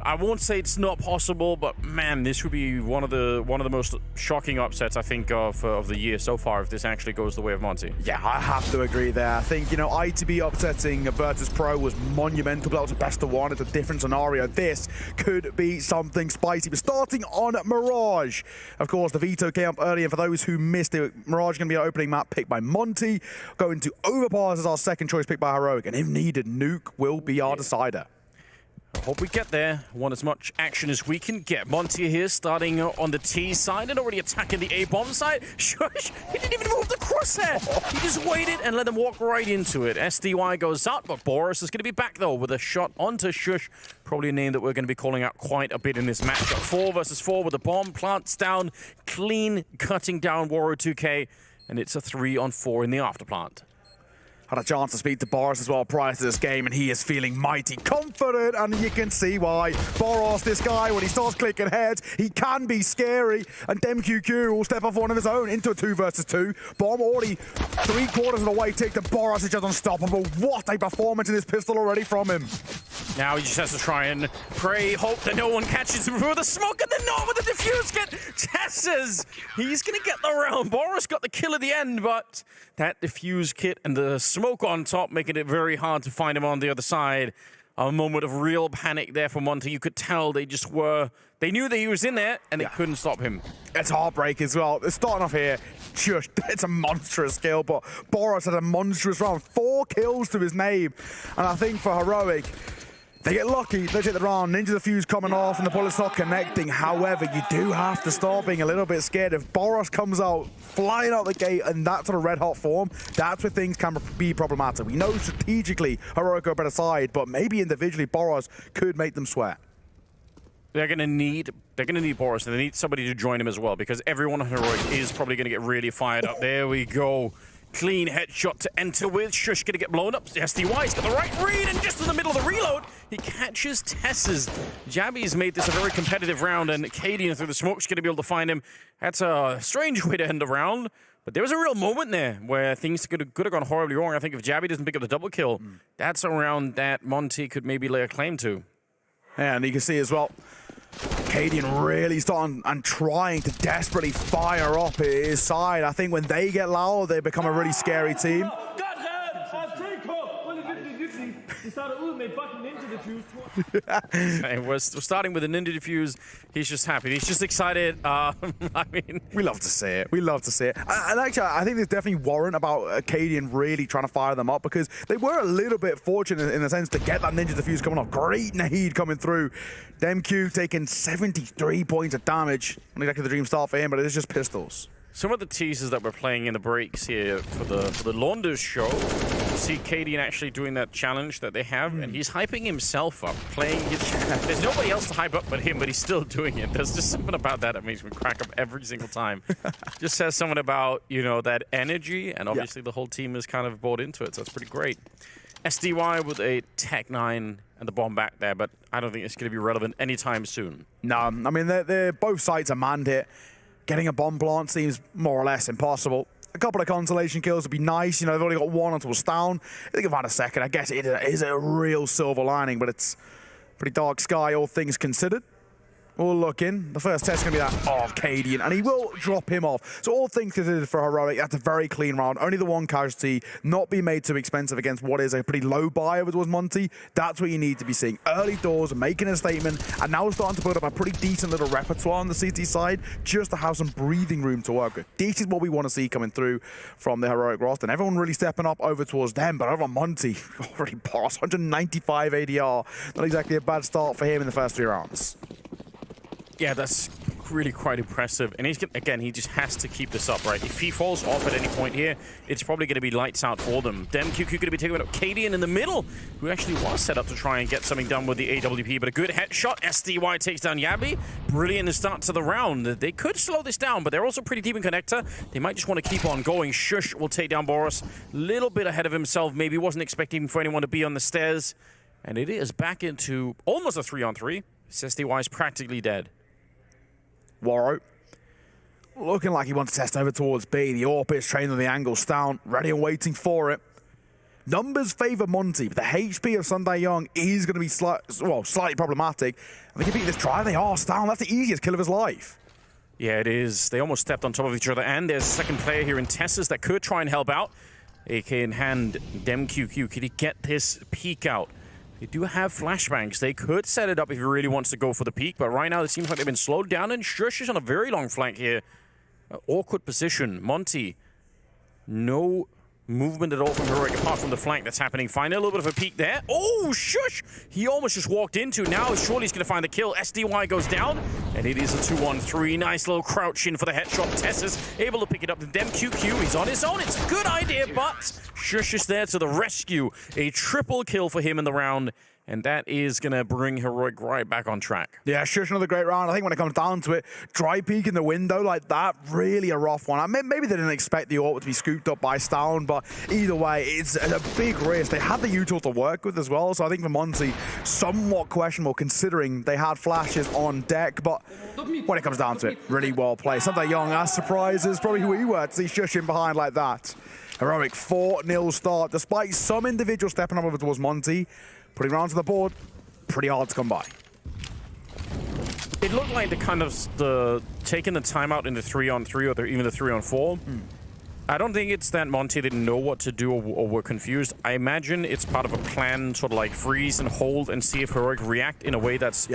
I won't say it's not possible, but man, this would be one of the most shocking upsets I think of the year so far if this actually goes the way of Monty. Yeah, I have to agree there. I think, ITB upsetting Virtus Pro was monumental, but that was a best of 1. It's a different scenario. This could be something spicy. But starting on Mirage, of course, the veto came up early, and for those who missed it, Mirage is going to be our opening map picked by Monty, going to Overpass as our second choice pick by Heroic, and if needed, Nuke will be our decider. I hope we get there. Want as much action as we can get. Monty here starting on the T side and already attacking the A-bomb side. Shush! He didn't even move the crosshair! He just waited and let them walk right into it. SDY goes out, but Boris is going to be back though with a shot onto Shush. Probably a name that we're going to be calling out quite a bit in this matchup. 4 versus 4 with the bomb. Plants down. Clean cutting down Waro 2K. And it's a 3-on-4 in the afterplant. Had a chance to speak to Boros as well prior to this game, and he is feeling mighty confident, and you can see why. Boros, this guy, when he starts clicking heads, he can be scary, and DemQQ will step off one of his own into a 2 versus 2. Bomb already 3/4 of the way ticked, and Boros is just unstoppable. What a performance in this pistol already from him. Now he just has to try and pray, hope that no one catches him with the smoke, and then not with the defuse kit. Tesses, he's going to get the round. Boros got the kill at the end, but that defuse kit and the smoke on top making it very hard to find him on the other side. A moment of real panic there for Monty. You could tell they just were... They knew that he was in there, and they couldn't stop him. It's heartbreak as well. They're starting off here. Just, it's a monstrous kill, but Boros had a monstrous round. 4 kills to his name. And I think for Heroic, they get lucky, they take the round, Ninja the Fuse coming off and the bullet's not connecting. However, you do have to start being a little bit scared. If Boros comes out, flying out the gate in that sort of red hot form, that's where things can be problematic. We know strategically Heroic are a better side, but maybe individually Boros could make them sweat. They're gonna need Boros, and they need somebody to join him as well, because everyone on Heroic is probably gonna get really fired up. There we go. Clean headshot to enter with. Shush gonna get blown up. SDY's got the right read, and just in the middle of the reload, he catches Tesses. Jabby's made this a very competitive round, and Cadian through the smoke's gonna be able to find him. That's a strange way to end the round, but there was a real moment there where things could have gone horribly wrong. I think if Jabby doesn't pick up the double kill, that's a round that Monty could maybe lay a claim to. Yeah, and you can see as well, Cadian really starting and trying to desperately fire up his side. I think when they get loud, they become a really scary team. And we're starting with a Ninja Diffuse. He's just happy. He's just excited. I mean, we love to see it. We love to see it. And actually, I think there's definitely warrant about Cadian really trying to fire them up, because they were a little bit fortunate in the sense to get that Ninja Diffuse coming off. Great nade coming through. DemQ taking 73 points of damage. Not exactly the dream start for him, but it is just pistols. Some of the teasers that we're playing in the breaks here for the Launders show, you see Cadian actually doing that challenge that they have, and he's hyping himself up, playing his... There's nobody else to hype up but him, but he's still doing it. There's just something about that makes me crack up every single time. Just says something about, you know, that energy, and obviously the whole team is kind of bought into it, so it's pretty great. SDY with a Tech 9 and the bomb back there, but I don't think it's going to be relevant anytime soon. No, I mean, they're both sides are manned here. Getting a bomb plant seems more or less impossible. A couple of consolation kills would be nice. You know, they've only got 1 until Stown. I think about a second. I guess it is a real silver lining, but it's pretty dark sky, all things considered. We'll look in. The first test is going to be that of Cadian, and he will drop him off. So all things considered for Heroic, that's a very clean round. Only the 1 casualty, not be made too expensive against what is a pretty low buy towards Monty. That's what you need to be seeing. Early doors, making a statement, and now starting to put up a pretty decent little repertoire on the CT side, just to have some breathing room to work with. This is what we want to see coming through from the Heroic roster, and everyone really stepping up over towards them, but over on Monty, already passed 195 ADR. Not exactly a bad start for him in the first 3 rounds. Yeah, that's really quite impressive. And he's again, he just has to keep this up, right? If he falls off at any point here, it's probably going to be lights out for them. DemQQ going to be taking up Cadian in the middle, who actually was set up to try and get something done with the AWP, but a good headshot. SDY takes down Yabby. Brilliant start to the round. They could slow this down, but they're also pretty deep in connector. They might just want to keep on going. Shush will take down Boros. Little bit ahead of himself. Maybe wasn't expecting for anyone to be on the stairs. And it is back into almost a 3-on-3. SDY is practically dead. Warro looking like he wants to test over towards B. The AWP is trained on the angle. Stown ready and waiting for it. Numbers favor Monty, but the HP of Sunday Young is going to be slightly problematic. And they can beat this try. They are. Stown, that's the easiest kill of his life. Yeah, it is. They almost stepped on top of each other, and there's a second player here in Tessus that could try and help out. AK in hand, DemQQ. Could he get this peek out? They do have flashbangs. They could set it up if he really wants to go for the peak, but right now it seems like they've been slowed down, and Shush is on a very long flank here. Awkward position. Monty, no movement at all from Heroic apart from the flank that's happening. Find a little bit of a peek there. Oh, Shush! He almost just walked into. Now surely he's going to find the kill. SDY goes down, and it is a 2-on-3. Nice little crouch in for the headshot. Tess is able to pick it up. The DemQQ, he's on his own. It's a good idea, but Shush is there to the rescue. A triple kill for him in the round, And that is going to bring Heroic right back on track. Yeah, Shush, another great round. I think when it comes down to it, dry peek in the window like that, really a rough one. Maybe they didn't expect the AWP to be scooped up by Stown, but either way, it's a big risk. They had the util to work with as well, so I think for Monty, somewhat questionable considering they had flashes on deck, but when it comes down to it, really well played. Something young as surprises, probably who we were to see Shush in behind like that. Heroic 4-0 start, despite some individuals stepping up over towards Monty. Putting rounds on the board, pretty hard to come by. It looked like taking the timeout in the 3-on-3 or even the 3-on-4. I don't think it's that Monty didn't know what to do or were confused. I imagine it's part of a plan, sort of like freeze and hold and see if Heroic react in a way that's,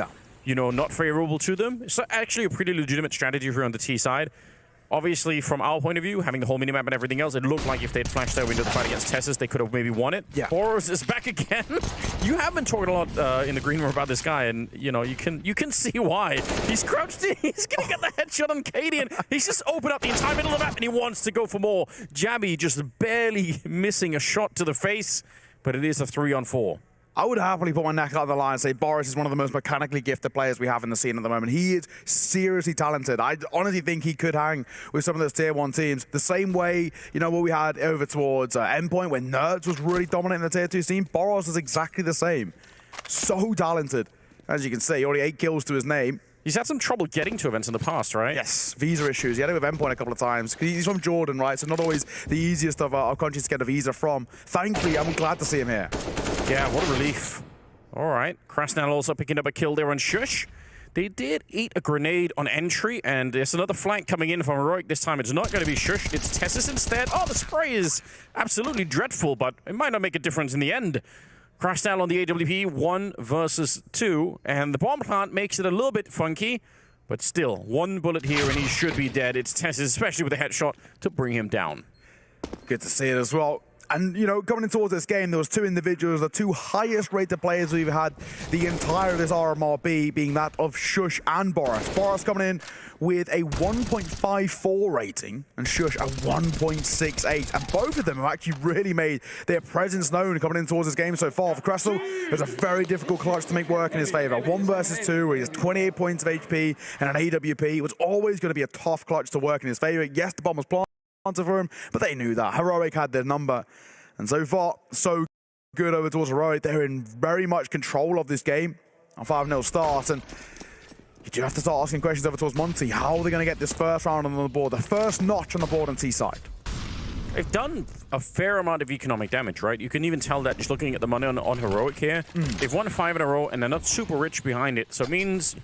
you know, not favorable to them. It's actually a pretty legitimate strategy here on the T side. Obviously, from our point of view, having the whole minimap and everything else, it looked like if they'd flashed their window to fight against Tessus, they could have maybe won it. Yeah. Boros is back again. You have been talking a lot in the green room about this guy, and you know you can see why. He's crouched in. He's gonna get the headshot on Cadian. He's just opened up the entire middle of the map, and he wants to go for more. Jabby just barely missing a shot to the face, but it is a 3-on-4. I would happily put my neck out on the line and say Boris is one of the most mechanically gifted players we have in the scene at the moment. He is seriously talented. I honestly think he could hang with some of those tier 1 teams. The same way, you know, what we had over towards Endpoint when Nerds was really dominant in the tier 2 scene. Boros is exactly the same. So talented. As you can see, already 8 kills to his name. He's had some trouble getting to events in the past, right? Yes, visa issues. He had it with Endpoint a couple of times. He's from Jordan, right? So not always the easiest of countries to get a visa from. Thankfully, I'm glad to see him here. Yeah, what a relief. All right, Krasnal also picking up a kill there on Shush. They did eat a grenade on entry, and there's another flank coming in from Heroic. This time it's not going to be Shush, it's Tessus instead. Oh, the spray is absolutely dreadful, but it might not make a difference in the end. Krasnal on the AWP, 1 versus 2, and the bomb plant makes it a little bit funky, but still, 1 bullet here and he should be dead. It's Tessus, especially with a headshot, to bring him down. Good to see it as well. And, you know, coming in towards this game, there was 2 individuals, the 2 highest-rated players we've had the entire of this RMRB, being that of Shush and Boris. Boris coming in with a 1.54 rating, and Shush a 1.68. And both of them have actually really made their presence known coming in towards this game so far. For Kressel, it was a very difficult clutch to make work in his favor. 1 versus 2, where he has 28 points of HP and an AWP. It was always going to be a tough clutch to work in his favor. Yes, the bomb was planted for him, but they knew that. Heroic had their number, and so far, so good over towards Heroic. They're in very much control of this game. A 5-0 start, and you do have to start asking questions over towards Monty. How are they going to get this first round on the board? The first notch on the board on T side. They've done a fair amount of economic damage, right? You can even tell that just looking at the money on Heroic here. They've won 5 in a row, and they're not super rich behind it, so it means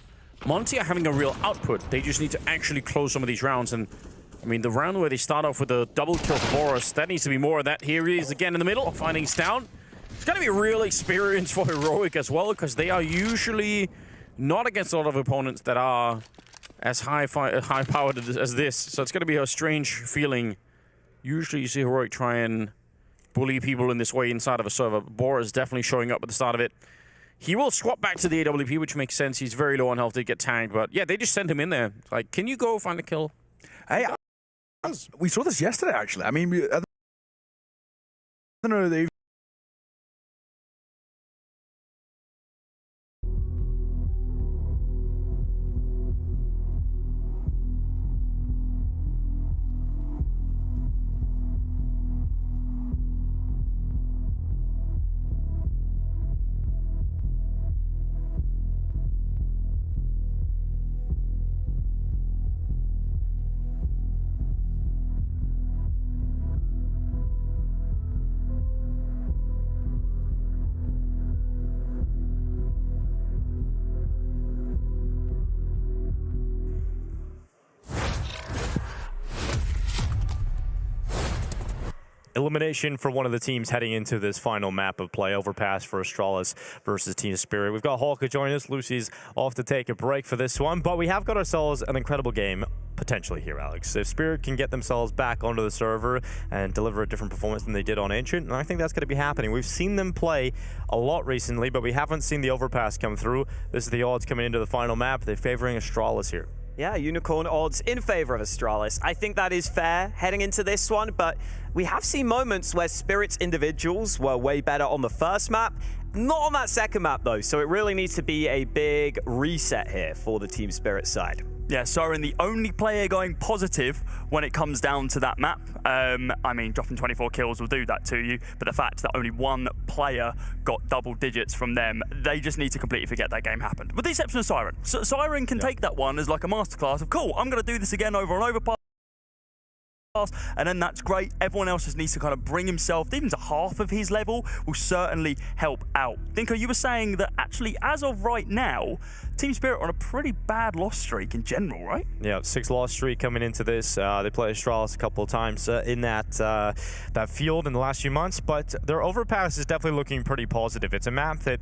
Monty are having a real output. They just need to actually close some of these rounds, and I mean, the round where they start off with a double kill for Boris, that needs to be more of that. Here he is again in the middle, finding Stown. It's going to be a real experience for Heroic as well, because they are usually not against a lot of opponents that are as high-powered as this. So it's going to be a strange feeling. Usually you see Heroic try and bully people in this way inside of a server. Boris definitely showing up at the start of it. He will swap back to the AWP, which makes sense. He's very low on health to get tagged, but yeah, they just sent him in there. Like, can you go find a kill? Hey, we saw this yesterday, actually. I mean, I don't know, they Elimination for one of the teams heading into this final map of play. Overpass for Astralis versus Team Spirit. We've got Hawker joining us. Lucy's off to take a break for this one, but we have got ourselves an incredible game potentially here, Alex. If Spirit can get themselves back onto the server and deliver a different performance than they did on Ancient, and I think that's going to be happening. We've seen them play a lot recently, but we haven't seen the overpass come through. This is the odds coming into the final map. They're favoring Astralis here. Yeah, unicorn odds in favor of Astralis. I think that is fair heading into this one, but we have seen moments where Spirit's individuals were way better on the first map. Not on that second map, though, so it really needs to be a big reset here for the Team Spirit side. Yeah, Siren, the only player going positive when it comes down to that map. I mean, dropping 24 kills will do that to you, but the fact that only one player got double digits from them, they just need to completely forget that game happened. With the exception of Siren. So Siren can take that one as like a masterclass of, cool, I'm going to do this again over and over. And then that's great. Everyone else just needs to kind of bring himself even to half of his level will certainly help out. Dinko, you were saying that actually, as of right now, Team Spirit are on a pretty bad loss streak in general, right? Yeah, 6 loss streak coming into this. They played Astralis a couple of times in that field in the last few months, but their overpass is definitely looking pretty positive. It's a map that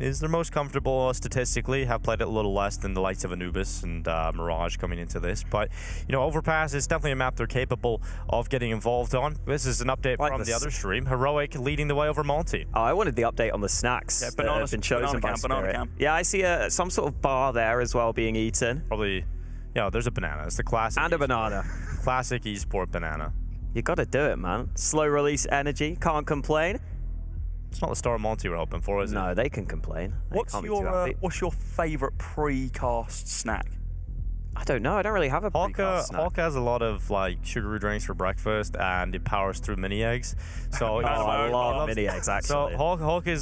is their most comfortable statistically. Have played it a little less than the likes of Anubis and Mirage coming into this, but you know, Overpass is definitely a map they're capable of getting involved on. This is an update from the other stream. Heroic leading the way over Multi. Oh, I wanted the update on the snacks that have been chosen by Spirit. Yeah, I see some sort of bar there as well being eaten. Probably, yeah, there's a banana. It's the classic. And a banana. Classic esport banana. You got to do it, man. Slow release energy, can't complain. It's not the Star Monty we're hoping for, is it? No, they can complain. What's your favourite pre-cast snack? I don't know. I don't really have a pre-cast snack. Hawk has a lot of like sugary drinks for breakfast, and it powers through mini eggs. So I love mini eggs actually. So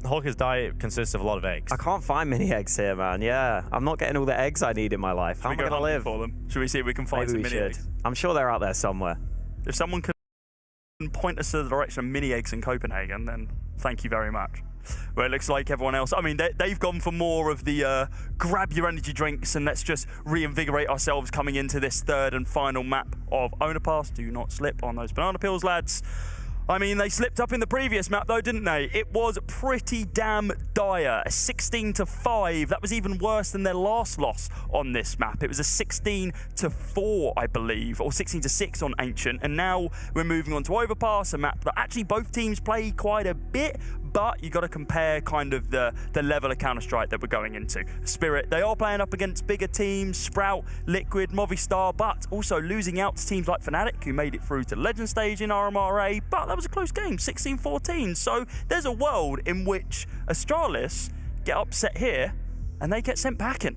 Hawk's diet consists of a lot of eggs. I can't find mini eggs here, man. Yeah, I'm not getting all the eggs I need in my life. How am I gonna live? For them? Should we see if we can find some mini eggs? I'm sure they're out there somewhere. If someone could point us to the direction of mini eggs in Copenhagen, then thank you very much. Well, it looks like everyone else, I mean, they've gone for more of the grab your energy drinks and let's just reinvigorate ourselves coming into this third and final map of Owner Pass. Do not slip on those banana peels, lads. I mean, they slipped up in the previous map though, didn't they? It was pretty damn dire. A 16-5. That was even worse than their last loss on this map. It was a 16-4, I believe, or 16-6 on Ancient. And now we're moving on to Overpass, a map that actually both teams play quite a bit, but you got to compare kind of the level of Counter-Strike that we're going into. Spirit, they are playing up against bigger teams, Sprout, Liquid, Movistar, but also losing out to teams like Fnatic, who made it through to the Legend stage in RMRA, but that was a close game, 16-14. So there's a world in which Astralis get upset here and they get sent packing.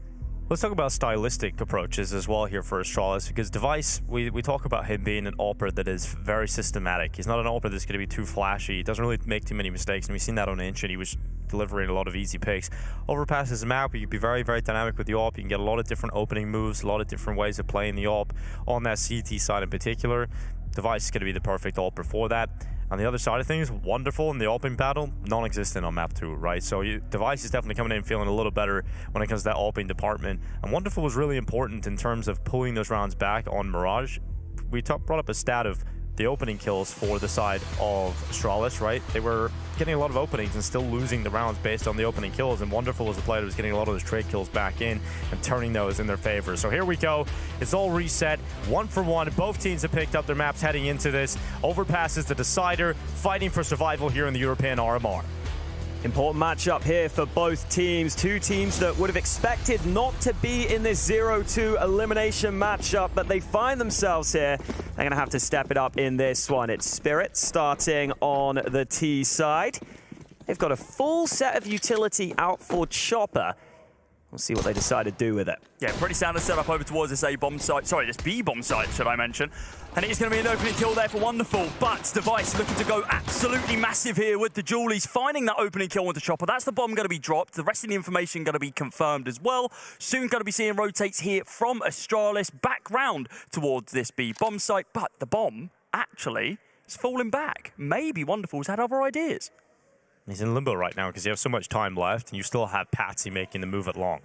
Let's talk about stylistic approaches as well here for Astralis, because Device, we talk about him being an AWPer that is very systematic. He's not an AWPer that's going to be too flashy. He doesn't really make too many mistakes, and we've seen that on Ancient. He was delivering a lot of easy picks. Overpass is a map where you can be very, very dynamic with the AWP. You can get a lot of different opening moves, a lot of different ways of playing the AWP on that CT side in particular. Device is going to be the perfect AWPer for that. On the other side of things, Wonderful in the opening battle, non-existent on map 2, right? So Device is definitely coming in feeling a little better when it comes to that opening department. And Wonderful was really important in terms of pulling those rounds back on Mirage. We brought up a stat of the opening kills for the side of Astralis, right? They were getting a lot of openings and still losing the rounds based on the opening kills, and Wonderful was the player that was getting a lot of those trade kills back in and turning those in their favor. So here we go. It's all reset, 1-for-1. Both teams have picked up their maps heading into this. Overpass is the decider, fighting for survival here in the European RMR. Important matchup here for both teams. Two teams that would have expected not to be in this 0-2 elimination matchup, but they find themselves here. They're going to have to step it up in this one. It's Spirit starting on the T side. They've got a full set of utility out for Chopper. We'll see what they decide to do with it. Yeah, pretty standard setup over towards this A-bomb site. Sorry, this B-bomb site, should I mention. And it is going to be an opening kill there for Wonderful, but Device looking to go absolutely massive here with the Julies, finding that opening kill with the Chopper. That's the bomb going to be dropped. The rest of the information going to be confirmed as well. Soon going to be seeing rotates here from Astralis back round towards this B-bomb site, but the bomb actually is falling back. Maybe Wonderful's had other ideas. He's in limbo right now because you have so much time left, and you still have Patsy making the move at long.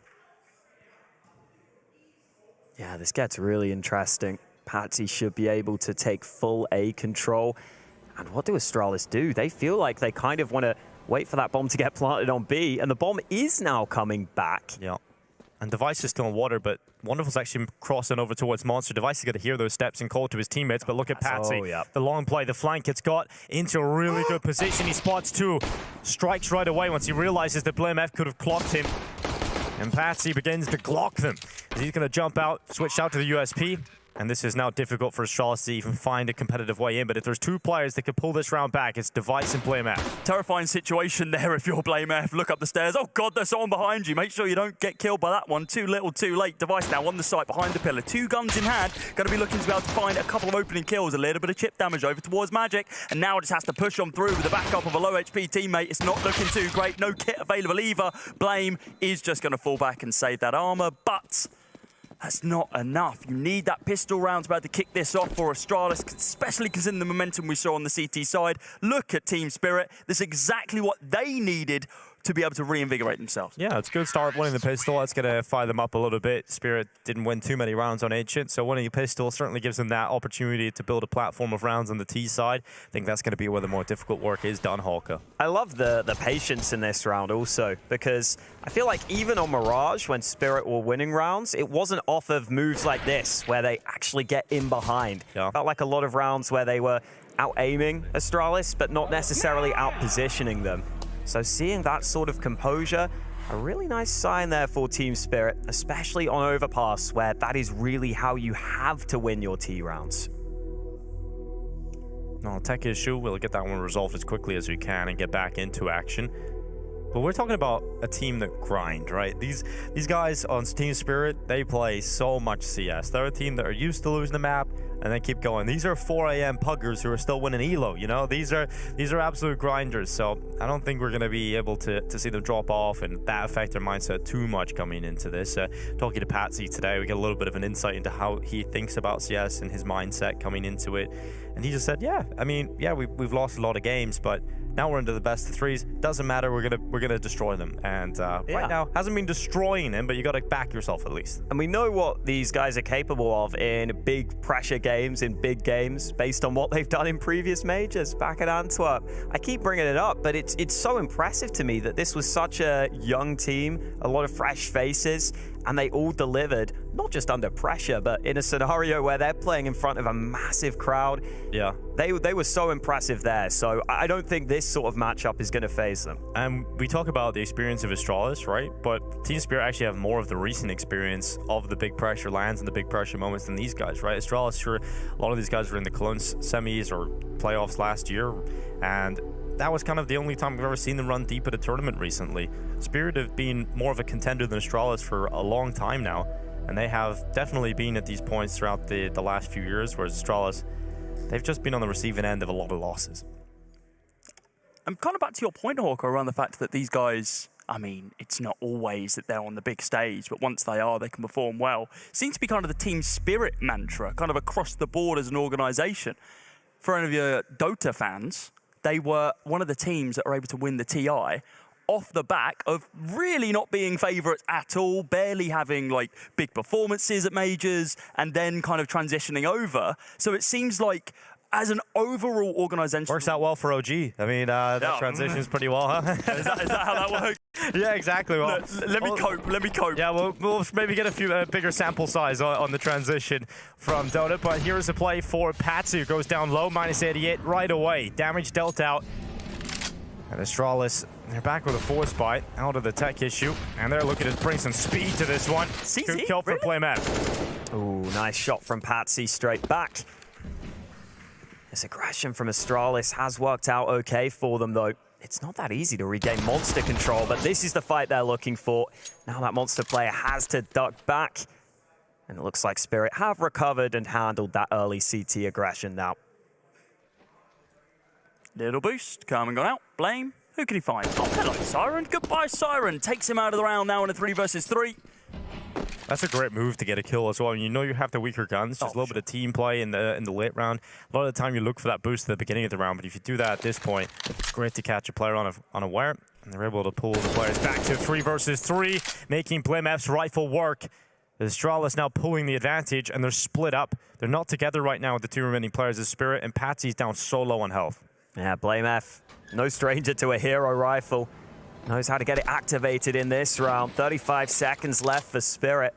Yeah, this gets really interesting. Patsy should be able to take full A control. And what do Astralis do? They feel like they kind of want to wait for that bomb to get planted on B, and the bomb is now coming back. Yeah. And Device is still in water, but Wonderful's actually crossing over towards Monster. Device is going to hear those steps and call to his teammates, but look at Patsy. The long play, the flank gets got into a really good position. He spots two, strikes right away once he realizes that BlameF could have clocked him. And Patsy begins to Glock them. He's going to jump out, switch out to the USP. And this is now difficult for Astralis to even find a competitive way in. But if there's two players that could pull this round back, it's Device and BlameF. Terrifying situation there if you're BlameF. Look up the stairs. Oh, God, there's someone behind you. Make sure you don't get killed by that one. Too little, too late. Device now on the site behind the pillar. 2 guns in hand. Going to be looking to be able to find a couple of opening kills. A little bit of chip damage over towards Magic. And now it just has to push on through with the backup of a low HP teammate. It's not looking too great. No kit available either. Blame is just going to fall back and save that armor. But that's not enough. You need that pistol round to be able to kick this off for Astralis, especially considering the momentum we saw on the CT side. Look at Team Spirit. This is exactly what they needed to be able to reinvigorate themselves. Yeah, it's a good start winning the pistol. That's going to fire them up a little bit. Spirit didn't win too many rounds on Ancient, so winning a pistol certainly gives them that opportunity to build a platform of rounds on the T side. I think that's going to be where the more difficult work is done, Hawker. I love the patience in this round also, because I feel like even on Mirage, when Spirit were winning rounds, it wasn't off of moves like this, where they actually get in behind. Yeah. Felt like a lot of rounds where they were out-aiming Astralis, but not necessarily out-positioning them. So seeing that sort of composure, a really nice sign there for Team Spirit, especially on Overpass, where that is really how you have to win your T rounds. No, tech issue, we'll get that one resolved as quickly as we can and get back into action. But we're talking about a team that grind, right? These guys on Team Spirit, they play so much CS. They're a team that are used to losing the map and then keep going. These are 4 AM puggers who are still winning Elo, you know? These are absolute grinders, so I don't think we're going to be able to see them drop off and that affect their mindset too much coming into this. Talking to Patsy today, we get a little bit of an insight into how he thinks about CS and his mindset coming into it. And he just said, yeah, I mean, yeah, we've lost a lot of games, but now we're into the best of threes. Doesn't matter. We're gonna destroy them. And right now hasn't been destroying them, but you got to back yourself at least. And we know what these guys are capable of in big pressure games, in big games, based on what they've done in previous majors back at Antwerp. I keep bringing it up, but it's so impressive to me that this was such a young team, a lot of fresh faces, and they all delivered, not just under pressure, but in a scenario where they're playing in front of a massive crowd. Yeah. They were so impressive there, so I don't think this sort of matchup is going to phase them. And we talk about the experience of Astralis, right? But Team Spirit actually have more of the recent experience of the big pressure lands and the big pressure moments than these guys, right? Astralis, sure, a lot of these guys were in the Cologne semis or playoffs last year, and that was kind of the only time we've ever seen them run deep at a tournament recently. Spirit have been more of a contender than Astralis for a long time now, and they have definitely been at these points throughout the last few years, whereas Astralis, they've just been on the receiving end of a lot of losses. I'm kind of back to your point, Hawker, around the fact that these guys, I mean, it's not always that they're on the big stage, but once they are, they can perform well. Seems to be kind of the Team Spirit mantra, kind of across the board as an organization. For any of your Dota fans, they were one of the teams that are able to win the TI off the back of really not being favourites at all, barely having like big performances at majors, and then kind of transitioning over. So it seems like as an overall organisation... Works out well for OG. I mean, that transitions pretty well, huh? Is that how that works? Yeah, exactly. Well, let me cope. Yeah, we'll maybe get a few bigger sample size on the transition from Dota. But here's a play for Patsy, who goes down low, -88 right away. Damage dealt out. And Astralis, they're back with a force bite out of the tech issue, and they're looking to bring some speed to this one. Good kill for BlameF. Ooh, nice shot from Patsy straight back. This aggression from Astralis has worked out okay for them, though. It's not that easy to regain monster control, but this is the fight they're looking for. Now that monster player has to duck back, and it looks like Spirit have recovered and handled that early CT aggression now. Little boost, Carmen gone out. Blame, who can he find? Oh, hello, Siren. Goodbye, Siren. Takes him out of the round now in a 3 versus 3. That's a great move to get a kill as well. You know you have the weaker guns, just a little bit of team play in the late round. A lot of the time you look for that boost at the beginning of the round, but if you do that at this point, it's great to catch a player unaware, and they're able to pull the players back to 3 versus 3, making BlameF's rifle work. Astralis now pulling the advantage, and they're split up. They're not together right now with the 2 remaining players of Spirit, and Patsy's down so low on health. Yeah, BlameF, no stranger to a hero rifle. Knows how to get it activated in this round. 35 seconds left for Spirit.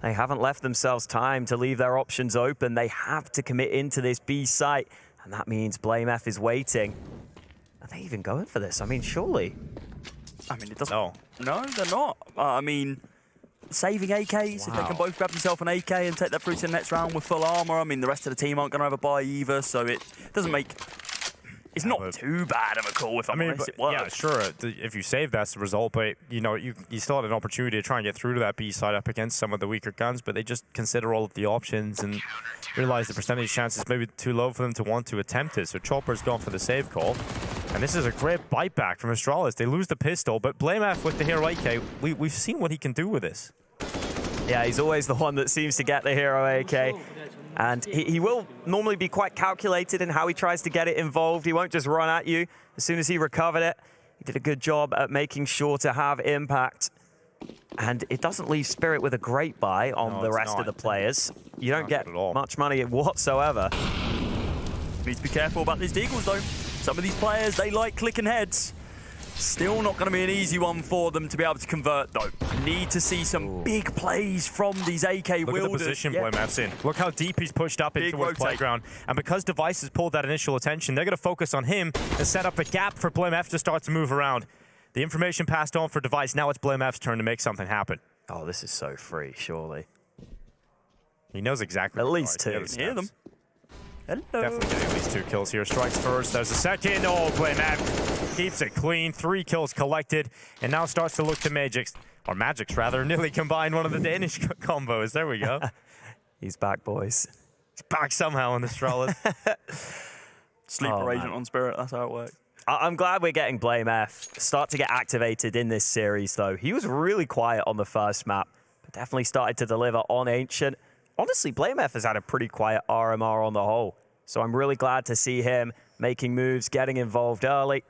They haven't left themselves time to leave their options open. They have to commit into this B site, and that means BlameF is waiting. Are they even going for this? I mean, surely. I mean, it doesn't. No, they're not. I mean, saving AKs, if they can both grab themselves an AK and take that through to the next round with full armor, I mean, the rest of the team aren't going to have a buy either, so it doesn't make... It's not too bad of a call, if I'm honest. It works. Yeah, sure. If you save, that's the result. But, you know, you still had an opportunity to try and get through to that B side up against some of the weaker guns, but they just consider all of the options and realize the percentage chance is maybe too low for them to want to attempt it. So Chopper's gone for the save call. And this is a great bite back from Astralis. They lose the pistol, but BlameF with the hero AK, we've seen what he can do with this. Yeah, he's always the one that seems to get the hero AK. And he will normally be quite calculated in how he tries to get it involved. He won't just run at you. As soon as he recovered it, he did a good job at making sure to have impact. And it doesn't leave Spirit with a great buy on the rest of the players. You don't get much money whatsoever. Need to be careful about these deagles, though. Some of these players, they like clicking heads. Still not going to be an easy one for them to be able to convert, though. Need to see some big plays from these AK wielders. Look at the position BlameF's in. Look how deep he's pushed up into his playground. And because Device has pulled that initial attention, they're going to focus on him and set up a gap for BlameF to start to move around. The information passed on for Device. Now it's BlameF's turn to make something happen. Oh, this is so free, surely. He knows exactly. At least two. Hear them. Hello. Definitely getting at least 2 kills here. Strikes first. There's a second. Oh, BlameF keeps it clean. 3 kills collected. And now starts to look to Magix. Or Magix, rather. Nearly combined one of the Danish combos. There we go. He's back, boys. He's back somehow in the Astralis. Sleeper agent on Spirit. That's how it works. I'm glad we're getting BlameF start to get activated in this series, though. He was really quiet on the first map, but definitely started to deliver on Ancient. Honestly, BlameF has had a pretty quiet RMR on the whole, so I'm really glad to see him making moves, getting involved early.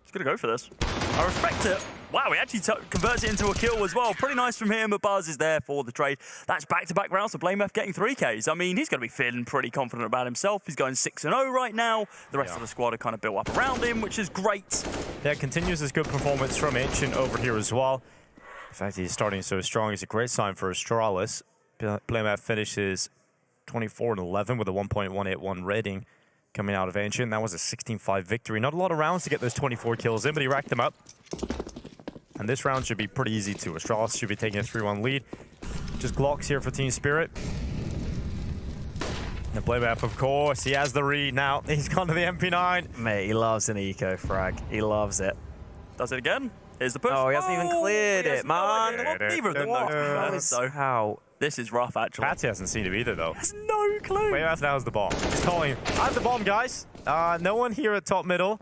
He's going to go for this. I respect it. Wow, he actually converts it into a kill as well. Pretty nice from him, but Buzz is there for the trade. That's back-to-back rounds for BlameF getting 3Ks. I mean, he's going to be feeling pretty confident about himself. He's going 6-0 right now. The rest of the squad are kind of built up around him, which is great. Yeah, continues his good performance from Ancient over here as well. The fact that he's starting so strong is a great sign for Astralis. BlameF finishes 24-11 with a 1.181 rating coming out of Ancient. That was a 16-5 victory. Not a lot of rounds to get those 24 kills in, but he racked them up. And this round should be pretty easy too. Astralis should be taking a 3-1 lead. Just Glocks here for Team Spirit. And BlameF, of course, he has the read now. He's gone to the MP9. Mate, he loves an eco frag. He loves it. Does it again. Here's the push. Oh, he hasn't even cleared it, man. Well, neither of them know. So how? This is rough, actually. Patsy hasn't seen it either, though. Has no clue. BlameF now has the bomb. He's calling. I have the bomb, guys. No one here at top middle.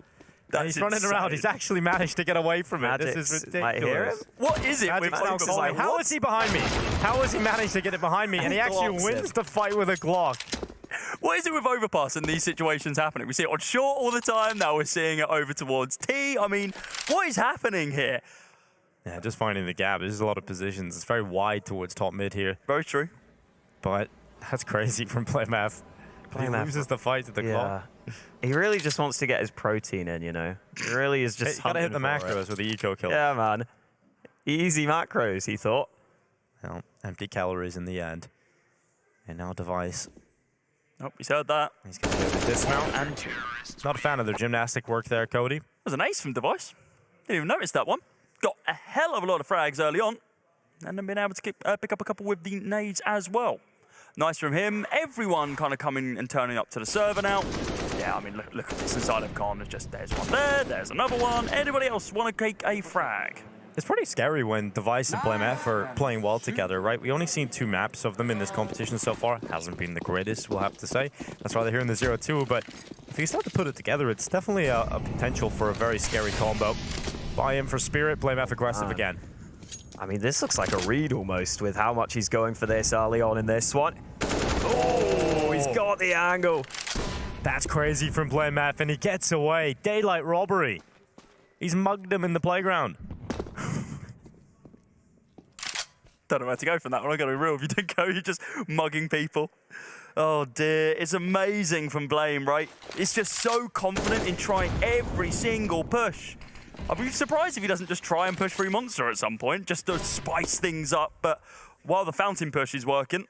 And he's running around. He's actually managed to get away from it. This is ridiculous. Might hear him. What is it with Magix now calling, how is he behind me? How has he managed to get it behind me? And he actually wins the fight with a Glock. What is it with overpass and these situations happening? We see it on short all the time. Now we're seeing it over towards T. I mean, what is happening here? Yeah, just finding the gap. There's a lot of positions. It's very wide towards top mid here. Very true. But that's crazy from BlameF. He loses the fight to the Glock. He really just wants to get his protein in, you know. He really is just gotta hit the macros with the eco kill. Yeah, man. Easy macros, he thought. Well, empty calories in the end. And now Device. Oh, he's heard that. He's going to get the dismount. And not a fan of their gymnastic work there, Cody. That was an ace from Device. Didn't even notice that one. Got a hell of a lot of frags early on. And then been able to pick up a couple with the nades as well. Nice from him. Everyone kind of coming and turning up to the server now. Yeah, I mean, look at this inside of Con. There's one there, there's another one. Anybody else want to take a frag? It's pretty scary when Device and BlameF are playing well together, right? We only seen 2 maps of them in this competition so far. Hasn't been the greatest, we'll have to say. That's why they're here in the 0-2, but if you start to put it together, it's definitely a potential for a very scary combo. Buy in for Spirit, BlameF aggressive again. I mean, this looks like a read almost with how much he's going for this early on in this one. Oh, he's got the angle. That's crazy from BlameF, and he gets away. Daylight robbery. He's mugged him in the playground. Don't know where to go from that one. I got to be real. If you don't go, you're just mugging people. Oh dear, it's amazing from Blame, right? It's just so confident in trying every single push. I'd be surprised if he doesn't just try and push through Monster at some point, just to spice things up. But while the fountain push is working,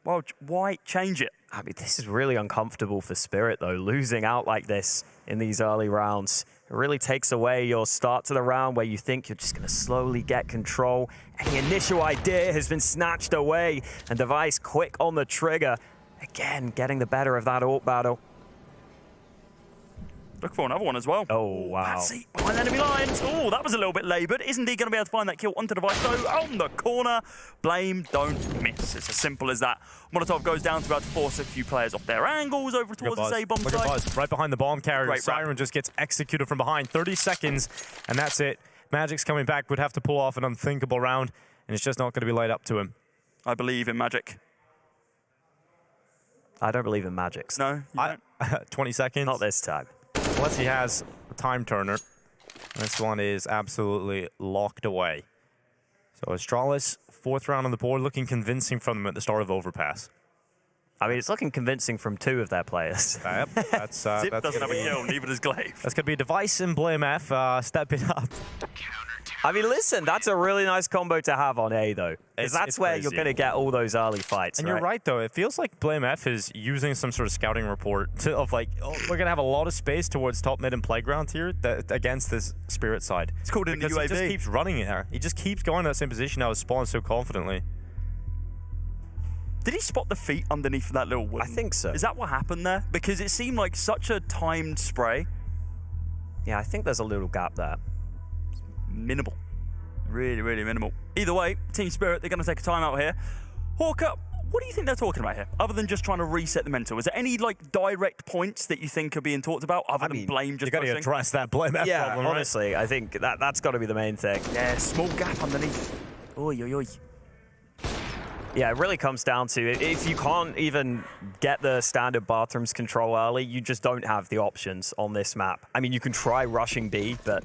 Well, why change it? I mean, this is really uncomfortable for Spirit, though. Losing out like this in these early rounds, it really takes away your start to the round where you think you're just going to slowly get control. And the initial idea has been snatched away, and Device quick on the trigger. Again, getting the better of that AWP battle. Look for another one as well. Oh, wow. Patsy behind enemy lines. Oh, that was a little bit laboured. Isn't he going to be able to find that kill onto Device, though? On the corner. Blame, don't miss. It's as simple as that. Molotov goes down to about to force a few players off their angles over towards the A-bomb Look at side. Buzz, right behind the bomb carrier. Great Siren wrap. just gets executed from behind. 30 seconds, and that's it. Magic's coming back, would have to pull off an unthinkable round, and it's just not going to be laid up to him. I believe in Magic. I don't believe in Magics. No, 20 seconds. Not this time. Unless he has a time turner. This one is absolutely locked away. So Astralis, 4th round on the board, looking convincing from them at the start of Overpass. I mean, it's looking convincing from 2 of their players. Yep, that's Zip that's doesn't have gonna a be, kill, neither does Glaive. that's going to be Device and Blame F stepping up. I mean, listen, that's a really nice combo to have on A, though. Because that's it's where crazy. you're going to get all those early fights, And right? you're right, though. It feels like Blame F is using some sort of scouting report of like, oh, we're going to have a lot of space towards top, mid, and playground here against this Spirit side. It's called in the Because UAV. he just keeps running it there. He just keeps going to that same position now as Spawn so confidently. Did he spot the feet underneath that little wood? I think so. Is that what happened there? Because it seemed like such a timed spray. Yeah, I think there's a little gap there. Minimal. Really, really minimal. Either way, Team Spirit, they're going to take a timeout here. Hawker, what do you think they're talking about here? Other than just trying to reset the mental, is there any like direct points that you think are being talked about other than Blame just You got to pushing? address that Blame F Yeah, problem, right? honestly, I think that's got to be the main thing. Yeah, small gap underneath. Oi, oi, oi. Yeah, it really comes down to if you can't even get the standard bathrooms control early, you just don't have the options on this map. I mean, you can try rushing B, but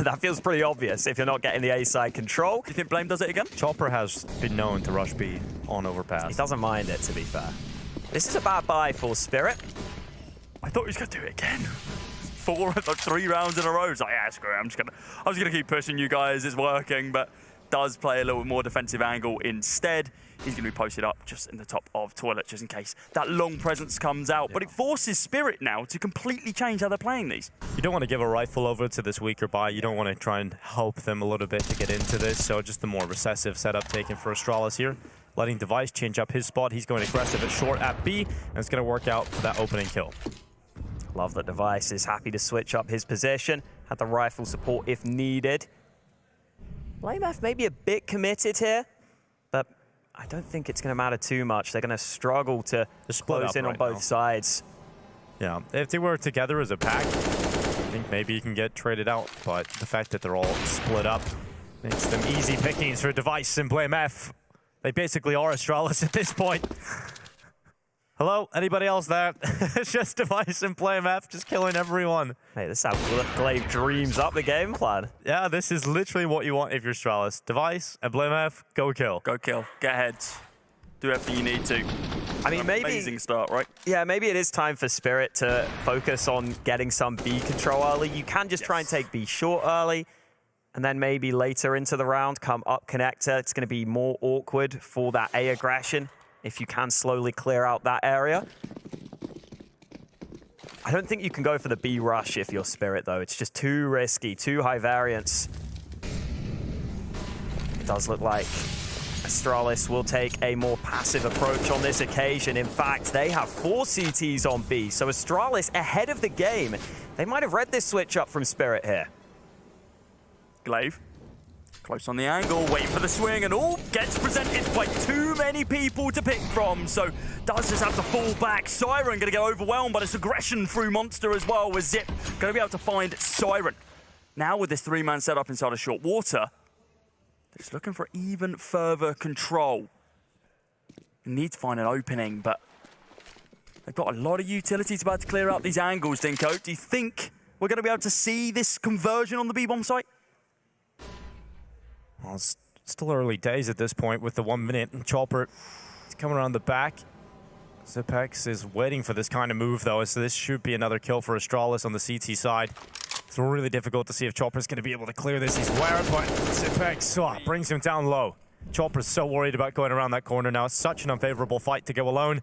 that feels pretty obvious if you're not getting the A side control. Do you think Blame does it again? Chopper has been known to rush B on Overpass. He doesn't mind it, to be fair. This is a bad buy for Spirit. I thought he was going to do it again. 3 rounds in a row. It's like, yeah, screw it. I'm just gonna keep pushing you guys. It's working, but does play a little bit more defensive angle instead. He's going to be posted up just in the top of toilet, just in case that long presence comes out. Yeah. But it forces Spirit now to completely change how they're playing these. You don't want to give a rifle over to this weaker buy. You don't want to try and help them a little bit to get into this. So just the more recessive setup taken for Astralis here. Letting Device change up his spot. He's going aggressive at short at B, and it's going to work out for that opening kill. Love that Device is happy to switch up his position. Had the rifle support if needed. Blame F may be a bit committed here, but I don't think it's going to matter too much. They're going to struggle to close in on both sides. Yeah, if they were together as a pack, I think maybe you can get traded out. But the fact that they're all split up makes them easy pickings for Device and Blame F. They basically are Astralis at this point. Hello? Anybody else there? It's just Device and Blame F just killing everyone. Hey, this is how Glaive dreams up the game plan. Yeah, this is literally what you want if you're Astralis. Device and Blame F, go kill. Go kill. Get heads. Do everything you need to. I mean, maybe... Amazing start, right? Yeah, maybe it is time for Spirit to focus on getting some B control early. You can just try and take B short early, and then maybe later into the round, come up connector. It's going to be more awkward for that A aggression if you can slowly clear out that area. I don't think you can go for the B rush if you're Spirit, though. It's just too risky, too high variance. It does look like Astralis will take a more passive approach on this occasion. In fact, they have 4 CTs on B, so Astralis ahead of the game. They might have read this switch up from Spirit here. Glaive. Close on the angle, waiting for the swing, and all gets presented by too many people to pick from. So does just have to fall back. Siren going to get overwhelmed by this aggression through Monster as well, with Zip going to be able to find Siren. Now with this 3-man setup inside of short water, they're just looking for even further control. They need to find an opening, but they've got a lot of utilities about to clear out these angles, Dinko. Do you think we're going to be able to see this conversion on the B-bomb site? Well, it's still early days at this point with the 1 minute. Chopper is coming around the back. Zipex is waiting for this kind of move, though, so this should be another kill for Astralis on the CT side. It's really difficult to see if Chopper's going to be able to clear this. He's aware, but Zipex brings him down low. Chopper's so worried about going around that corner now. It's such an unfavorable fight to go alone.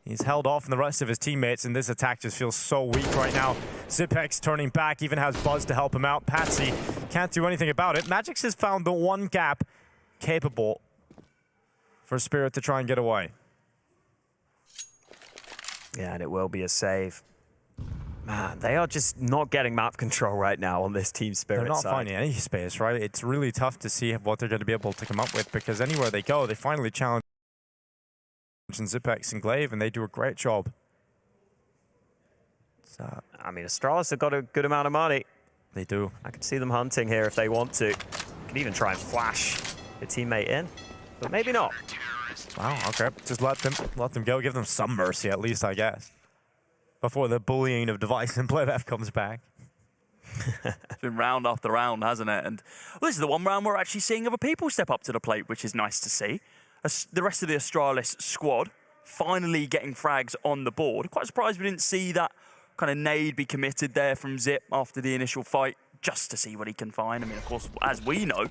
He's held off and the rest of his teammates, and this attack just feels so weak right now. Zipex turning back, even has Buzz to help him out. Patsy can't do anything about it. Magix has found the one gap capable for Spirit to try and get away. Yeah, and it will be a save. Man, they are just not getting map control right now on this Team Spirit side. They're not finding any space, right? It's really tough to see what they're going to be able to come up with, because anywhere they go, they finally challenge Zipex and Glaive, and they do a great job. So, I mean, Astralis have got a good amount of money. They do. I can see them hunting here if they want to. Can even try and flash a teammate in, but maybe not. Wow, okay. Just let them go. Give them some mercy at least, I guess, before the bullying of Device and PlayBF comes back. It's been round after round, hasn't it? And well, this is the one round we're actually seeing other people step up to the plate, which is nice to see. The rest of the Astralis squad finally getting frags on the board. Quite surprised we didn't see that kind of nade be committed there from Zip after the initial fight, just to see what he can find. I mean, of course, as we know,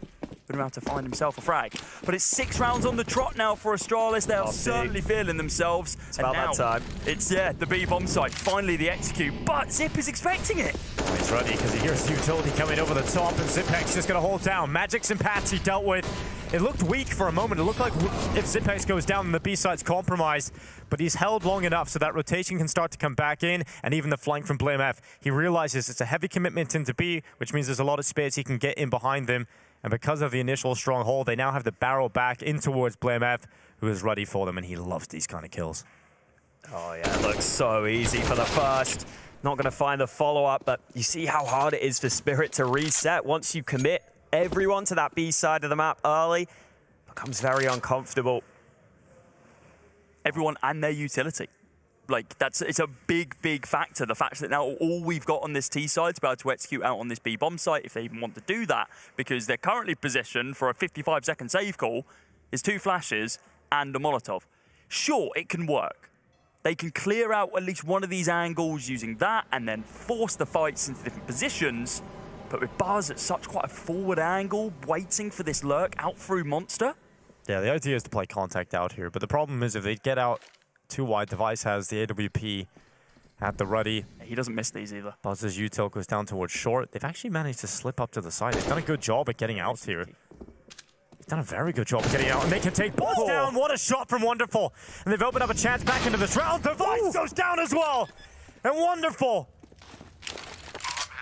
been about to find himself a frag. But it's 6 rounds on the trot now for Astralis. They are certainly feeling themselves. It's about that time. It's, yeah, the B bomb site, finally the execute, but Zip is expecting it. He's ready because he hears the utility coming over the top, and Zipex just going to hold down. Magix and Patsy dealt with. It looked weak for a moment. It looked like if Zipex goes down, then the B side's compromised. But he's held long enough so that rotation can start to come back in, and even the flank from BlameF. He realizes it's a heavy commitment into B, which means there's a lot of space he can get in behind them. And because of the initial stronghold, they now have the barrel back in towards BlameF, who is ready for them, and he loves these kind of kills. Oh yeah, it looks so easy for the first. Not going to find the follow-up, but you see how hard it is for Spirit to reset. Once you commit everyone to that B side of the map early, it becomes very uncomfortable. Everyone and their utility. Like, it's a big, big factor. The fact that now all we've got on this T side to be able to execute out on this B bomb site, if they even want to do that, because they're currently positioned for a 55-second save call, is 2 flashes and a Molotov. Sure, it can work. They can clear out at least one of these angles using that and then force the fights into different positions. But with Buzz at such quite a forward angle, waiting for this lurk out through Monster. Yeah, the idea is to play contact out here, but the problem is if they get out too wide, Device has the AWP at the ready. He doesn't miss these either. Buzz's util goes down towards short. They've actually managed to slip up to the side. They've done a good job at getting out here. They've done a very good job getting out, and they can take Buzz down. What a shot from Wonderful. And they've opened up a chance back into this round. Device goes down as well. And Wonderful.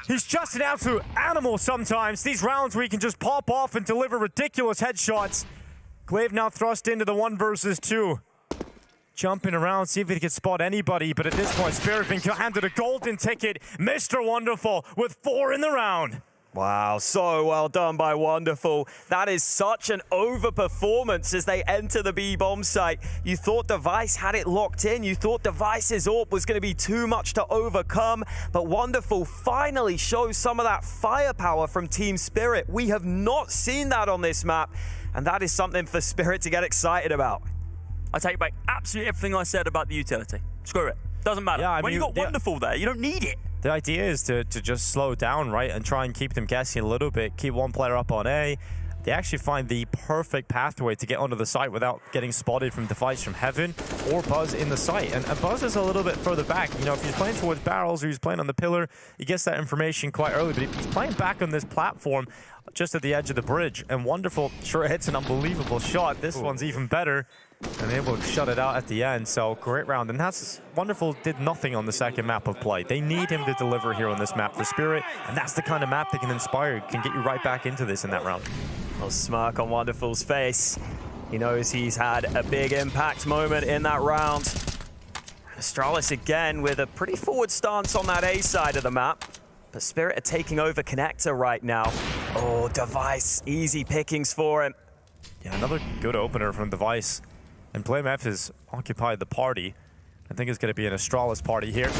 He's just an absolute animal sometimes. These rounds where he can just pop off and deliver ridiculous headshots. Glaive now thrust into the 1 versus 2. Jumping around, see if he can spot anybody, but at this point, Spirit being handed a golden ticket. Mr. Wonderful with 4 in the round. Wow, so well done by Wonderful. That is such an overperformance as they enter the B bomb site. You thought Device had it locked in. You thought Device's AWP was going to be too much to overcome, but Wonderful finally shows some of that firepower from Team Spirit. We have not seen that on this map, and that is something for Spirit to get excited about. I take back absolutely everything I said about the utility. Screw it. Doesn't matter. Yeah, when you got Wonderful there, you don't need it. The idea is to just slow down, right, and try and keep them guessing a little bit, keep one player up on A. They actually find the perfect pathway to get onto the site without getting spotted from Device from Heaven or Buzz in the site. And Buzz is a little bit further back. You know, if he's playing towards barrels or he's playing on the pillar, he gets that information quite early, but he's playing back on this platform just at the edge of the bridge. And Wonderful sure hits an unbelievable shot. This one's even better. And able to shut it out at the end, so great round. And that's Wonderful did nothing on the second map of play. They need him to deliver here on this map for Spirit, and that's the kind of map that can inspire, can get you right back into this in that round. A smirk on Wonderful's face. He knows he's had a big impact moment in that round. Astralis again with a pretty forward stance on that A side of the map. But Spirit are taking over Connector right now. Oh, Device, easy pickings for him. Yeah, another good opener from Device. And BlameF has occupied the party. I think it's going to be an Astralis party here.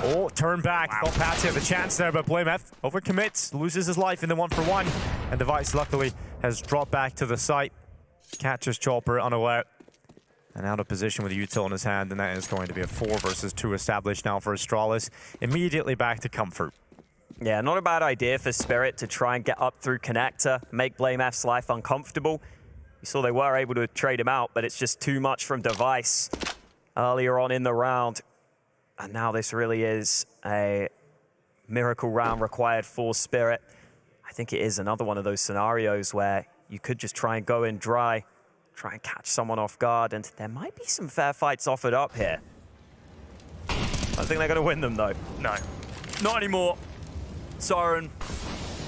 Oh, turn back. Thought Patsy had the chance there, but BlameF overcommits, loses his life in the 1-for-1. And Device luckily has dropped back to the site. Catches Chopper unaware. And out of position with a util in his hand, and that is going to be a 4 versus 2 established now for Astralis. Immediately back to comfort. Yeah, not a bad idea for Spirit to try and get up through Connector, make BlameF's life uncomfortable. You saw they were able to trade him out, but it's just too much from Device earlier on in the round. And now this really is a miracle round required for Spirit. I think it is another one of those scenarios where you could just try and go in dry, try and catch someone off guard, and there might be some fair fights offered up here. I don't think they're going to win them, though. No, not anymore. Siren,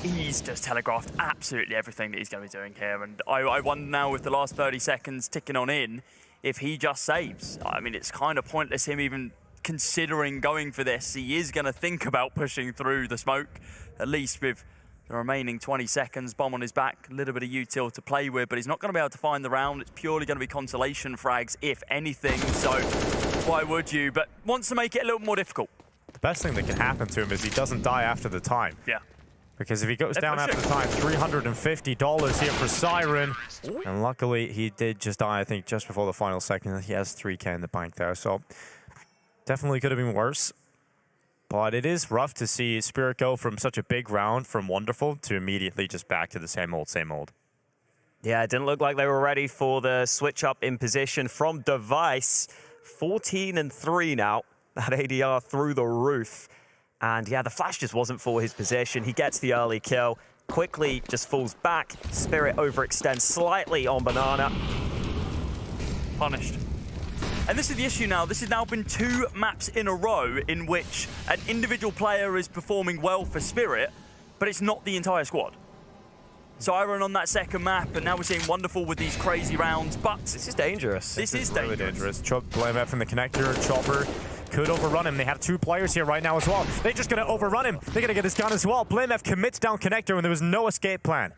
he's just telegraphed absolutely everything that he's going to be doing here, and I wonder now with the last 30 seconds ticking on in, if he just saves. I mean, it's kind of pointless him even considering going for this. He is going to think about pushing through the smoke, at least with the remaining 20 seconds, bomb on his back, a little bit of util to play with, but he's not going to be able to find the round. It's purely going to be consolation frags, if anything, so why would you? But wants to make it a little more difficult. The best thing that can happen to him is he doesn't die after the time. Yeah. Because if he goes down after the time, $350 here for Siren. And luckily, he did just die, I think, just before the final second. He has 3K in the bank there, so definitely could have been worse. But it is rough to see Spirit go from such a big round from Wonderful to immediately just back to the same old, same old. Yeah, it didn't look like they were ready for the switch up in position from Device. 14-3 now. That ADR through the roof. And yeah, the flash just wasn't for his position. He gets the early kill. Quickly just falls back. Spirit overextends slightly on Banana. Punished. And this is the issue now. This has now been 2 maps in a row in which an individual player is performing well for Spirit, but it's not the entire squad. Siren on that second map, and now we're seeing Wonderful with these crazy rounds, but this is dangerous. This is really dangerous. Blame F from the connector. Chopper could overrun him. They have 2 players here right now as well. They're just going to overrun him. They're going to get his gun as well. Blame F commits down connector when there was no escape plan.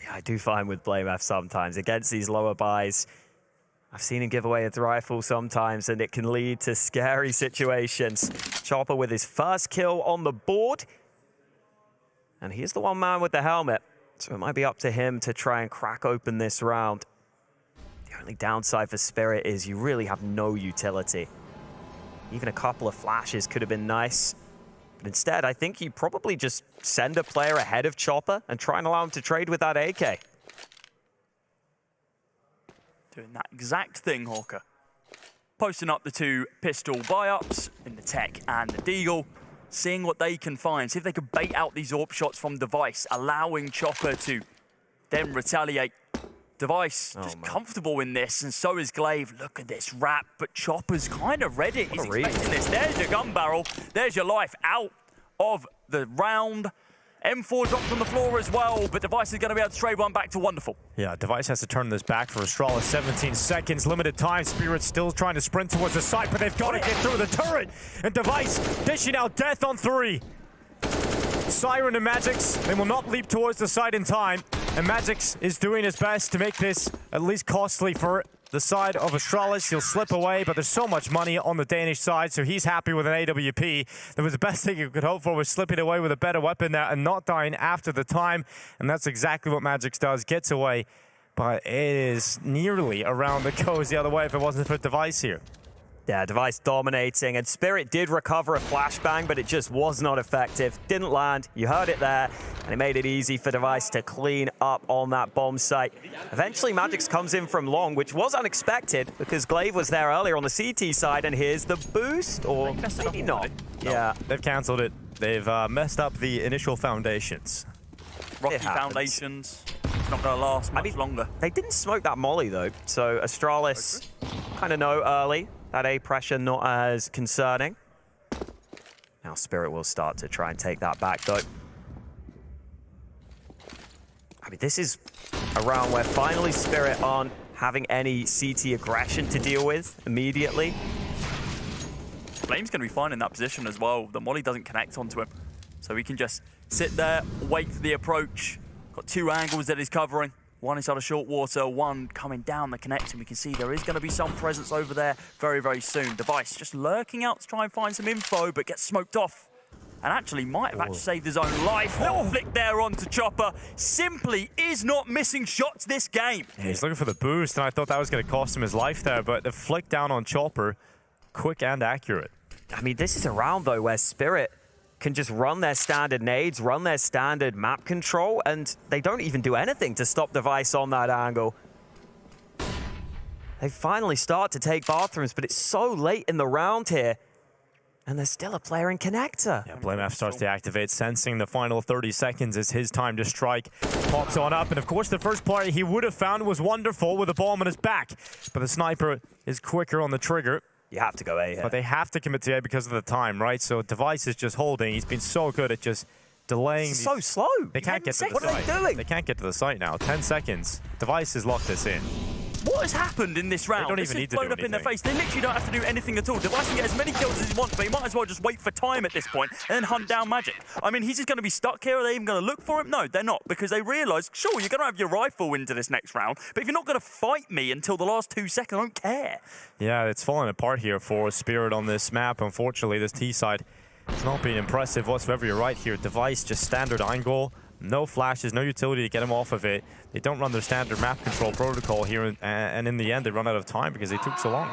Yeah, I do find with Blame F sometimes against these lower buys. I've seen him give away his rifle sometimes, and it can lead to scary situations. Chopper with his first kill on the board. And he's the one man with the helmet. So it might be up to him to try and crack open this round. The only downside for Spirit is you really have no utility. Even a couple of flashes could have been nice. But instead, I think you probably just send a player ahead of Chopper and try and allow him to trade with that AK. Doing that exact thing, Hawker. Posting up the 2 pistol buy-ups in the Tech and the Deagle, seeing what they can find, see if they can bait out these AWP shots from Device, allowing Chopper to then retaliate. Device just comfortable in this, and so is Glaive. Look at this wrap, but Chopper's kind of read it. He's expecting this. There's your gun barrel. There's your life out of the round. M4 dropped on the floor as well, but Device is going to be able to trade one back to Wonderful. Yeah, Device has to turn this back for Astralis. 17 seconds, limited time. Spirit's still trying to sprint towards the side, but they've got to get through the turret. And Device dishing out death on 3. Siren and Magix, they will not leap towards the side in time. And Magix is doing his best to make this at least costly for the side of Astralis. He'll slip away, but there's so much money on the Danish side, so he's happy with an AWP. That was the best thing you could hope for, was slipping away with a better weapon there and not dying after the time. And that's exactly what Magix does, gets away. But it is nearly around the goes the other way if it wasn't for Device here. Yeah, Device dominating, and Spirit did recover a flashbang, but it just was not effective. Didn't land, you heard it there, and it made it easy for Device to clean up on that bomb site. Eventually, Magix comes in from long, which was unexpected, because Glaive was there earlier on the CT side, and here's the boost, or maybe not. Yeah. They've cancelled it. They've messed up the initial foundations. Rocky foundations. It's not going to last much longer. They didn't smoke that molly, though, so Astralis kind of know early. That A pressure not as concerning. Now Spirit will start to try and take that back, though. I mean, this is a round where finally Spirit aren't having any CT aggression to deal with immediately. Flame's going to be fine in that position as well. The molly doesn't connect onto him. So he can just sit there, wait for the approach. Got 2 angles that he's covering. One inside of short water, one coming down the connection. We can see there is going to be some presence over there very, very soon. Device just lurking out to try and find some info, but gets smoked off. And actually might have actually saved his own life. Little flick there onto Chopper. Simply is not missing shots this game. Yeah, he's looking for the boost, and I thought that was going to cost him his life there, but the flick down on Chopper, quick and accurate. I mean, this is a round, though, where Spirit can just run their standard nades, run their standard map control, and they don't even do anything to stop Device on that angle. They finally start to take bathrooms, but it's so late in the round here. And there's still a player in connector. Yeah, BlameF starts to activate, sensing the final 30 seconds is his time to strike. Pops on up, and of course the first player he would have found was Wonderful with a bomb on his back. But the sniper is quicker on the trigger. You have to go A here. But they have to commit to A because of the time, right? So Device is just holding. He's been so good at just delaying. It's so slow. They can't get to the What site. are they doing? They can't get to the site now. 10 seconds. Device has locked this in. What has happened in this round? They don't This even is need to blown do up in their anything. face. They literally don't have to do anything at all. Device can get as many kills as he wants, but he might as well just wait for time at this point and then hunt down Magic. I mean, he's just going to be stuck here. Are they even going to look for him? No, they're not, because they realise, sure, you're going to have your rifle into this next round, but if you're not going to fight me until the last 2 seconds, I don't care. Yeah, it's falling apart here for Spirit on this map. Unfortunately, this T side has not been impressive whatsoever. You're right here. Device just standard angle. No flashes, no utility to get him off of it. They don't run their standard map control protocol here, and in the end, they run out of time because they took so long.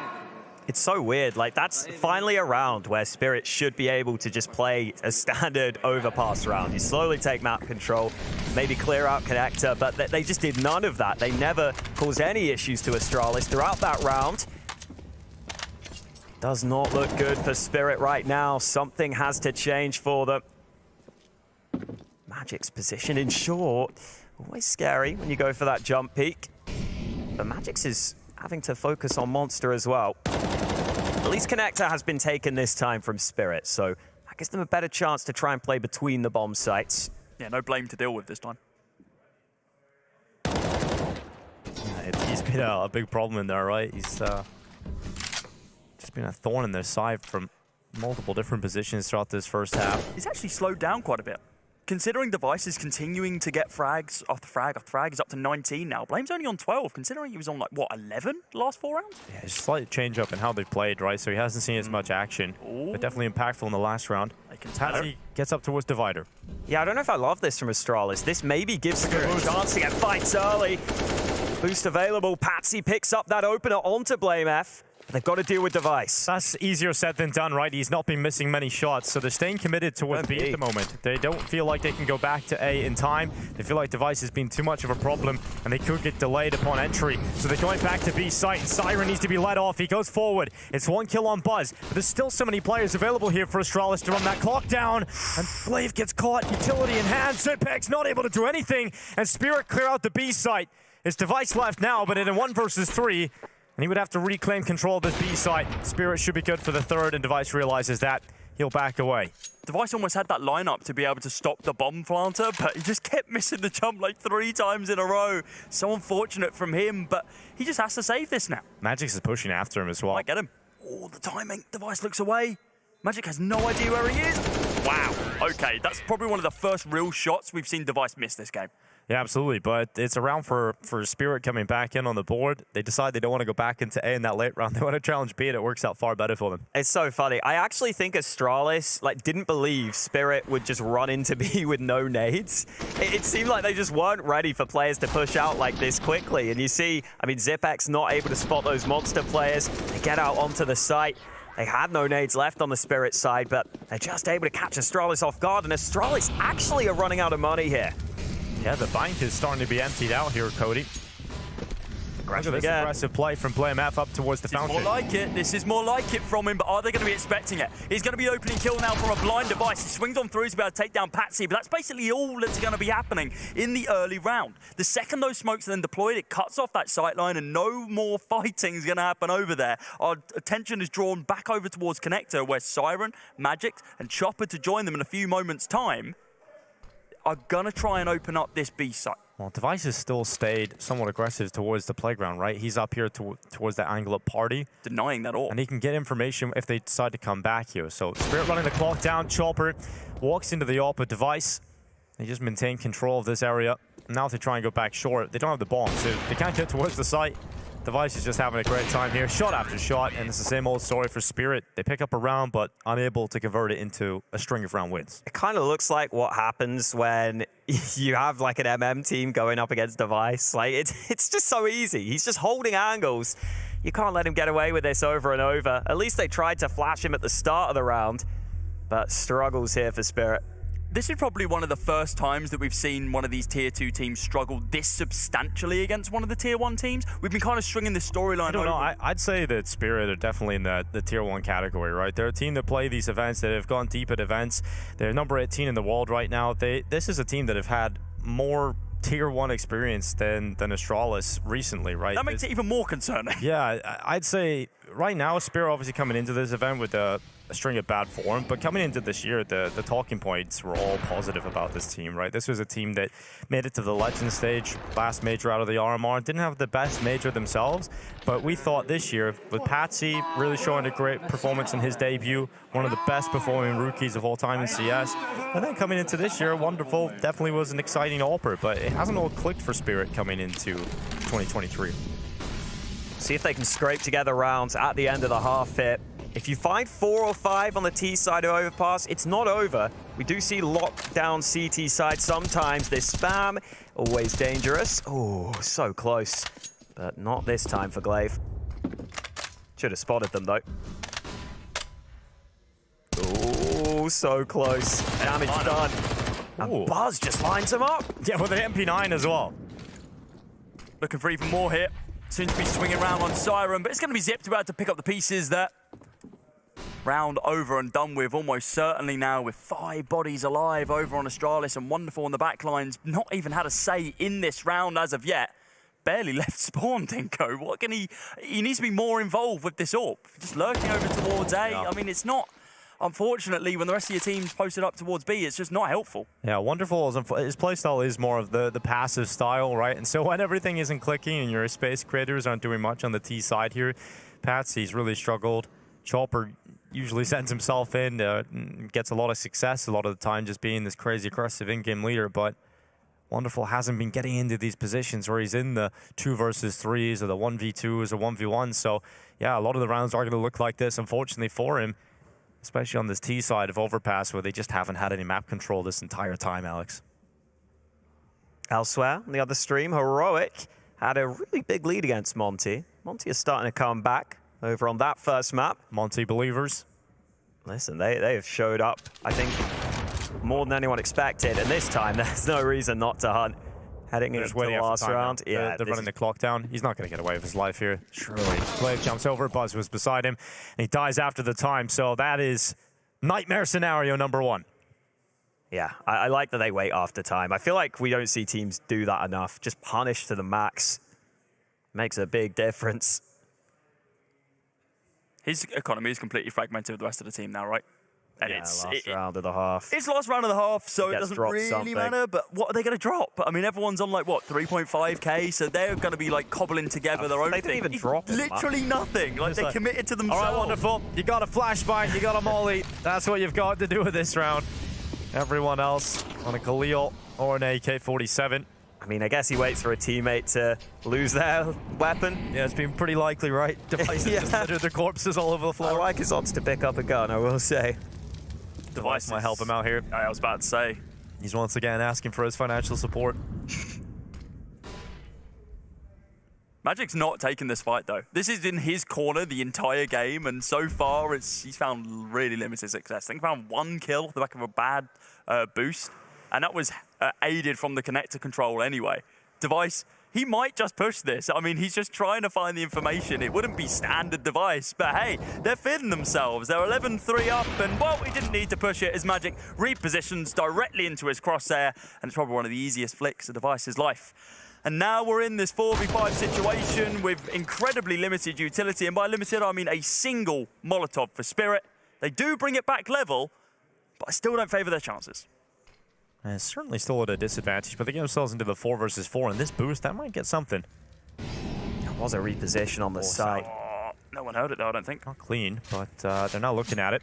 It's so weird. Like, that's finally a round where Spirit should be able to just play a standard overpass round. You slowly take map control, maybe clear out connector, but they just did none of that. They never caused any issues to Astralis throughout that round. Does not look good for Spirit right now. Something has to change for them. Magic's position in short. Always scary when you go for that jump peek. But Magic's is having to focus on Monster as well. At least connector has been taken this time from Spirit, so that gives them a better chance to try and play between the bomb sites. Yeah, no blame to deal with this time. He's been a big problem in there, right? He's just been a thorn in their side from multiple different positions throughout this first half. He's actually slowed down quite a bit. Considering Device is continuing to get frags after frag after frag, he's up to 19 now. Blame's only on 12, considering he was on, like, what, 11 the last 4 rounds? Yeah, it's a slight change up in how they played, right? So he hasn't seen as much action, but definitely impactful in the last round. Patsy gets up towards Divider. Yeah, I don't know if I love this from Astralis. This maybe gives Spirit a chance to get fights early. Boost available. Patsy picks up that opener onto BlameF. They've got to deal with Device. That's easier said than done, right? He's not been missing many shots, so they're staying committed towards B at the moment. They don't feel like they can go back to A in time. They feel like Device has been too much of a problem, and they could get delayed upon entry. So they're going back to B site, and Siren needs to be let off. He goes forward. It's 1 kill on Buzz, but there's still so many players available here for Astralis to run that clock down, and Blave gets caught. Utility in hand. Zipex not able to do anything, and Spirit clear out the B site. It's Device left now, but in a 1 versus 3, and he would have to reclaim control of this B site. Spirit should be good for the third, and Device realizes that. He'll back away. Device almost had that lineup to be able to stop the bomb planter, but he just kept missing the jump like 3 times in a row. So unfortunate from him, but he just has to save this now. Magix is pushing after him as well. Might get him. Oh, the timing. Device looks away. Magic has no idea where he is. Wow. Okay, that's probably one of the first real shots we've seen Device miss this game. Yeah, absolutely. But it's a round for Spirit coming back in on the board. They decide they don't want to go back into A in that late round. They want to challenge B, and it works out far better for them. It's so funny. I actually think Astralis didn't believe Spirit would just run into B with no nades. It seemed like they just weren't ready for players to push out like this quickly. And you see, I mean, Zipex not able to spot those monster players. They get out onto the site. They had no nades left on the Spirit side, but they're just able to catch Astralis off guard. And Astralis actually are running out of money here. Yeah, the bank is starting to be emptied out here, Cody. Look at this aggressive play from BlameF up towards the fountain. This is more like it. This is more like it from him, but are they going to be expecting it? He's going to be opening kill now from a blind Device. He swings on through to be able to take down Patsy, but that's basically all that's going to be happening in the early round. The second those smokes are then deployed, it cuts off that sight line, and no more fighting is going to happen over there. Our attention is drawn back over towards Connector, where Siren, Magic, and Chopper to join them in a few moments' time are going to try and open up this B site. Well, Device has still stayed somewhat aggressive towards the playground, right? He's up here towards that angle up party. Denying that all. And he can get information if they decide to come back here. So Spirit running the clock down. Chopper walks into the AWP with Device. They just maintain control of this area. Now if they try and go back short, they don't have the bomb, so they can't get towards the site. Device is just having a great time here, shot after shot, and it's the same old story for Spirit. They pick up a round, but unable to convert it into a string of round wins. It kind of looks like what happens when you have like an MM team going up against Device. Like it's just so easy. He's just holding angles. You can't let him get away with this over and over. At least they tried to flash him at the start of the round. but struggles here for Spirit. This is probably one of the first times that we've seen one of these Tier 2 teams struggle this substantially against one of the Tier 1 teams. We've been kind of stringing this storyline. I don't know. I'd say that Spirit are definitely in the Tier 1 category, right? They're a team that play these events, that have gone deep at events. They're number 18 in the world right now. This is a team that have had more Tier 1 experience than Astralis recently, right? That makes it even more concerning. Yeah, I'd say right now, Spirit obviously coming into this event with a string of bad form, but coming into this year, the talking points were all positive about this team, right? This was a team that made it to the Legend stage, last major out of the RMR, didn't have the best major themselves, but we thought this year, with Patsy really showing a great performance in his debut, one of the best performing rookies of all time in CS, and then coming into this year, Wonderful definitely was an exciting AWPer, but it hasn't all clicked for Spirit coming into 2023. See if they can scrape together rounds at the end of the half here. If you find 4 or 5 on the T side of Overpass, it's not over. We do see lockdown CT side sometimes. This spam, always dangerous. Oh, so close. But not this time for Glaive. Should have spotted them, though. Oh, so close. Damage done. And Buzz just lines him up. Yeah, with an MP9 as well. Looking for even more here. Soon to be swinging around on Siren, but it's going to be Zipped about to pick up the pieces there. Round over and done with, almost certainly now, with 5 bodies alive over on Astralis, and Wonderful on the backlines. Not even had a say in this round as of yet. Barely left spawn, Dinko. What can he needs to be more involved with this AWP. Just lurking over towards A. Yeah. I mean, it's not, unfortunately, when the rest of your team's posted up towards B, it's just not helpful. Yeah, Wonderful, his playstyle is more of the passive style, right? And so when everything isn't clicking and your space creators aren't doing much on the T side here, Patsy's really struggled. Chopper usually sends himself in, gets a lot of success a lot of the time, just being this crazy aggressive in-game leader, but Wonderful hasn't been getting into these positions where he's in the 2 versus 3s or the 1v2s or 1v1s. So yeah, a lot of the rounds are going to look like this, unfortunately for him, especially on this T side of Overpass where they just haven't had any map control this entire time, Alex. Elsewhere, on the other stream, Heroic had a really big lead against Monty. Monty is starting to come back over on that first map. Monty believers. Listen, they have showed up, I think, more than anyone expected. And this time, there's no reason not to hunt. Heading into the last round. Yeah, they're running the clock down. He's not going to get away with his life here. Surely. Glaive jumps over. Buzz was beside him. And he dies after the time. So that is nightmare scenario number 1. Yeah, I like that they wait after time. I feel like we don't see teams do that enough. Just punish to the max. Makes a big difference. His economy is completely fragmented with the rest of the team now, right? And yeah, last round of the half. It's last round of the half, so it doesn't really matter. But what are they going to drop? I mean, everyone's on like, what, 3.5k? So they're going to be like cobbling together their own thing. They didn't even drop it. Literally nothing. Like, they're committed to themselves. All right, Wonderful. You got a flashbang, you got a molly. That's what you've got to do with this round. Everyone else on a Khalil or an AK-47. I mean, I guess he waits for a teammate to lose their weapon. Yeah, it's been pretty likely, right? Devices just littered their corpses all over the floor. I like his odds to pick up a gun, I will say. Device might help him out here. I was about to say. He's once again asking for his financial support. Magic's not taking this fight, though. This is in his corner the entire game, and so far he's found really limited success. I think he found 1 kill off the back of a bad boost, and that was aided from the connector control anyway. Device, he might just push this. I mean, he's just trying to find the information. It wouldn't be standard Device, but hey, they're feeding themselves. They're 11-3 up, and well, he didn't need to push it as Magic repositions directly into his crosshair, and it's probably one of the easiest flicks of Device's life. And now we're in this 4v5 situation with incredibly limited utility, and by limited, I mean a single Molotov for Spirit. They do bring it back level, but I still don't favor their chances. And it's certainly still at a disadvantage, but they get themselves into the 4 versus 4, and this boost, that might get something. There was a reposition on the side. Oh, no one heard it, though, I don't think. Not clean, but they're now looking at it.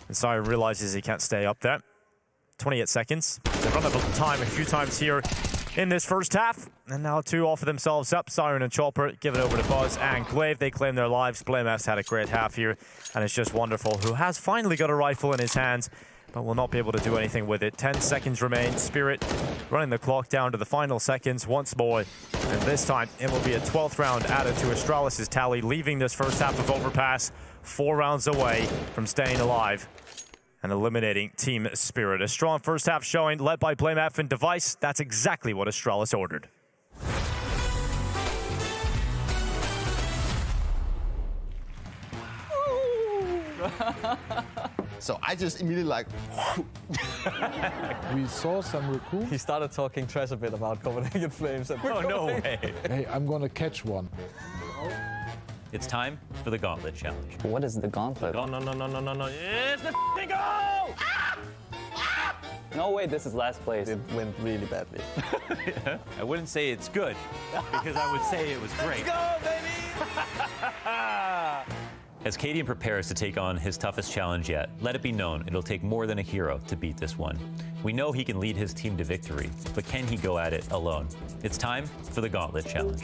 And Siren realizes he can't stay up there. 28 seconds. They've run out of time a few times here in this first half, and now 2 offer themselves up. Siren and Chopper give it over to Buzz and Glaive. They claim their lives. BlameF's had a great half here, and it's just Wonderful, who has finally got a rifle in his hands, but will not be able to do anything with it. 10 seconds remain. Spirit running the clock down to the final seconds once more, and this time it will be a 12th round added to Astralis' tally, leaving this first half of Overpass 4 rounds away from staying alive. and eliminating Team Spirit. A strong first half showing led by BlameF and Device. That's exactly what Astralis ordered. So I just immediately like... We saw some raccoon. He started talking trash a bit about Copenhagen Flames. And Oh, no way. Hey, I'm gonna catch one. It's time for the Gauntlet Challenge. What is the Gauntlet? No, no, no, no, no, no, no. It's the f***ing goal! No way, this is last place. It went really badly. I wouldn't say it's good, because I would say it was great. Let's go, baby! As Cadian prepares to take on his toughest challenge yet, let it be known it'll take more than a hero to beat this one. We know he can lead his team to victory, but can he go at it alone? It's time for the Gauntlet Challenge.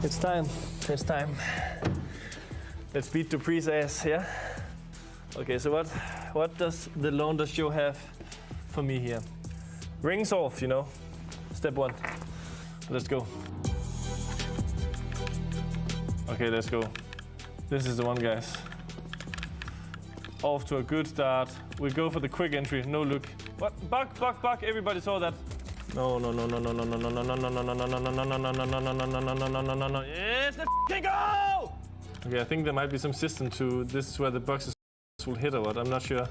It's time. It's time. Let's beat Dupree's ass, yeah? Okay, so what does the Launder show have for me here? Rings off, you know. Step one. Let's go. Okay, let's go. This is the one, guys. Off to a good start. We go for the quick entry. No look. What? Buck. Everybody saw that. No. It's the f***ing goal! Okay, I think there might be some system to this is where the boxes will hit or what. I'm not sure.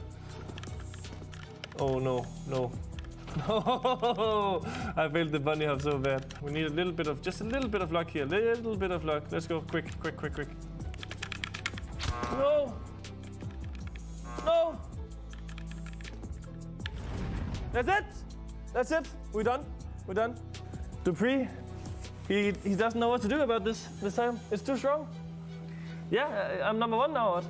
Oh no. No, I failed the bunny hop so bad. We need just a little bit of luck here. Little bit of luck. Let's go quick. No. That's it. We're done. Dupree, he doesn't know what to do about this time. It's too strong. Yeah, I'm number one now.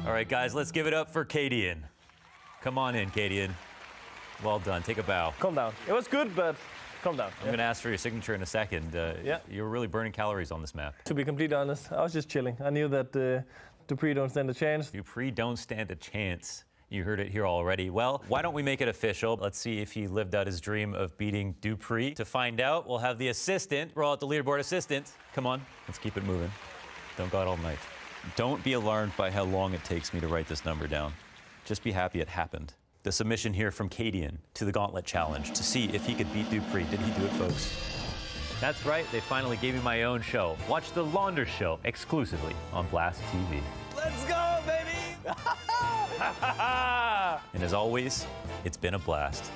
All right, guys, let's give it up for Cadian. Come on in, Cadian. Well done. Take a bow. Calm down. It was good, but calm down. I'm going to ask for your signature in a second. Yeah. You were really burning calories on this map. To be completely honest, I was just chilling. I knew that Dupree don't stand a chance. Dupree don't stand a chance. You heard it here already. Well, why don't we make it official? Let's see if he lived out his dream of beating Dupree. To find out, we'll have the assistant, roll out the leaderboard assistant. Come on, let's keep it moving. Don't go out all night. Don't be alarmed by how long it takes me to write this number down. Just be happy it happened. The submission here from Cadian to the Gauntlet Challenge to see if he could beat Dupree. Did he do it, folks? That's right, they finally gave me my own show. Watch the Launder Show exclusively on Blast TV. Let's go, baby! And as always, it's been a blast.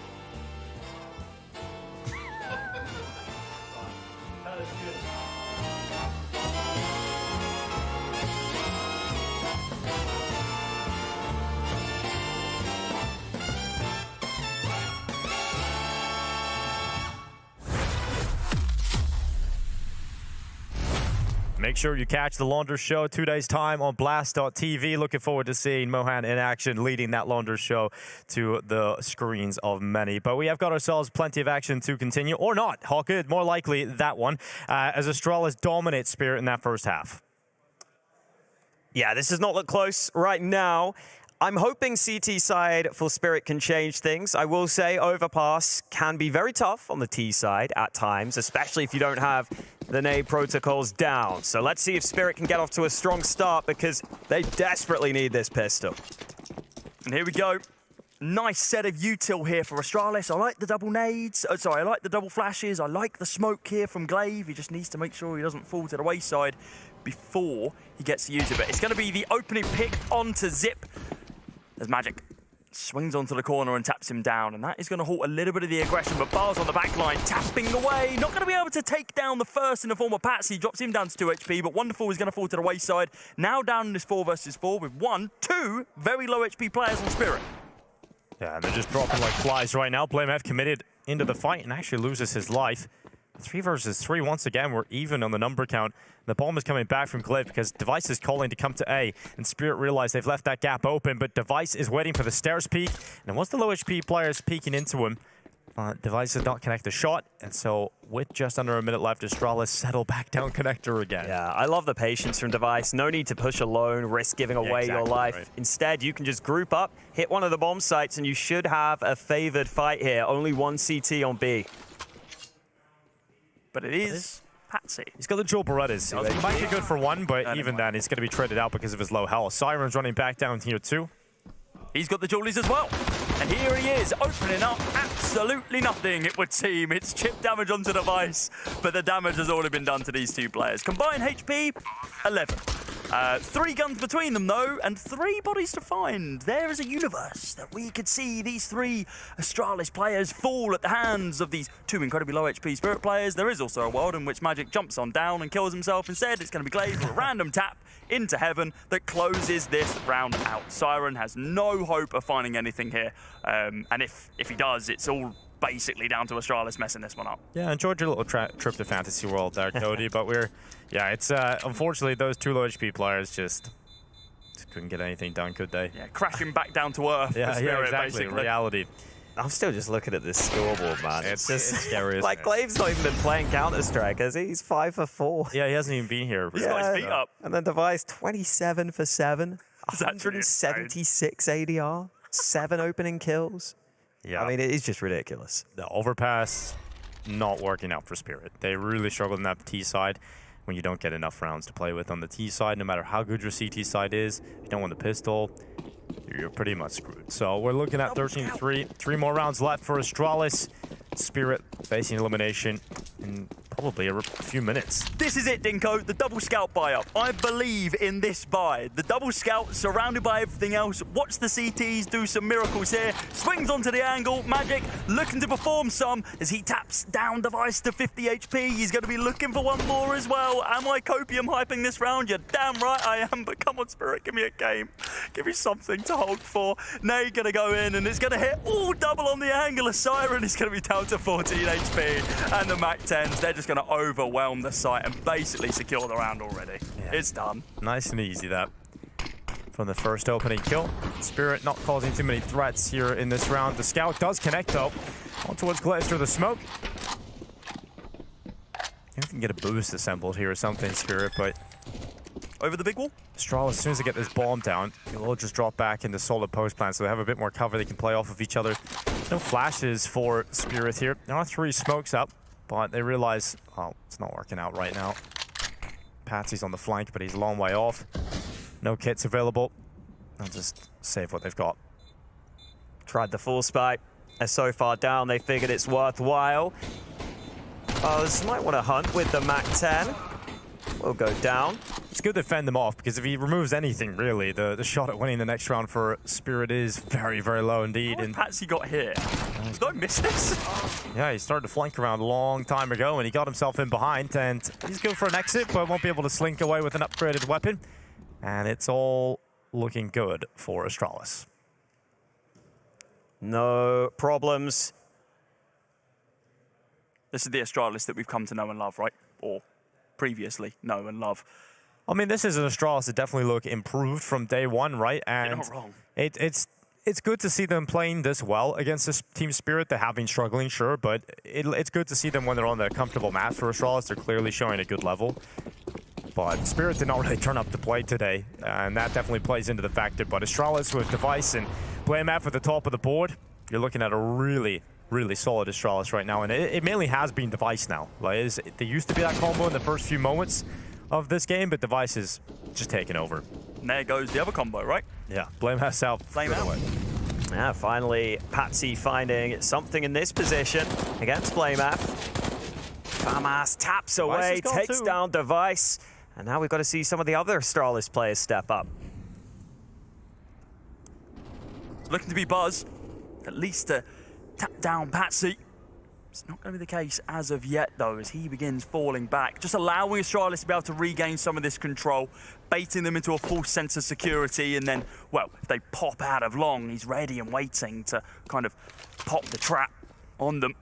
Make sure you catch the Launder Show 2 days' time on Blast.tv. Looking forward to seeing Mohan in action, leading that Launder Show to the screens of many. But we have got ourselves plenty of action to continue, or not. Hawkeye, more likely that one, as Astralis dominates Spirit in that first half. Yeah, this does not look close right now. I'm hoping CT side for Spirit can change things. I will say Overpass can be very tough on the T side at times, especially if you don't have the nade protocols down. So let's see if Spirit can get off to a strong start because they desperately need this pistol. And here we go. Nice set of util here for Astralis. I like the double nades. I like the double flashes. I like the smoke here from Glaive. He just needs to make sure he doesn't fall to the wayside before he gets to use it. But it's going to be the opening pick onto Zip. There's Magic. Swings onto the corner and taps him down, and that is going to halt a little bit of the aggression, but Bars on the back line, tapping away. Not going to be able to take down the first in the form of Patsy. Drops him down to 2 HP, but Wonderful is going to fall to the wayside. Now down in this 4 versus 4 with 2 very low HP players on Spirit. Yeah, and they're just dropping like flies right now. BlameF committed into the fight and actually loses his life. 3 versus 3 once again. We're even on the number count. The bomb is coming back from Glaive because Device is calling to come to A, and Spirit realize they've left that gap open, but Device is waiting for the stairs peek, and once the low HP player is peeking into him, Device did not connect the shot, and so with just under a minute left, Astralis settle back down connector again. Yeah, I love the patience from Device. No need to push alone, risk giving away your life. Right. Instead, you can just group up, hit one of the bomb sites, and you should have a favored fight here. Only 1 CT on B. But it is Patsy. He's got the dual Berettas. He might be good for one, but even then, he's going to be traded out because of his low health. Siren's running back down here too. He's got the Julies as well. And here he is, opening up absolutely nothing, it would seem. It's chip damage onto Device, but the damage has already been done to these two players. Combined HP, 11. 3 guns between them, though, and 3 bodies to find. There is a universe that we could see these 3 Astralis players fall at the hands of these 2 incredibly low HP Spirit players. There is also a world in which Magic jumps on down and kills himself. Instead, it's going to be Glaze with a random tap into heaven that closes this round out. Siren has no hope of finding anything here, and if he does, it's all basically down to Astralis messing this one up. Yeah, enjoyed your little trip to Fantasy World there, Cody, but it's unfortunately those 2 low HP players just couldn't get anything done, could they? Yeah, crashing back down to earth. Yeah, Spirit, exactly. basically. Reality. I'm still just looking at this scoreboard, man. It's scary. Like, Glave's not even been playing Counter-Strike, has he? He's 5 for 4. Yeah, he hasn't even been here. He's got his feet up. And then Device, 27 for 7. 176 ADR. 7 opening kills. Yeah. I mean, it is just ridiculous. The overpass not working out for Spirit. They really struggled on that T side when you don't get enough rounds to play with on the T side. No matter how good your CT side is, if you don't win the pistol, you're pretty much screwed. So we're looking at 13-3. 3 more rounds left for Astralis. Spirit facing elimination in probably a few minutes. This is it, Dinko, the double scout buy-up. I believe in this buy. The double scout surrounded by everything else. Watch the CTs do some miracles here. Swings onto the angle. Magic looking to perform some as he taps down Device to 50 HP. He's going to be looking for one more as well. Am I copium hyping this round? You're damn right I am, but come on, Spirit, give me a game. Give me something to hold for. Nay going to go in, and it's going to hit all double on the angle. A Siren is going to be down to 14 HP, and the MAC-10s, they're just going to overwhelm the site and basically secure the round already. Yeah. It's done. Nice and easy, that. From the first opening kill. Spirit not causing too many threats here in this round. The scout does connect, though. On towards Glaze through the smoke. You can get a boost assembled here or something, Spirit, but... Over the big wall? Astralis, as soon as they get this bomb down, it'll just drop back into solid post plan, so they have a bit more cover. They can play off of each other. No flashes for Spirit here. There are 3 smokes up, but they realize, oh, it's not working out right now. Patsy's on the flank, but he's a long way off. No kits available. They'll just save what they've got. Tried the full spike. They're so far down, they figured it's worthwhile. This might want to hunt with the MAC-10. Will go down. It's good to fend them off, because if he removes anything, really, the shot at winning the next round for Spirit is very, very low indeed. And Patsy got here. Did I miss this? Yeah, he started to flank around a long time ago, and he got himself in behind, and he's going for an exit, but won't be able to slink away with an upgraded weapon. And it's all looking good for Astralis. No problems. This is the Astralis that we've come to know and love, right? Or previously know and love. I mean, this is an Astralis that definitely look improved from day one, right? And you're not wrong. It's good to see them playing this well against this Team Spirit. They have been struggling, sure, but it's good to see them when they're on the comfortable map for Astralis. They're clearly showing a good level. But Spirit did not really turn up to play today, and that definitely plays into the factor. But Astralis with Device and BlameF at the top of the board, you're looking at a really, really solid Astralis right now, and it mainly has been Device now. Like, there used to be that combo in the first few moments of this game, but Device is just taking over. And there goes the other combo, right? Yeah, BlameF out. Flame out. Yeah, finally, Patsy finding something in this position against BlameF. FAMAS taps away, takes down Device, and now we've got to see some of the other Astralis players step up. It's looking to be Buzz, at least to tap down Patsy. It's not going to be the case as of yet, though, as he begins falling back, just allowing Astralis to be able to regain some of this control, baiting them into a false sense of security, and then, well, if they pop out of long, he's ready and waiting to kind of pop the trap on them.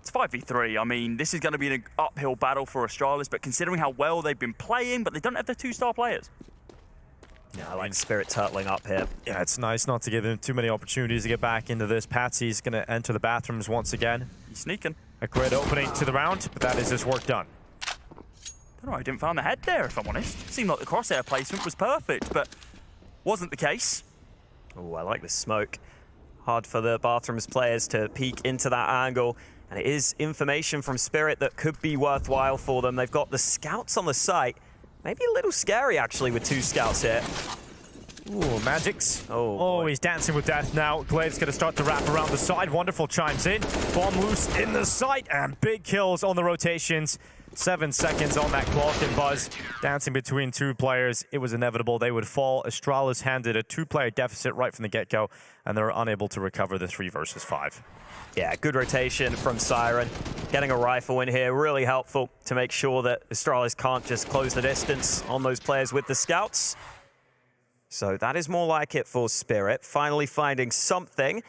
It's 5v3. I mean, this is going to be an uphill battle for Astralis, but considering how well they've been playing, but they don't have the 2-star players. Yeah, I like Spirit turtling up here. Yeah, it's nice not to give him too many opportunities to get back into this. Patsy's going to enter the bathrooms once again. He's sneaking. A great opening to the round, but that is his work done. I don't know, I didn't find the head there, if I'm honest. Seemed like the crosshair placement was perfect, but wasn't the case. Oh, I like the smoke. Hard for the bathrooms players to peek into that angle. And it is information from Spirit that could be worthwhile for them. They've got the scouts on the site. Maybe a little scary, actually, with 2 scouts here. Ooh, Magic's. Oh, he's dancing with death now. Glaive's going to start to wrap around the side. Wonderful chimes in. Bomb loose in the site, and big kills on the rotations. 7 seconds on that clock, and Buzz dancing between 2 players. It was inevitable they would fall. Astralis handed a 2-player deficit right from the get-go, and they're unable to recover the 3 versus 5. Yeah, good rotation from Siren. Getting a rifle in here, really helpful to make sure that Astralis can't just close the distance on those players with the scouts. So that is more like it for Spirit, finally finding something.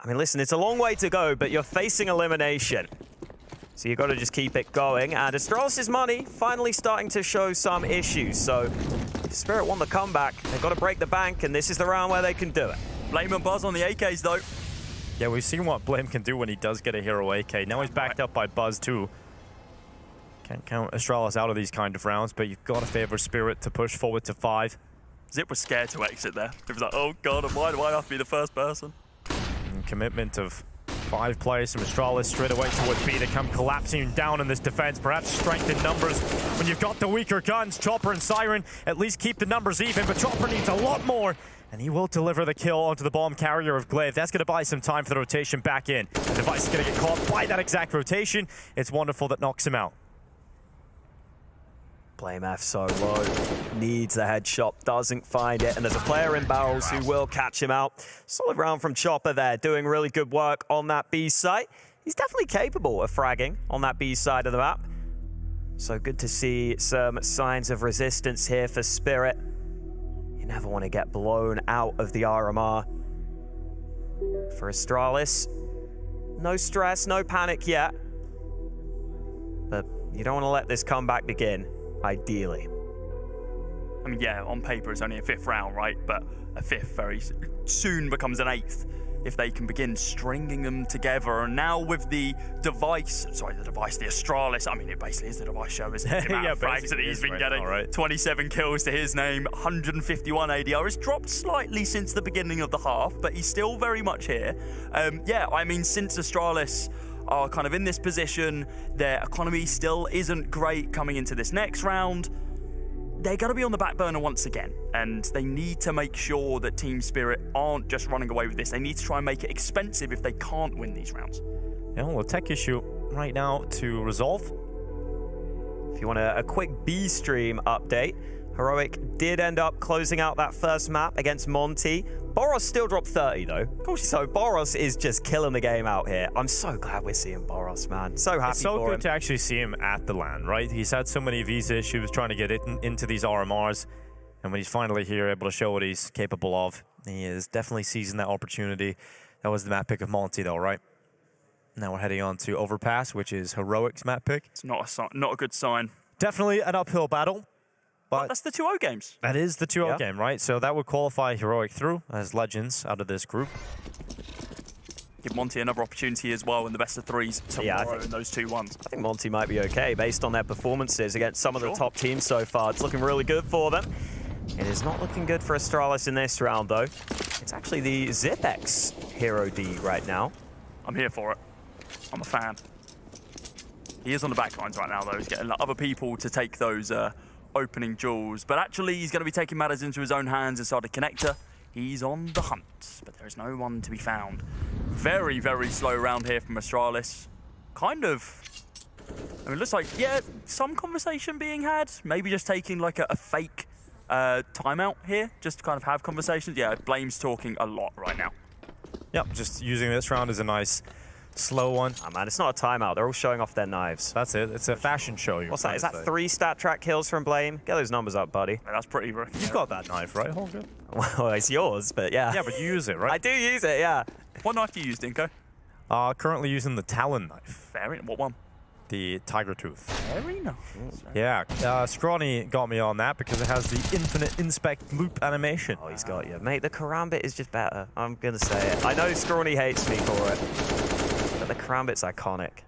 I mean, listen, it's a long way to go, but you're facing elimination. So you've got to just keep it going. And Astralis' money finally starting to show some issues. So if Spirit want the comeback, they've got to break the bank, and this is the round where they can do it. Blame and Buzz on the AKs, though. Yeah, we've seen what Blame can do when he does get a hero AK. Now he's backed up by Buzz, too. Can't count Astralis out of these kind of rounds, but you've got to favor Spirit to push forward to 5. Zip was scared to exit there. He was like, oh god, why do I have to be the first person? And commitment of 5 players from Astralis straight away towards B to come collapsing down in this defense. Perhaps strength in numbers when you've got the weaker guns. Chopper and Siren at least keep the numbers even, but Chopper needs a lot more, and he will deliver the kill onto the bomb carrier of Glaive. That's going to buy some time for the rotation back in. The device is going to get caught by that exact rotation. It's wonderful that knocks him out. Blame F so low, needs the headshot, doesn't find it, and there's a player in barrels who will catch him out. Solid round from Chopper there, doing really good work on that B site. He's definitely capable of fragging on that B side of the map. So good to see some signs of resistance here for Spirit. You never want to get blown out of the RMR. For Astralis, no stress, no panic yet. But you don't want to let this comeback begin. Ideally. I mean, yeah, on paper it's only a 5th round, right? But a 5th very soon becomes an 8th if they can begin stringing them together. And now with the device, the Astralis, I mean, it basically is the device show, isn't it? The amount of frags that he's been getting. Right. 27 kills to his name, 151 ADR. It's dropped slightly since the beginning of the half, but he's still very much here. Yeah, I mean, since Astralis are kind of in this position, their economy still isn't great coming into this next round. They're going to be on the back burner once again, and they need to make sure that Team Spirit aren't just running away with this. They need to try and make it expensive if they can't win these rounds. Yeah, well, a tech issue right now to resolve. If you want a quick B stream update, Heroic did end up closing out that first map against Monty. Boros still dropped 30 though. So Boros is just killing the game out here. I'm so glad we're seeing Boros, man. So happy it's so for good him. to actually see him at the LAN, right? He's had so many visa issues trying to get into these RMRs, and when he's finally here, able to show what he's capable of, he is definitely seizing that opportunity. That was the map pick of Monty though, right? Now we're heading on to Overpass, which is Heroic's map pick. It's not a good sign. Definitely an uphill battle. But that's the 2-0 games. That is the 2-0 game, right? So that would qualify Heroic through as legends out of this group. Give Monty another opportunity as well in the best of 3s tomorrow in those 2-1s. I think Monty might be okay based on their performances against some of the top teams so far. It's looking really good for them. It is not looking good for Astralis in this round, though. It's actually the Zipex Hero D right now. I'm here for it. I'm a fan. He is on the back lines right now, though. He's getting other people to take those opening duels, but actually he's going to be taking matters into his own hands inside the connector. He's on the hunt, but there is no one to be found. Very, very slow round here from Astralis. Kind of, I mean, it looks like, yeah, some conversation being had. Maybe just taking like a fake timeout here, just to kind of have conversations. Yeah, Blame's talking a lot right now. Yep, just using this round as a nice slow one. Oh man, it's not a timeout. They're all showing off their knives. That's it. It's a fashion show. What's that? Is that 3 stat track kills from Blame? Get those numbers up, buddy. Yeah, that's pretty rough. You've got that knife, right, Holger? Well, it's yours, but yeah. Yeah, but you use it, right? I do use it, yeah. What knife do you use, Dinko? Currently using the Talon knife. Very. What one? The Tiger Tooth. Very nice. Yeah, Scrawny got me on that because it has the infinite inspect loop animation. Oh, he's got you. Mate, the Karambit is just better. I'm going to say it. I know Scrawny hates me for it, but the Karambit's iconic.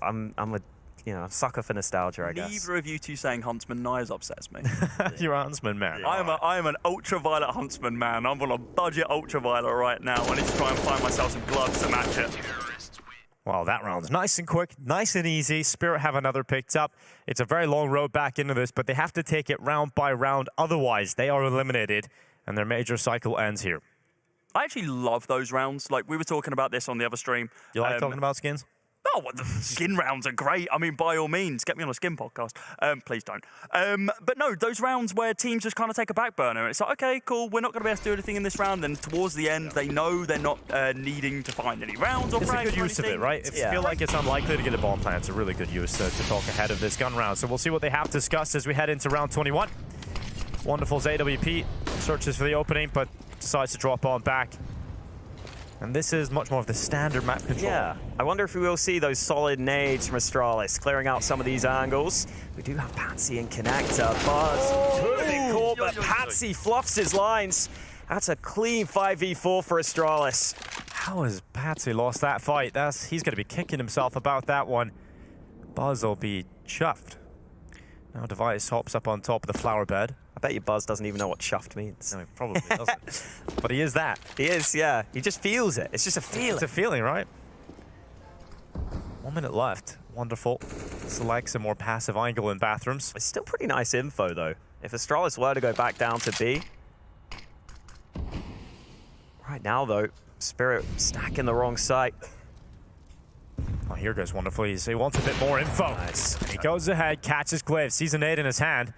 I'm a sucker for nostalgia, I guess. Neither of you two saying Huntsman knives upsets me. You're a Huntsman man. I am an ultraviolet Huntsman man. I'm on a budget ultraviolet right now. I need to try and find myself some gloves to match it. Well, that round's nice and quick, nice and easy. Spirit have another picked up. It's a very long road back into this, but they have to take it round by round. Otherwise, they are eliminated, and their major cycle ends here. I actually love those rounds. Like, we were talking about this on the other stream. You like talking about skins? Oh, well, the skin rounds are great. I mean, by all means, get me on a skin podcast. Please don't. But no, those rounds where teams just kind of take a back burner. And it's like, okay, cool, we're not going to be able to do anything in this round. Then towards the end, they know they're not needing to find any rounds or It's a frags good or use of it, anything. right? If you feel like it's unlikely to get a bomb plant, it's a really good use to talk ahead of this gun round. So we'll see what they have discussed as we head into round 21. Wonderful's AWP searches for the opening, but decides to drop on back. And this is much more of the standard map control. Yeah, I wonder if we will see those solid nades from Astralis clearing out some of these angles. We do have Patsy and Connector. Buzz could have been caught, but Patsy fluffs his lines. That's a clean 5v4 for Astralis. How has Patsy lost that fight? He's going to be kicking himself about that one. Buzz will be chuffed. Now Device hops up on top of the flower bed. I bet your Buzz doesn't even know what chuffed means. No, he probably doesn't. But he is that. He is, yeah. He just feels it. It's just a feeling. It's a feeling, right? 1 minute left. Wonderful. Selects a more passive angle in bathrooms. It's still pretty nice info, though. If Astralis were to go back down to B. Right now, though, Spirit stacking the wrong site. Oh, here goes Wonderful. He wants a bit more info. Nice. He goes ahead, catches Glaive, sees a nade in his hand.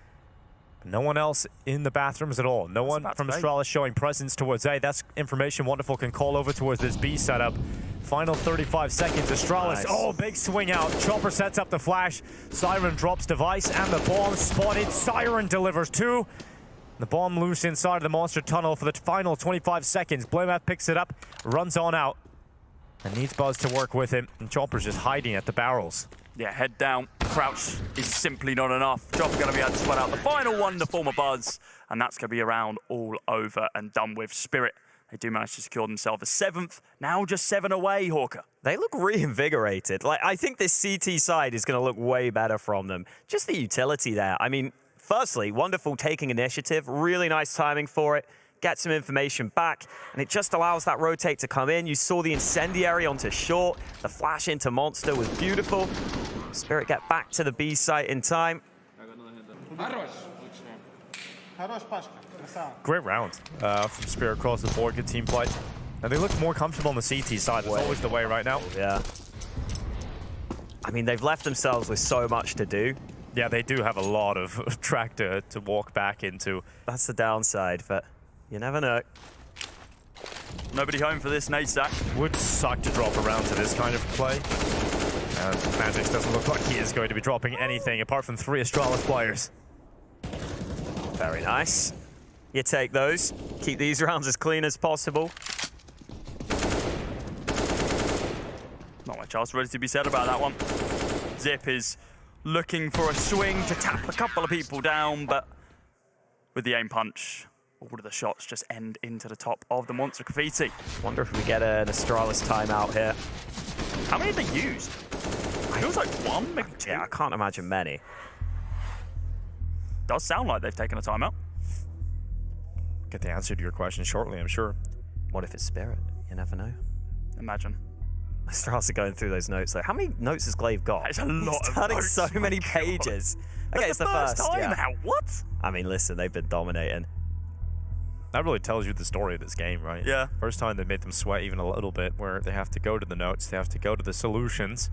No one else in the bathrooms at all. No one from Astralis showing presence towards A. That's information Wonderful can call over towards this B setup. Final 35 seconds. Astralis, Nice. oh, big swing out. Chopper sets up the flash. Siren drops Device and the bomb spotted. Siren delivers two. The bomb loose inside of the monster tunnel for the final 25 seconds. Blamef picks it up, runs on out, and needs Buzz to work with him. And Chopper's just hiding at the barrels. Yeah, head down. Crouch is simply not enough. Chopper going to be able to spot out the final one, the former Buzz, and that's going to be a round all over and done with. Spirit, they do manage to secure themselves a 7th, now just 7 away, Hawker. They look reinvigorated. Like, I think this CT side is going to look way better from them. Just the utility there. I mean, firstly, Wonderful taking initiative. Really nice timing for it. Get some information back, and it just allows that rotate to come in. You saw the incendiary onto short. The flash into monster was beautiful. Spirit get back to the B site in time. Great round from Spirit across the board. Good team play. And they look more comfortable on the CT side. That's always the way right now. Yeah. I mean, they've left themselves with so much to do. Yeah, they do have a lot of track to walk back into. That's the downside, but you never know. Nobody home for this nade stack. Would suck to drop around to this kind of play. Magix doesn't look like he is going to be dropping anything apart from 3 Astralis players. Very nice. You take those. Keep these rounds as clean as possible. Not much else ready to be said about that one. Zip is looking for a swing to tap a couple of people down, but with the aim punch, all of the shots just end into the top of the monster graffiti. Wonder if we get an Astralis timeout here. How many have they used? Feels like 1, maybe 2. Yeah, I can't imagine many. Does sound like they've taken a timeout. Get the answer to your question shortly, I'm sure. What if it's Spirit? You never know. Imagine. Astralis are going through those notes though. How many notes has Glaive got? It's a lot He's of turning notes, so my many God. pages. Okay, it's the first first. time Yeah. now. What? I mean, listen, they've been dominating. That really tells you the story of this game, right? Yeah. First time they made them sweat even a little bit, where they have to go to the notes, they have to go to the solutions.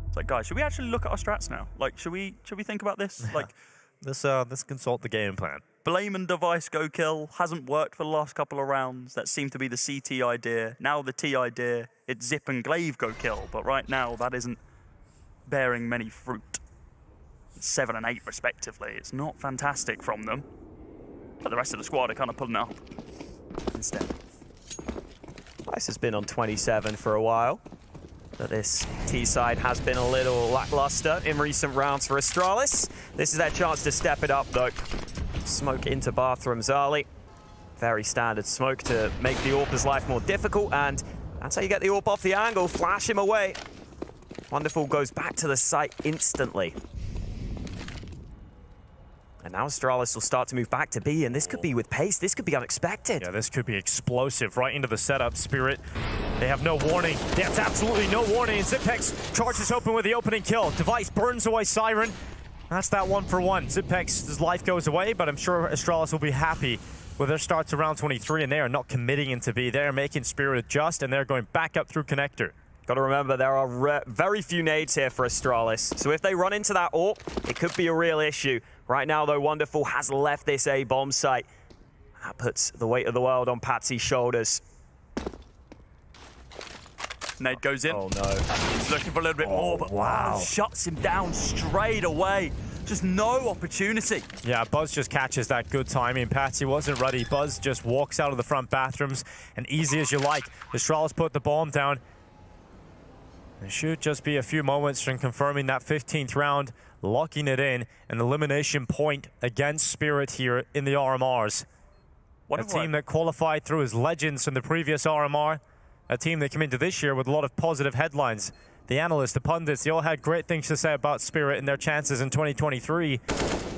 It's like, guys, should we actually look at our strats now? Like, should we think about this? Like, Let's consult the game plan. Blame and Device go kill hasn't worked for the last couple of rounds. That seemed to be the CT idea. Now the T idea, it's Zip and Glaive go kill. But right now, that isn't bearing many fruit. 7 and 8 respectively. It's not fantastic from them. But the rest of the squad are kind of pulling it up instead. Dice has been on 27 for a while. But this T side has been a little lackluster in recent rounds for Astralis. This is their chance to step it up though. Smoke into bathrooms early. Very standard smoke to make the AWPer's life more difficult, and that's how you get the AWP off the angle. Flash him away. Wonderful goes back to the site instantly. And now Astralis will start to move back to B, and this could be with pace. This could be unexpected. Yeah, this could be explosive right into the setup. Spirit, they have no warning. They have absolutely no warning. And Zipex charges open with the opening kill. Device burns away Siren. That's that 1-for-1. Zipex's life goes away, but I'm sure Astralis will be happy with their start to round 23, and they are not committing into B. They are making Spirit adjust, and they're going back up through connector. Got to remember, there are very few nades here for Astralis. So if they run into that AWP, it could be a real issue. Right now, though, Wonderful has left this A-bomb site. That puts the weight of the world on Patsy's shoulders. Nade goes in. Oh, no. He's looking for a little bit more, but wow. Shuts him down straight away. Just no opportunity. Yeah, Buzz just catches that good timing. Patsy wasn't ready. Buzz just walks out of the front bathrooms, and easy as you like. Astralis put the bomb down. It should just be a few moments from confirming that 15th round, locking it in, an elimination point against Spirit here in the RMRs. A team that qualified through as legends in the previous RMR, a team that came into this year with a lot of positive headlines. The analysts, the pundits, they all had great things to say about Spirit and their chances in 2023.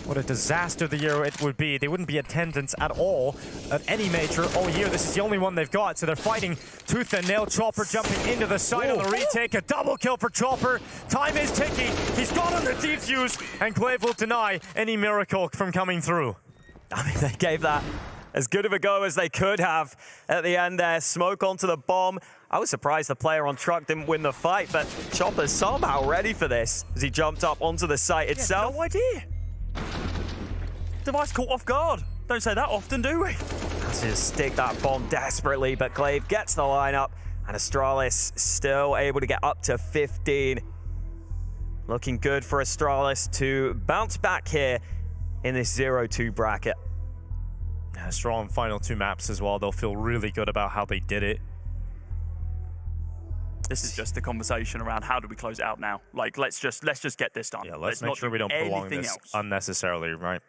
What a disaster the year it would be. They wouldn't be attendance at all at any major all year. This is the only one they've got, so they're fighting tooth and nail. Chopper jumping into the side on the retake. A double kill for Chopper. Time is ticking. He's got on the defuse, and Glaive will deny any miracle from coming through. I mean, they gave that as good of a go as they could have at the end there. Smoke onto the bomb. I was surprised the player on truck didn't win the fight, but Chopper's somehow ready for this as he jumped up onto the site itself. No idea. Device caught off guard. Don't say that often, do we? Has to stick that bomb desperately, but Glaive gets the lineup, and Astralis still able to get up to 15. Looking good for Astralis to bounce back here in this 0-2 bracket. Yeah, strong final 2 maps as well. They'll feel really good about how they did it. This is just the conversation around how do we close it out now? Like, let's just get this done. Yeah, let's make sure we don't prolong this unnecessarily, right?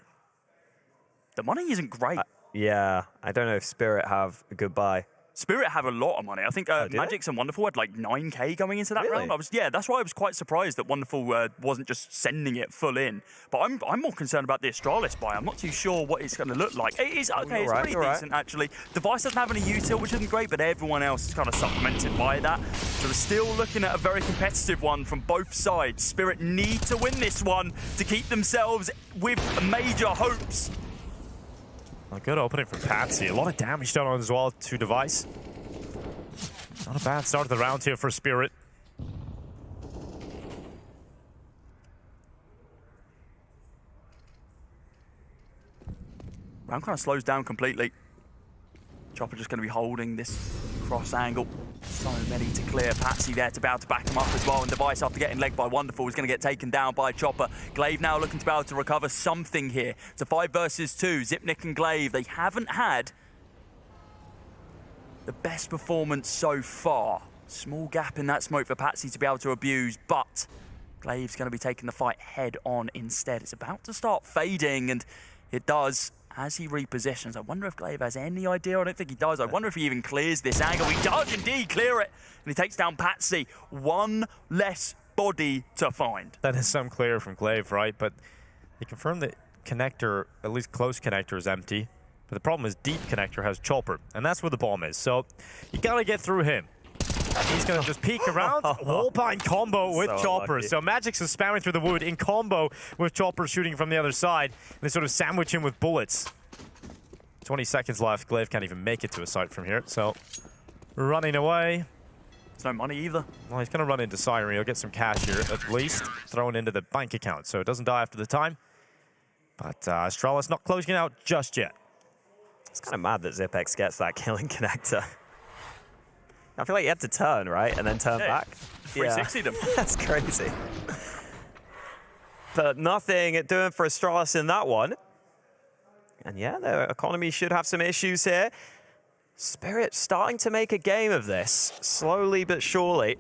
The money isn't great. Yeah, I don't know if Spirit have a good buy. Spirit have a lot of money. I think Magix and Wonderful had like 9K going into that round. That's why I was quite surprised that Wonderful wasn't just sending it full in. But I'm more concerned about the Astralis buy. I'm not too sure what it's going to look like. It is okay. It's pretty decent actually. Device doesn't have any util, which isn't great, but everyone else is kind of supplemented by that. So we're still looking at a very competitive one from both sides. Spirit need to win this one to keep themselves with major hopes. A good opening from Patsy. A lot of damage done on as well to Device. Not a bad start of the round here for Spirit. Round kind of slows down completely. Chopper just going to be holding this cross angle. So many to clear. Patsy there to be able to back him up as well. And Device, after getting legged by Wonderful, is going to get taken down by Chopper. Glaive now looking to be able to recover something here. It's a 5 versus 2. Zipnik and Glaive, they haven't had the best performance so far. Small gap in that smoke for Patsy to be able to abuse, but Glaive's going to be taking the fight head on instead. It's about to start fading, and it does as he repositions. I wonder if Glaive has any idea. I don't think he does. I wonder if he even clears this angle. He does indeed clear it, and he takes down Patsy. One less body to find. That is some clear from Glaive, right? But they confirm that connector, at least close connector, is empty. But the problem is deep connector has Chopper, and that's where the bomb is. So you gotta get through him. He's gonna just peek around. Wallbind combo with Chopper. Lucky. So Magix is spamming through the wood in combo with Chopper shooting from the other side. And they sort of sandwich him with bullets. 20 seconds left. Glaive can't even make it to a site from here. So running away. There's no money either. Well, he's gonna run into Siren. He'll get some cash here at least. Thrown into the bank account. So it doesn't die after the time. But Astralis not closing it out just yet. It's kind of mad that Zipex gets that killing connector. I feel like you had to turn, right? And then turn back. 360 them. That's crazy. But nothing doing for Astralis in that one. And yeah, their economy should have some issues here. Spirit starting to make a game of this, slowly but surely.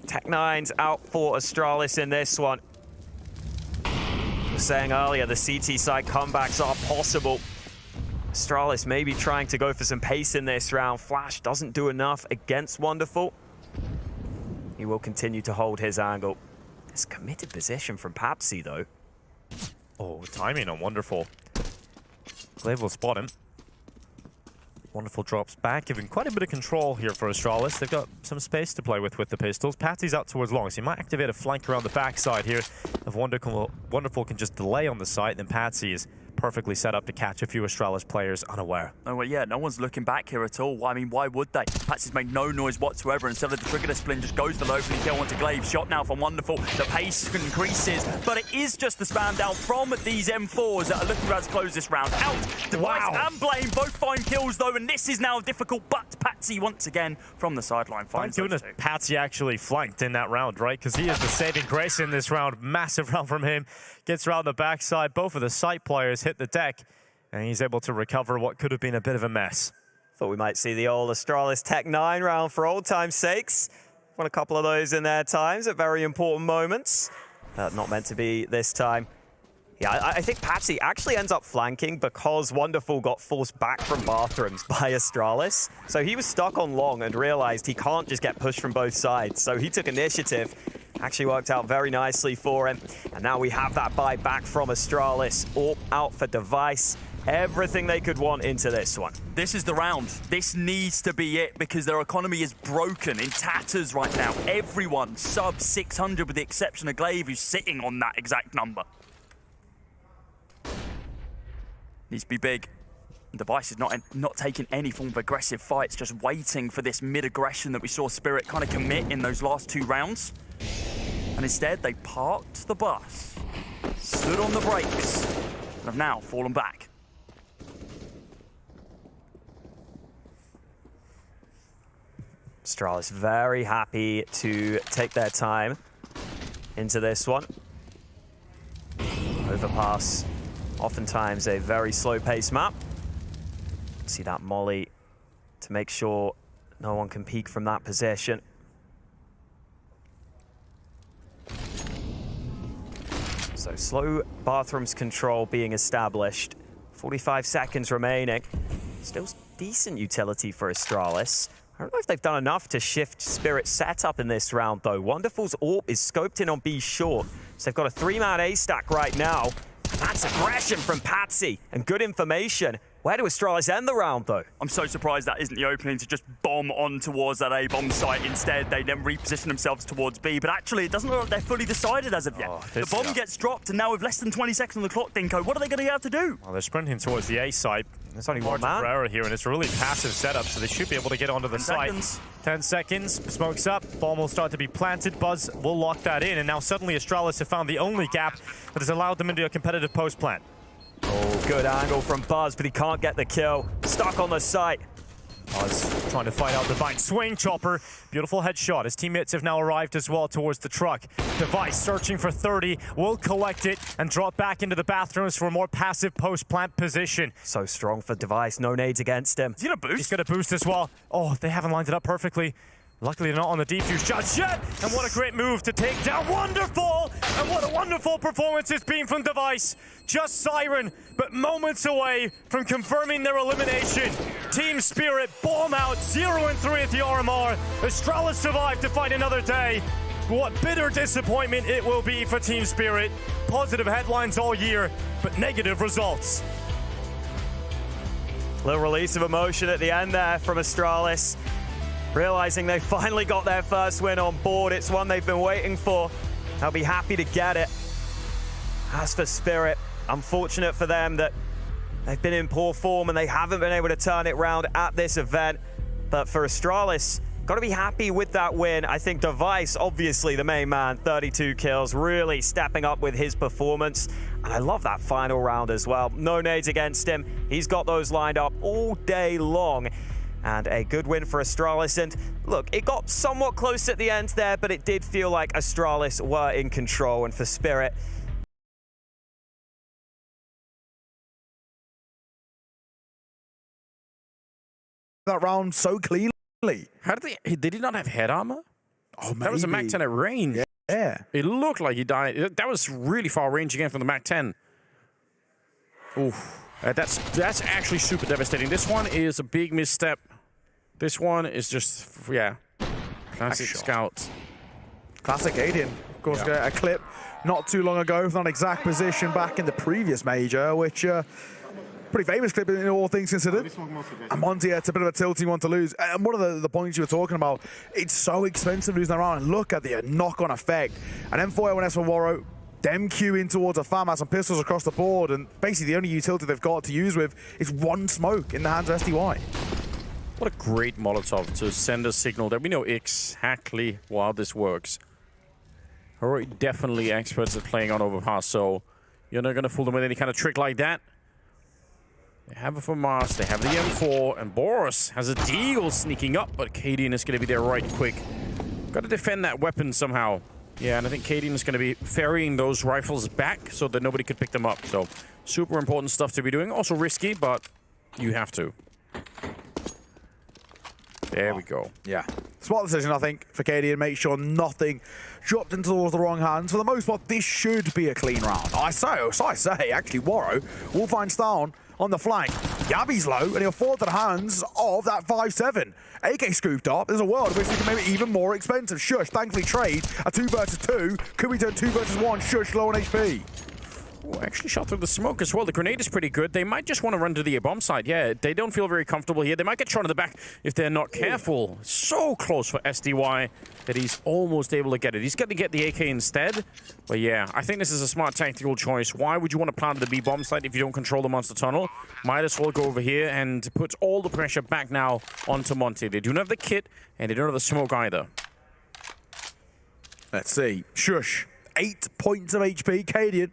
Tech9's out for Astralis in this one. I was saying earlier, the CT side comebacks are possible. Astralis maybe trying to go for some pace in this round. Flash doesn't do enough against Wonderful. He will continue to hold his angle. This committed position from Papsy, though. Oh, timing on Wonderful. Glaive will spot him. Wonderful drops back, giving quite a bit of control here for Astralis. They've got some space to play with the pistols. Patsy's out towards long, so he might activate a flank around the backside here. If Wonderful can just delay on the site, then Patsy is perfectly set up to catch a few Astralis players unaware. Oh, well, yeah, no one's looking back here at all. I mean, why would they? Patsy's made no noise whatsoever. Instead of the trigger discipline, just goes for the opening kill onto Glaive. Shot now from Wonderful. The pace increases, but it is just the spam down from these M4s that are looking to close this round out. Device and Blame both find kills, though, and this is now difficult, but Patsy, once again, from the sideline, finds Thank goodness Patsy actually flanked in that round, right? Because he is the saving grace in this round. Massive round from him. Gets around the backside. Both of the site players hit the deck, and he's able to recover what could have been a bit of a mess. Thought we might see the old Astralis Tech 9 round for old time's sakes. Won a couple of those in their times at very important moments. Not meant to be this time. Yeah, I think Patsy actually ends up flanking because Wonderful got forced back from bathrooms by Astralis. So he was stuck on long and realized he can't just get pushed from both sides. So he took initiative. Actually worked out very nicely for him. And now we have that buy back from Astralis. All out for Device. Everything they could want into this one. This is the round. This needs to be it because their economy is broken, in tatters right now. Everyone sub 600 with the exception of Glaive, who's sitting on that exact number. Needs to be big. Device is not taking any form of aggressive fights, just waiting for this mid-aggression that we saw Spirit kind of commit in those last two rounds. And instead, they parked the bus, stood on the brakes, and have now fallen back. Astralis very happy to take their time into this one. Overpass, oftentimes a very slow-paced map. See that molly to make sure no one can peek from that position. So slow bathrooms control being established. 45 seconds remaining. Still decent utility for Astralis. I don't know if they've done enough to shift Spirit's setup in this round, though. Wonderful's AWP is scoped in on B short, so they've got a 3-man A stack right now. That's aggression from Patsy and good information. Where do Astralis end the round, though? I'm so surprised that isn't the opening to just bomb on towards that A-bomb site. Instead, they then reposition themselves towards B. But actually, it doesn't look like they're fully decided as of yet. The bomb gets dropped, and now with less than 20 seconds on the clock, Dinko, what are they going to have to do? Well, they're sprinting towards the A site. There's only one margin for error here, and it's a really passive setup, so they should be able to get onto the site. 10 seconds, smokes up, bomb will start to be planted, Buzz will lock that in, and now suddenly Astralis have found the only gap that has allowed them into a competitive post plant. Oh, good angle from Buzz, but he can't get the kill. Stuck on the site. Buzz trying to fight out Divine. Swing chopper. Beautiful headshot. His teammates have now arrived as well towards the truck. Device searching for 30. Will collect it and drop back into the bathrooms for a more passive post-plant position. So strong for Device. No nades against him. Is he gonna boost? He's gonna boost as well. Oh, they haven't lined it up perfectly. Luckily, they're not on the defuse just yet. And what a great move to take down Wonderful! And what a wonderful performance it's been from Device. Just Siren, but moments away from confirming their elimination. Team Spirit, bomb out, 0-3 at the RMR. Astralis survived to fight another day. What bitter disappointment it will be for Team Spirit. Positive headlines all year, but negative results. Little release of emotion at the end there from Astralis. Realizing they finally got their first win on board. It's one they've been waiting for. They'll be happy to get it. As for Spirit, unfortunate for them that they've been in poor form and they haven't been able to turn it round at this event. But for Astralis, got to be happy with that win. I think Device, obviously the main man, 32 kills, really stepping up with his performance. And I love that final round as well. No nades against him. He's got those lined up all day long. And a good win for Astralis. And look, it got somewhat close at the end there, but it did feel like Astralis were in control. And for Spirit, that round so cleanly. How did they not have head armor? Oh, maybe. That was a Mac 10 at range. Yeah. It looked like he died. That was really far range again from the Mac 10. Oof. That's actually super devastating. This one is a big misstep. This one is just, yeah, classic scout. Classic Aiden. Of course, a clip not too long ago from an exact position back in the previous major, which pretty famous clip in all things considered. And Monty, it's a bit of a tilting one to lose. And one of the points you were talking about, it's so expensive losing that round. And look at the knock-on effect. And M4A1S for Waro, them queuing towards a FAMAS and pistols across the board. And basically the only utility they've got to use with is one smoke in the hands of SDY. What a great Molotov to send a signal that we know exactly how this works. Heroic definitely experts at playing on overpass, so you're not going to fool them with any kind of trick like that. They have it for Mars, they have the M4, and Boros has a Deagle sneaking up, but Cadian is going to be there right quick. Got to defend that weapon somehow. Yeah, and I think Cadian is going to be ferrying those rifles back so that nobody could pick them up. So, super important stuff to be doing. Also risky, but you have to. There we go. Yeah. Smart decision, I think, for Cadian. Make sure nothing dropped into the wrong hands. For the most part, this should be a clean round. I say, actually, Waro will find Stone on the flank. Yabi's low, and he'll fall to the hands of that 5-7. AK scooped up. There's a world in which we can make it even more expensive. Shush, thankfully trade a 2 versus 2. Could we turn 2 versus 1? Shush, low on HP. Oh, actually shot through the smoke as well. The grenade is pretty good. They might just want to run to the bomb side. Yeah, they don't feel very comfortable here. They might get shot in the back if they're not careful. So close for SDY that he's almost able to get it. He's going to get the AK instead. But yeah, I think this is a smart tactical choice. Why would you want to plant the B bomb site if you don't control the monster tunnel? Might as well go over here and put all the pressure back now onto Monty. They don't have the kit and they don't have the smoke either. Let's see. Shush. 8 points of HP. Cadian.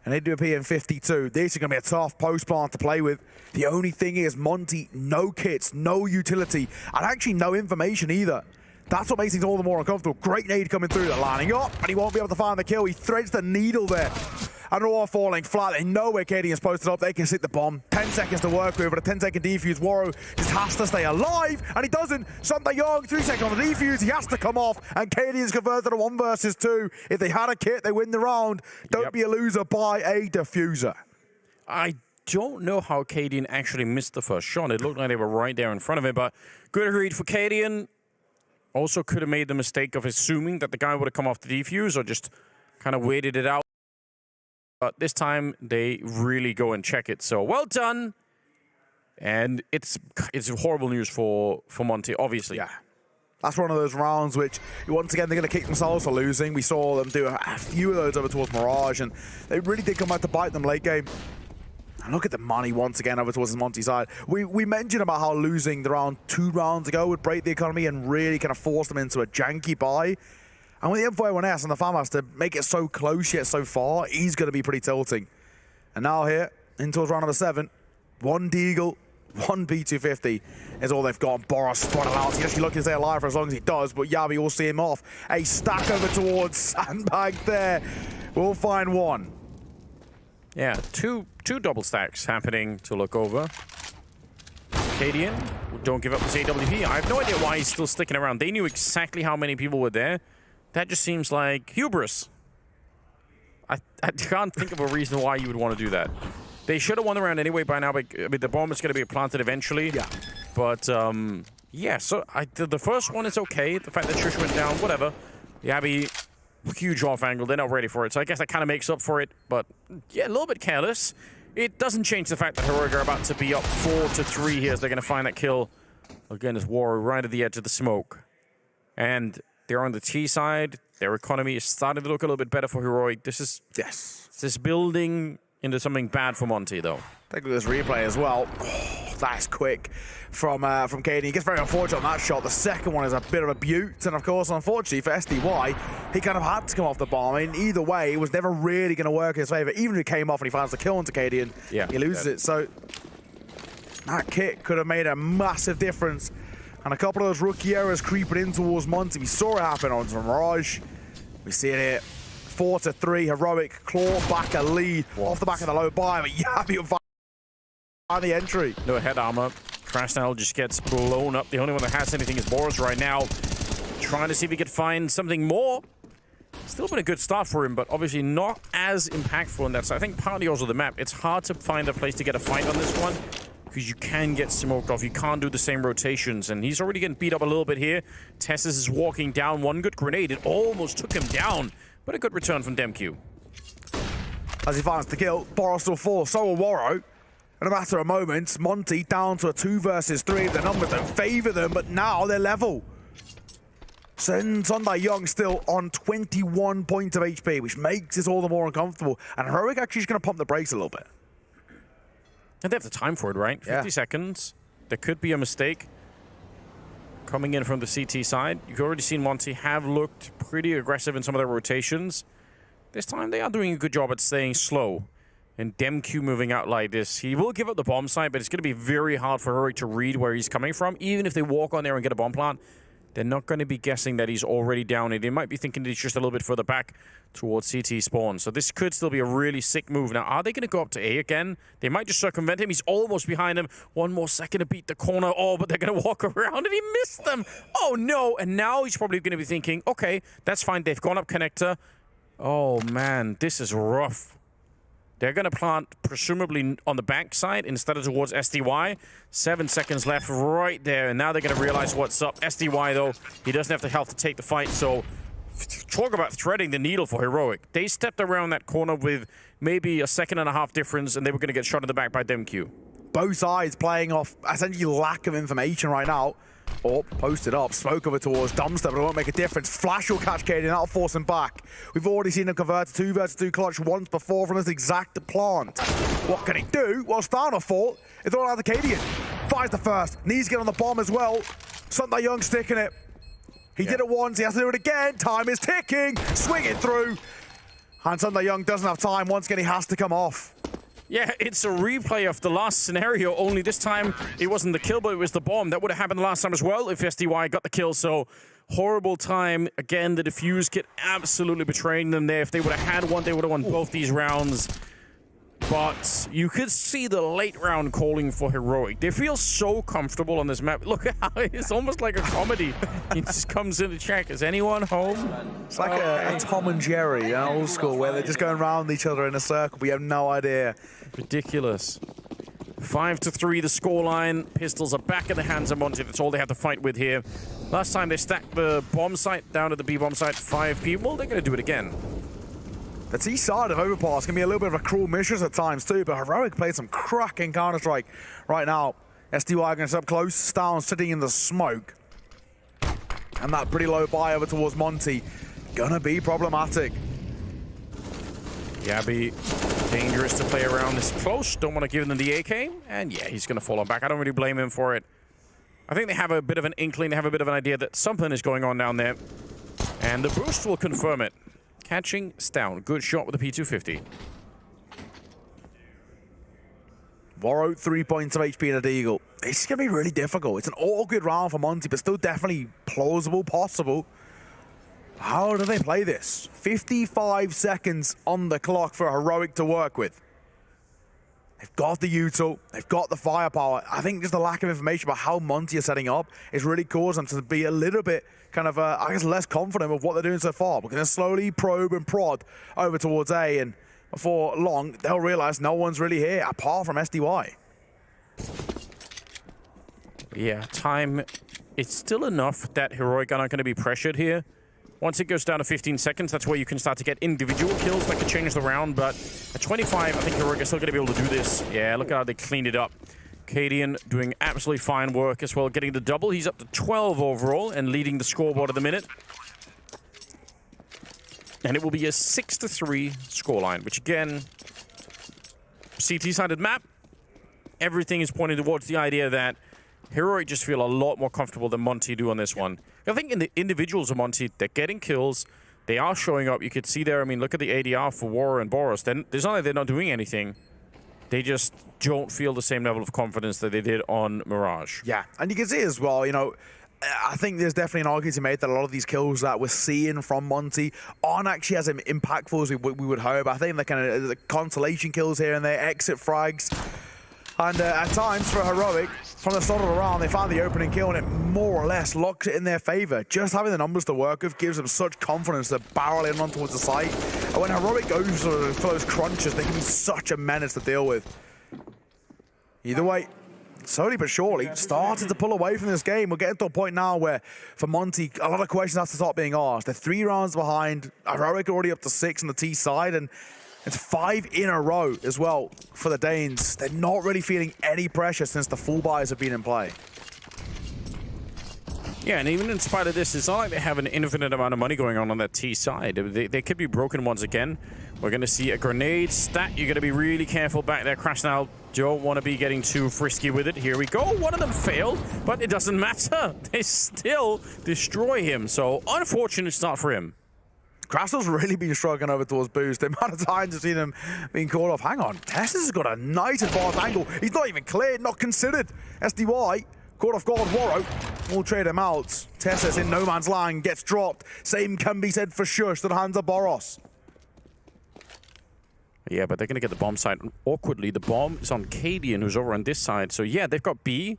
And they do a PM52. This is going to be a tough post plant to play with. The only thing is, Monty, no kits, no utility, and actually no information either. That's what makes things all the more uncomfortable. Great nade coming through. They're lining up, and he won't be able to find the kill. He threads the needle there. And all falling flat. They know where Cadian is posted up. They can sit the bomb. 10 seconds to work with, but a 10-second defuse. Waro just has to stay alive, and he doesn't. Sunday Young, 3 seconds on the defuse. He has to come off, and Cadian's converted to 1 versus 2. If they had a kit, they win the round. Don't be a loser, buy a diffuser. I don't know how Cadian actually missed the first shot. It looked like they were right there in front of him, but good read for Cadian. Also could have made the mistake of assuming that the guy would have come off the defuse or just kind of waited it out. But this time, they really go and check it. So, well done. And it's horrible news for Monty, obviously. Yeah. That's one of those rounds which, once again, they're going to kick themselves for losing. We saw them do a few of those over towards Mirage, and they really did come out to bite them late game. And look at the money once again over towards the Monty side. We mentioned about how losing the round 2 rounds ago would break the economy and really kind of force them into a janky buy. And with the M4A1S and the FAMAS to make it so close yet so far, he's going to be pretty tilting. And now here, in towards round number 7, 1 Deagle, 1 B250 is all they've got. Boros spotted out. He's actually lucky to stay alive for as long as he does, but Yabi will see him off. A stack over towards Sandbag there. We'll find 1. Yeah, two double stacks happening to look over. Cadian, don't give up this AWP. I have no idea why he's still sticking around. They knew exactly how many people were there. That just seems like hubris. I can't think of a reason why you would want to do that. They should have won the round anyway by now, but I mean, the bomb is going to be planted eventually. Yeah. But, yeah, so the first one is okay. The fact that Shush went down, whatever. The Abbey, huge off angle. They're not ready for it. So I guess that kind of makes up for it. But, yeah, a little bit careless. It doesn't change the fact that Heroic are about to be up 4-3 here as they're going to find that kill. Again, it's Waro right at the edge of the smoke. And they're on the T side. Their economy is starting to look a little bit better for Heroic. This is building into something bad for Monty, though. Take a look at this replay as well. Oh, that's quick from Cadian. He gets very unfortunate on that shot. The second one is a bit of a beaut, and of course, unfortunately for SDY, he kind of had to come off the bomb. I mean, either way, it was never really going to work in his favor. Even if he came off and he finds the kill onto Cadian, he loses it. So that kick could have made a massive difference. And a couple of those rookie errors creeping in towards Monty. We saw it happen on Mirage. We see it here. 4-3, Heroic claw back a lead off the back of the low buy, but Yabi will find the entry. No head armor. Krasnal just gets blown up. The only one that has anything is Boros right now. Trying to see if he could find something more. Still been a good start for him, but obviously not as impactful in that. So I think partly also the map. It's hard to find a place to get a fight on this one. because you can get smoked off. You can't do the same rotations, and he's already getting beat up a little bit here. Tessus is walking down. One good grenade. It almost took him down, but a good return from Demq. As he finds the kill, Boros still falls, so will Warrow. In a matter of moments, Monty down to a 2 versus 3. The numbers don't favor them, but now they're level. Sunday Young still on 21 points of HP, which makes it all the more uncomfortable. And Heroic actually is going to pump the brakes a little bit. And they have the time for it, right? 50 seconds. There could be a mistake coming in from the CT side. You've already seen Monty have looked pretty aggressive in some of their rotations. This time they are doing a good job at staying slow. And Demq moving out like this, he will give up the bomb site, but it's going to be very hard for Heroic to read where he's coming from. Even if they walk on there and get a bomb plant, they're not going to be guessing that he's already down. They might be thinking that he's just a little bit further back towards CT spawn. So this could still be a really sick move. Now, are they going to go up to A again? They might just circumvent him. He's almost behind him. One more second to beat the corner. Oh, but they're going to walk around, and he missed them. Oh, no. And now he's probably going to be thinking, okay, that's fine. They've gone up connector. Oh, man, this is rough. They're going to plant presumably on the backside instead of towards SDY. 7 seconds left right there, and now they're going to realize what's up. SDY, though, he doesn't have the health to take the fight, so talk about threading the needle for Heroic. They stepped around that corner with maybe a 1.5 seconds difference, and they were going to get shot in the back by Demq. Both sides playing off essentially lack of information right now. Or posted up, smoke over towards Dumpster, but it won't make a difference. Flash will catch Kaden, that'll force him back. We've already seen him convert to 2 versus 2 clutch once before from this exact plant. What can he do? Well, Starner fought. It's all out of the Cadian. Fires the first, needs to get on the bomb as well. Sunday Young sticking it. He did it once, he has to do it again. Time is ticking, swing it through. And Sunday Young doesn't have time. Once again, he has to come off. Yeah, it's a replay of the last scenario, only this time it wasn't the kill, but it was the bomb. That would have happened the last time as well if SDY got the kill, so horrible time. Again, the defuse kit absolutely betraying them there. If they would have had one, they would have won both these rounds. But you could see the late round calling for Heroic. They feel so comfortable on this map. Look at how it's almost like a comedy. He just comes in to check. Is anyone home? It's like a Tom and Jerry, old school, where they're just going around each other in a circle, but you have no idea. Ridiculous. 5-3 the scoreline. Pistols are back in the hands of Monty. That's all they have to fight with here. Last time they stacked the bomb site down at the B bomb site, 5 people. They're going to do it again. The T side of Overpass can be a little bit of a cruel mistress at times too, but Heroic played some cracking Counter-Strike right now. SDY going to up close, Stown sitting in the smoke. And that pretty low buy over towards Monty. Gonna be problematic. Gabby, dangerous to play around this close. Don't want to give them the AK. And yeah, he's going to fall on back. I don't really blame him for it. I think they have a bit of an inkling. They have a bit of an idea that something is going on down there. And the boost will confirm it. Catching Stown. Good shot with the P250. Warrow, 3 points of HP and a Deagle. This is going to be really difficult. It's an all-good round for Monty, but still definitely plausible, possible. How do they play this? 55 seconds on the clock for Heroic to work with. They've got the util, they've got the firepower. I think just the lack of information about how Monty is setting up is really causing them to be a little bit kind of, I guess, less confident of what they're doing so far. We're going to slowly probe and prod over towards A, and before long, they'll realize no one's really here apart from SDY. Yeah, time. It's still enough that Heroic are not going to be pressured here. Once it goes down to 15 seconds, that's where you can start to get individual kills that could change the round. But at 25, I think Heroic is still going to be able to do this. Yeah, look at how they cleaned it up. Cadian doing absolutely fine work as well, getting the double. He's up to 12 overall and leading the scoreboard at the minute. And it will be a 6-3 scoreline, which again, CT-sided map. Everything is pointing towards the idea that Heroic just feel a lot more comfortable than Monty do on this one. I think in the individuals of Monty, they're getting kills. They are showing up. You could see there, I mean, look at the ADR for War and Boros. Then it's not like they're not doing anything. They just don't feel the same level of confidence that they did on Mirage. Yeah, and you can see as well, you know, I think there's definitely an argument to be made that a lot of these kills that we're seeing from Monty aren't actually as impactful as we would hope. I think the kind of the consolation kills here and there, exit frags. And at times for Heroic, from the start of the round, they found the opening kill and it more or less locks it in their favor. Just having the numbers to work with gives them such confidence to barrel in on towards the site. And when Heroic goes for those crunches, they can be such a menace to deal with. Either way, slowly but surely, started to pull away from this game. We're getting to a point now where, for Monty, a lot of questions have to start being asked. They're 3 rounds behind. Heroic are already up to 6 on the T side, and it's 5 in a row as well for the Danes. They're not really feeling any pressure since the full buys have been in play. Yeah, and even in spite of this, it's not like they have an infinite amount of money going on that T side. They could be broken once again. We're going to see a grenade stat. You're going to be really careful back there, Crash. Now, don't want to be getting too frisky with it. Here we go. One of them failed, but it doesn't matter. They still destroy him. So, unfortunate start for him. Crastal's really been struggling over towards Boost. The amount of times I've seen him being called off. Hang on, Tessus has got a nice advanced angle. He's not even cleared, not considered. SDY, caught off guard, Warrow. We'll trade him out. Tessus in no man's land, gets dropped. Same can be said for Shush to the hands of Boros. Yeah, but they're going to get the bomb site awkwardly. The bomb is on Cadian, who's over on this side. So, yeah, they've got B.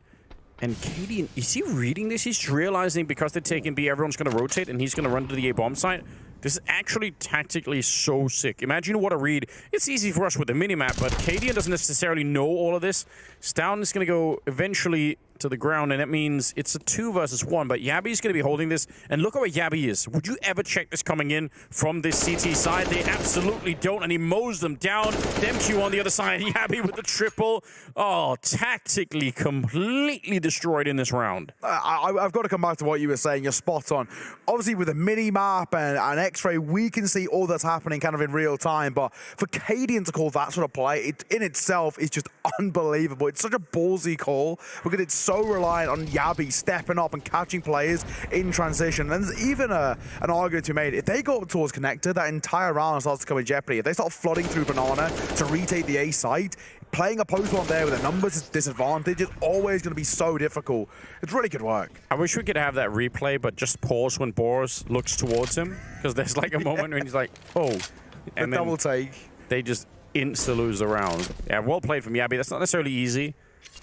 And Cadian, is he reading this? He's realizing because they're taking B, everyone's going to rotate, and he's going to run to the A bomb site. This is actually tactically so sick. Imagine what a read. It's easy for us with the minimap, but Cadian doesn't necessarily know all of this. Stown is going to go eventually to the ground, and that means it's a 2 versus 1, but Yabby's going to be holding this, and look at where Yabby is. Would you ever check this coming in from this CT side? They absolutely don't, and he mows them down. MQ on the other side, Yabby with the triple. Oh, tactically completely destroyed in this round. I've got to come back to what you were saying. You're spot on. Obviously, with a mini-map and X-ray, we can see all that's happening kind of in real time, but for Cadian to call that sort of play, it in itself is just unbelievable. It's such a ballsy call because it's so reliant on Yabby stepping up and catching players in transition. And there's even an argument to be made. If they go towards connector, that entire round starts to come in jeopardy. If they start flooding through Banana to retake the A site, playing a post one there with a numbers disadvantage is always going to be so difficult. It's really good work. I wish we could have that replay, but just pause when Boros looks towards him, because there's like a moment when he's like, oh. And the double take. They just insta-lose the round. Yeah, well played from Yabby. That's not necessarily easy.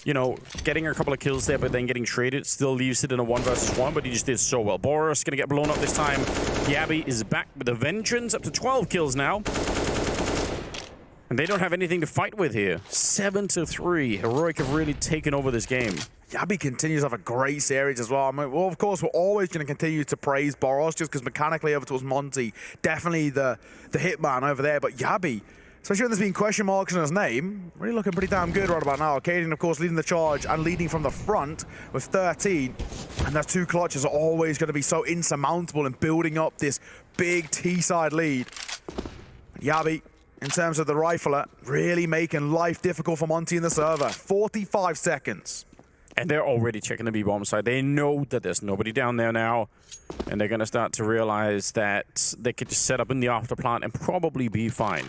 You know, getting a couple of kills there, but then getting traded still leaves it in a 1 versus 1, but he just did so well. Boros going to get blown up this time. Yabby is back with a vengeance, up to 12 kills now. And they don't have anything to fight with here. 7-3. Heroic have really taken over this game. Yabby continues to have a great series as well. I mean, well, of course, we're always going to continue to praise Boros just because mechanically over towards Monty, definitely the hitman over there. But Yabby, especially when there's been question marks in his name, really looking pretty damn good right about now. Cadian, of course, leading the charge and leading from the front with 13. And those 2 clutches are always going to be so insurmountable in building up this big T-side lead. Yabby, in terms of the rifler, really making life difficult for Monty in the server. 45 seconds. And they're already checking the B-bomb side. They know that there's nobody down there now. And they're going to start to realize that they could just set up in the after plant and probably be fine.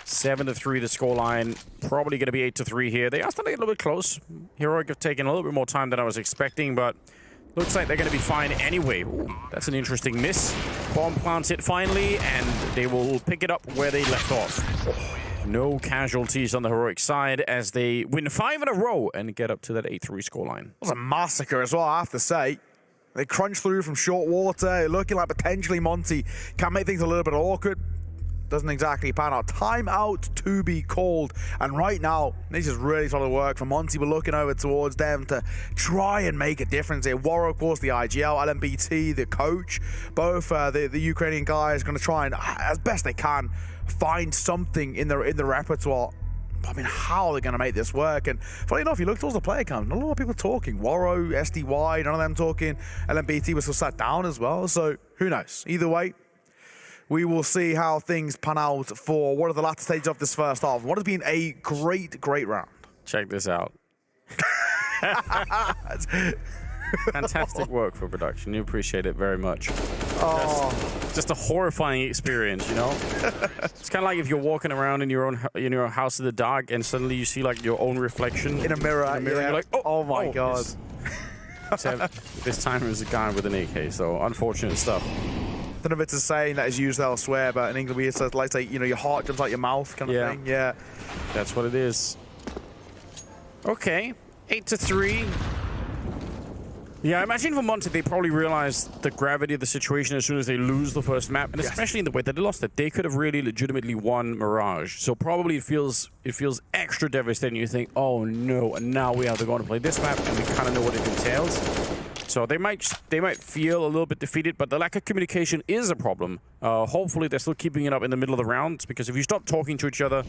7-3 the scoreline. Probably going to be 8-3 here. They are starting to get a little bit close. Heroic have taken a little bit more time than I was expecting, but looks like they're going to be fine anyway. Ooh, that's an interesting miss. Bomb plants it finally, and they will pick it up where they left off. Oh, no casualties on the Heroic side as they win 5 in a row and get up to that 8-3 scoreline. It was a massacre as well, I have to say. They crunch through from short water, looking like potentially Monty can make things a little bit awkward. Doesn't exactly pan out. Timeout to be called. And right now, this is really solid work from Monty. We're looking over towards them to try and make a difference here. Warro, of course, the IGL, LMBT, the coach, both the Ukrainian guys going to try and, as best they can, find something in the repertoire. I mean, how are they going to make this work? And funny enough, you look towards the player count, not a lot of people talking. Warro, SDY, none of them talking. LMBT was still sat down as well. So who knows? Either way, we will see how things pan out for what are the latter stages of this first half. What has been a great, great round. Check this out. Fantastic work for production. You appreciate it very much. Oh. Just a horrifying experience, you know? It's kind of like if you're walking around in your own house in the dark and suddenly you see like your own reflection in a mirror. Yeah. You're like, oh my God. Except this time it was a guy with an AK, so unfortunate stuff. I don't know if it's a saying that is used elsewhere, but in England we say, like, you know, your heart jumps out your mouth kind of thing. Yeah. That's what it is. Okay. 8-3. Yeah, I imagine for Monty, they probably realized the gravity of the situation as soon as they lose the first map, and especially in the way that they lost it. They could have really legitimately won Mirage. So probably it feels extra devastating. You think, oh no, and now we have to go on to play this map, and we kind of know what it entails. So they might feel a little bit defeated, but the lack of communication is a problem. Hopefully they're still keeping it up in the middle of the rounds, because if you stop talking to each other,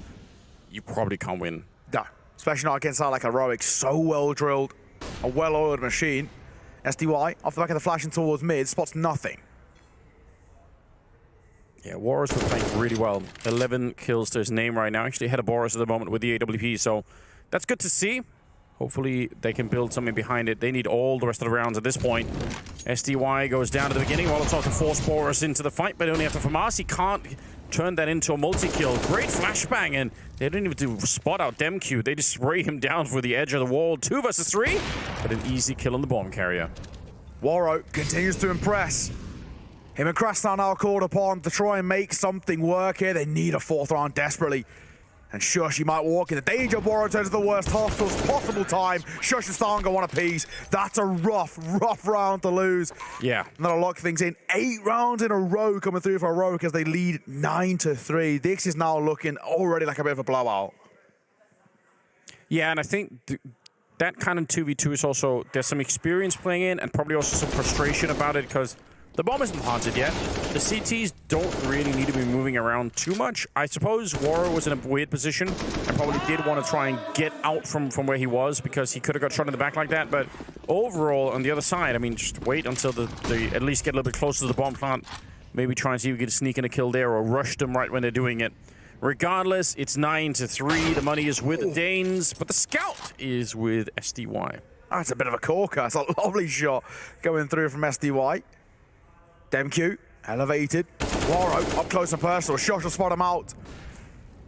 you probably can't win. No, especially not against like Heroic. So well drilled, a well-oiled machine. SDY off the back of the flashing towards mid, spots nothing. Yeah, Warriors were playing really well. 11 kills to his name right now. Actually ahead of Boris at the moment with the AWP, so that's good to see. Hopefully they can build something behind it. They need all the rest of the rounds at this point. SDY goes down to the beginning. Molotov can force Boris into the fight, but only after Famas. He can't turn that into a multi-kill. Great flashbang, and they didn't even do spot out DemQ. They just spray him down for the edge of the wall. 2 versus 3, but an easy kill on the bomb carrier. Waro continues to impress. Him and Krasnal now called upon to try and make something work here. They need a 4th round desperately. And Shush, he might walk in the danger. Waro turns to the worst possible time. Shush and Stan go 1 apiece. That's a rough round to lose. Yeah. And that'll lock things in. 8 rounds in a row coming through for Heroic as they lead 9-3. This is now looking already like a bit of a blowout. Yeah, and I think that kind of 2v2 is also, there's some experience playing in and probably also some frustration about it because the bomb isn't haunted yet. The CTs don't really need to be moving around too much. I suppose Waro was in a weird position and probably did want to try and get out from where he was because he could have got shot in the back like that. But overall, on the other side, I mean, just wait until they at least get a little bit closer to the bomb plant. Maybe try and see if we can sneak in a kill there or rush them right when they're doing it. Regardless, it's 9-3. The money is with the Danes, but the scout is with SDY. That's a bit of a corker. That's a lovely shot going through from SDY. DemQ, elevated. Waro, up close and personal. Shush will spot him out.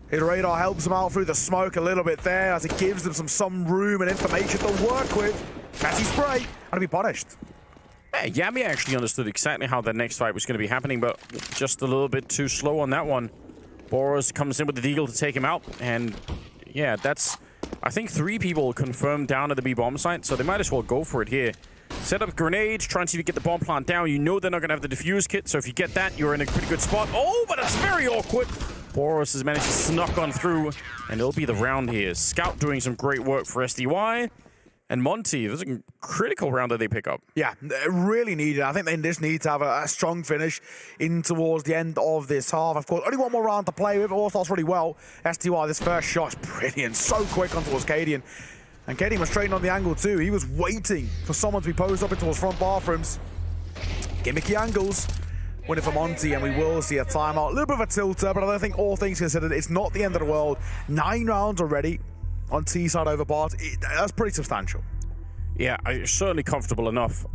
His radar helps him out through the smoke a little bit there as it gives them some room and information to work with. Fancy spray, and to be punished. Yeah, Yami actually understood exactly how the next fight was going to be happening, but just a little bit too slow on that one. Boros comes in with the deagle to take him out, and yeah, that's, I think 3 people confirmed down at the B bomb site, so they might as well go for it here. Set up grenades, try and see if you get the bomb plant down. You know they're not going to have the defuse kit, so if you get that, you're in a pretty good spot. Oh, but it's very awkward. Boros has managed to snuck on through, and it'll be the round here. Scout doing some great work for SDY. And Monty, this is a critical round that they pick up. Yeah, really needed. I think they just need to have a strong finish in towards the end of this half. Of course, only 1 more round to play with. It all starts really well. SDY, this first shot's brilliant. So quick on towards Cadian. And Cadian was trading on the angle too. He was waiting for someone to be posed up into towards front bathrooms. Gimmicky angles. Winning for Monty, and we will see a timeout. A little bit of a tilter, but I don't think all things considered, it's not the end of the world. 9 rounds already on T side over Bart. That's pretty substantial. Yeah, certainly comfortable enough.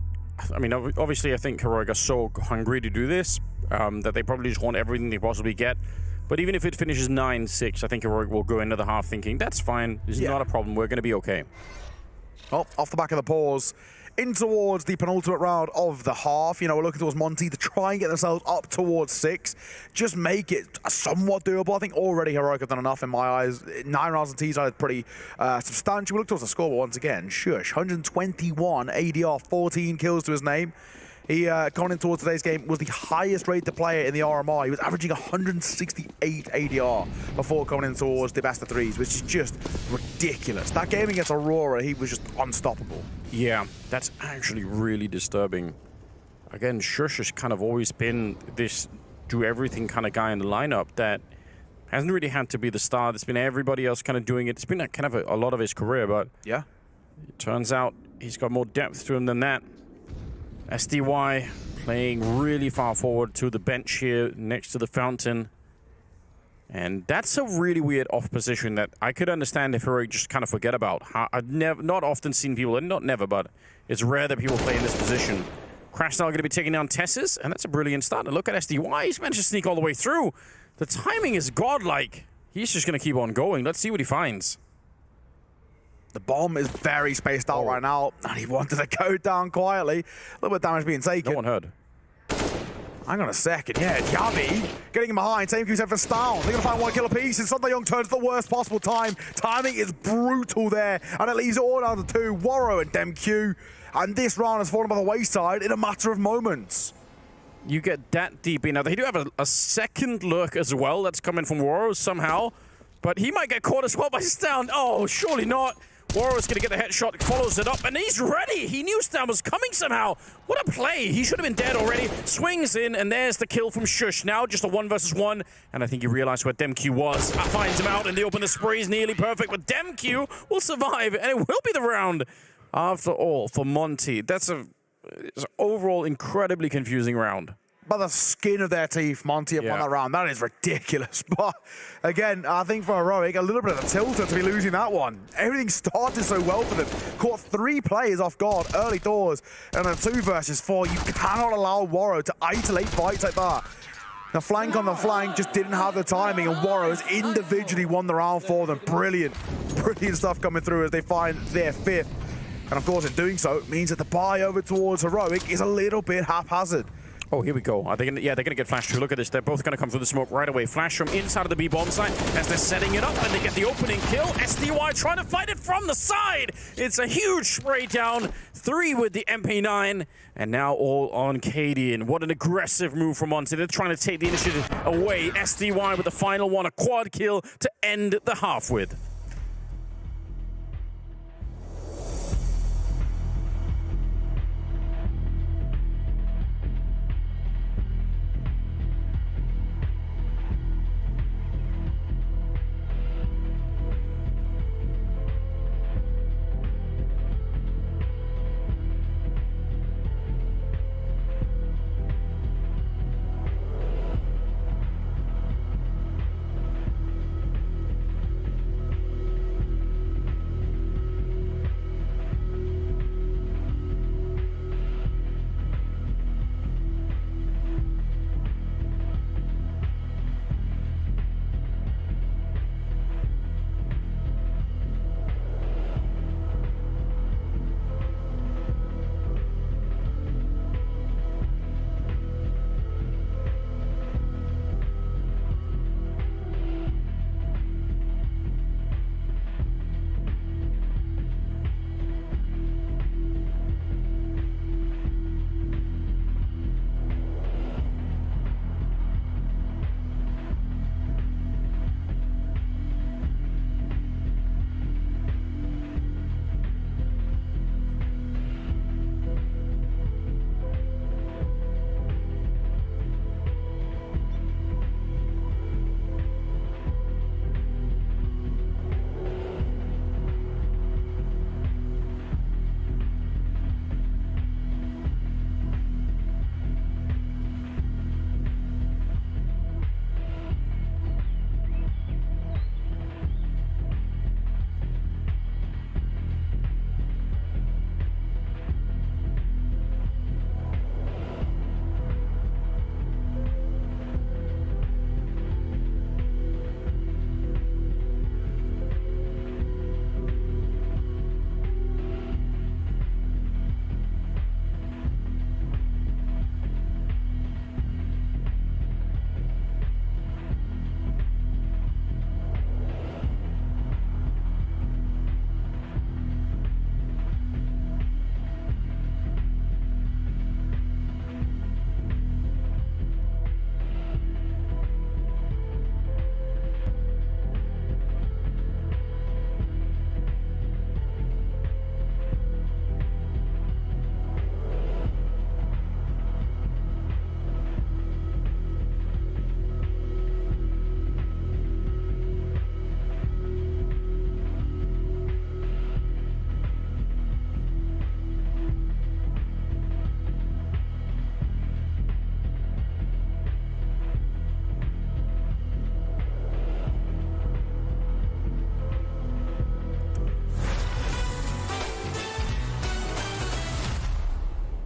I mean, obviously, I think Heroic are so hungry to do this that they probably just want everything they possibly get. But even if it finishes 9-6, I think Heroic will go into the half thinking, that's fine. This is not a problem. We're going to be okay. Oh, off the back of the pause. In towards the penultimate round of the half. You know, we're looking towards Monty to try and get themselves up towards 6. Just make it somewhat doable. I think already Heroic have done enough in my eyes. 9 rounds on T-side is pretty substantial. We look towards the scoreboard once again. Shush, 121 ADR, 14 kills to his name. He, coming in towards today's game, was the highest rated player in the RMR. He was averaging 168 ADR before coming in towards the best of 3s, which is just ridiculous. That game against Aurora, he was just unstoppable. Yeah, that's actually really disturbing. Again, Shush has kind of always been this do-everything kind of guy in the lineup that hasn't really had to be the star. There's been everybody else kind of doing it. It's been kind of a lot of his career, but yeah, it turns out he's got more depth to him than that. SDY playing really far forward to the bench here next to the fountain. And that's a really weird off position that I could understand if Heroic just kind of forget about. I've not often seen people, and not never, but it's rare that people play in this position. Crashstyle going to be taking down Tessus, and that's a brilliant start. And look at SDY, he's managed to sneak all the way through. The timing is godlike. He's just going to keep on going. Let's see what he finds. The bomb is very spaced out right now, and he wanted to go down quietly. A little bit of damage being taken. No one heard. Hang on a second. Yeah, Yavi getting him behind. Same Q7 for Style. They're going to find one kill apiece. And Sunday Young turns the worst possible time. Timing is brutal there. And it leaves it all down to 2. Warrow and DemQ. And this round has fallen by the wayside in a matter of moments. You get that deep in. Now, they do have a second look as well. That's coming from Warrow somehow. But he might get caught as well by Stan. Oh, surely not. Warrow's going to get the headshot, follows it up, and he's ready. He knew Stan was coming somehow. What a play. He should have been dead already. Swings in, and there's the kill from Shush. Now just a 1 versus 1, and I think he realized where DemQ was. Finds him out, and the open the spree is nearly perfect, but DemQ will survive, and it will be the round after all for Monty. It's an overall incredibly confusing round. By the skin of their teeth, Monty up on that round. That is ridiculous. But again, I think for Heroic, a little bit of a tilter to be losing that one. Everything started so well for them. Caught 3 players off guard early doors, and a 2 versus 4. You cannot allow Warrow to isolate fights like that. The flank on the flank just didn't have the timing, and Warrow has individually won the round for them. Brilliant, brilliant stuff coming through as they find their 5th. And of course, in doing so, it means that the buy over towards Heroic is a little bit haphazard. Oh, here we go. Are they gonna, yeah, they're going to get flashed too. Look at this. They're both going to come through the smoke right away. Flash from inside of the B bomb site as they're setting it up, and they get the opening kill. SDY trying to fight it from the side. It's a huge spray down. 3 with the MP9, and now all on Cadian. What an aggressive move from Monty. They're trying to take the initiative away. SDY with the final one, a quad kill to end the half with.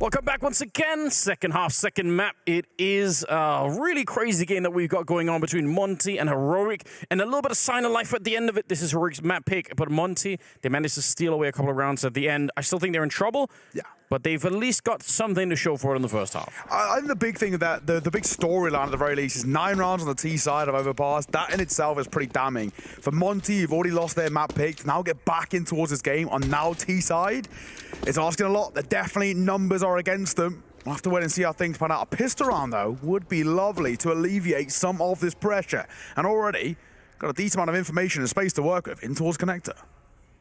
Welcome back once again. Second half, second map. It is a really crazy game that we've got going on between Monty and Heroic, and a little bit of sign of life at the end of it. This is Heroic's map pick, but Monty, they managed to steal away a couple of rounds at the end. I still think they're in trouble. Yeah. but they've at least got something to show for it in the first half. I think the big thing of that, the big storyline at the very least is 9 rounds on the T side of Overpass. That in itself is pretty damning. For Monty, you've already lost their map pick. Now get back in towards this game on now T side. It's asking a lot. The definitely numbers are against them. We'll have to wait and see how things pan out. A pistol round, though, would be lovely to alleviate some of this pressure. And already got a decent amount of information and space to work with in towards Connector.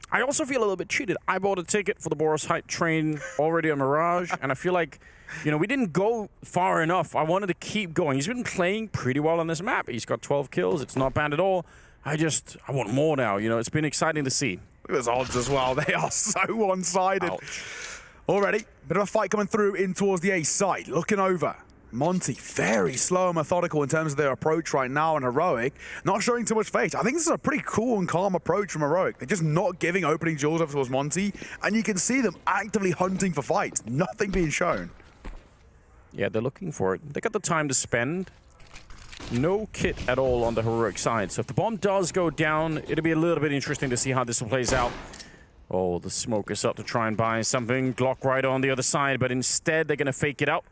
I also feel a little bit cheated. I bought a ticket for the Boris Hype train already on Mirage, and I feel like, you know, we didn't go far enough. I wanted to keep going. He's been playing pretty well on this map. He's got 12 kills. It's not bad at all. I want more now. You know, it's been exciting to see. Look at those odds as well. They are so one-sided. Already, bit of a fight coming through in towards the A side. Looking over. Monty, very slow and methodical in terms of their approach right now, and Heroic not showing too much face. I think this is a pretty cool and calm approach from Heroic. They're just not giving opening duels over towards Monty, and you can see them actively hunting for fights. Nothing being shown. Yeah, they're looking for it. They got the time to spend. No kit at all on the Heroic side. So if the bomb does go down, it'll be a little bit interesting to see how this plays out. Oh, the smoke is up to try and buy something. Glock right on the other side, but instead they're going to fake it out.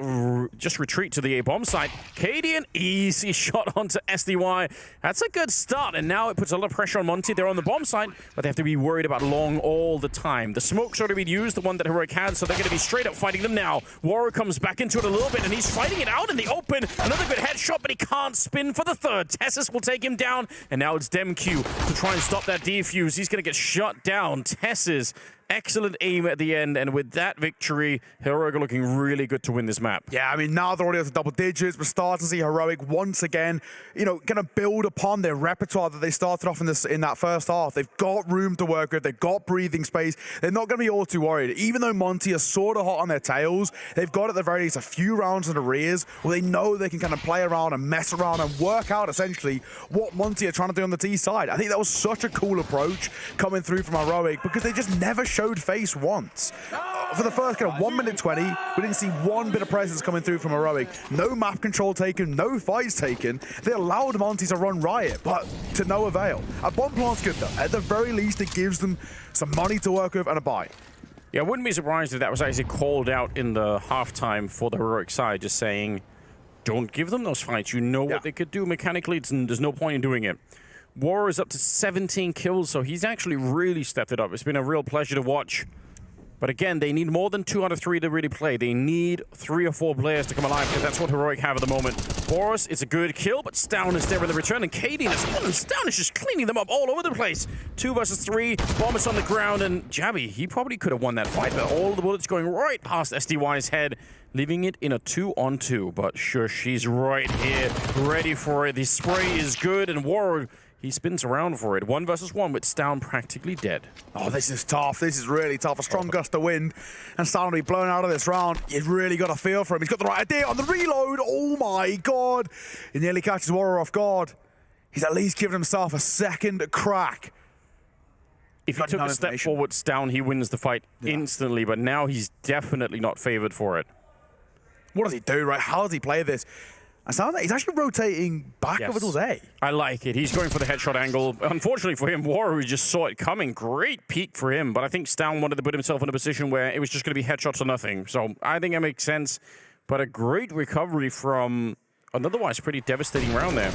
Just retreat to the A-bomb side. Cadian, easy shot onto SDY. That's a good start, and now it puts a lot of pressure on Monty. They're on the bomb side, but they have to be worried about long all the time. The smoke's already been used, the one that Heroic had, so they're going to be straight up fighting them now. Warrior comes back into it a little bit, and he's fighting it out in the open. Another good headshot, but he can't spin for the third. Tessus will take him down, and now it's DemQ to try and stop that defuse. He's going to get shut down. Tessus, excellent aim at the end, and with that victory, Heroic are looking really good to win this map. Yeah, I mean, now they're already up to double digits. We're starting to see Heroic once again, you know, going to build upon their repertoire that they started off in that first half. They've got room to work with. They've got breathing space. They're not going to be all too worried. Even though Monty are sort of hot on their tails, they've got at the very least a few rounds in arrears where they know they can kind of play around and mess around and work out essentially what Monty are trying to do on the T side. I think that was such a cool approach coming through from Heroic because they just never showed face once. For the first kind of 1 minute 20, we didn't see one bit of presence coming through from Heroic. No map control taken, no fights taken. They allowed Monty to run riot, but to no avail. A bomb plant's good though. At the very least, it gives them some money to work with and a buy. Yeah, I wouldn't be surprised if that was actually called out in the halftime for the Heroic side, just saying, don't give them those fights. You know what they could do mechanically. There's no point in doing it. War is up to 17 kills, so he's actually really stepped it up. It's been a real pleasure to watch. But again, they need more than 2 out of 3 to really play. They need 3 or 4 players to come alive, because that's what Heroic have at the moment. Boris, it's a good kill, but Stown is there with the return, and Cadian Stown is just cleaning them up all over the place. 2 versus 3, bomb is on the ground, and Jabby, he probably could have won that fight, but all the bullets going right past SDY's head, leaving it in a 2-on-2. But shush, he's right here, ready for it. The spray is good, and War, he spins around for it. 1 versus 1 with Stown practically dead. Oh, this is tough. This is really tough. A strong gust of wind, and Stown will be blown out of this round. You've really got a feel for him. He's got the right idea on the reload. Oh my God. He nearly catches Warrior off guard. He's at least given himself a second crack. If he took a step forward, Stown, he wins the fight instantly, but now he's definitely not favored for it. What does he do, right? How does he play this? I sound like he's actually rotating back over towards A. I like it. He's going for the headshot angle. Unfortunately for him, Warrior just saw it coming. Great peek for him, but I think Stown wanted to put himself in a position where it was just going to be headshots or nothing. So I think that makes sense, but a great recovery from an otherwise pretty devastating round there.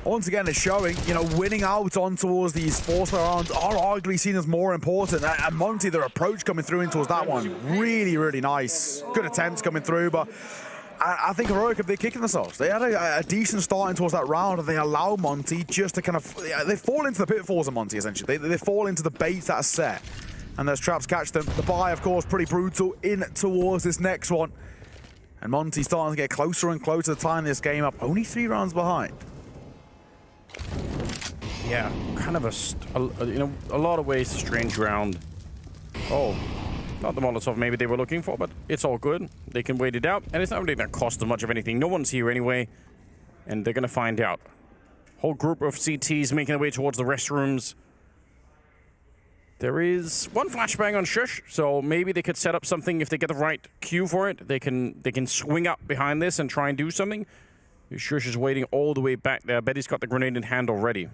Once again, it's showing, you know, winning out on towards these 4-star rounds are arguably seen as more important. And Monty, their approach coming through in towards that one, really, really nice. Good attempts coming through, but I think Heroic, if they're kicking themselves, they had a decent start towards that round, and they allow Monty just to kind of, they fall into the pitfalls of Monty, essentially. They fall into the baits that are set, and those traps catch them. The buy, of course, pretty brutal in towards this next one. And Monty starting to get closer and closer to tying this game up, only 3 rounds behind. Yeah, kind of a lot of ways, strange round. Oh. Not the Molotov maybe they were looking for, but it's all good. They can wait it out, and it's not really going to cost them much of anything. No one's here anyway, and they're going to find out. Whole group of CTs making their way towards the restrooms. There is one flashbang on Shush, so maybe they could set up something if they get the right cue for it. They can swing up behind this and try and do something. Shush is waiting all the way back there. I bet he's got the grenade in hand already.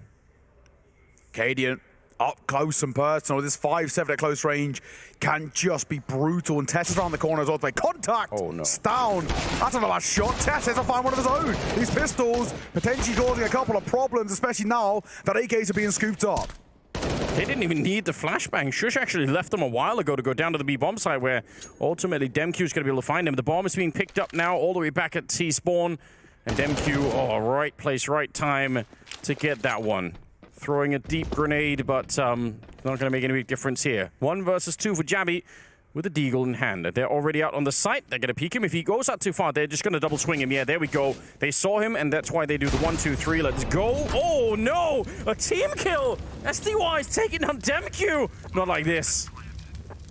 Cadian up close and personal. This 5-7 at close range can just be brutal. And Tess is around the corner as well. They contact. Oh, no. Down. That's not a bad shot. Tess has to find one of his own. These pistols potentially causing a couple of problems, especially now that AKs are being scooped up. They didn't even need the flashbang. Shush actually left them a while ago to go down to the B bomb site, where ultimately Demq is going to be able to find him. The bomb is being picked up now all the way back at T spawn. And Demq, oh, right place, right time to get that one. Throwing a deep grenade, but not going to make any big difference here. 1 versus 2 for Jabby with a deagle in hand. They're already out on the site. They're going to peek him. If he goes out too far, they're just going to double swing him. Yeah, there we go. They saw him, and that's why they do the 1, 2, 3. Let's go. Oh, no. A team kill. SDY is taking down Demq. Not like this.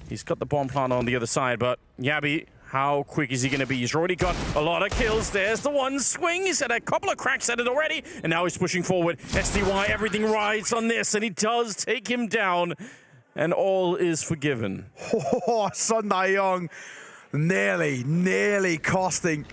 He's got the bomb plant on the other side, but Jabby, how quick is he going to be? He's already got a lot of kills. There's the one swing. He's had a couple of cracks at it already, and now he's pushing forward. SDY, everything rides on this, and he does take him down, and all is forgiven. Oh, Sunday Young nearly costing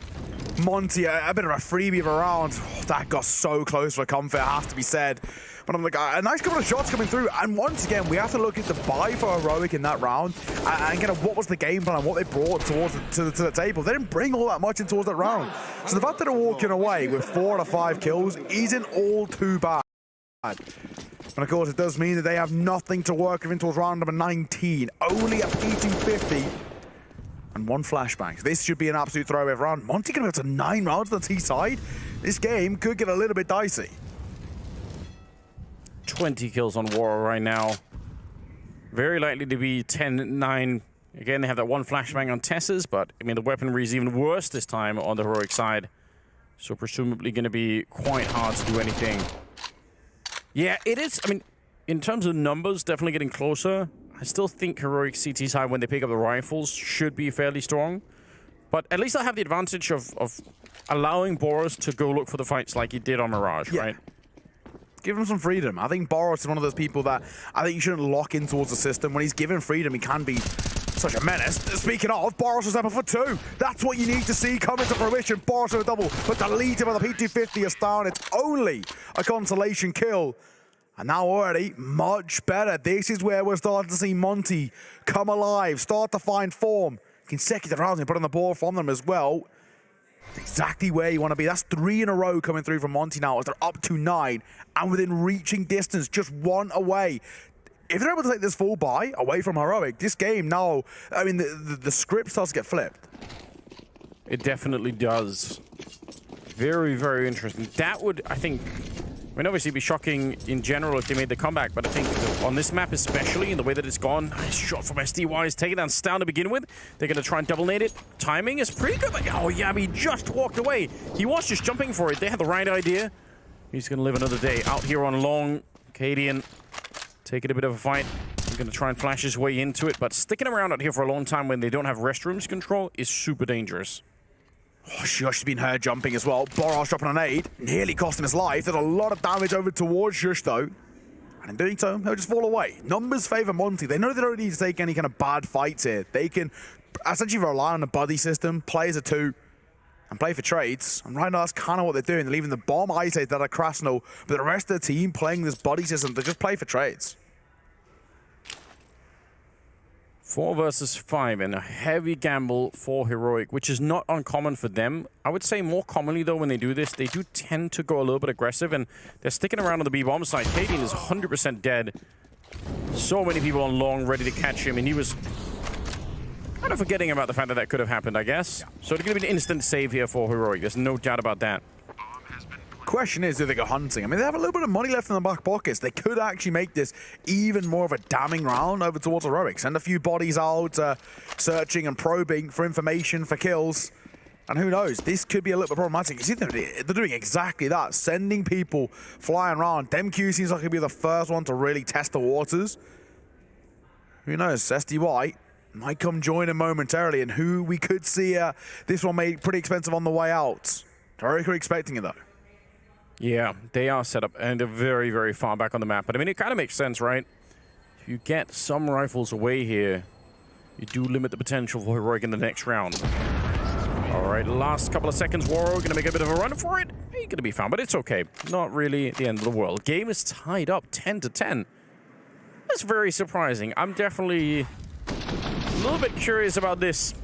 Monty a bit of a freebie of a round. Oh, that got so close for comfort, it has to be said. But I'm like, a nice couple of shots coming through. And once again, we have to look at the buy for Heroic in that round and kind of what was the game plan, what they brought towards to the table. They didn't bring all that much in towards that round. So the fact that they're walking away with 4 out of 5 kills isn't all too bad. And of course, it does mean that they have nothing to work with in towards round number 19. Only a P250 and 1 flashbang. So this should be an absolute throwaway round. Monty can go to 9 rounds on the T side. This game could get a little bit dicey. 20 kills on War right now. Very likely to be 10-9. Again, they have that 1 flashbang on Tess's, but I mean, the weaponry is even worse this time on the Heroic side. So presumably going to be quite hard to do anything. Yeah, it is. I mean, in terms of numbers, definitely getting closer. I still think Heroic CT side, when they pick up the rifles, should be fairly strong. But at least I have the advantage of allowing Boros to go look for the fights like he did on Mirage, right? Give him some freedom. I think Boros is one of those people that I think you shouldn't lock in towards the system. When he's given freedom, he can be such a menace. Speaking of, Boros is up for 2. That's what you need to see coming to fruition. Boros with a double, but deleted by the P250 is down. It's only a consolation kill. And now already much better. This is where we're starting to see Monty come alive, start to find form. Consecutive rounds and put on the board from them as well. Exactly where you want to be. That's 3 in a row coming through from Monty now as they're up to 9 and within reaching distance, just 1 away. If they're able to take this full buy away from Heroic, this game now, I mean, the script starts to get flipped. It definitely does. Very, very interesting. That would, I think, I mean, obviously it'd be shocking in general if they made the comeback, but I think on this map especially, in the way that it's gone, nice shot from SDY is taking down Stown to begin with. They're going to try and double nade it. Timing is pretty good. Like, oh, yeah, he just walked away. He was just jumping for it. They had the right idea. He's going to live another day out here on long. Cadian taking a bit of a fight. He's going to try and flash his way into it, but sticking around out here for a long time when they don't have restrooms control is super dangerous. Oh, Shush has been heard jumping as well. Boros dropping an 8, nearly costing his life. There's a lot of damage over towards Shush, though. And in doing so, he'll just fall away. Numbers favor Monty. They know they don't need to take any kind of bad fights here. They can essentially rely on the buddy system, play as a 2, and play for trades. And right now, that's kind of what they're doing. They're leaving the bomb isolated at Krasno, but the rest of the team playing this buddy system, they just play for trades. 4 versus 5 and a heavy gamble for Heroic, which is not uncommon for them. I would say more commonly, though, when they do this, they do tend to go a little bit aggressive, and they're sticking around on the B-bomb side. Cadian is 100% dead. So many people on long ready to catch him, and he was kind of forgetting about the fact that that could have happened, I guess. Yeah. So it's going to be an instant save here for Heroic. There's no doubt about that. Question is, do they go hunting? I mean, they have a little bit of money left in the back pockets. They could actually make this even more of a damning round over towards Heroic. Send a few bodies out, searching and probing for information, for kills. And who knows, this could be a little bit problematic. You see, they're doing exactly that, sending people flying around. Demq seems like he'll be the first one to really test the waters. Who knows, SDY might come join him momentarily, and who we could see this one made pretty expensive on the way out. Heroic are expecting it, though. Yeah, they are set up, and they're very, very far back on the map. But I mean, it kind of makes sense, right? If you get some rifles away here, you do limit the potential for Heroic in the next round. All right, last couple of seconds, Waro gonna make a bit of a run for it. He's gonna be found, but it's okay. Not really the end of the world. Game is tied up 10-10. That's very surprising. I'm definitely a little bit curious about this.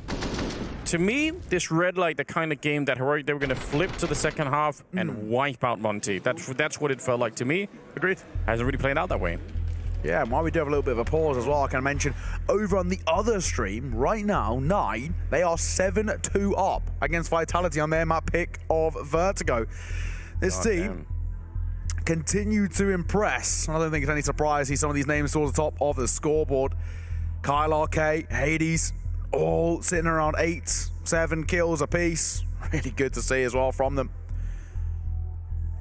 To me, this read like the kind of game that Heroic, they were going to flip to the second half and wipe out Monty. That's what it felt like to me. Agreed. Hasn't really played out that way. Yeah, and while we do have a little bit of a pause as well, I can mention over on the other stream, right now, 9, they are 7-2 up against Vitality on their map pick of Vertigo. This team continue to impress. I don't think it's any surprise to see some of these names towards the top of the scoreboard. Kyle RK, Hades, all sitting around 8, 7 kills apiece. Really good to see as well from them.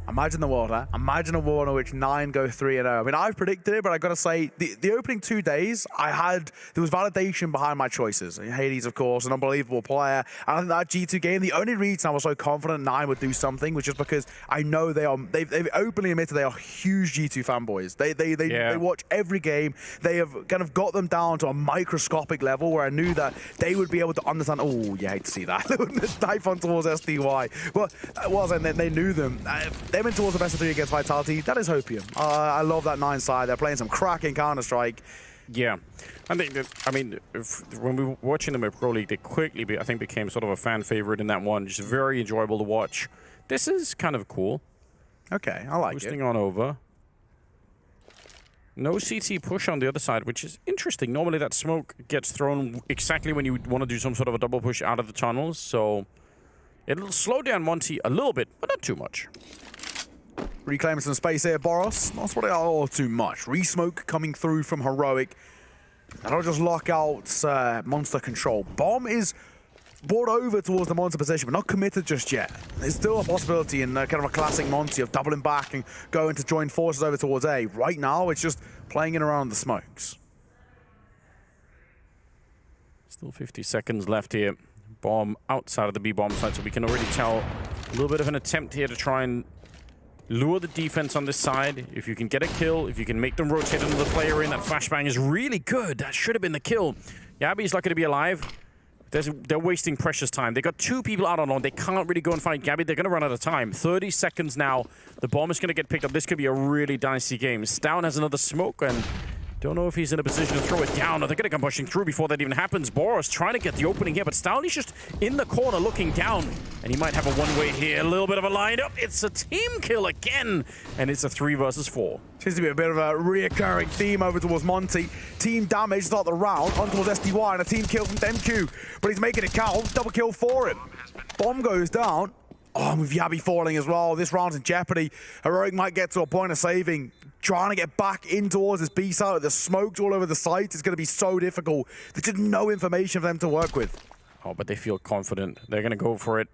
Imagine the world, huh? Imagine a world in which 9 go 3-0. I mean, I've predicted it, but I gotta say, the opening 2 days, there was validation behind my choices. Hades, of course, an unbelievable player. And I think that G2 game, the only reason I was so confident 9 would do something was just because I know they've openly admitted they are huge G2 fanboys. They watch every game. They have kind of got them down to a microscopic level where I knew that they would be able to understand. Oh, you hate to see that. Knife on towards SDY. But it was, and then they knew them. They went towards the best of 3 against Vitality. That is hopium. I love that 9 side. They're playing some cracking Counter-Strike. Yeah. I think that, I mean, when we were watching them at Pro League, they quickly, I think, became sort of a fan favorite in that one. Just very enjoyable to watch. This is kind of cool. Okay, I like Boosting on over. No CT push on the other side, which is interesting. Normally that smoke gets thrown exactly when you want to do some sort of a double push out of the tunnels. So it'll slow down Monty a little bit, but not too much. Reclaiming some space here, Boros. Not what all too much. Resmoke coming through from Heroic. That'll just lock out Monster control. Bomb is brought over towards the Monster position, but not committed just yet. There's still a possibility in kind of a classic Monty of doubling back and going to join forces over towards A. Right now, it's just playing in around the smokes. Still 50 seconds left here. Bomb outside of the B bomb site, so we can already tell a little bit of an attempt here to try and lure the defense on this side. If you can get a kill, if you can make them rotate another player in, that flashbang is really good. That should have been the kill. Gabby's lucky to be alive. They're wasting precious time. They got 2 people out on. They can't really go and find Gabby. They're going to run out of time. 30 seconds now. The bomb is going to get picked up. This could be a really dicey game. Stown has another smoke, and don't know if he's in a position to throw it down. Or they're going to come pushing through before that even happens. Boros trying to get the opening here, but Stown is just in the corner looking down. And he might have a one-way here. A little bit of a lineup. It's a team kill again. And it's a 3 versus 4. Seems to be a bit of a reoccurring theme over towards Monty. Team damage start the round on towards SDY, and a team kill from DemQ. But he's making it count. Double kill for him. Bomb goes down. Oh, with Yabi falling as well. This round's in jeopardy. Heroic might get to a point of saving. Trying to get back in towards this B side. The smoke's all over the site. It's going to be so difficult. There's just no information for them to work with. Oh, but they feel confident. They're going to go for it.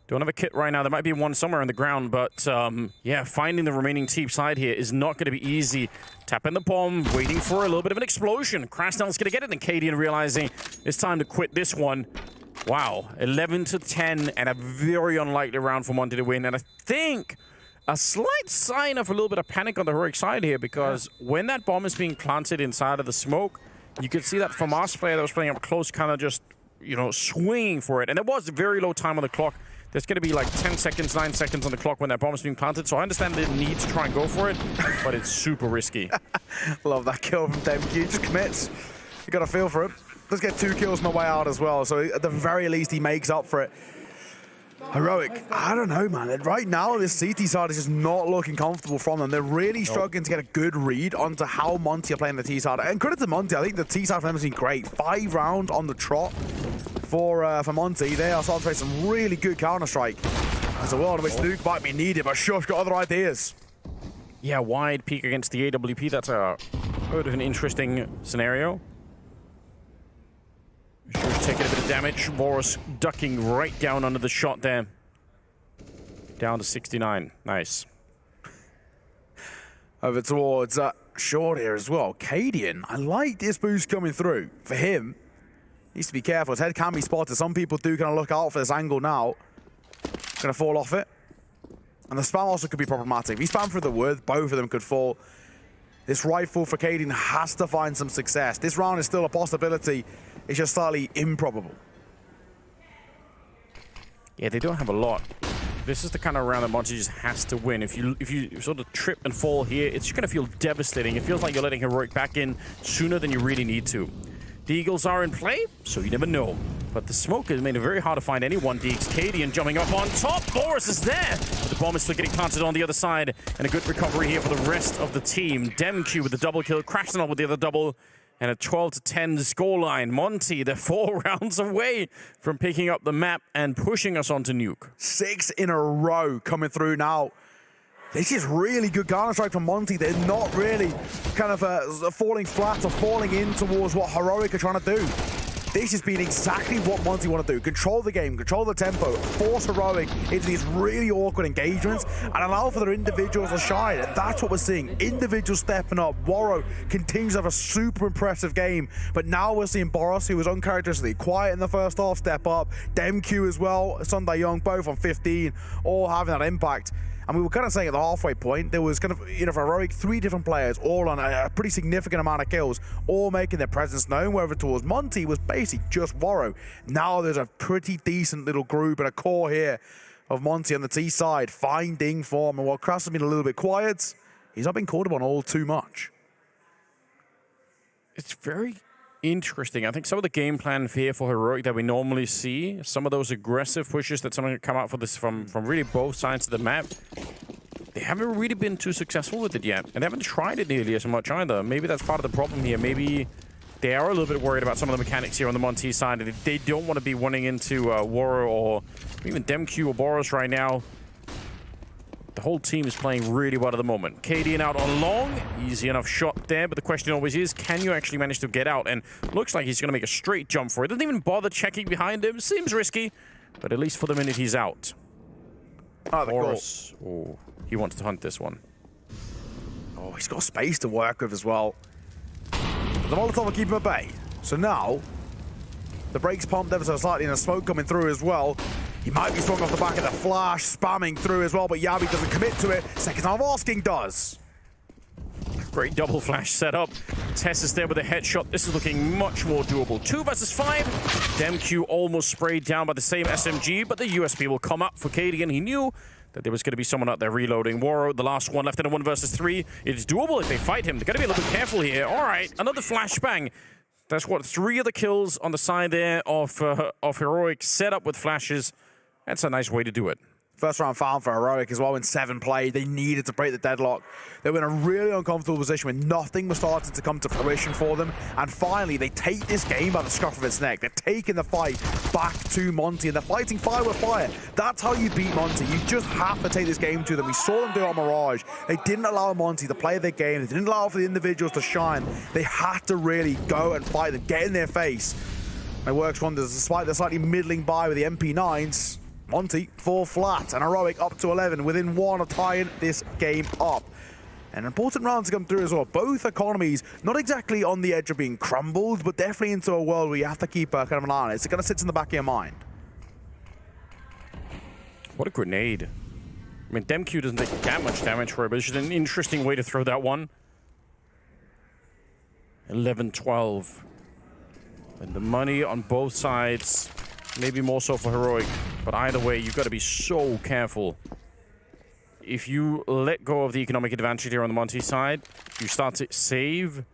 Don't have a kit right now. There might be one somewhere on the ground, but yeah, finding the remaining team side here is not going to be easy. Tapping the bomb, waiting for a little bit of an explosion. Crashdown's going to get it, and Cadian realizing it's time to quit this one. Wow, 11-10, and a very unlikely round for Monty to win. And I think a slight sign of a little bit of panic on the Heroic side here, because when that bomb is being planted inside of the smoke, you could see that FAMAS player that was playing up close kind of just, you know, swinging for it. And there was a very low time on the clock. There's going to be like 10 seconds, 9 seconds on the clock when that bomb is being planted. So I understand the need to try and go for it, but it's super risky. Love that kill from DemQ. Just commits. You got a feel for it. Let's get 2 kills on the way out as well. So at the very least, he makes up for it. Heroic, I don't know, man. Right now, this CT side is just not looking comfortable from them. They're really struggling to get a good read onto how Monty are playing the T side. And credit to Monty, I think the T side for them has been great. 5 rounds on the trot for Monty. They are starting to play some really good Counter-Strike. There's a world in which Nuke might be needed, but Shush got other ideas. Yeah, wide peek against the AWP. That's a bit of an interesting scenario. Shush taking a bit of damage. Boros ducking right down under the shot there. Down to 69. Nice. Over towards Short here as well. Cadian, I like this boost coming through. For him, needs to be careful. His head can be spotted. Some people do kind of look out for this angle now. Going to fall off it. And the spam also could be problematic. If he spam through the wood, both of them could fall. This rifle for Cadian has to find some success. This round is still a possibility. It's just slightly improbable. Yeah, they don't have a lot. This is the kind of round that Monty just has to win. If you sort of trip and fall here, it's just going to feel devastating. It feels like you're letting Heroic back in sooner than you really need to. The Eagles are in play, so you never know. But the smoke has made it very hard to find anyone. Deeks, Cadian jumping up on top. Boris is there. But the bomb is still getting planted on the other side. And a good recovery here for the rest of the team. Demq with the double kill, crashing on with the other double. And a 12-10 scoreline. Monty, they're 4 rounds away from picking up the map and pushing us onto Nuke. 6 in a row coming through now. This is really good Counter-Strike from Monty. They're not really kind of falling flat or falling in towards what Heroic are trying to do. This has been exactly what Monty want to do. Control the game, control the tempo, force Heroic into these really awkward engagements and allow for their individuals to shine. And that's what we're seeing. Individuals stepping up. Waro continues to have a super impressive game. But now we're seeing Boris, who was uncharacteristically quiet in the first half, step up. Demq as well, Sunday Young, both on 15, all having that impact. And we were kind of saying at the halfway point, there was kind of, for Heroic, 3 different players, all on a pretty significant amount of kills, all making their presence known, wherever towards Monty was basically just Waro. Now there's a pretty decent little group and a core here of Monty on the T side, finding form. And while Krass has been a little bit quiet, he's not been called upon all too much. It's very interesting. I think some of the game plan here for Heroic that we normally see, some of those aggressive pushes that sometimes come out for this from really both sides of the map, they haven't really been too successful with it yet. And they haven't tried it nearly as much either. Maybe that's part of the problem here. Maybe they are a little bit worried about some of the mechanics here on the Monty side. And they don't want to be running into Waro or even Demq or Boris right now. The whole team is playing really well at the moment. Cadian out on long. Easy enough shot there, but the question always is, can you actually manage to get out? And looks like he's going to make a straight jump for it. Doesn't even bother checking behind him. Seems risky, but at least for the minute he's out. Boris. Oh, he wants to hunt this one. Oh, he's got space to work with as well. But the Molotov will keep him at bay. So now, the brakes pumped ever so slightly and a smoke coming through as well. He might be swung off the back of the flash, spamming through as well, but Yabi doesn't commit to it. Second time asking does. Great double flash setup. Tess is there with a headshot. This is looking much more doable. 2 versus 5. Demq almost sprayed down by the same SMG, but the USP will come up for Cadian. He knew that there was going to be someone out there reloading. Waro, the last one, left in a 1 versus 3. It's doable if they fight him. They're going to be a little bit careful here. All right, another flashbang. That's what, 3 of the kills on the side there of Heroic, set up with flashes. That's a nice way to do it. First round found for Heroic as well in 7 play. They needed to break the deadlock. They were in a really uncomfortable position when nothing was starting to come to fruition for them. And finally, they take this game by the scruff of its neck. They're taking the fight back to Monty, and they're fighting fire with fire. That's how you beat Monty. You just have to take this game to them. We saw them do it on Mirage. They didn't allow Monty to play their game. They didn't allow for the individuals to shine. They had to really go and fight them, get in their face. It works wonders, despite the slightly middling by with the MP9s. Monty, 4 flat, and Heroic up to 11, within 1 of tying this game up. An important round to come through as well. Both economies not exactly on the edge of being crumbled, but definitely into a world where you have to keep kind of an eye on it. It's going to sit in the back of your mind. What a grenade. I mean, Demq doesn't take that much damage for it, but it's just an interesting way to throw that one. 11-12. And the money on both sides, maybe more so for Heroic, but either way, you've got to be so careful. If you let go of the economic advantage here on the Monty side, you start to save.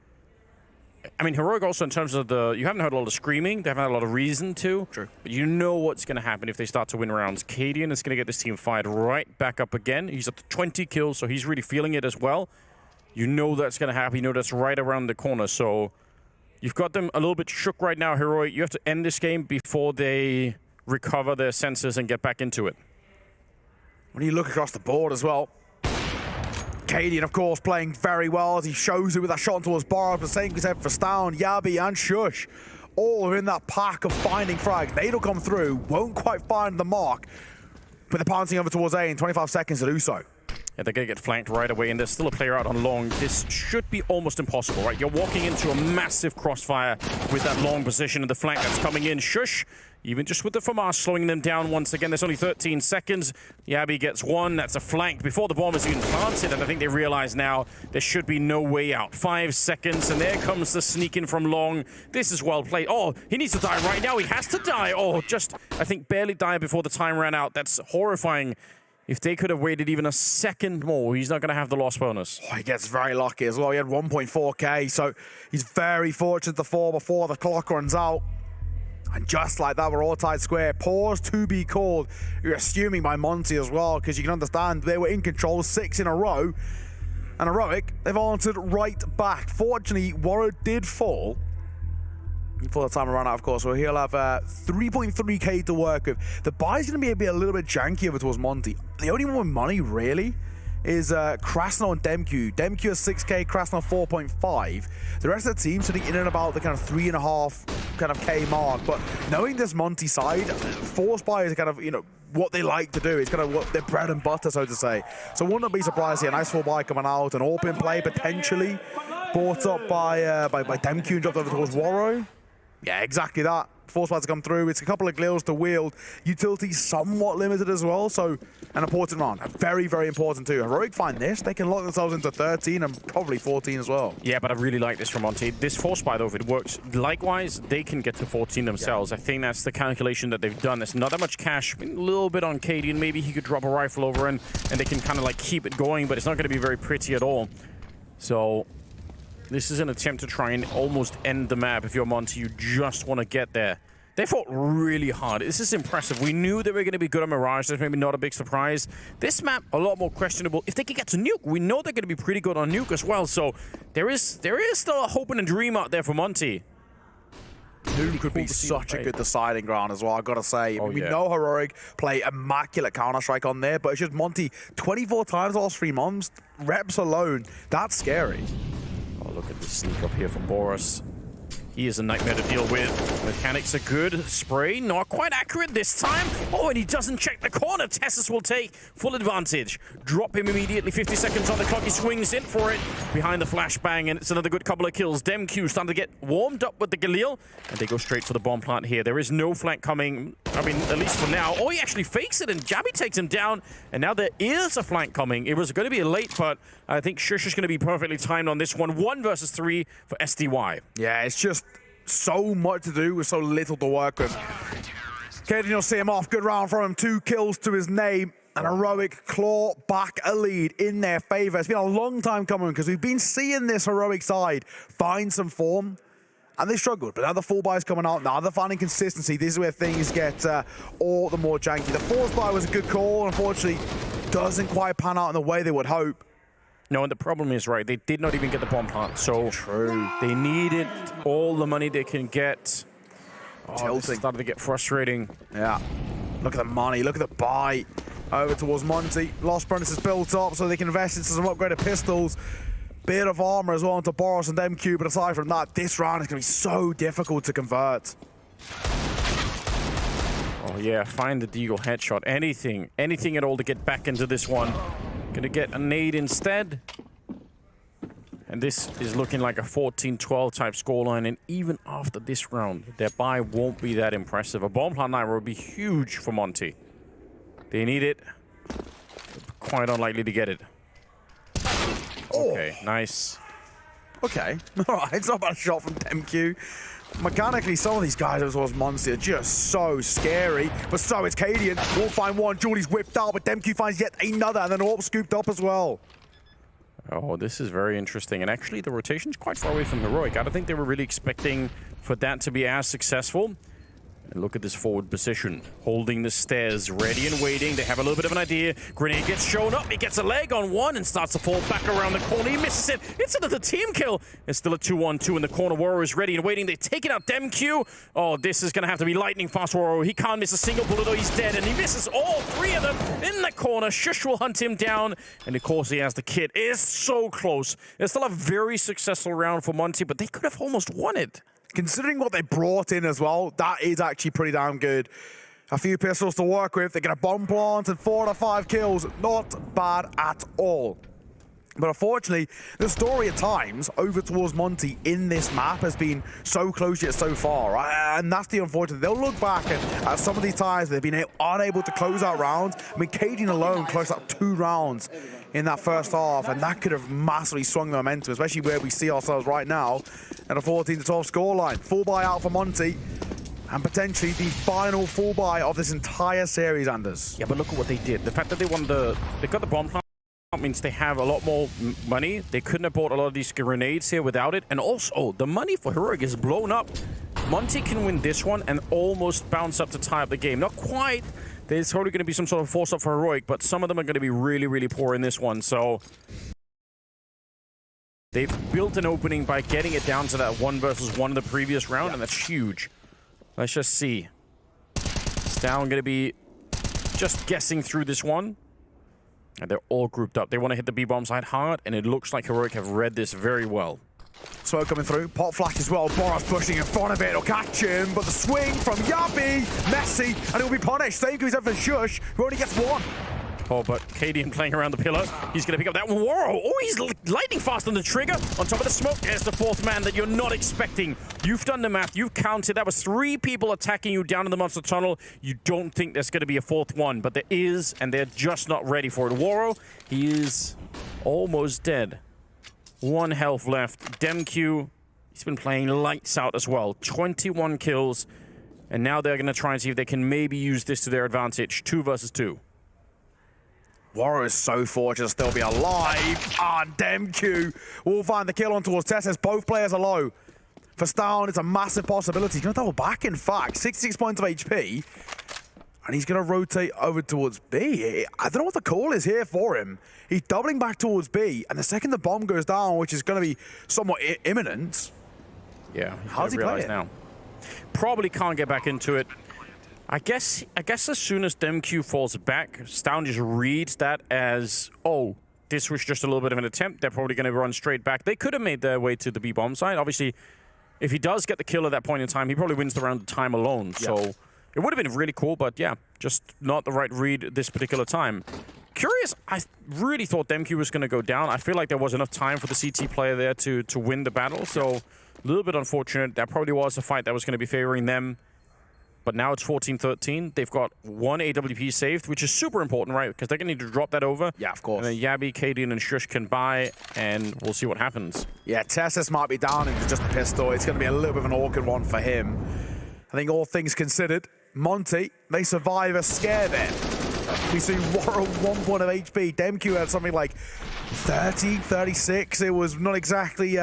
I mean, Heroic also in terms of you haven't heard a lot of screaming, they haven't had a lot of reason to. True. But you know what's going to happen if they start to win rounds. Cadian is going to get this team fired right back up again. He's at 20 kills, so he's really feeling it as well. You know that's going to happen. You know that's right around the corner, so you've got them a little bit shook right now, Heroic. You have to end this game before they recover their senses and get back into it. When you look across the board as well, Cadian, of course, playing very well as he shows it with that shot towards Boris, the same except for Stown, Yabi, and Shush. All are in that pack of finding frags. They'll come through, won't quite find the mark, but they're pouncing over towards A in 25 seconds to do so. Yeah, they're going to get flanked right away, and there's still a player out on long. This should be almost impossible, right? You're walking into a massive crossfire with that long position and the flank that's coming in. Shush, even just with the FAMAS slowing them down once again. There's only 13 seconds. Yabi gets 1. That's a flank before the bomb is even planted, and I think they realize now there should be no way out. 5 seconds, and there comes the sneak in from long. This is well played. Oh, he needs to die right now. He has to die. Oh, just, I think, barely died before the time ran out. That's horrifying. If they could have waited even a second more, he's not going to have the loss bonus. Oh, he gets very lucky as well. He had 1.4k, so he's very fortunate to fall before the clock runs out. And just like that, we're all tied square. Pause to be called. You're assuming by Monty as well, because you can understand they were in control 6 in a row. And Heroic, they've answered right back. Fortunately, Warrow did fall for the time around out, of course, so he'll have 3.3k to work with. The buy's going to be a little bit janky over towards Monty. The only one with money, really, is Krasnov and Demq. Demq is 6k, Krasnov 4.5. The rest of the team sitting in and about the kind of 3.5 kind of K mark. But knowing this Monty side, Force Buy is kind of, you know, what they like to do. It's kind of what their bread and butter, so to say. So wouldn't be surprised to see a nice full buy coming out, an open play potentially bought up by Demq and dropped over towards Warrow. Yeah, exactly that. Force Buy to come through. It's a couple of gills to wield. Utility somewhat limited as well, so an important round. Very, very important too. Heroic find this, they can lock themselves into 13 and probably 14 as well. Yeah, but I really like this from Monty. This Force Buy, though, if it works, likewise, they can get to 14 themselves. Yeah. I think that's the calculation that they've done. There's not that much cash, a little bit on Katie, and maybe he could drop a rifle over and they can kind of like keep it going, but it's not going to be very pretty at all. So this is an attempt to try and almost end the map. If you're Monty, you just want to get there. They fought really hard. This is impressive. We knew they were going to be good on Mirage. That's maybe not a big surprise. This map, a lot more questionable. If they can get to Nuke, we know they're going to be pretty good on Nuke as well. So there is still a hope and a dream out there for Monty. Nuke could be such a good deciding ground as well, I've got to say. We know Heroic play immaculate Counter-Strike on there, but it's just Monty 24 times the last 3 months. Reps alone, that's scary. Oh, look at the sneak up here from Boris. He is a nightmare to deal with. Mechanics are good. Spray, not quite accurate this time. Oh, and he doesn't check the corner. Tessus will take full advantage. Drop him immediately. 50 seconds on the clock. He swings in for it. Behind the flashbang, and it's another good couple of kills. Demq starting to get warmed up with the Galil, and they go straight for the bomb plant here. There is no flank coming. I mean, at least for now. Oh, he actually fakes it, and Jabby takes him down. And now there is a flank coming. It was going to be late, but I think Shush is going to be perfectly timed on this one. 1 versus 3 for SDY. Yeah, it's just so much to do with so little to work with. Kaden, you'll see him off. Good round from him. 2 kills to his name. And Heroic claw back a lead in their favor. It's been a long time coming because we've been seeing this Heroic side find some form. And they struggled, but now the full buy is coming out. Now they're finding consistency. This is where things get all the more janky. The Force Buy was a good call. Unfortunately, doesn't quite pan out in the way they would hope. No, and the problem is, right, they did not even get the bomb plant. So true. They needed all the money they can get. Oh, this is starting to get frustrating. Yeah. Look at the money. Look at the buy over towards Monty. Lost bonus is built up so they can invest into some upgraded pistols. Bit of armor as well into Boris and Demq, but aside from that, this round is going to be so difficult to convert. Oh yeah, find the Deagle headshot. Anything at all to get back into this one. Gonna get a nade instead. And this is looking like a 14-12 type scoreline, and even after this round, their buy won't be that impressive. A bomb plant now will be huge for Monty. They need it. Quite unlikely to get it. Okay, nice. Okay, all right, it's not a bad shot from Demq. Mechanically, some of these guys as well as Monty are just so scary, but so is Cadian. Won't find one, Julie's whipped out, but Demq finds yet another, and then Orb scooped up as well. Oh, this is very interesting, and actually the rotation's quite far away from Heroic. I don't think they were really expecting for that to be as successful. And look at this forward position, holding the stairs, ready and waiting. They have a little bit of an idea. Grenade gets shown up. He gets a leg on one and starts to fall back around the corner. He misses it. It's another team kill. It's still a 2-1-2 in the corner. Warrior is ready and waiting. They take it out. Demq. Oh, this is going to have to be lightning fast Warrior. He can't miss a single bullet or he's dead. And he misses all 3 of them in the corner. Shush will hunt him down. And of course, he has the kit. It is so close. It's still a very successful round for Monty, but they could have almost won it. Considering what they brought in as well, that is actually pretty damn good. A few pistols to work with. They get a bomb plant and 4 out of 5 kills. Not bad at all. But unfortunately, the story at times over towards Monty in this map has been so close yet so far, right? And that's the unfortunate. They'll look back at some of these times they've been unable to close out rounds. I mean, Cadian alone closed out 2 rounds in that first half, and that could have massively swung the momentum, especially where we see ourselves right now at a 14-12 scoreline. Full buy out for Monty. and potentially the final full buy of this entire series, Anders. Yeah, but look at what they did. The fact that they got the bomb plant means they have a lot more money. They couldn't have bought a lot of these grenades here without it. And also, the money for Heroic is blown up. Monty can win this one and almost bounce up to tie up the game. Not quite. There's probably going to be some sort of force up for Heroic, but some of them are going to be really, really poor in this one. So they've built an opening by getting it down to that 1 versus 1 in the previous round, and that's huge. Let's just see. Down going to be just guessing through this one. And they're all grouped up. They want to hit the B-bomb side hard, and it looks like Heroic have read this very well. Smoke coming through, pot flash as well. Boros pushing in front of it, it'll catch him, but the swing from Yabi, messy, and he'll be punished. Same goes over for Shush, who only gets 1. Oh, but Cadian playing around the pillar. He's going to pick up that one. Whoa! Oh, he's lightning fast on the trigger. On top of the smoke, there's the 4th man that you're not expecting. You've done the math. You've counted. That was 3 people attacking you down in the monster tunnel. You don't think there's going to be a 4th one, but there is, and they're just not ready for it. Waro, he is almost dead. 1 health left. Demq, he's been playing lights out as well. 21 kills, and now they're going to try and see if they can maybe use this to their advantage. 2 versus 2. Waro is so fortunate to still be alive. And Demq will find the kill on towards Tess as both players are low. For Stown, it's a massive possibility. He's going to double back, in fact. 66 points of HP. And he's going to rotate over towards B. I don't know what the call is here for him. He's doubling back towards B. And the second the bomb goes down, which is going to be somewhat imminent. Yeah, how's he play it now? Probably can't get back into it. I guess as soon as Demq falls back, Stown just reads that as, oh, this was just a little bit of an attempt. They're probably going to run straight back. They could have made their way to the B-bomb side. Obviously, if he does get the kill at that point in time, he probably wins the round of time alone. Yeah. So it would have been really cool, but yeah, just not the right read this particular time. Curious, I really thought Demq was going to go down. I feel like there was enough time for the CT player there to win the battle. So a little bit unfortunate. That probably was a fight that was going to be favoring them. But now it's 14-13. They've got 1 AWP saved, which is super important, right? Because they're going to need to drop that over. Yeah, of course. And then Yabi, Cadian, and Shush can buy, and we'll see what happens. Yeah, Tessus might be down into just a pistol. It's going to be a little bit of an awkward one for him. I think all things considered, Monty, they survive a scare there. We see Waro 1 point of HP. Demq had something like 30, 36. It was not exactly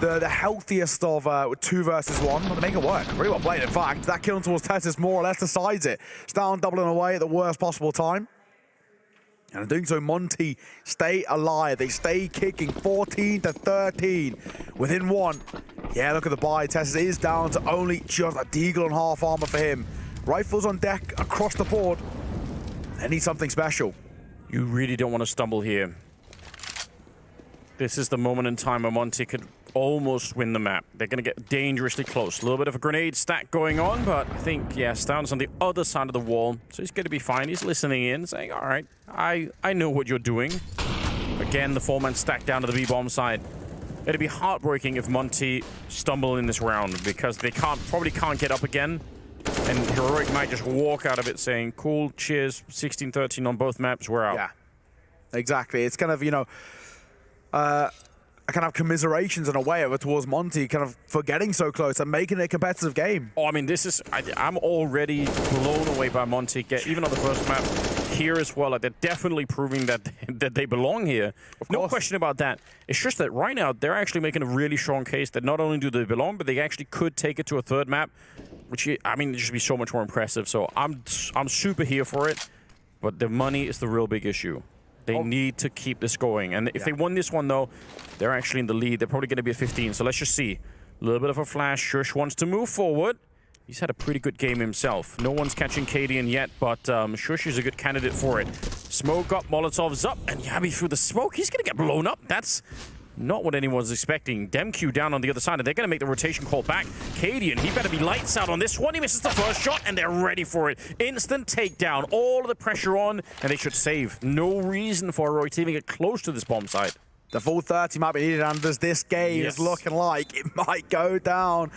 the healthiest of 2 versus 1, but they make it work. Really well played, in fact. That kill towards Tessus more or less decides it. Stown doubling away at the worst possible time. And in doing so, Monty stay alive. They stay kicking 14-13 within 1. Yeah, look at the buy. Tessus is down to only just a deagle and half armor for him. Rifles on deck across the board. They need something special. You really don't want to stumble here. This is the moment in time where Monty could almost win the map. They're going to get dangerously close. A little bit of a grenade stack going on, but I think, yeah, Stown's on the other side of the wall, so he's going to be fine. He's listening in, saying, all right, I know what you're doing. Again, the 4-man stack down to the B-bomb side. It'd be heartbreaking if Monty stumble in this round, because they probably can't get up again. And Heroic might just walk out of it saying, cool, cheers, 16-13 on both maps, we're out. Yeah, exactly. It's kind of, you know, I kind of commiserations in a way over towards Monty, kind of for getting so close and making it a competitive game. Oh, I mean, this is, I'm already blown away by Monty, even on the first map here as well. Like, they're definitely proving that they belong here. No question about that. It's just that right now, they're actually making a really strong case that not only do they belong, but they actually could take it to a 3rd map, which, I mean, it should be so much more impressive. So I'm super here for it, but the money is the real big issue. They need to keep this going. And if they won this one, though, they're actually in the lead. They're probably going to be at 15. So let's just see. A little bit of a flash. Shush wants to move forward. He's had a pretty good game himself. No one's catching Cadian yet, but Shush is a good candidate for it. Smoke up, Molotov's up, and Yabi through the smoke. He's going to get blown up. That's not what anyone's expecting. Demq down on the other side, and they're going to make the rotation call back. Cadian, he better be lights out on this one. He misses the first shot, and they're ready for it. Instant takedown. All of the pressure on, and they should save. No reason for Heroic to even get close to this bomb site. The full 30 might be needed, Anders. This game is looking like it might go down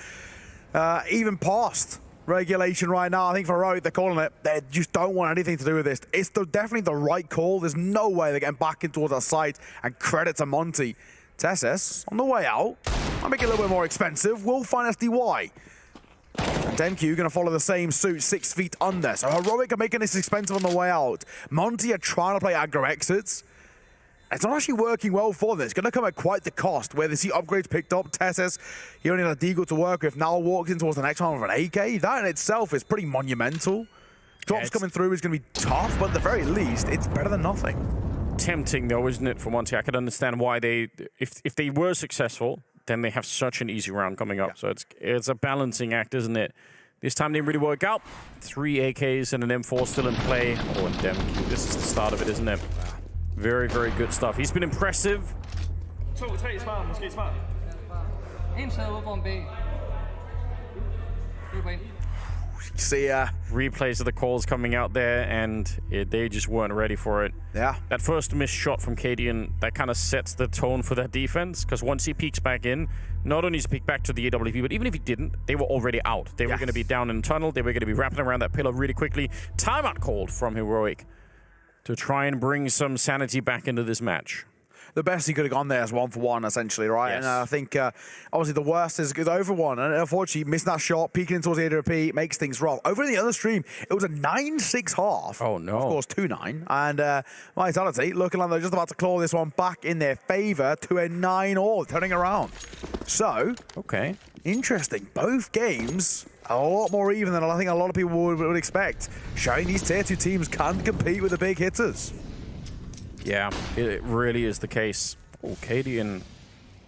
even past regulation right now. I think for Heroic, they're calling it. They just don't want anything to do with this. It's definitely the right call. There's no way they're getting back in towards that site, and credit to Monty. Tessus on the way out. I'll make it a little bit more expensive. We'll find SDY. DemQ going to follow the same suit, 6 feet under. So Heroic are making this expensive on the way out. Monty are trying to play aggro exits. It's not actually working well for them. It's going to come at quite the cost, where they see upgrades picked up. Tessus, he only had a Deagle to work with, now walks in towards the next one with an AK. That in itself is pretty monumental. Drops coming through is going to be tough, but at the very least, it's better than nothing. Tempting though, isn't it, for Monty? I could understand why they, if they were successful, then they have such an easy round coming up. So it's a balancing act, isn't it? This time didn't really work out. 3 AKs and an M4 still in play. Oh, and DemQ, this is the start of it, isn't it? Very, very good stuff. He's been impressive. 2-3 smart, måske smart. En taget ude foran B. Løber ind. See replays of the calls coming out there, and they just weren't ready for it. Yeah. That first missed shot from Cadian, that kind of sets the tone for that defense, because once he peeks back in, not only does he peek back to the AWP, but even if he didn't, they were already out. They were going to be down in the tunnel. They were going to be wrapping around that pillar really quickly. Timeout called from Heroic to try and bring some sanity back into this match. The best he could have gone there is 1-for-1, essentially, right? Yes. And I think, obviously, the worst is over one. And unfortunately, missing that shot, peeking towards the AWP, makes things rough. Over in the other stream, it was a 9-6 half. Oh, no. Of course, 2-9. And Vitality looking like they're just about to claw this one back in their favor to a 9-all, turning around. So, okay, interesting. Both games a lot more even than I think a lot of people would expect, showing these tier 2 teams can compete with the big hitters. Yeah, it really is the case. Oh, Cadian.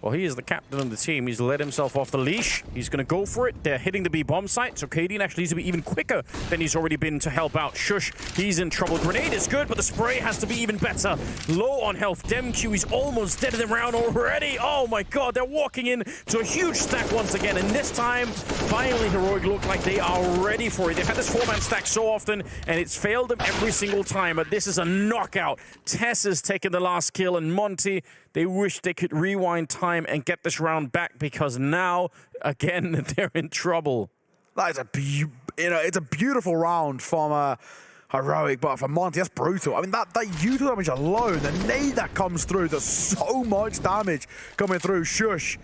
Well, he is the captain of the team. He's let himself off the leash. He's going to go for it. They're hitting the B bomb site, so Cadian actually needs to be even quicker than he's already been to help out. Shush, he's in trouble. Grenade is good, but the spray has to be even better. Low on health. DemQ, he's almost dead in the round already. Oh my god, they're walking in to a huge stack once again, and this time, finally, Heroic look like they are ready for it. They've had this 4-man stack so often, and it's failed them every single time, but this is a knockout. Tess has taken the last kill, and Monty, they wish they could rewind time and get this round back, because now, again, they're in trouble. That is it's a beautiful round from Heroic, but for Monty, that's brutal. I mean, that util damage alone, the nade that comes through, there's so much damage coming through. Shush.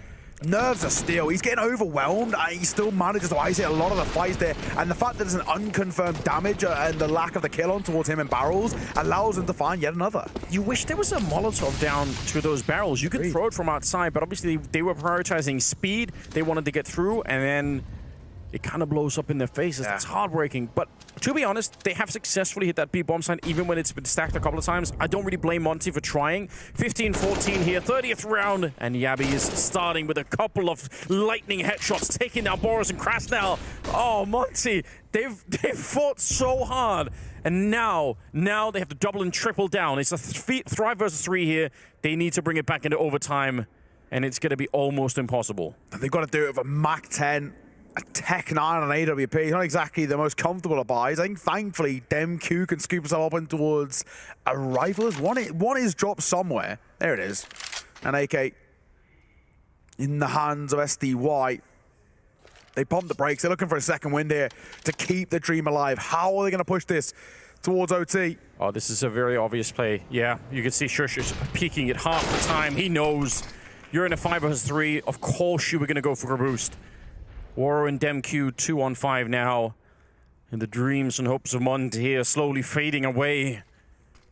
Nerves are steel. He's getting overwhelmed, and he still manages to isolate a lot of the fights there. And the fact that there's an unconfirmed damage and the lack of the kill on towards him in barrels allows him to find yet another. You wish there was a Molotov down to those barrels. You could throw it from outside, but obviously they were prioritizing speed. They wanted to get through, and then it kind of blows up in their faces. It's heartbreaking. But to be honest, they have successfully hit that B bomb site even when it's been stacked a couple of times. I don't really blame Monty for trying. 15-14 here, 30th round, and Yabby is starting with a couple of lightning headshots, taking down Boris and Krasnell. Oh, Monty, they've fought so hard. And now they have to double and triple down. It's a Thrive versus 3 here. They need to bring it back into overtime, and it's going to be almost impossible. And they've got to do it with a Mach 10. A Tech 9 on AWP. He's not exactly the most comfortable of buys. I think, thankfully, DemQ can scoop himself up in towards a rifle. One is dropped somewhere. There it is. An AK in the hands of SDY. They pump the brakes. They're looking for a second win here to keep the dream alive. How are they going to push this towards OT? Oh, this is a very obvious play. Yeah, you can see Shush is peeking at half the time. He knows you're in a 5 versus 3. Of course you were going to go for a boost. Waro and DemQ 2-on-5 now. And the dreams and hopes of Monty here slowly fading away.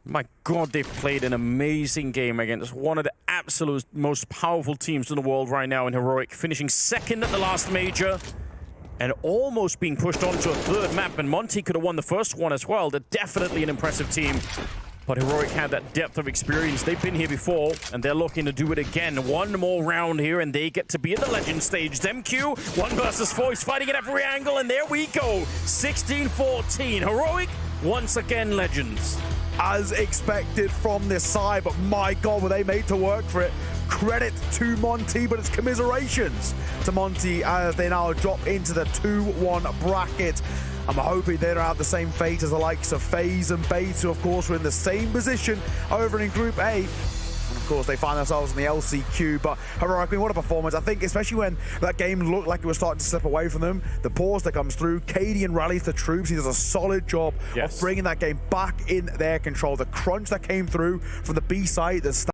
My god, they've played an amazing game against one of the absolute most powerful teams in the world right now in Heroic, finishing second at the last major and almost being pushed on to a third map. And Monty could have won the first one as well. They're definitely an impressive team. But Heroic had that depth of experience. They've been here before, and they're looking to do it again. One more round here, and they get to be at the Legend stage. DemQ, 1 versus 4. He's fighting at every angle, and there we go. 16-14. Heroic, once again, Legends. As expected from this side, but my god, were they made to work for it. Credit to Monty, but it's commiserations to Monty as they now drop into the 2-1 bracket. I'm hoping they don't have the same fate as the likes of FaZe and Bates, who of course were in the same position over in Group A. And of course, they find themselves in the LCQ, but Heroic, I mean, what a performance. I think especially when that game looked like it was starting to slip away from them, the pause that comes through, Cadian rallies the troops. He does a solid job of bringing that game back in their control. The crunch that came through from the B side, the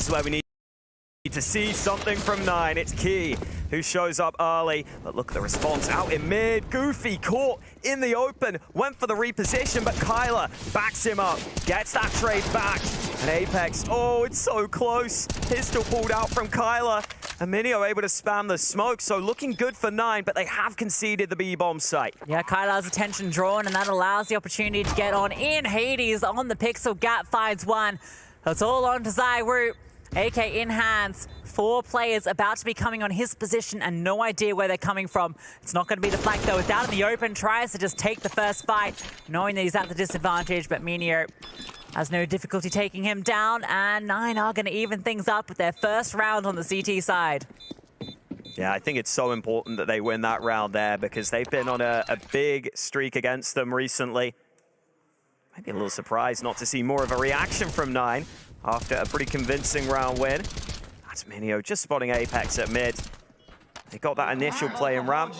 This is where we need to see something from 9. It's Key who shows up early, but look at the response out in mid. Goofy caught in the open, went for the reposition, but Kyler backs him up, gets that trade back. And Apex, oh, it's so close. Pistol pulled out from Kyler. And Minio able to spam the smoke, so looking good for 9, but they have conceded the B-bomb site. Yeah, Kyler's attention drawn, and that allows the opportunity to get on in. Hades on the pixel gap finds one. It's all on to ZywOo. AK in hands. 4 players about to be coming on his position and no idea where they're coming from. It's not going to be the flank though. It's out in the open. Tries to just take the first fight, knowing that he's at the disadvantage, but Minio has no difficulty taking him down, and 9 are going to even things up with their first round on the CT side. Yeah, I think it's so important that they win that round there because they've been on a big streak against them recently. Maybe a little surprised not to see more of a reaction from 9 after a pretty convincing round win. That's Minio just spotting Apex at mid. They got that initial play in ramp.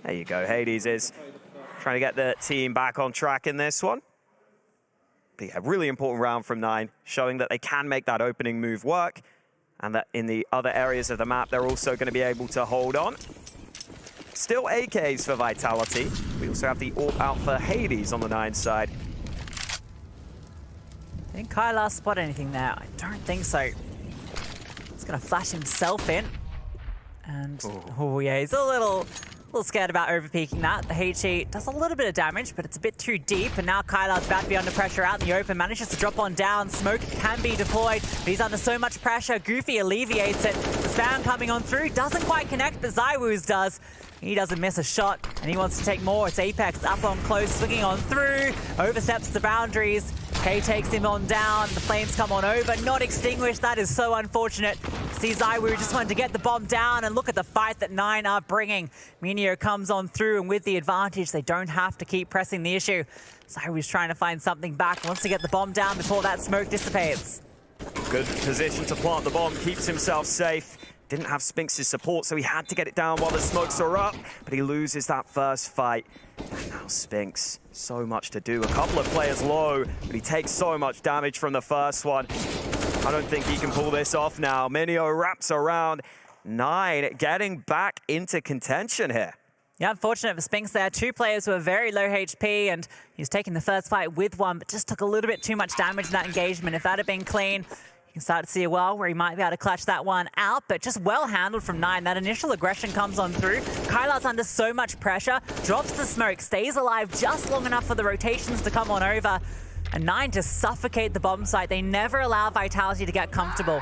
There you go, Hades is trying to get the team back on track in this one. But yeah, really important round from 9, showing that they can make that opening move work, and that in the other areas of the map, they're also going to be able to hold on. Still AKs for Vitality. We also have the AWP out for Hades on the 9 side. Did Kyler spot anything there? I don't think so. He's going to flash himself in. And, oh yeah, he's a little scared about overpeaking that. The HE does a little bit of damage, but it's a bit too deep. And now Kyler's about to be under pressure out in the open. Manages to drop on down. Smoke can be deployed, but he's under so much pressure. Goofy alleviates it. The spam coming on through. Doesn't quite connect, but ZywOo's does. He doesn't miss a shot, and he wants to take more. It's Apex up on close, swinging on through. Oversteps the boundaries. K takes him on down. The flames come on over. Not extinguished. That is so unfortunate. See, ZywOo just wanted to get the bomb down, and look at the fight that 9 are bringing. Minio comes on through, and with the advantage, they don't have to keep pressing the issue. ZywOo's trying to find something back. Wants to get the bomb down before that smoke dissipates. Good position to plant the bomb. Keeps himself safe. Didn't have Spinks' support, so he had to get it down while the smokes are up, but he loses that first fight. And now Spinks, so much to do. A couple of players low, but he takes so much damage from the first one. I don't think he can pull this off now. Minio wraps around 9, getting back into contention here. Yeah, unfortunate for Spinks there. 2 players who are very low HP, and he's taking the first fight with one, but just took a little bit too much damage in that engagement. If that had been clean, you can start to see a well where he might be able to clutch that one out, but just well handled from 9. That initial aggression comes on through. Kyler's under so much pressure, drops the smoke, stays alive just long enough for the rotations to come on over, and 9 to suffocate the bomb site. They never allow Vitality to get comfortable.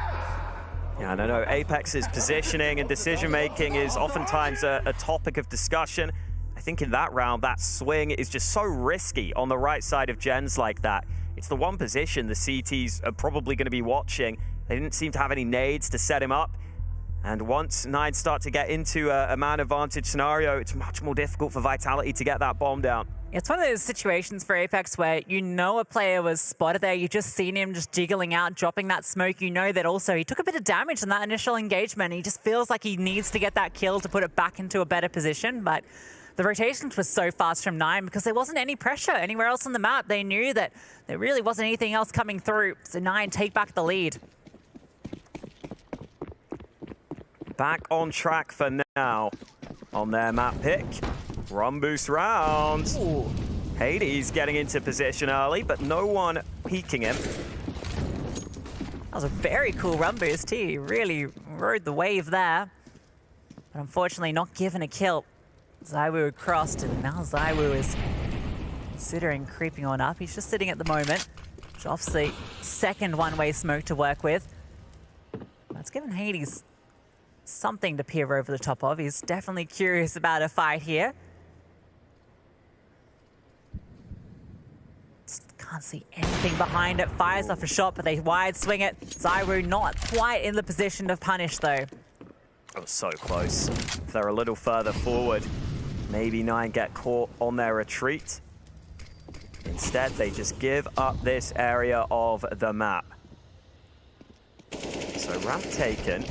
Yeah, and I know Apex's positioning and decision-making is oftentimes a topic of discussion. I think in that round, that swing is just so risky on the right side of gens like that. It's the one position the CTs are probably going to be watching. They didn't seem to have any nades to set him up. And once 9 start to get into a man advantage scenario, it's much more difficult for Vitality to get that bomb down. It's one of those situations for Apex where you know a player was spotted there. You've just seen him just jiggling out, dropping that smoke. You know that also he took a bit of damage in that initial engagement. He just feels like he needs to get that kill to put it back into a better position. But the rotations were so fast from 9 because there wasn't any pressure anywhere else on the map. They knew that there really wasn't anything else coming through. So 9 take back the lead. Back on track for now on their map pick. Run boost round. Ooh. Hades getting into position early, but no one peeking him. That was a very cool run boost. He really rode the wave there. But unfortunately not given a kill. ZywOo crossed, and now ZywOo is considering creeping on up. He's just sitting at the moment. Drops the second one-way smoke to work with. That's given Hades something to peer over the top of. He's definitely curious about a fight here. Just can't see anything behind it. Fires off a shot, but they wide swing it. ZywOo not quite in the position to punish, though. Oh, so close. If they're a little further forward, maybe 9 get caught on their retreat. Instead, they just give up this area of the map. So ramp taken.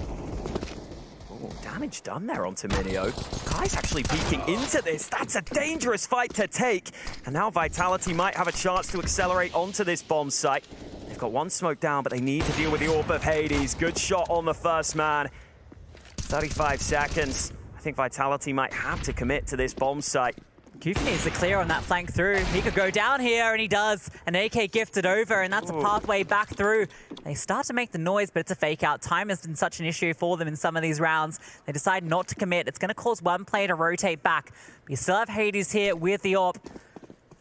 Oh, damage done there onto Minio. Guy's actually peeking into this. That's a dangerous fight to take. And now Vitality might have a chance to accelerate onto this bomb site. They've They've got one smoke down, but they need to deal with the AWP of Hades. Good shot on the first man. 35 seconds. I think Vitality might have to commit to this bomb site. Goofy needs to clear on that flank through. He could go down here, and he does. An AK gifted over, and that's a pathway back through. They start to make the noise, but it's a fake out. Time has been such an issue for them in some of these rounds. They decide not to commit. It's going to cause one player to rotate back. But you still have Hades here with the AWP.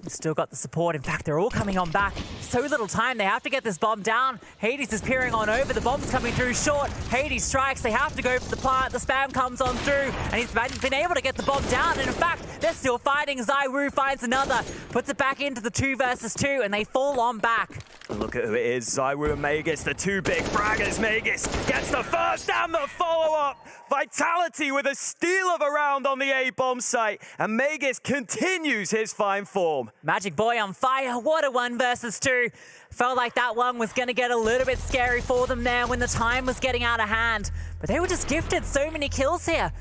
You've still got the support. In fact, they're all coming on back. So little time. They have to get this bomb down. Hades is peering on over. The bomb's coming through short. Hades strikes. They have to go for the plant. The spam comes on through. And he's been able to get the bomb down. And in fact, they're still fighting. ZywOo finds another. Puts it back into the 2 versus 2. And they fall on back. Look at who it is. ZywOo and Magisk, the two big fraggers. Magisk gets the first and the follow-up. Vitality with a steal of a round on the A bomb site. And Magisk continues his fine form. Magic Boy on fire. What a 1 versus 2. Felt like that one was going to get a little bit scary for them there when the time was getting out of hand. But they were just gifted so many kills here.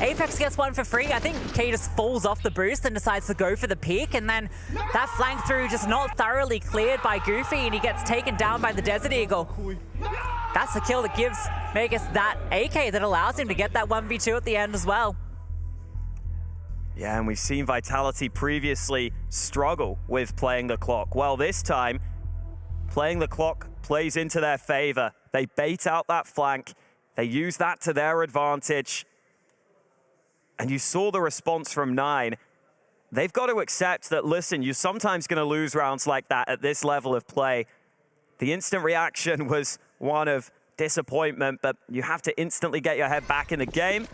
Apex gets one for free. I think K just falls off the boost and decides to go for the peak. And then that flank through just not thoroughly cleared by Goofy, and he gets taken down by the Desert Eagle. That's the kill that gives Magisk that AK that allows him to get that 1v2 at the end as well. Yeah, and we've seen Vitality previously struggle with playing the clock. Well, this time, playing the clock plays into their favor. They bait out that flank. They use that to their advantage. And you saw the response from 9. They've got to accept that, listen, you're sometimes going to lose rounds like that at this level of play. The instant reaction was one of disappointment, but you have to instantly get your head back in the game.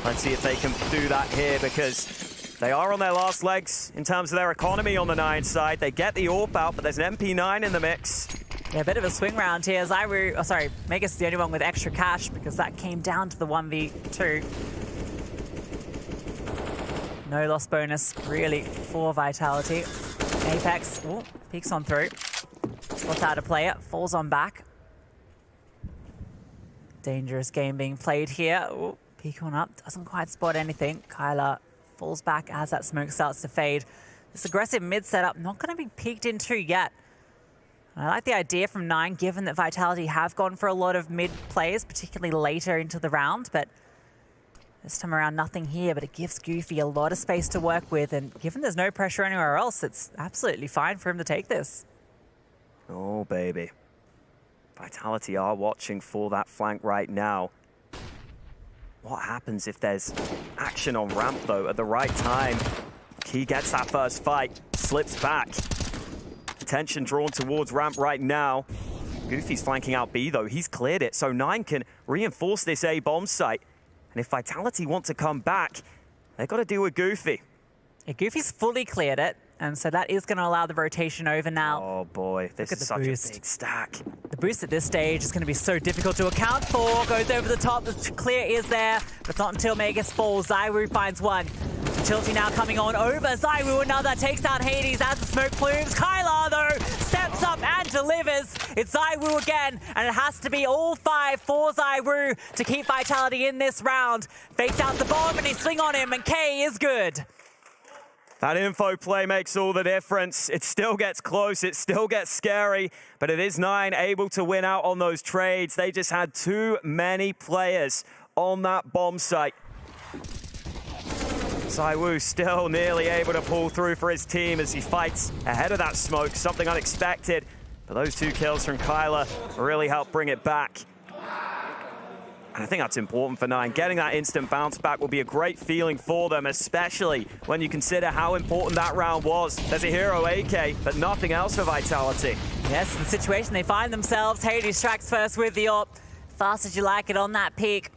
Let's see if they can do that here, because they are on their last legs in terms of their economy on the 9 side. They get the AWP out, but there's an MP9 in the mix. Yeah, a bit of a swing round here. Magisk is the only one with extra cash because that came down to the 1v2. No loss bonus, really, for Vitality. Apex, peeks on through. Spots how to play it, falls on back. Dangerous game being played here. Ooh, peek on up, doesn't quite spot anything. Kyler falls back as that smoke starts to fade. This aggressive mid setup, not going to be peeked into yet. I like the idea from 9, given that Vitality have gone for a lot of mid plays, particularly later into the round, but this time around, nothing here, but it gives Goofy a lot of space to work with, and given there's no pressure anywhere else, it's absolutely fine for him to take this. Oh, baby. Vitality are watching for that flank right now. What happens if there's action on ramp, though, at the right time? Key gets that first fight, slips back. Attention drawn towards ramp right now. Goofy's flanking out B, though. He's cleared it, so 9 can reinforce this A bomb site. And if Vitality want to come back, they've got to deal with Goofy. Yeah, Goofy's fully cleared it, and so that is going to allow the rotation over now. Oh boy, this is such a big stack. The boost at this stage is going to be so difficult to account for. Goes over the top, the clear is there, but not until Magisk falls. ZywOo finds one. Tilty now coming on over. ZywOo another, takes down Hades as the smoke plumes. Kyler, though, steps up and delivers. It's ZywOo again, and it has to be all 5 for ZywOo to keep Vitality in this round. Fakes out the bomb, and they swing on him, and K is good. That info play makes all the difference. It still gets close, it still gets scary, but it is 9 able to win out on those trades. They just had too many players on that bomb site. ZywOo still nearly able to pull through for his team as he fights ahead of that smoke, something unexpected. But those 2 kills from Kyler really help bring it back. And I think that's important for 9. Getting that instant bounce back will be a great feeling for them, especially when you consider how important that round was. There's a hero AK, but nothing else for Vitality. Yes, the situation they find themselves. Hades strikes first with the AWP. Fast as you like it on that peak.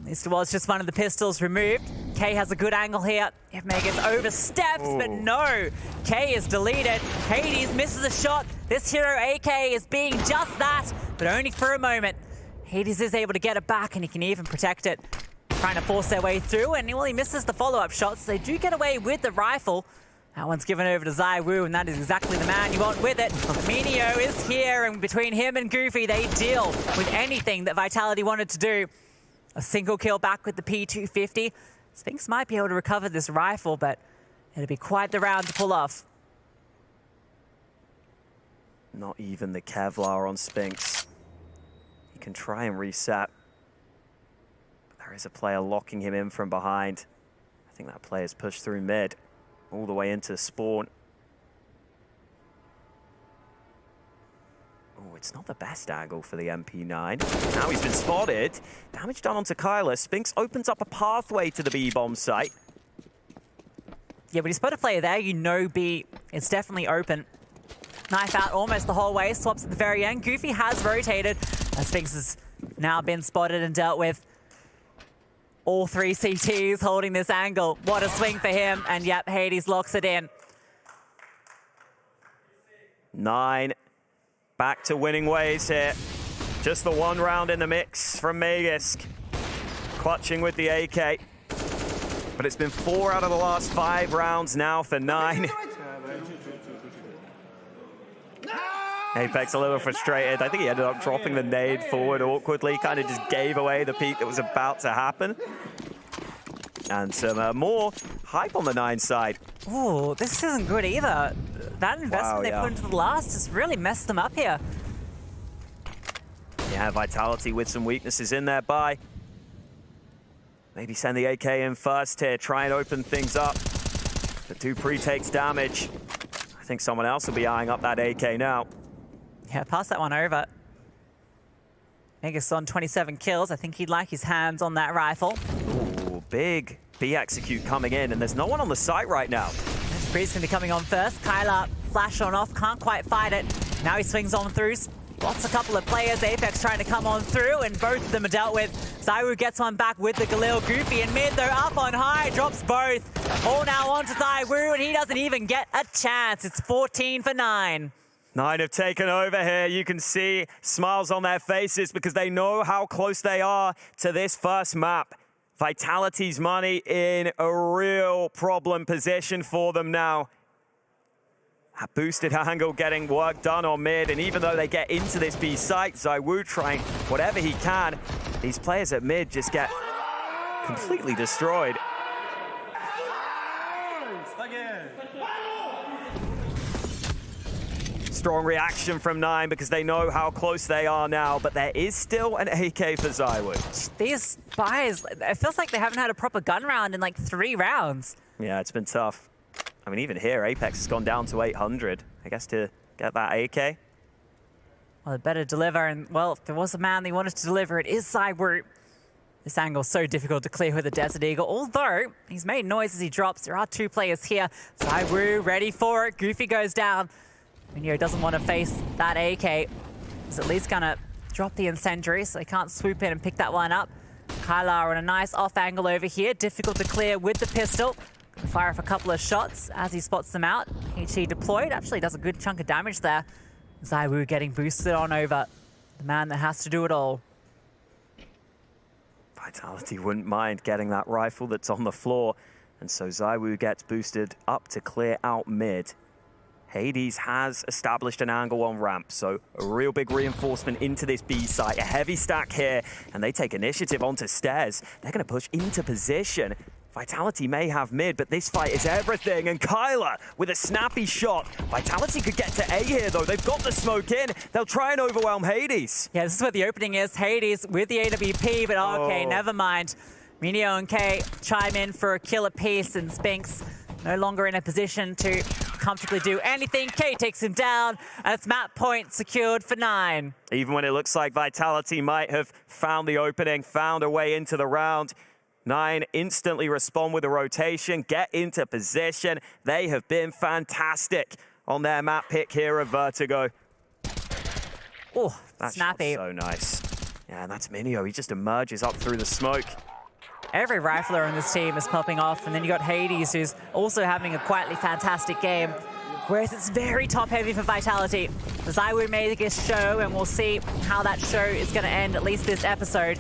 At least it was just one of the pistols removed. K has a good angle here. If Magisk oversteps, but no. K is deleted. Hades misses a shot. This hero AK is being just that, but only for a moment. Hades is able to get it back, and he can even protect it. Trying to force their way through, and he misses the follow-up shots. They do get away with the rifle. That one's given over to ZywOo, and that is exactly the man you want with it. Minio is here, and between him and Goofy, they deal with anything that Vitality wanted to do. A single kill back with the P250. Sphinx might be able to recover this rifle, but it'll be quite the round to pull off. Not even the Kevlar on Spinks. He can try and reset. But there is a player locking him in from behind. I think that player's pushed through mid, all the way into spawn. Oh, it's not the best angle for the MP9. Now he's been spotted. Damage done onto Kyler. Spinks opens up a pathway to the B-bomb site. Yeah, when you spot a player there, you know B is definitely open. Knife out almost the whole way, swaps at the very end. Goofy has rotated, as Spinks has now been spotted and dealt with. All three CTs holding this angle. What a swing for him, and yep, Hades locks it in. 9 back to winning ways here. Just the one round in the mix from Magisk. Clutching with the AK. But it's been 4 out of the last 5 rounds now for 9. Apex a little frustrated. I think he ended up dropping the nade forward awkwardly. Kind of just gave away the peak that was about to happen. And some more hype on the 9 side. Ooh, this isn't good either. That investment they put into the last just really messed them up here. Yeah, Vitality with some weaknesses in there by. Maybe send the AK in first here, try and open things up. But Dupree takes damage. I think someone else will be eyeing up that AK now. Yeah, pass that one over. Megas on 27 kills. I think he'd like his hands on that rifle. Ooh, big B execute coming in, and there's no one on the site right now. Dupree's going to be coming on first. Kyler flash on off, can't quite fight it. Now he swings on through. Spots a couple of players. Apex trying to come on through, and both of them are dealt with. Zywoo gets one back with the Galil. Goofy in mid, though, up on high, drops both. All now onto Zywoo, and he doesn't even get a chance. It's 14 for 9. 9 have taken over here. You can see smiles on their faces because they know how close they are to this first map. Vitality's money in a real problem position for them now. A boosted angle getting work done on mid, and even though they get into this B site, Zywoo trying whatever he can. These players at mid just get completely destroyed. Strong reaction from 9 because they know how close they are now, but there is still an AK for Zywoo. These buys, it feels like they haven't had a proper gun round in like 3 rounds. Yeah, it's been tough. I mean, even here, Apex has gone down to 800, I guess, to get that AK. Well, it better deliver, and well, if there was a man they wanted to deliver, it is Zywoo. This angle's so difficult to clear with a Desert Eagle, although he's made noise as he drops. There are 2 players here. Zywoo ready for it. Goofy goes down. Minio doesn't want to face that AK. He's at least gonna drop the incendiary so they can't swoop in and pick that one up. Kylar on a nice off angle over here. Difficult to clear with the pistol. Gonna fire off a couple of shots as he spots them out. HE deployed, actually does a good chunk of damage there. Zywoo getting boosted on over. The man that has to do it all. Vitality wouldn't mind getting that rifle that's on the floor. And so Zywoo gets boosted up to clear out mid. Hades has established an angle on ramp, so a real big reinforcement into this B site. A heavy stack here, and they take initiative onto stairs. They're going to push into position. Vitality may have mid, but this fight is everything. And Kyler with a snappy shot. Vitality could get to A here, though. They've got the smoke in. They'll try and overwhelm Hades. Yeah, this is where the opening is. Hades with the AWP, but okay, never mind. Minio and K chime in for a kill apiece, and Spinks no longer in a position to comfortably do anything. K takes him down, and it's map point secured for 9. Even when it looks like Vitality might have found the opening, found a way into the round, 9 instantly respond with a rotation, get into position. They have been fantastic on their map pick here of Vertigo. Oh, that's snappy. So nice. Yeah, and that's Minio. He just emerges up through the smoke. Every rifler on this team is popping off, and then you got Hades, who's also having a quietly fantastic game. Whereas it's very top-heavy for Vitality. The Zywoo made this show, and we'll see how that show is going to end, at least this episode.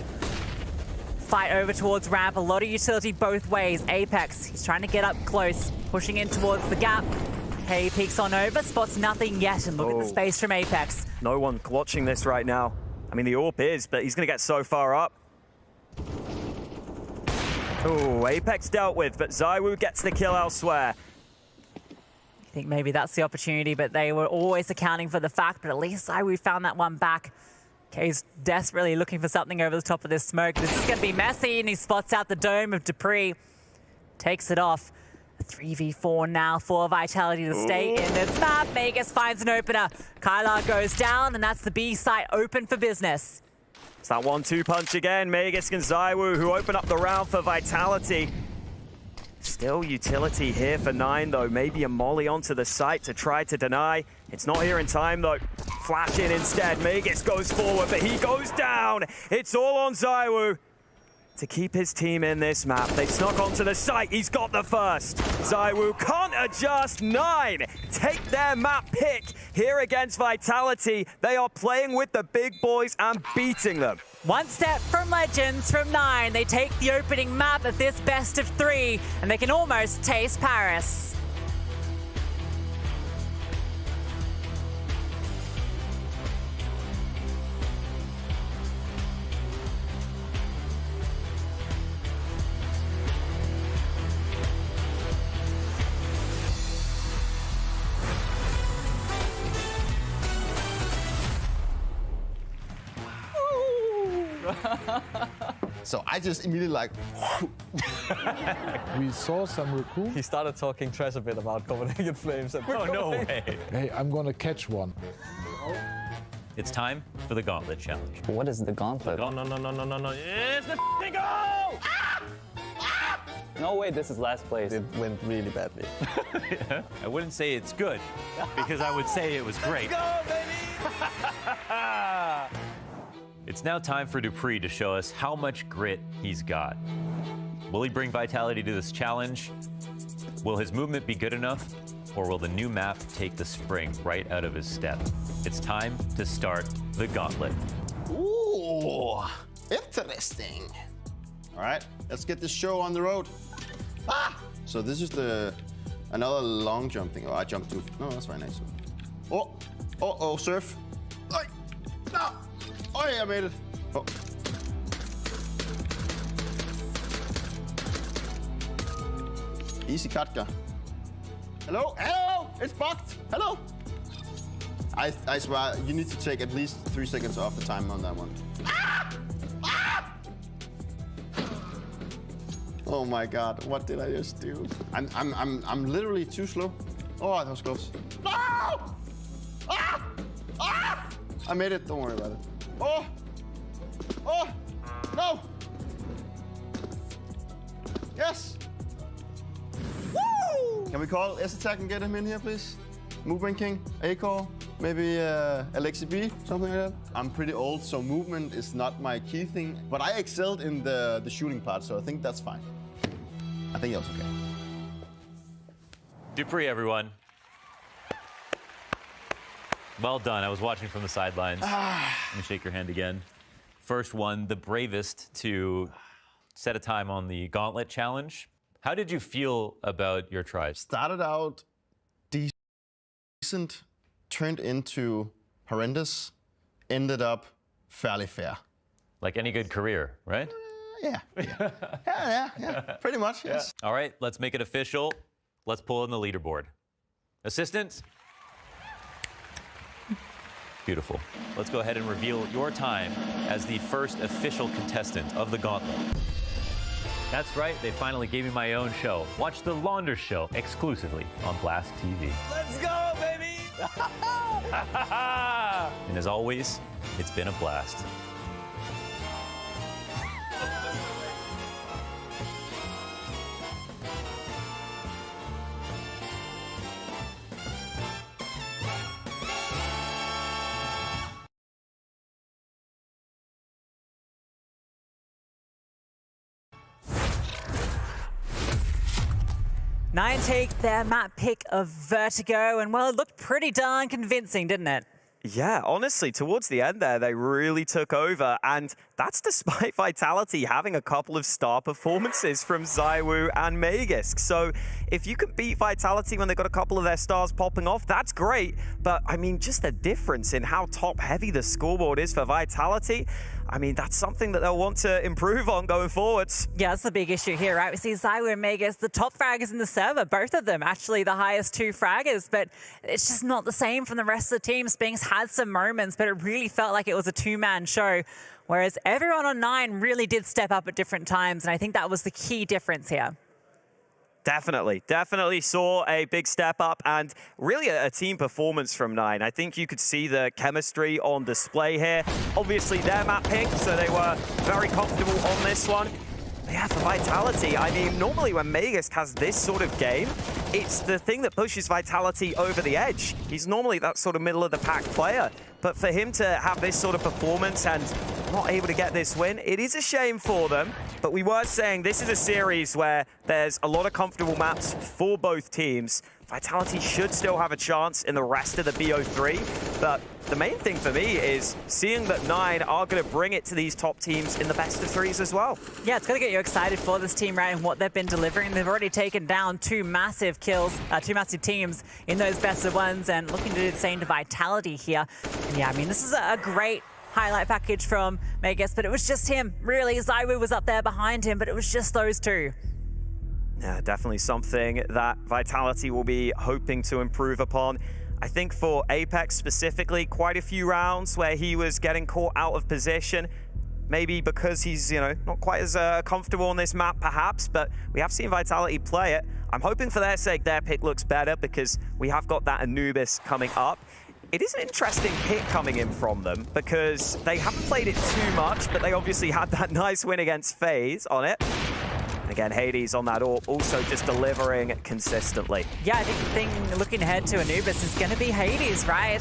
Fight over towards ramp, a lot of utility both ways. Apex, he's trying to get up close, pushing in towards the gap. Hey, peeks on over, spots nothing yet, and look at the space from Apex. No one watching this right now. I mean, the AWP is, but he's going to get so far up. Oh, Apex dealt with, but Zywoo gets the kill elsewhere. think maybe that's the opportunity, but they were always accounting for the fact, but at least we found that one back. K's desperately looking for something over the top of this smoke. This is going to be messy, and he spots out the dome of dupreeh. Takes it off. A 3v4 now for Vitality to stay in this map. Magus finds an opener. Kylar goes down, and that's the B site open for business. It's that 1-2 punch again. Magus and ZywOo, who open up the round for Vitality. Still utility here for 9, though. Maybe a molly onto the site to try to deny. It's not here in time, though. Flash in instead. Magus goes forward, but he goes down. It's all on ZywOo to keep his team in this map. They snuck onto the site. He's got the first. ZywOo can't adjust. 9 take their map pick here against Vitality. They are playing with the big boys and beating them. One step from Legends from 9. They take the opening map of this best of 3, and they can almost taste Paris. So I just immediately like... We saw some Raccoon. He started talking trash a bit about Copenhagen Flames. Oh, no way. Hey, I'm gonna catch one. It's time for the Gauntlet Challenge. What is the Gauntlet? No. It's the goal! Ah! No way, this is last place. It went really badly. Yeah. I wouldn't say it's good, because I would say it was great. Let's go, baby! It's now time for dupreeh to show us how much grit he's got. Will he bring Vitality to this challenge? Will his movement be good enough? Or will the new map take the spring right out of his step? It's time to start the Gauntlet. Ooh, interesting. All right, let's get this show on the road. Ah! So this is another long jump thing. Oh, I jumped too. No, that's very nice. Oh, surf. Oi, no. Oh, yeah, I made it. Oh. Easy Katka. Hello? Hello! It's bugged. Hello! I swear, you need to take at least 3 seconds off the time on that one. Ah! Ah! Oh my God, what did I just do? I'm literally too slow. Oh, that was close. No! Ah! Ah! I made it, don't worry about it. Oh! Oh! No! Yes! Woo! Can we call S-Attack and get him in here, please? Movement King, A-Core, maybe Alexi B, something like that. I'm pretty old, so movement is not my key thing, but I excelled in the shooting part, so I think that's fine. I think that was okay. dupreeh, everyone. Well done. I was watching from the sidelines. Let me shake your hand again. First one, the bravest to set a time on the Gauntlet Challenge. How did you feel about your tries? Started out decent, turned into horrendous, ended up fairly fair. Like any good career, right? Yeah. Pretty much, yes. All right, let's make it official. Let's pull in the leaderboard. Assistant? Beautiful. Let's go ahead and reveal your time as the first official contestant of the Gauntlet. That's right, they finally gave me my own show. Watch the Launder Show exclusively on Blast TV. Let's go, baby! And as always, it's been a blast. Nine take their map pick of Vertigo, and well, it looked pretty darn convincing, didn't it? Yeah, honestly, towards the end there, they really took over, and that's despite Vitality having a couple of star performances from ZywOo and Magisk. So if you can beat Vitality when they've got a couple of their stars popping off, that's great. But I mean, just the difference in how top-heavy the scoreboard is for Vitality, I mean, that's something that they'll want to improve on going forwards. Yeah, that's the big issue here, right? We see ZywOo and Magus, the top fraggers in the server, both of them actually the highest 2 fraggers, but it's just not the same from the rest of the team. Spinks had some moments, but it really felt like it was a 2-man show, whereas everyone on 9 really did step up at different times, and I think that was the key difference here. Definitely saw a big step up and really a team performance from 9. I think you could see the chemistry on display here. Obviously, their map pick, so they were very comfortable on this one. Yeah, for Vitality, I mean, normally when Magus has this sort of game, it's the thing that pushes Vitality over the edge. He's normally that sort of middle-of-the-pack player. But for him to have this sort of performance and not able to get this win, it is a shame for them. But we were saying this is a series where there's a lot of comfortable maps for both teams. Vitality should still have a chance in the rest of the BO3, but the main thing for me is seeing that 9 are going to bring it to these top teams in the best of 3s as well. Yeah, it's going to get you excited for this team, right, and what they've been delivering. They've already taken down 2 massive kills, 2 massive teams in those best of 1s, and looking to do the same to Vitality here. And yeah, I mean, this is a great highlight package from Magus, but it was just him. Really, ZywOo was up there behind him, but it was just those 2. Yeah, definitely something that Vitality will be hoping to improve upon. I think for Apex specifically, quite a few rounds where he was getting caught out of position. Maybe because he's, not quite as comfortable on this map, perhaps, but we have seen Vitality play it. I'm hoping for their sake their pick looks better because we have got that Anubis coming up. It is an interesting pick coming in from them because they haven't played it too much, but they obviously had that nice win against FaZe on it. Again, Hades on that AWP, also just delivering consistently. Yeah, I think the thing looking ahead to Anubis is going to be Hades, right?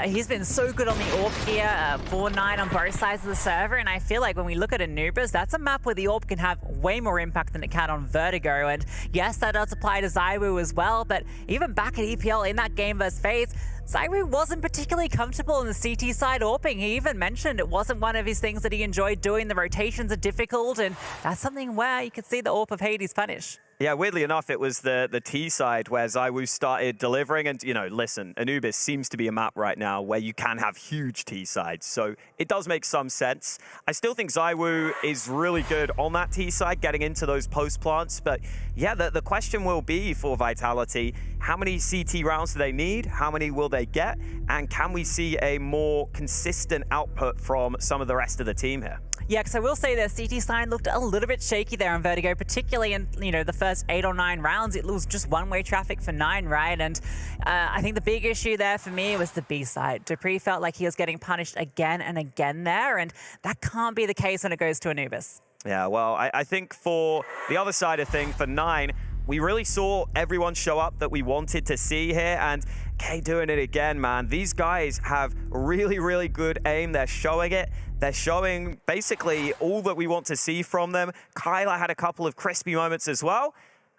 He's been so good on the AWP here, 4-9 on both sides of the server, and I feel like when we look at Anubis, that's a map where the AWP can have way more impact than it can on Vertigo, and yes, that does apply to ZywOo as well, but even back at EPL in that game versus FaZe, ZywOo wasn't particularly comfortable on the CT side AWPing. He even mentioned it wasn't one of his things that he enjoyed doing. The rotations are difficult, and that's something where you could see the AWP of Hades punish. Yeah, weirdly enough, it was the T side where ZywOo started delivering. And, listen, Anubis seems to be a map right now where you can have huge T sides. So it does make some sense. I still think ZywOo is really good on that T side, getting into those post plants. But yeah, the question will be for Vitality, how many CT rounds do they need? How many will they get? And can we see a more consistent output from some of the rest of the team here? Yeah, because I will say their CT side looked a little bit shaky there on Vertigo, particularly in, the first 8 or 9 rounds. It was just one-way traffic for 9, right? And I think the big issue there for me was the B side. dupreeh felt like he was getting punished again and again there, and that can't be the case when it goes to Anubis. Yeah, well, I think for the other side of thing, for 9, we really saw everyone show up that we wanted to see here, and K doing it again, man. These guys have really, really good aim. They're showing it. They're showing basically all that we want to see from them. Kyler had a couple of crispy moments as well.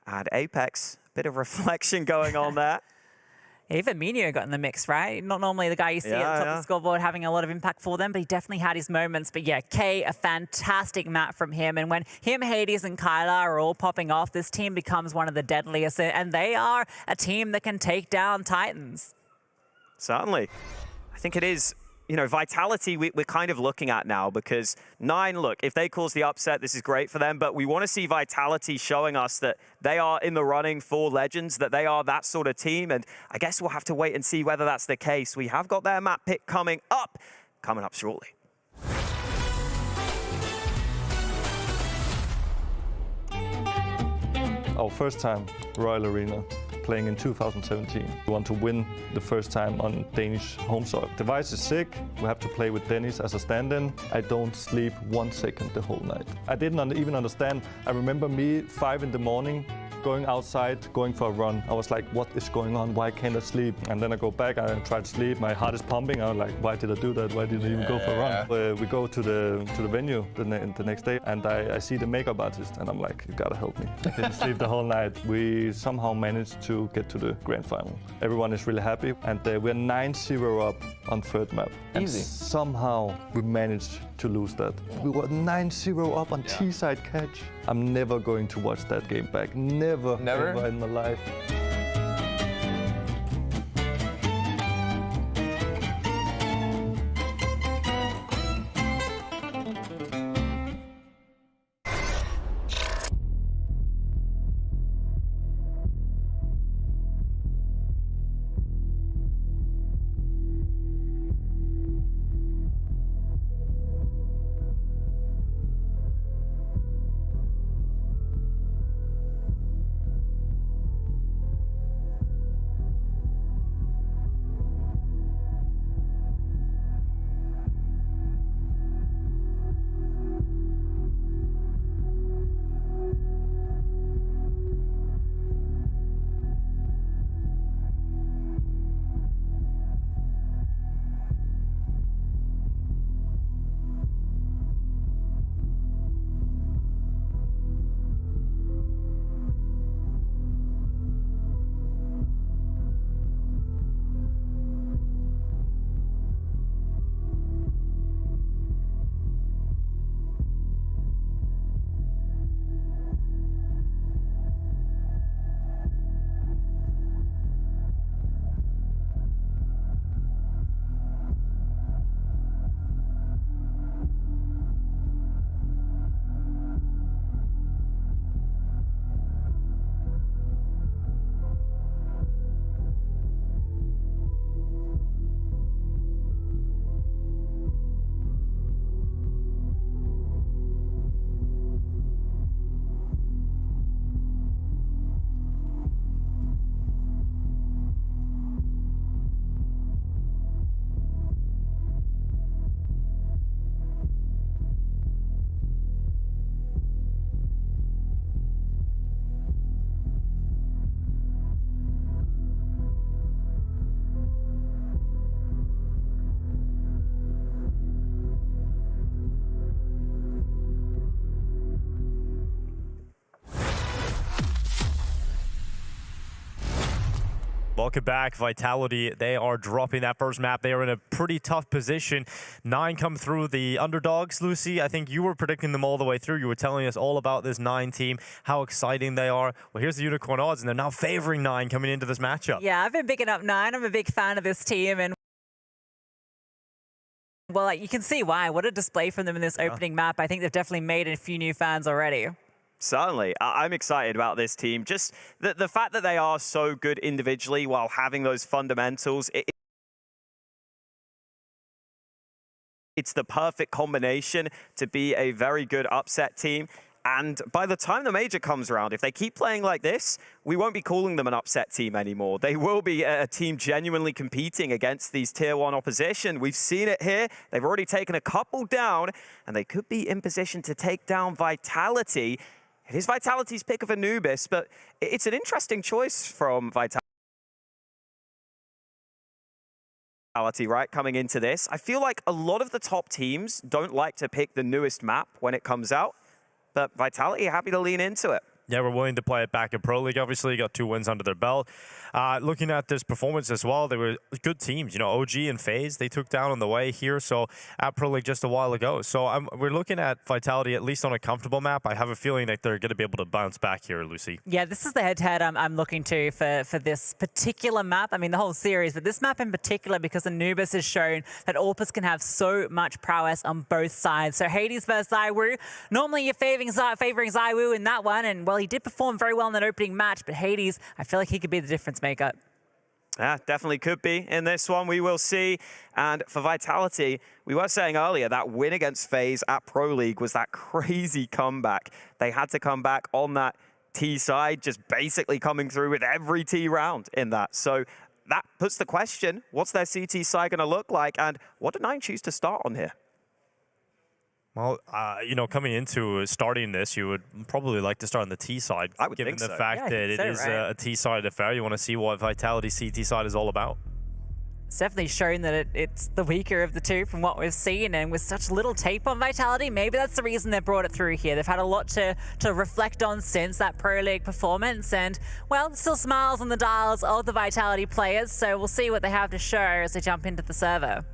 And Apex, bit of reflection going on there. Even Minio got in the mix, right? Not normally the guy you see at the top of the scoreboard having a lot of impact for them, but he definitely had his moments. But yeah, K, a fantastic map from him. And when him, Hades, and Kyla are all popping off, this team becomes one of the deadliest. And they are a team that can take down Titans. Certainly. I think it is, Vitality we're kind of looking at now because 9, look, if they cause the upset, this is great for them, but we want to see Vitality showing us that they are in the running for Legends, that they are that sort of team, and I guess we'll have to wait and see whether that's the case. We have got their map pick coming up shortly. Our first time Royal Arena, playing in 2017. We want to win the first time on Danish home soil. Device is sick. We have to play with Dennis as a stand-in. I don't sleep 1 second the whole night. I didn't even understand. I remember me 5 in the morning, going outside, going for a run. I was like, what is going on? Why can't I sleep? And then I go back, I try to sleep. My heart is pumping. I was like, why did I do that? Why did I even go for a run? We go to the venue the next day, and I see the makeup artist, and I'm like, you gotta help me. I didn't sleep the whole night. We somehow managed to get to the grand final. Everyone is really happy, and we're 9-0 up on third map. Easy. And somehow we managed to lose that. We were 9-0 up on T-side catch. I'm never going to watch that game back. Never ever in my life. Welcome back, Vitality. They are dropping that first map. They are in a pretty tough position. 9 come through the underdogs. Lucy, I think you were predicting them all the way through. You were telling us all about this 9 team, how exciting they are. Well, here's the Unicorn odds, and they're now favoring 9 coming into this matchup. Yeah, I've been picking up 9. I'm a big fan of this team, and well, you can see why. What a display from them in this opening map. I think they've definitely made a few new fans already. Certainly. I'm excited about this team. Just the fact that they are so good individually while having those fundamentals, it's the perfect combination to be a very good upset team. And by the time the major comes around, if they keep playing like this, we won't be calling them an upset team anymore. They will be a team genuinely competing against these tier 1 opposition. We've seen it here. They've already taken a couple down, and they could be in position to take down Vitality. It is Vitality's pick of Anubis, but it's an interesting choice from Vitality, right, coming into this. I feel like a lot of the top teams don't like to pick the newest map when it comes out, but Vitality are happy to lean into it. Yeah, we're willing to play it back in Pro League, obviously. Got 2 wins under their belt. Looking at this performance as well, they were good teams. You know, OG and FaZe, they took down on the way here, so at Pro League just a while ago. So we're looking at Vitality, at least on a comfortable map. I have a feeling that they're going to be able to bounce back here, Lucy. Yeah, this is the head-to-head I'm looking to for this particular map. I mean, the whole series, but this map in particular, because Anubis has shown that Orpus can have so much prowess on both sides. So Hades versus ZywOo. Normally you're favoring ZywOo in that one, and well, he did perform very well in that opening match, but Hades, I feel like he could be the difference maker. Yeah, definitely could be in this one. We will see. And for Vitality, we were saying earlier that win against FaZe at Pro League was that crazy comeback. They had to come back on that T side, just basically coming through with every T round in that. So that puts the question, what's their CT side going to look like? And what did 9 choose to start on here? Well, you know, coming into starting this, you would probably like to start on the T side, given the fact that it is a T-sided affair. You want to see what Vitality CT side is all about. It's definitely shown that it's the weaker of the two from what we've seen, and with such little tape on Vitality, maybe that's the reason they brought it through here. They've had a lot to reflect on since that Pro League performance, and, well, still smiles on the dials of the Vitality players, so we'll see what they have to show as they jump into the server.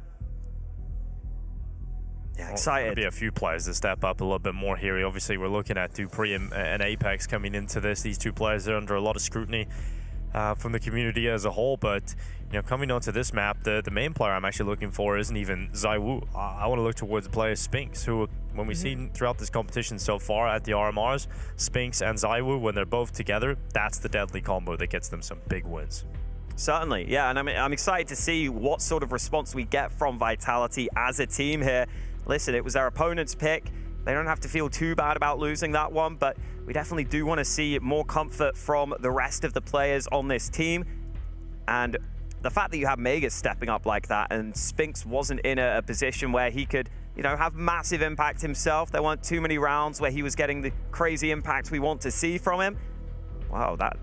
Yeah, excited. There'll be a few players that step up a little bit more here. Obviously, we're looking at dupreeh and Apex coming into this. These 2 players are under a lot of scrutiny from the community as a whole. But, you know, coming onto this map, the main player I'm actually looking for isn't even ZywOo. I want to look towards the player Spinks, who, when we've seen throughout this competition so far at the RMRs, Spinks and ZywOo, when they're both together, that's the deadly combo that gets them some big wins. Certainly, yeah, and I'm excited to see what sort of response we get from Vitality as a team here. Listen, it was their opponent's pick. They don't have to feel too bad about losing that one, but we definitely do want to see more comfort from the rest of the players on this team. And the fact that you have Megas stepping up like that, and Spinks wasn't in a position where he could, you know, have massive impact himself. There weren't too many rounds where he was getting the crazy impact we want to see from him. Wow, that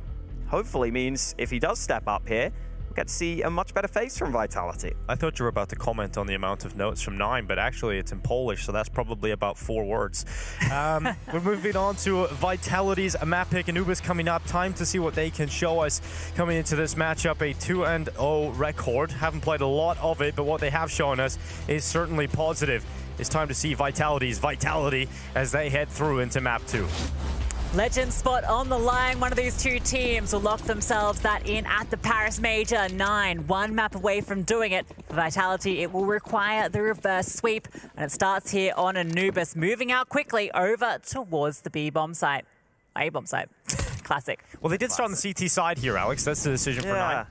hopefully means if he does step up here, get to see a much better face from Vitality. I thought you were about to comment on the amount of notes from 9, but actually it's in Polish, so that's probably about 4 words. We're moving on to Vitality's map pick. Anubis coming up. Time to see what they can show us coming into this matchup. A 2-0 record. Haven't played a lot of it, but what they have shown us is certainly positive. It's time to see Vitality's Vitality as they head through into map 2. Legend spot on the line. One of these 2 teams will lock themselves that in at the Paris Major. 9, 1 map away from doing it. For Vitality, it will require the reverse sweep, and it starts here on Anubis, moving out quickly over towards the B-bomb site. A-bomb site. Classic. Well, they did start on the CT side here, Alex. That's the decision for 9.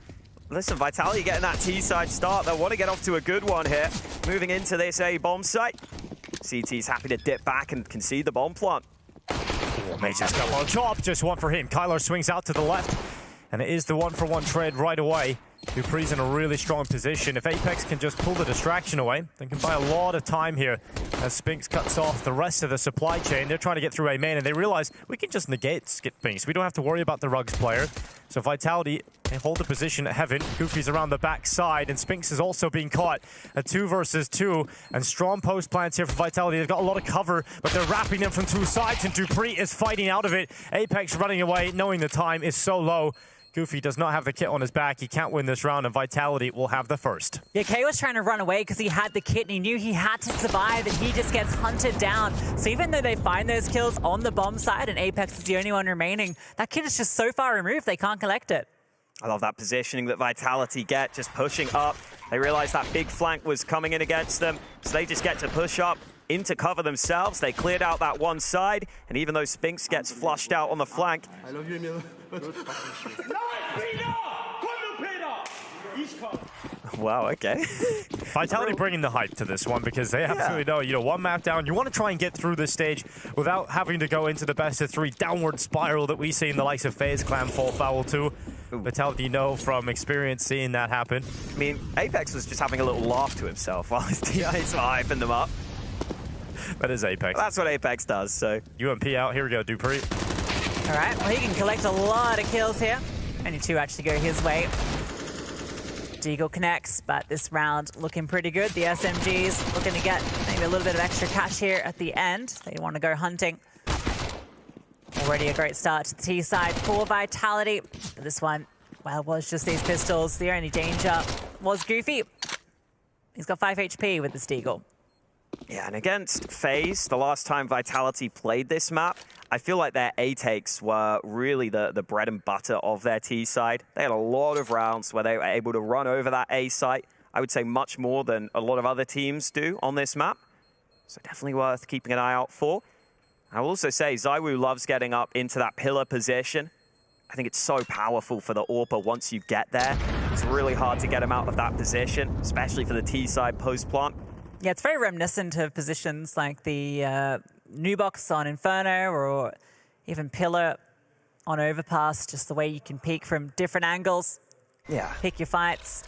Listen, Vitality getting that T-side start. They want to get off to a good one here. Moving into this A-bomb site. CT's happy to dip back and concede the bomb plant. Major's got on top, just one for him. Kyler swings out to the left, and it is the 1-for-1 trade right away. dupreeh's in a really strong position. If Apex can just pull the distraction away, they can buy a lot of time here as Spinks cuts off the rest of the supply chain. They're trying to get through A main, and they realize we can just negate Spinks. We don't have to worry about the Rugs player. So Vitality, they hold the position at Heaven. Goofy's around the back side, and Spinks is also being caught. A 2 versus 2, and strong post plants here for Vitality. They've got a lot of cover, but they're wrapping them from 2 sides, and dupreeh is fighting out of it. Apex running away, knowing the time is so low. Goofy does not have the kit on his back. He can't win this round, and Vitality will have the first. Yeah, Kay was trying to run away because he had the kit and he knew he had to survive, and he just gets hunted down. So even though they find those kills on the bomb side and Apex is the only one remaining, that kit is just so far removed they can't collect it. I love that positioning that Vitality get, just pushing up. They realize that big flank was coming in against them, so they just get to push up into cover themselves. They cleared out that one side, and even though Spinks gets flushed out on the flank, I love you, Emil. wow, okay. Vitality bringing the hype to this one because they absolutely know, you know, one map down, you want to try and get through this stage without having to go into the best of three downward spiral that we see in the likes of FaZe Clan fall foul too. Vitality know from experience seeing that happen. I mean, Apex was just having a little laugh to himself while his teammates were hyping them up. That is Apex. That's what Apex does, so. UMP out, here we go, dupreeh. All right, well, he can collect a lot of kills here. Only 2 actually go his way. Deagle connects, but this round looking pretty good. The SMGs looking to get maybe a little bit of extra cash here at the end. They want to go hunting. Already a great start to the T side for Vitality. But this one, well, it was just these pistols. The only danger was Goofy. He's got 5 HP with this Deagle. Yeah, and against FaZe, the last time Vitality played this map, I feel like their A takes were really the bread and butter of their T side. They had a lot of rounds where they were able to run over that A site. I would say much more than a lot of other teams do on this map. So definitely worth keeping an eye out for. I will also say ZywOo loves getting up into that pillar position. I think it's so powerful for the AWPer once you get there. It's really hard to get him out of that position, especially for the T side post-plant. Yeah, it's very reminiscent of positions like the new box on Inferno or even Pillar on Overpass, just the way you can peek from different angles. Yeah. Pick your fights.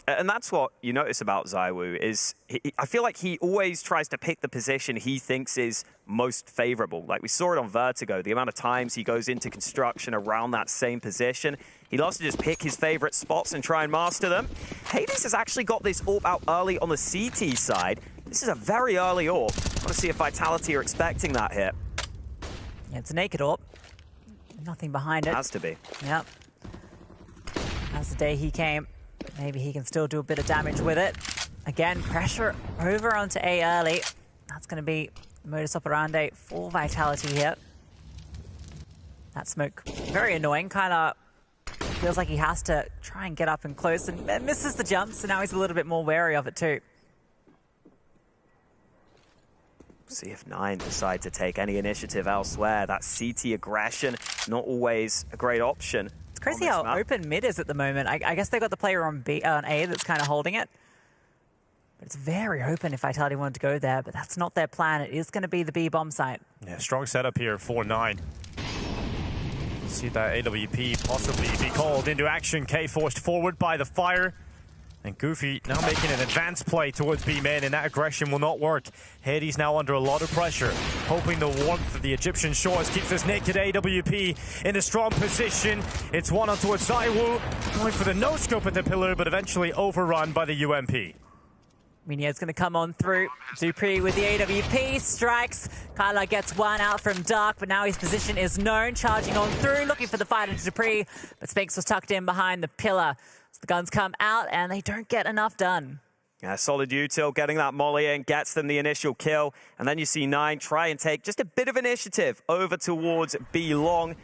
And that's what you notice about ZywOo is I feel like he always tries to pick the position he thinks is most favorable. Like we saw it on Vertigo, the amount of times he goes into construction around that same position. He loves to just pick his favorite spots and try and master them. Hades has actually got this AWP out early on the CT side. This is a very early AWP. I want to see if Vitality are expecting that hit. Yeah, it's a naked AWP. Nothing behind it. Has to be. Yep. As the day he came. Maybe he can still do a bit of damage with it. Again, pressure over onto A early. That's going to be modus operandi for Vitality here. That smoke, very annoying. Kind of feels like he has to try and get up and close and misses the jump, so now he's a little bit more wary of it too. See if 9 decide to take any initiative elsewhere. That CT aggression, not always a great option. It's crazy how open mid is at the moment. I guess they got the player on A that's kind of holding it. But it's very open if Vitality wanted to go there, but that's not their plan. It is going to be the B bomb site. Yeah, strong setup here for 9. See that AWP possibly be called into action. K forced forward by the fire. And Goofy now making an advanced play towards B main, and that aggression will not work. Hades now under a lot of pressure, hoping the warmth of the Egyptian shores keeps this naked AWP in a strong position. It's one on towards ZywOo, going for the no-scope at the pillar, but eventually overrun by the UMP. Minier's going to come on through. dupreeh with the AWP, strikes. Kyla gets one out from Dark, but now his position is known. Charging on through, looking for the fight into dupreeh, but Spinks was tucked in behind the pillar. So the guns come out, and they don't get enough done. Yeah, solid util, getting that molly in, gets them the initial kill. And then you see 9 try and take just a bit of initiative over towards B long.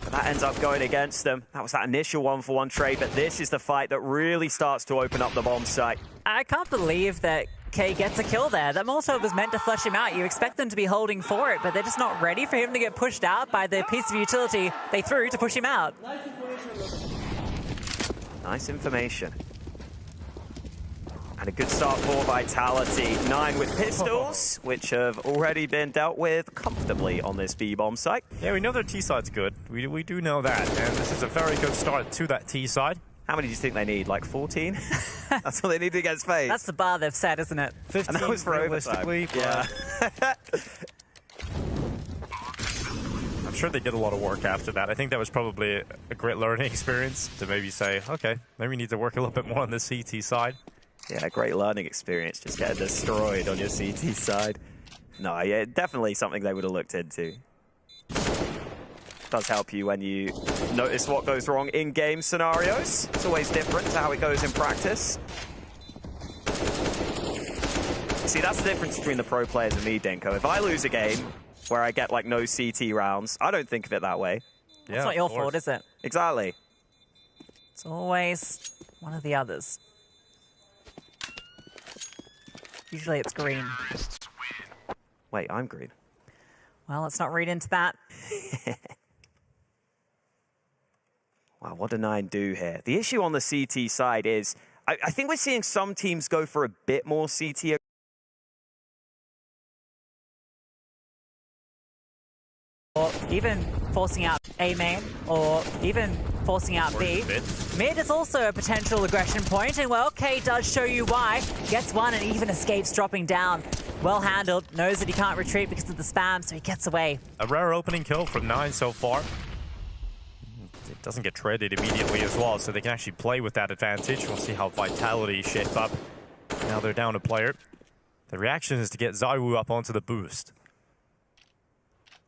But that ends up going against them. That was that initial 1-for-1 trade, but this is the fight that really starts to open up the bomb site. I can't believe that K gets a kill there. That Molotov was meant to flush him out. You expect them to be holding for it, but they're just not ready for him to get pushed out by the piece of utility they threw to push him out. Nice information. And a good start for Vitality. 9 with pistols, which have already been dealt with comfortably on this B-bomb site. Yeah, we know their T-side's good. We do know that, and this is a very good start to that T-side. How many do you think they need? Like 14? That's what they need against FaZe. That's the bar they've set, isn't it? 15 and that was for realistically. Yeah. I'm sure they did a lot of work after that. I think that was probably a great learning experience to maybe say, okay, maybe we need to work a little bit more on the CT side. Yeah, great learning experience, just getting destroyed on your CT side. No, yeah, definitely something they would have looked into. Does help you when you notice what goes wrong in game scenarios. It's always different to how it goes in practice. See, that's the difference between the pro players and me, Dinko. If I lose a game where I get like no CT rounds, I don't think of it that way. It's not your fault, is it? Exactly. It's always one of the others. Usually it's green. Wait, I'm green. Well, let's not read into that. Wow, what did 9 do here? The issue on the CT side is, I think we're seeing some teams go for a bit more CT. Or even forcing out A main, or even forcing out B. Mid is also a potential aggression point, and well, K does show you why. Gets one and even escapes dropping down. Well handled, knows that he can't retreat because of the spam, so he gets away. A rare opening kill from 9 so far. It doesn't get traded immediately as well, so they can actually play with that advantage. We'll see how Vitality shape up. Now they're down a player. The reaction is to get ZywOo up onto the boost.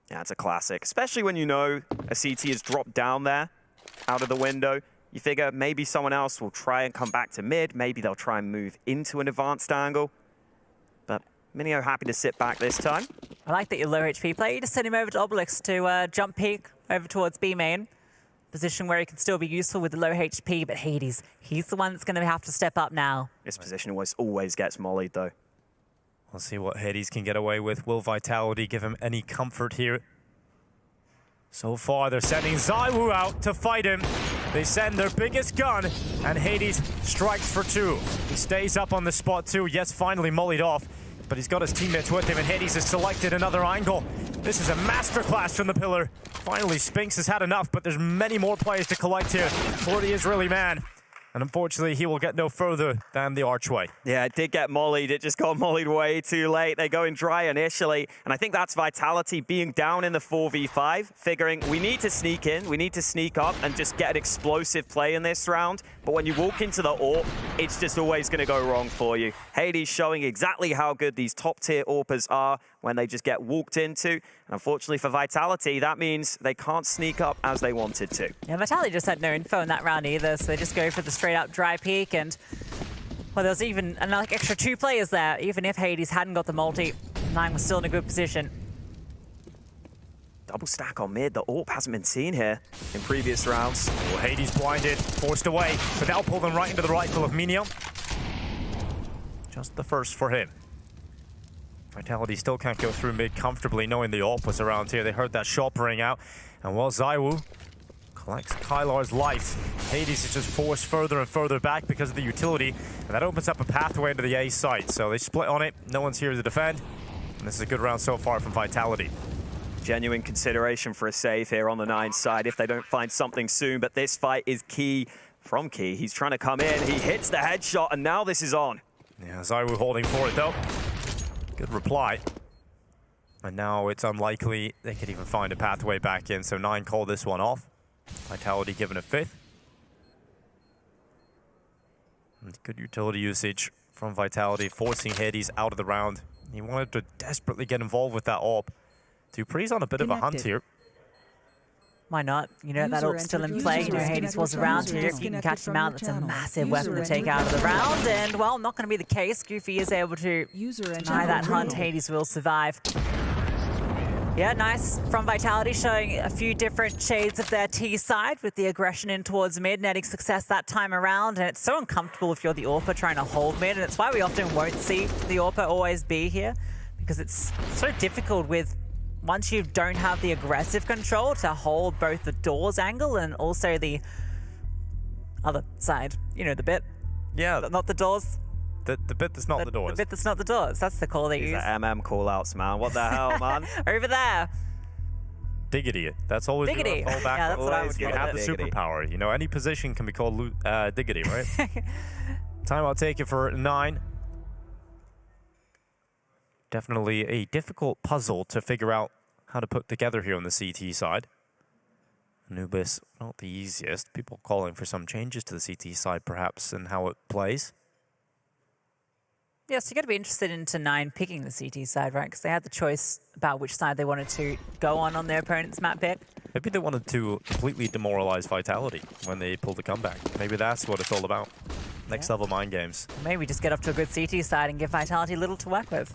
Yeah, it's a classic, especially when you know a CT has dropped down there, out of the window. You figure maybe someone else will try and come back to mid. Maybe they'll try and move into an advanced angle. But Minio happy to sit back this time. I like that you're low HP player. You just send him over to Obelix to jump peek over towards B main. Position where he can still be useful with the low HP, but Hades, he's the one that's going to have to step up now. This position always gets mollied, though. We'll see what Hades can get away with. Will Vitality give him any comfort here? So far, they're sending ZywOo out to fight him. They send their biggest gun, and Hades strikes for 2. He stays up on the spot too. Yes, finally mollied off, but he's got his teammates with him, and Hades has selected another angle. This is a masterclass from the pillar. Finally, Spinks has had enough, but there's many more players to collect here for the Israeli man. And unfortunately, he will get no further than the archway. Yeah, it did get mollied. It just got mollied way too late. They go in dry initially. And I think that's Vitality being down in the 4v5, figuring we need to sneak in, we need to sneak up and just get an explosive play in this round. But when you walk into the AWP, it's just always going to go wrong for you. Hades showing exactly how good these top-tier AWPers are when they just get walked into. And unfortunately for Vitality, that means they can't sneak up as they wanted to. Yeah, Vitality just had no info in that round either, so they just go for the straight-up dry peek. And, well, there was even like extra 2 players there. Even if Hades hadn't got the multi, 9 was still in a good position. Double stack on mid. The AWP hasn't been seen here in previous rounds. Oh, Hades blinded, forced away, but that'll pull them right into the rifle of Minio. Just the first for him. Vitality still can't go through mid comfortably, knowing the AWP was around here. They heard that shot ring out, and while ZywOo collects Kylar's life, Hades is just forced further and further back because of the utility, and that opens up a pathway into the A site. So they split on it. No one's here to defend, and this is a good round so far from Vitality. Genuine consideration for a save here on the 9 side if they don't find something soon, but this fight is key from Key. He's trying to come in, he hits the headshot, and now this is on. Yeah, ZywOo holding for it though. Good reply. And now it's unlikely they could even find a pathway back in, so 9 called this one off. Vitality given a 5th. And good utility usage from Vitality, forcing Hades out of the round. He wanted to desperately get involved with that AWP. Dupree's on a bit of a hunt here. Why not? You know, that AWP's still in play. You know, Hades was around here. If you can catch him out, that's a massive weapon to take out of the round. And, well, not going to be the case. Goofy is able to deny that hunt. Hades will survive. Yeah, nice from Vitality, showing a few different shades of their T side with the aggression in towards mid, netting success that time around. And it's so uncomfortable if you're the AWPer trying to hold mid. And it's why we often won't see the AWPer always be here, because it's so difficult with... Once you don't have the aggressive control to hold both the doors angle and also the other side, you know, the bit. Yeah. Not the doors. The bit that's not the doors. The bit that's not the doors. That's the call they use. These are MM call-outs, man. What the hell, man? Over there. Diggity. That's always Diggity. Fall back. Yeah, that's what I would You call have it. the Diggity. superpower. You know, any position can be called diggity, right? Time I'll take it for 9. Definitely a difficult puzzle to figure out how to put together here on the CT side. Anubis, not the easiest. People calling for some changes to the CT side, perhaps, and how it plays. Yes, you got to be interested into 9 picking the CT side, right? Because they had the choice about which side they wanted to go on their opponent's map pick. Maybe they wanted to completely demoralize Vitality when they pulled the comeback. Maybe that's what it's all about. Next level mind games. Maybe just get off to a good CT side and give Vitality little to work with.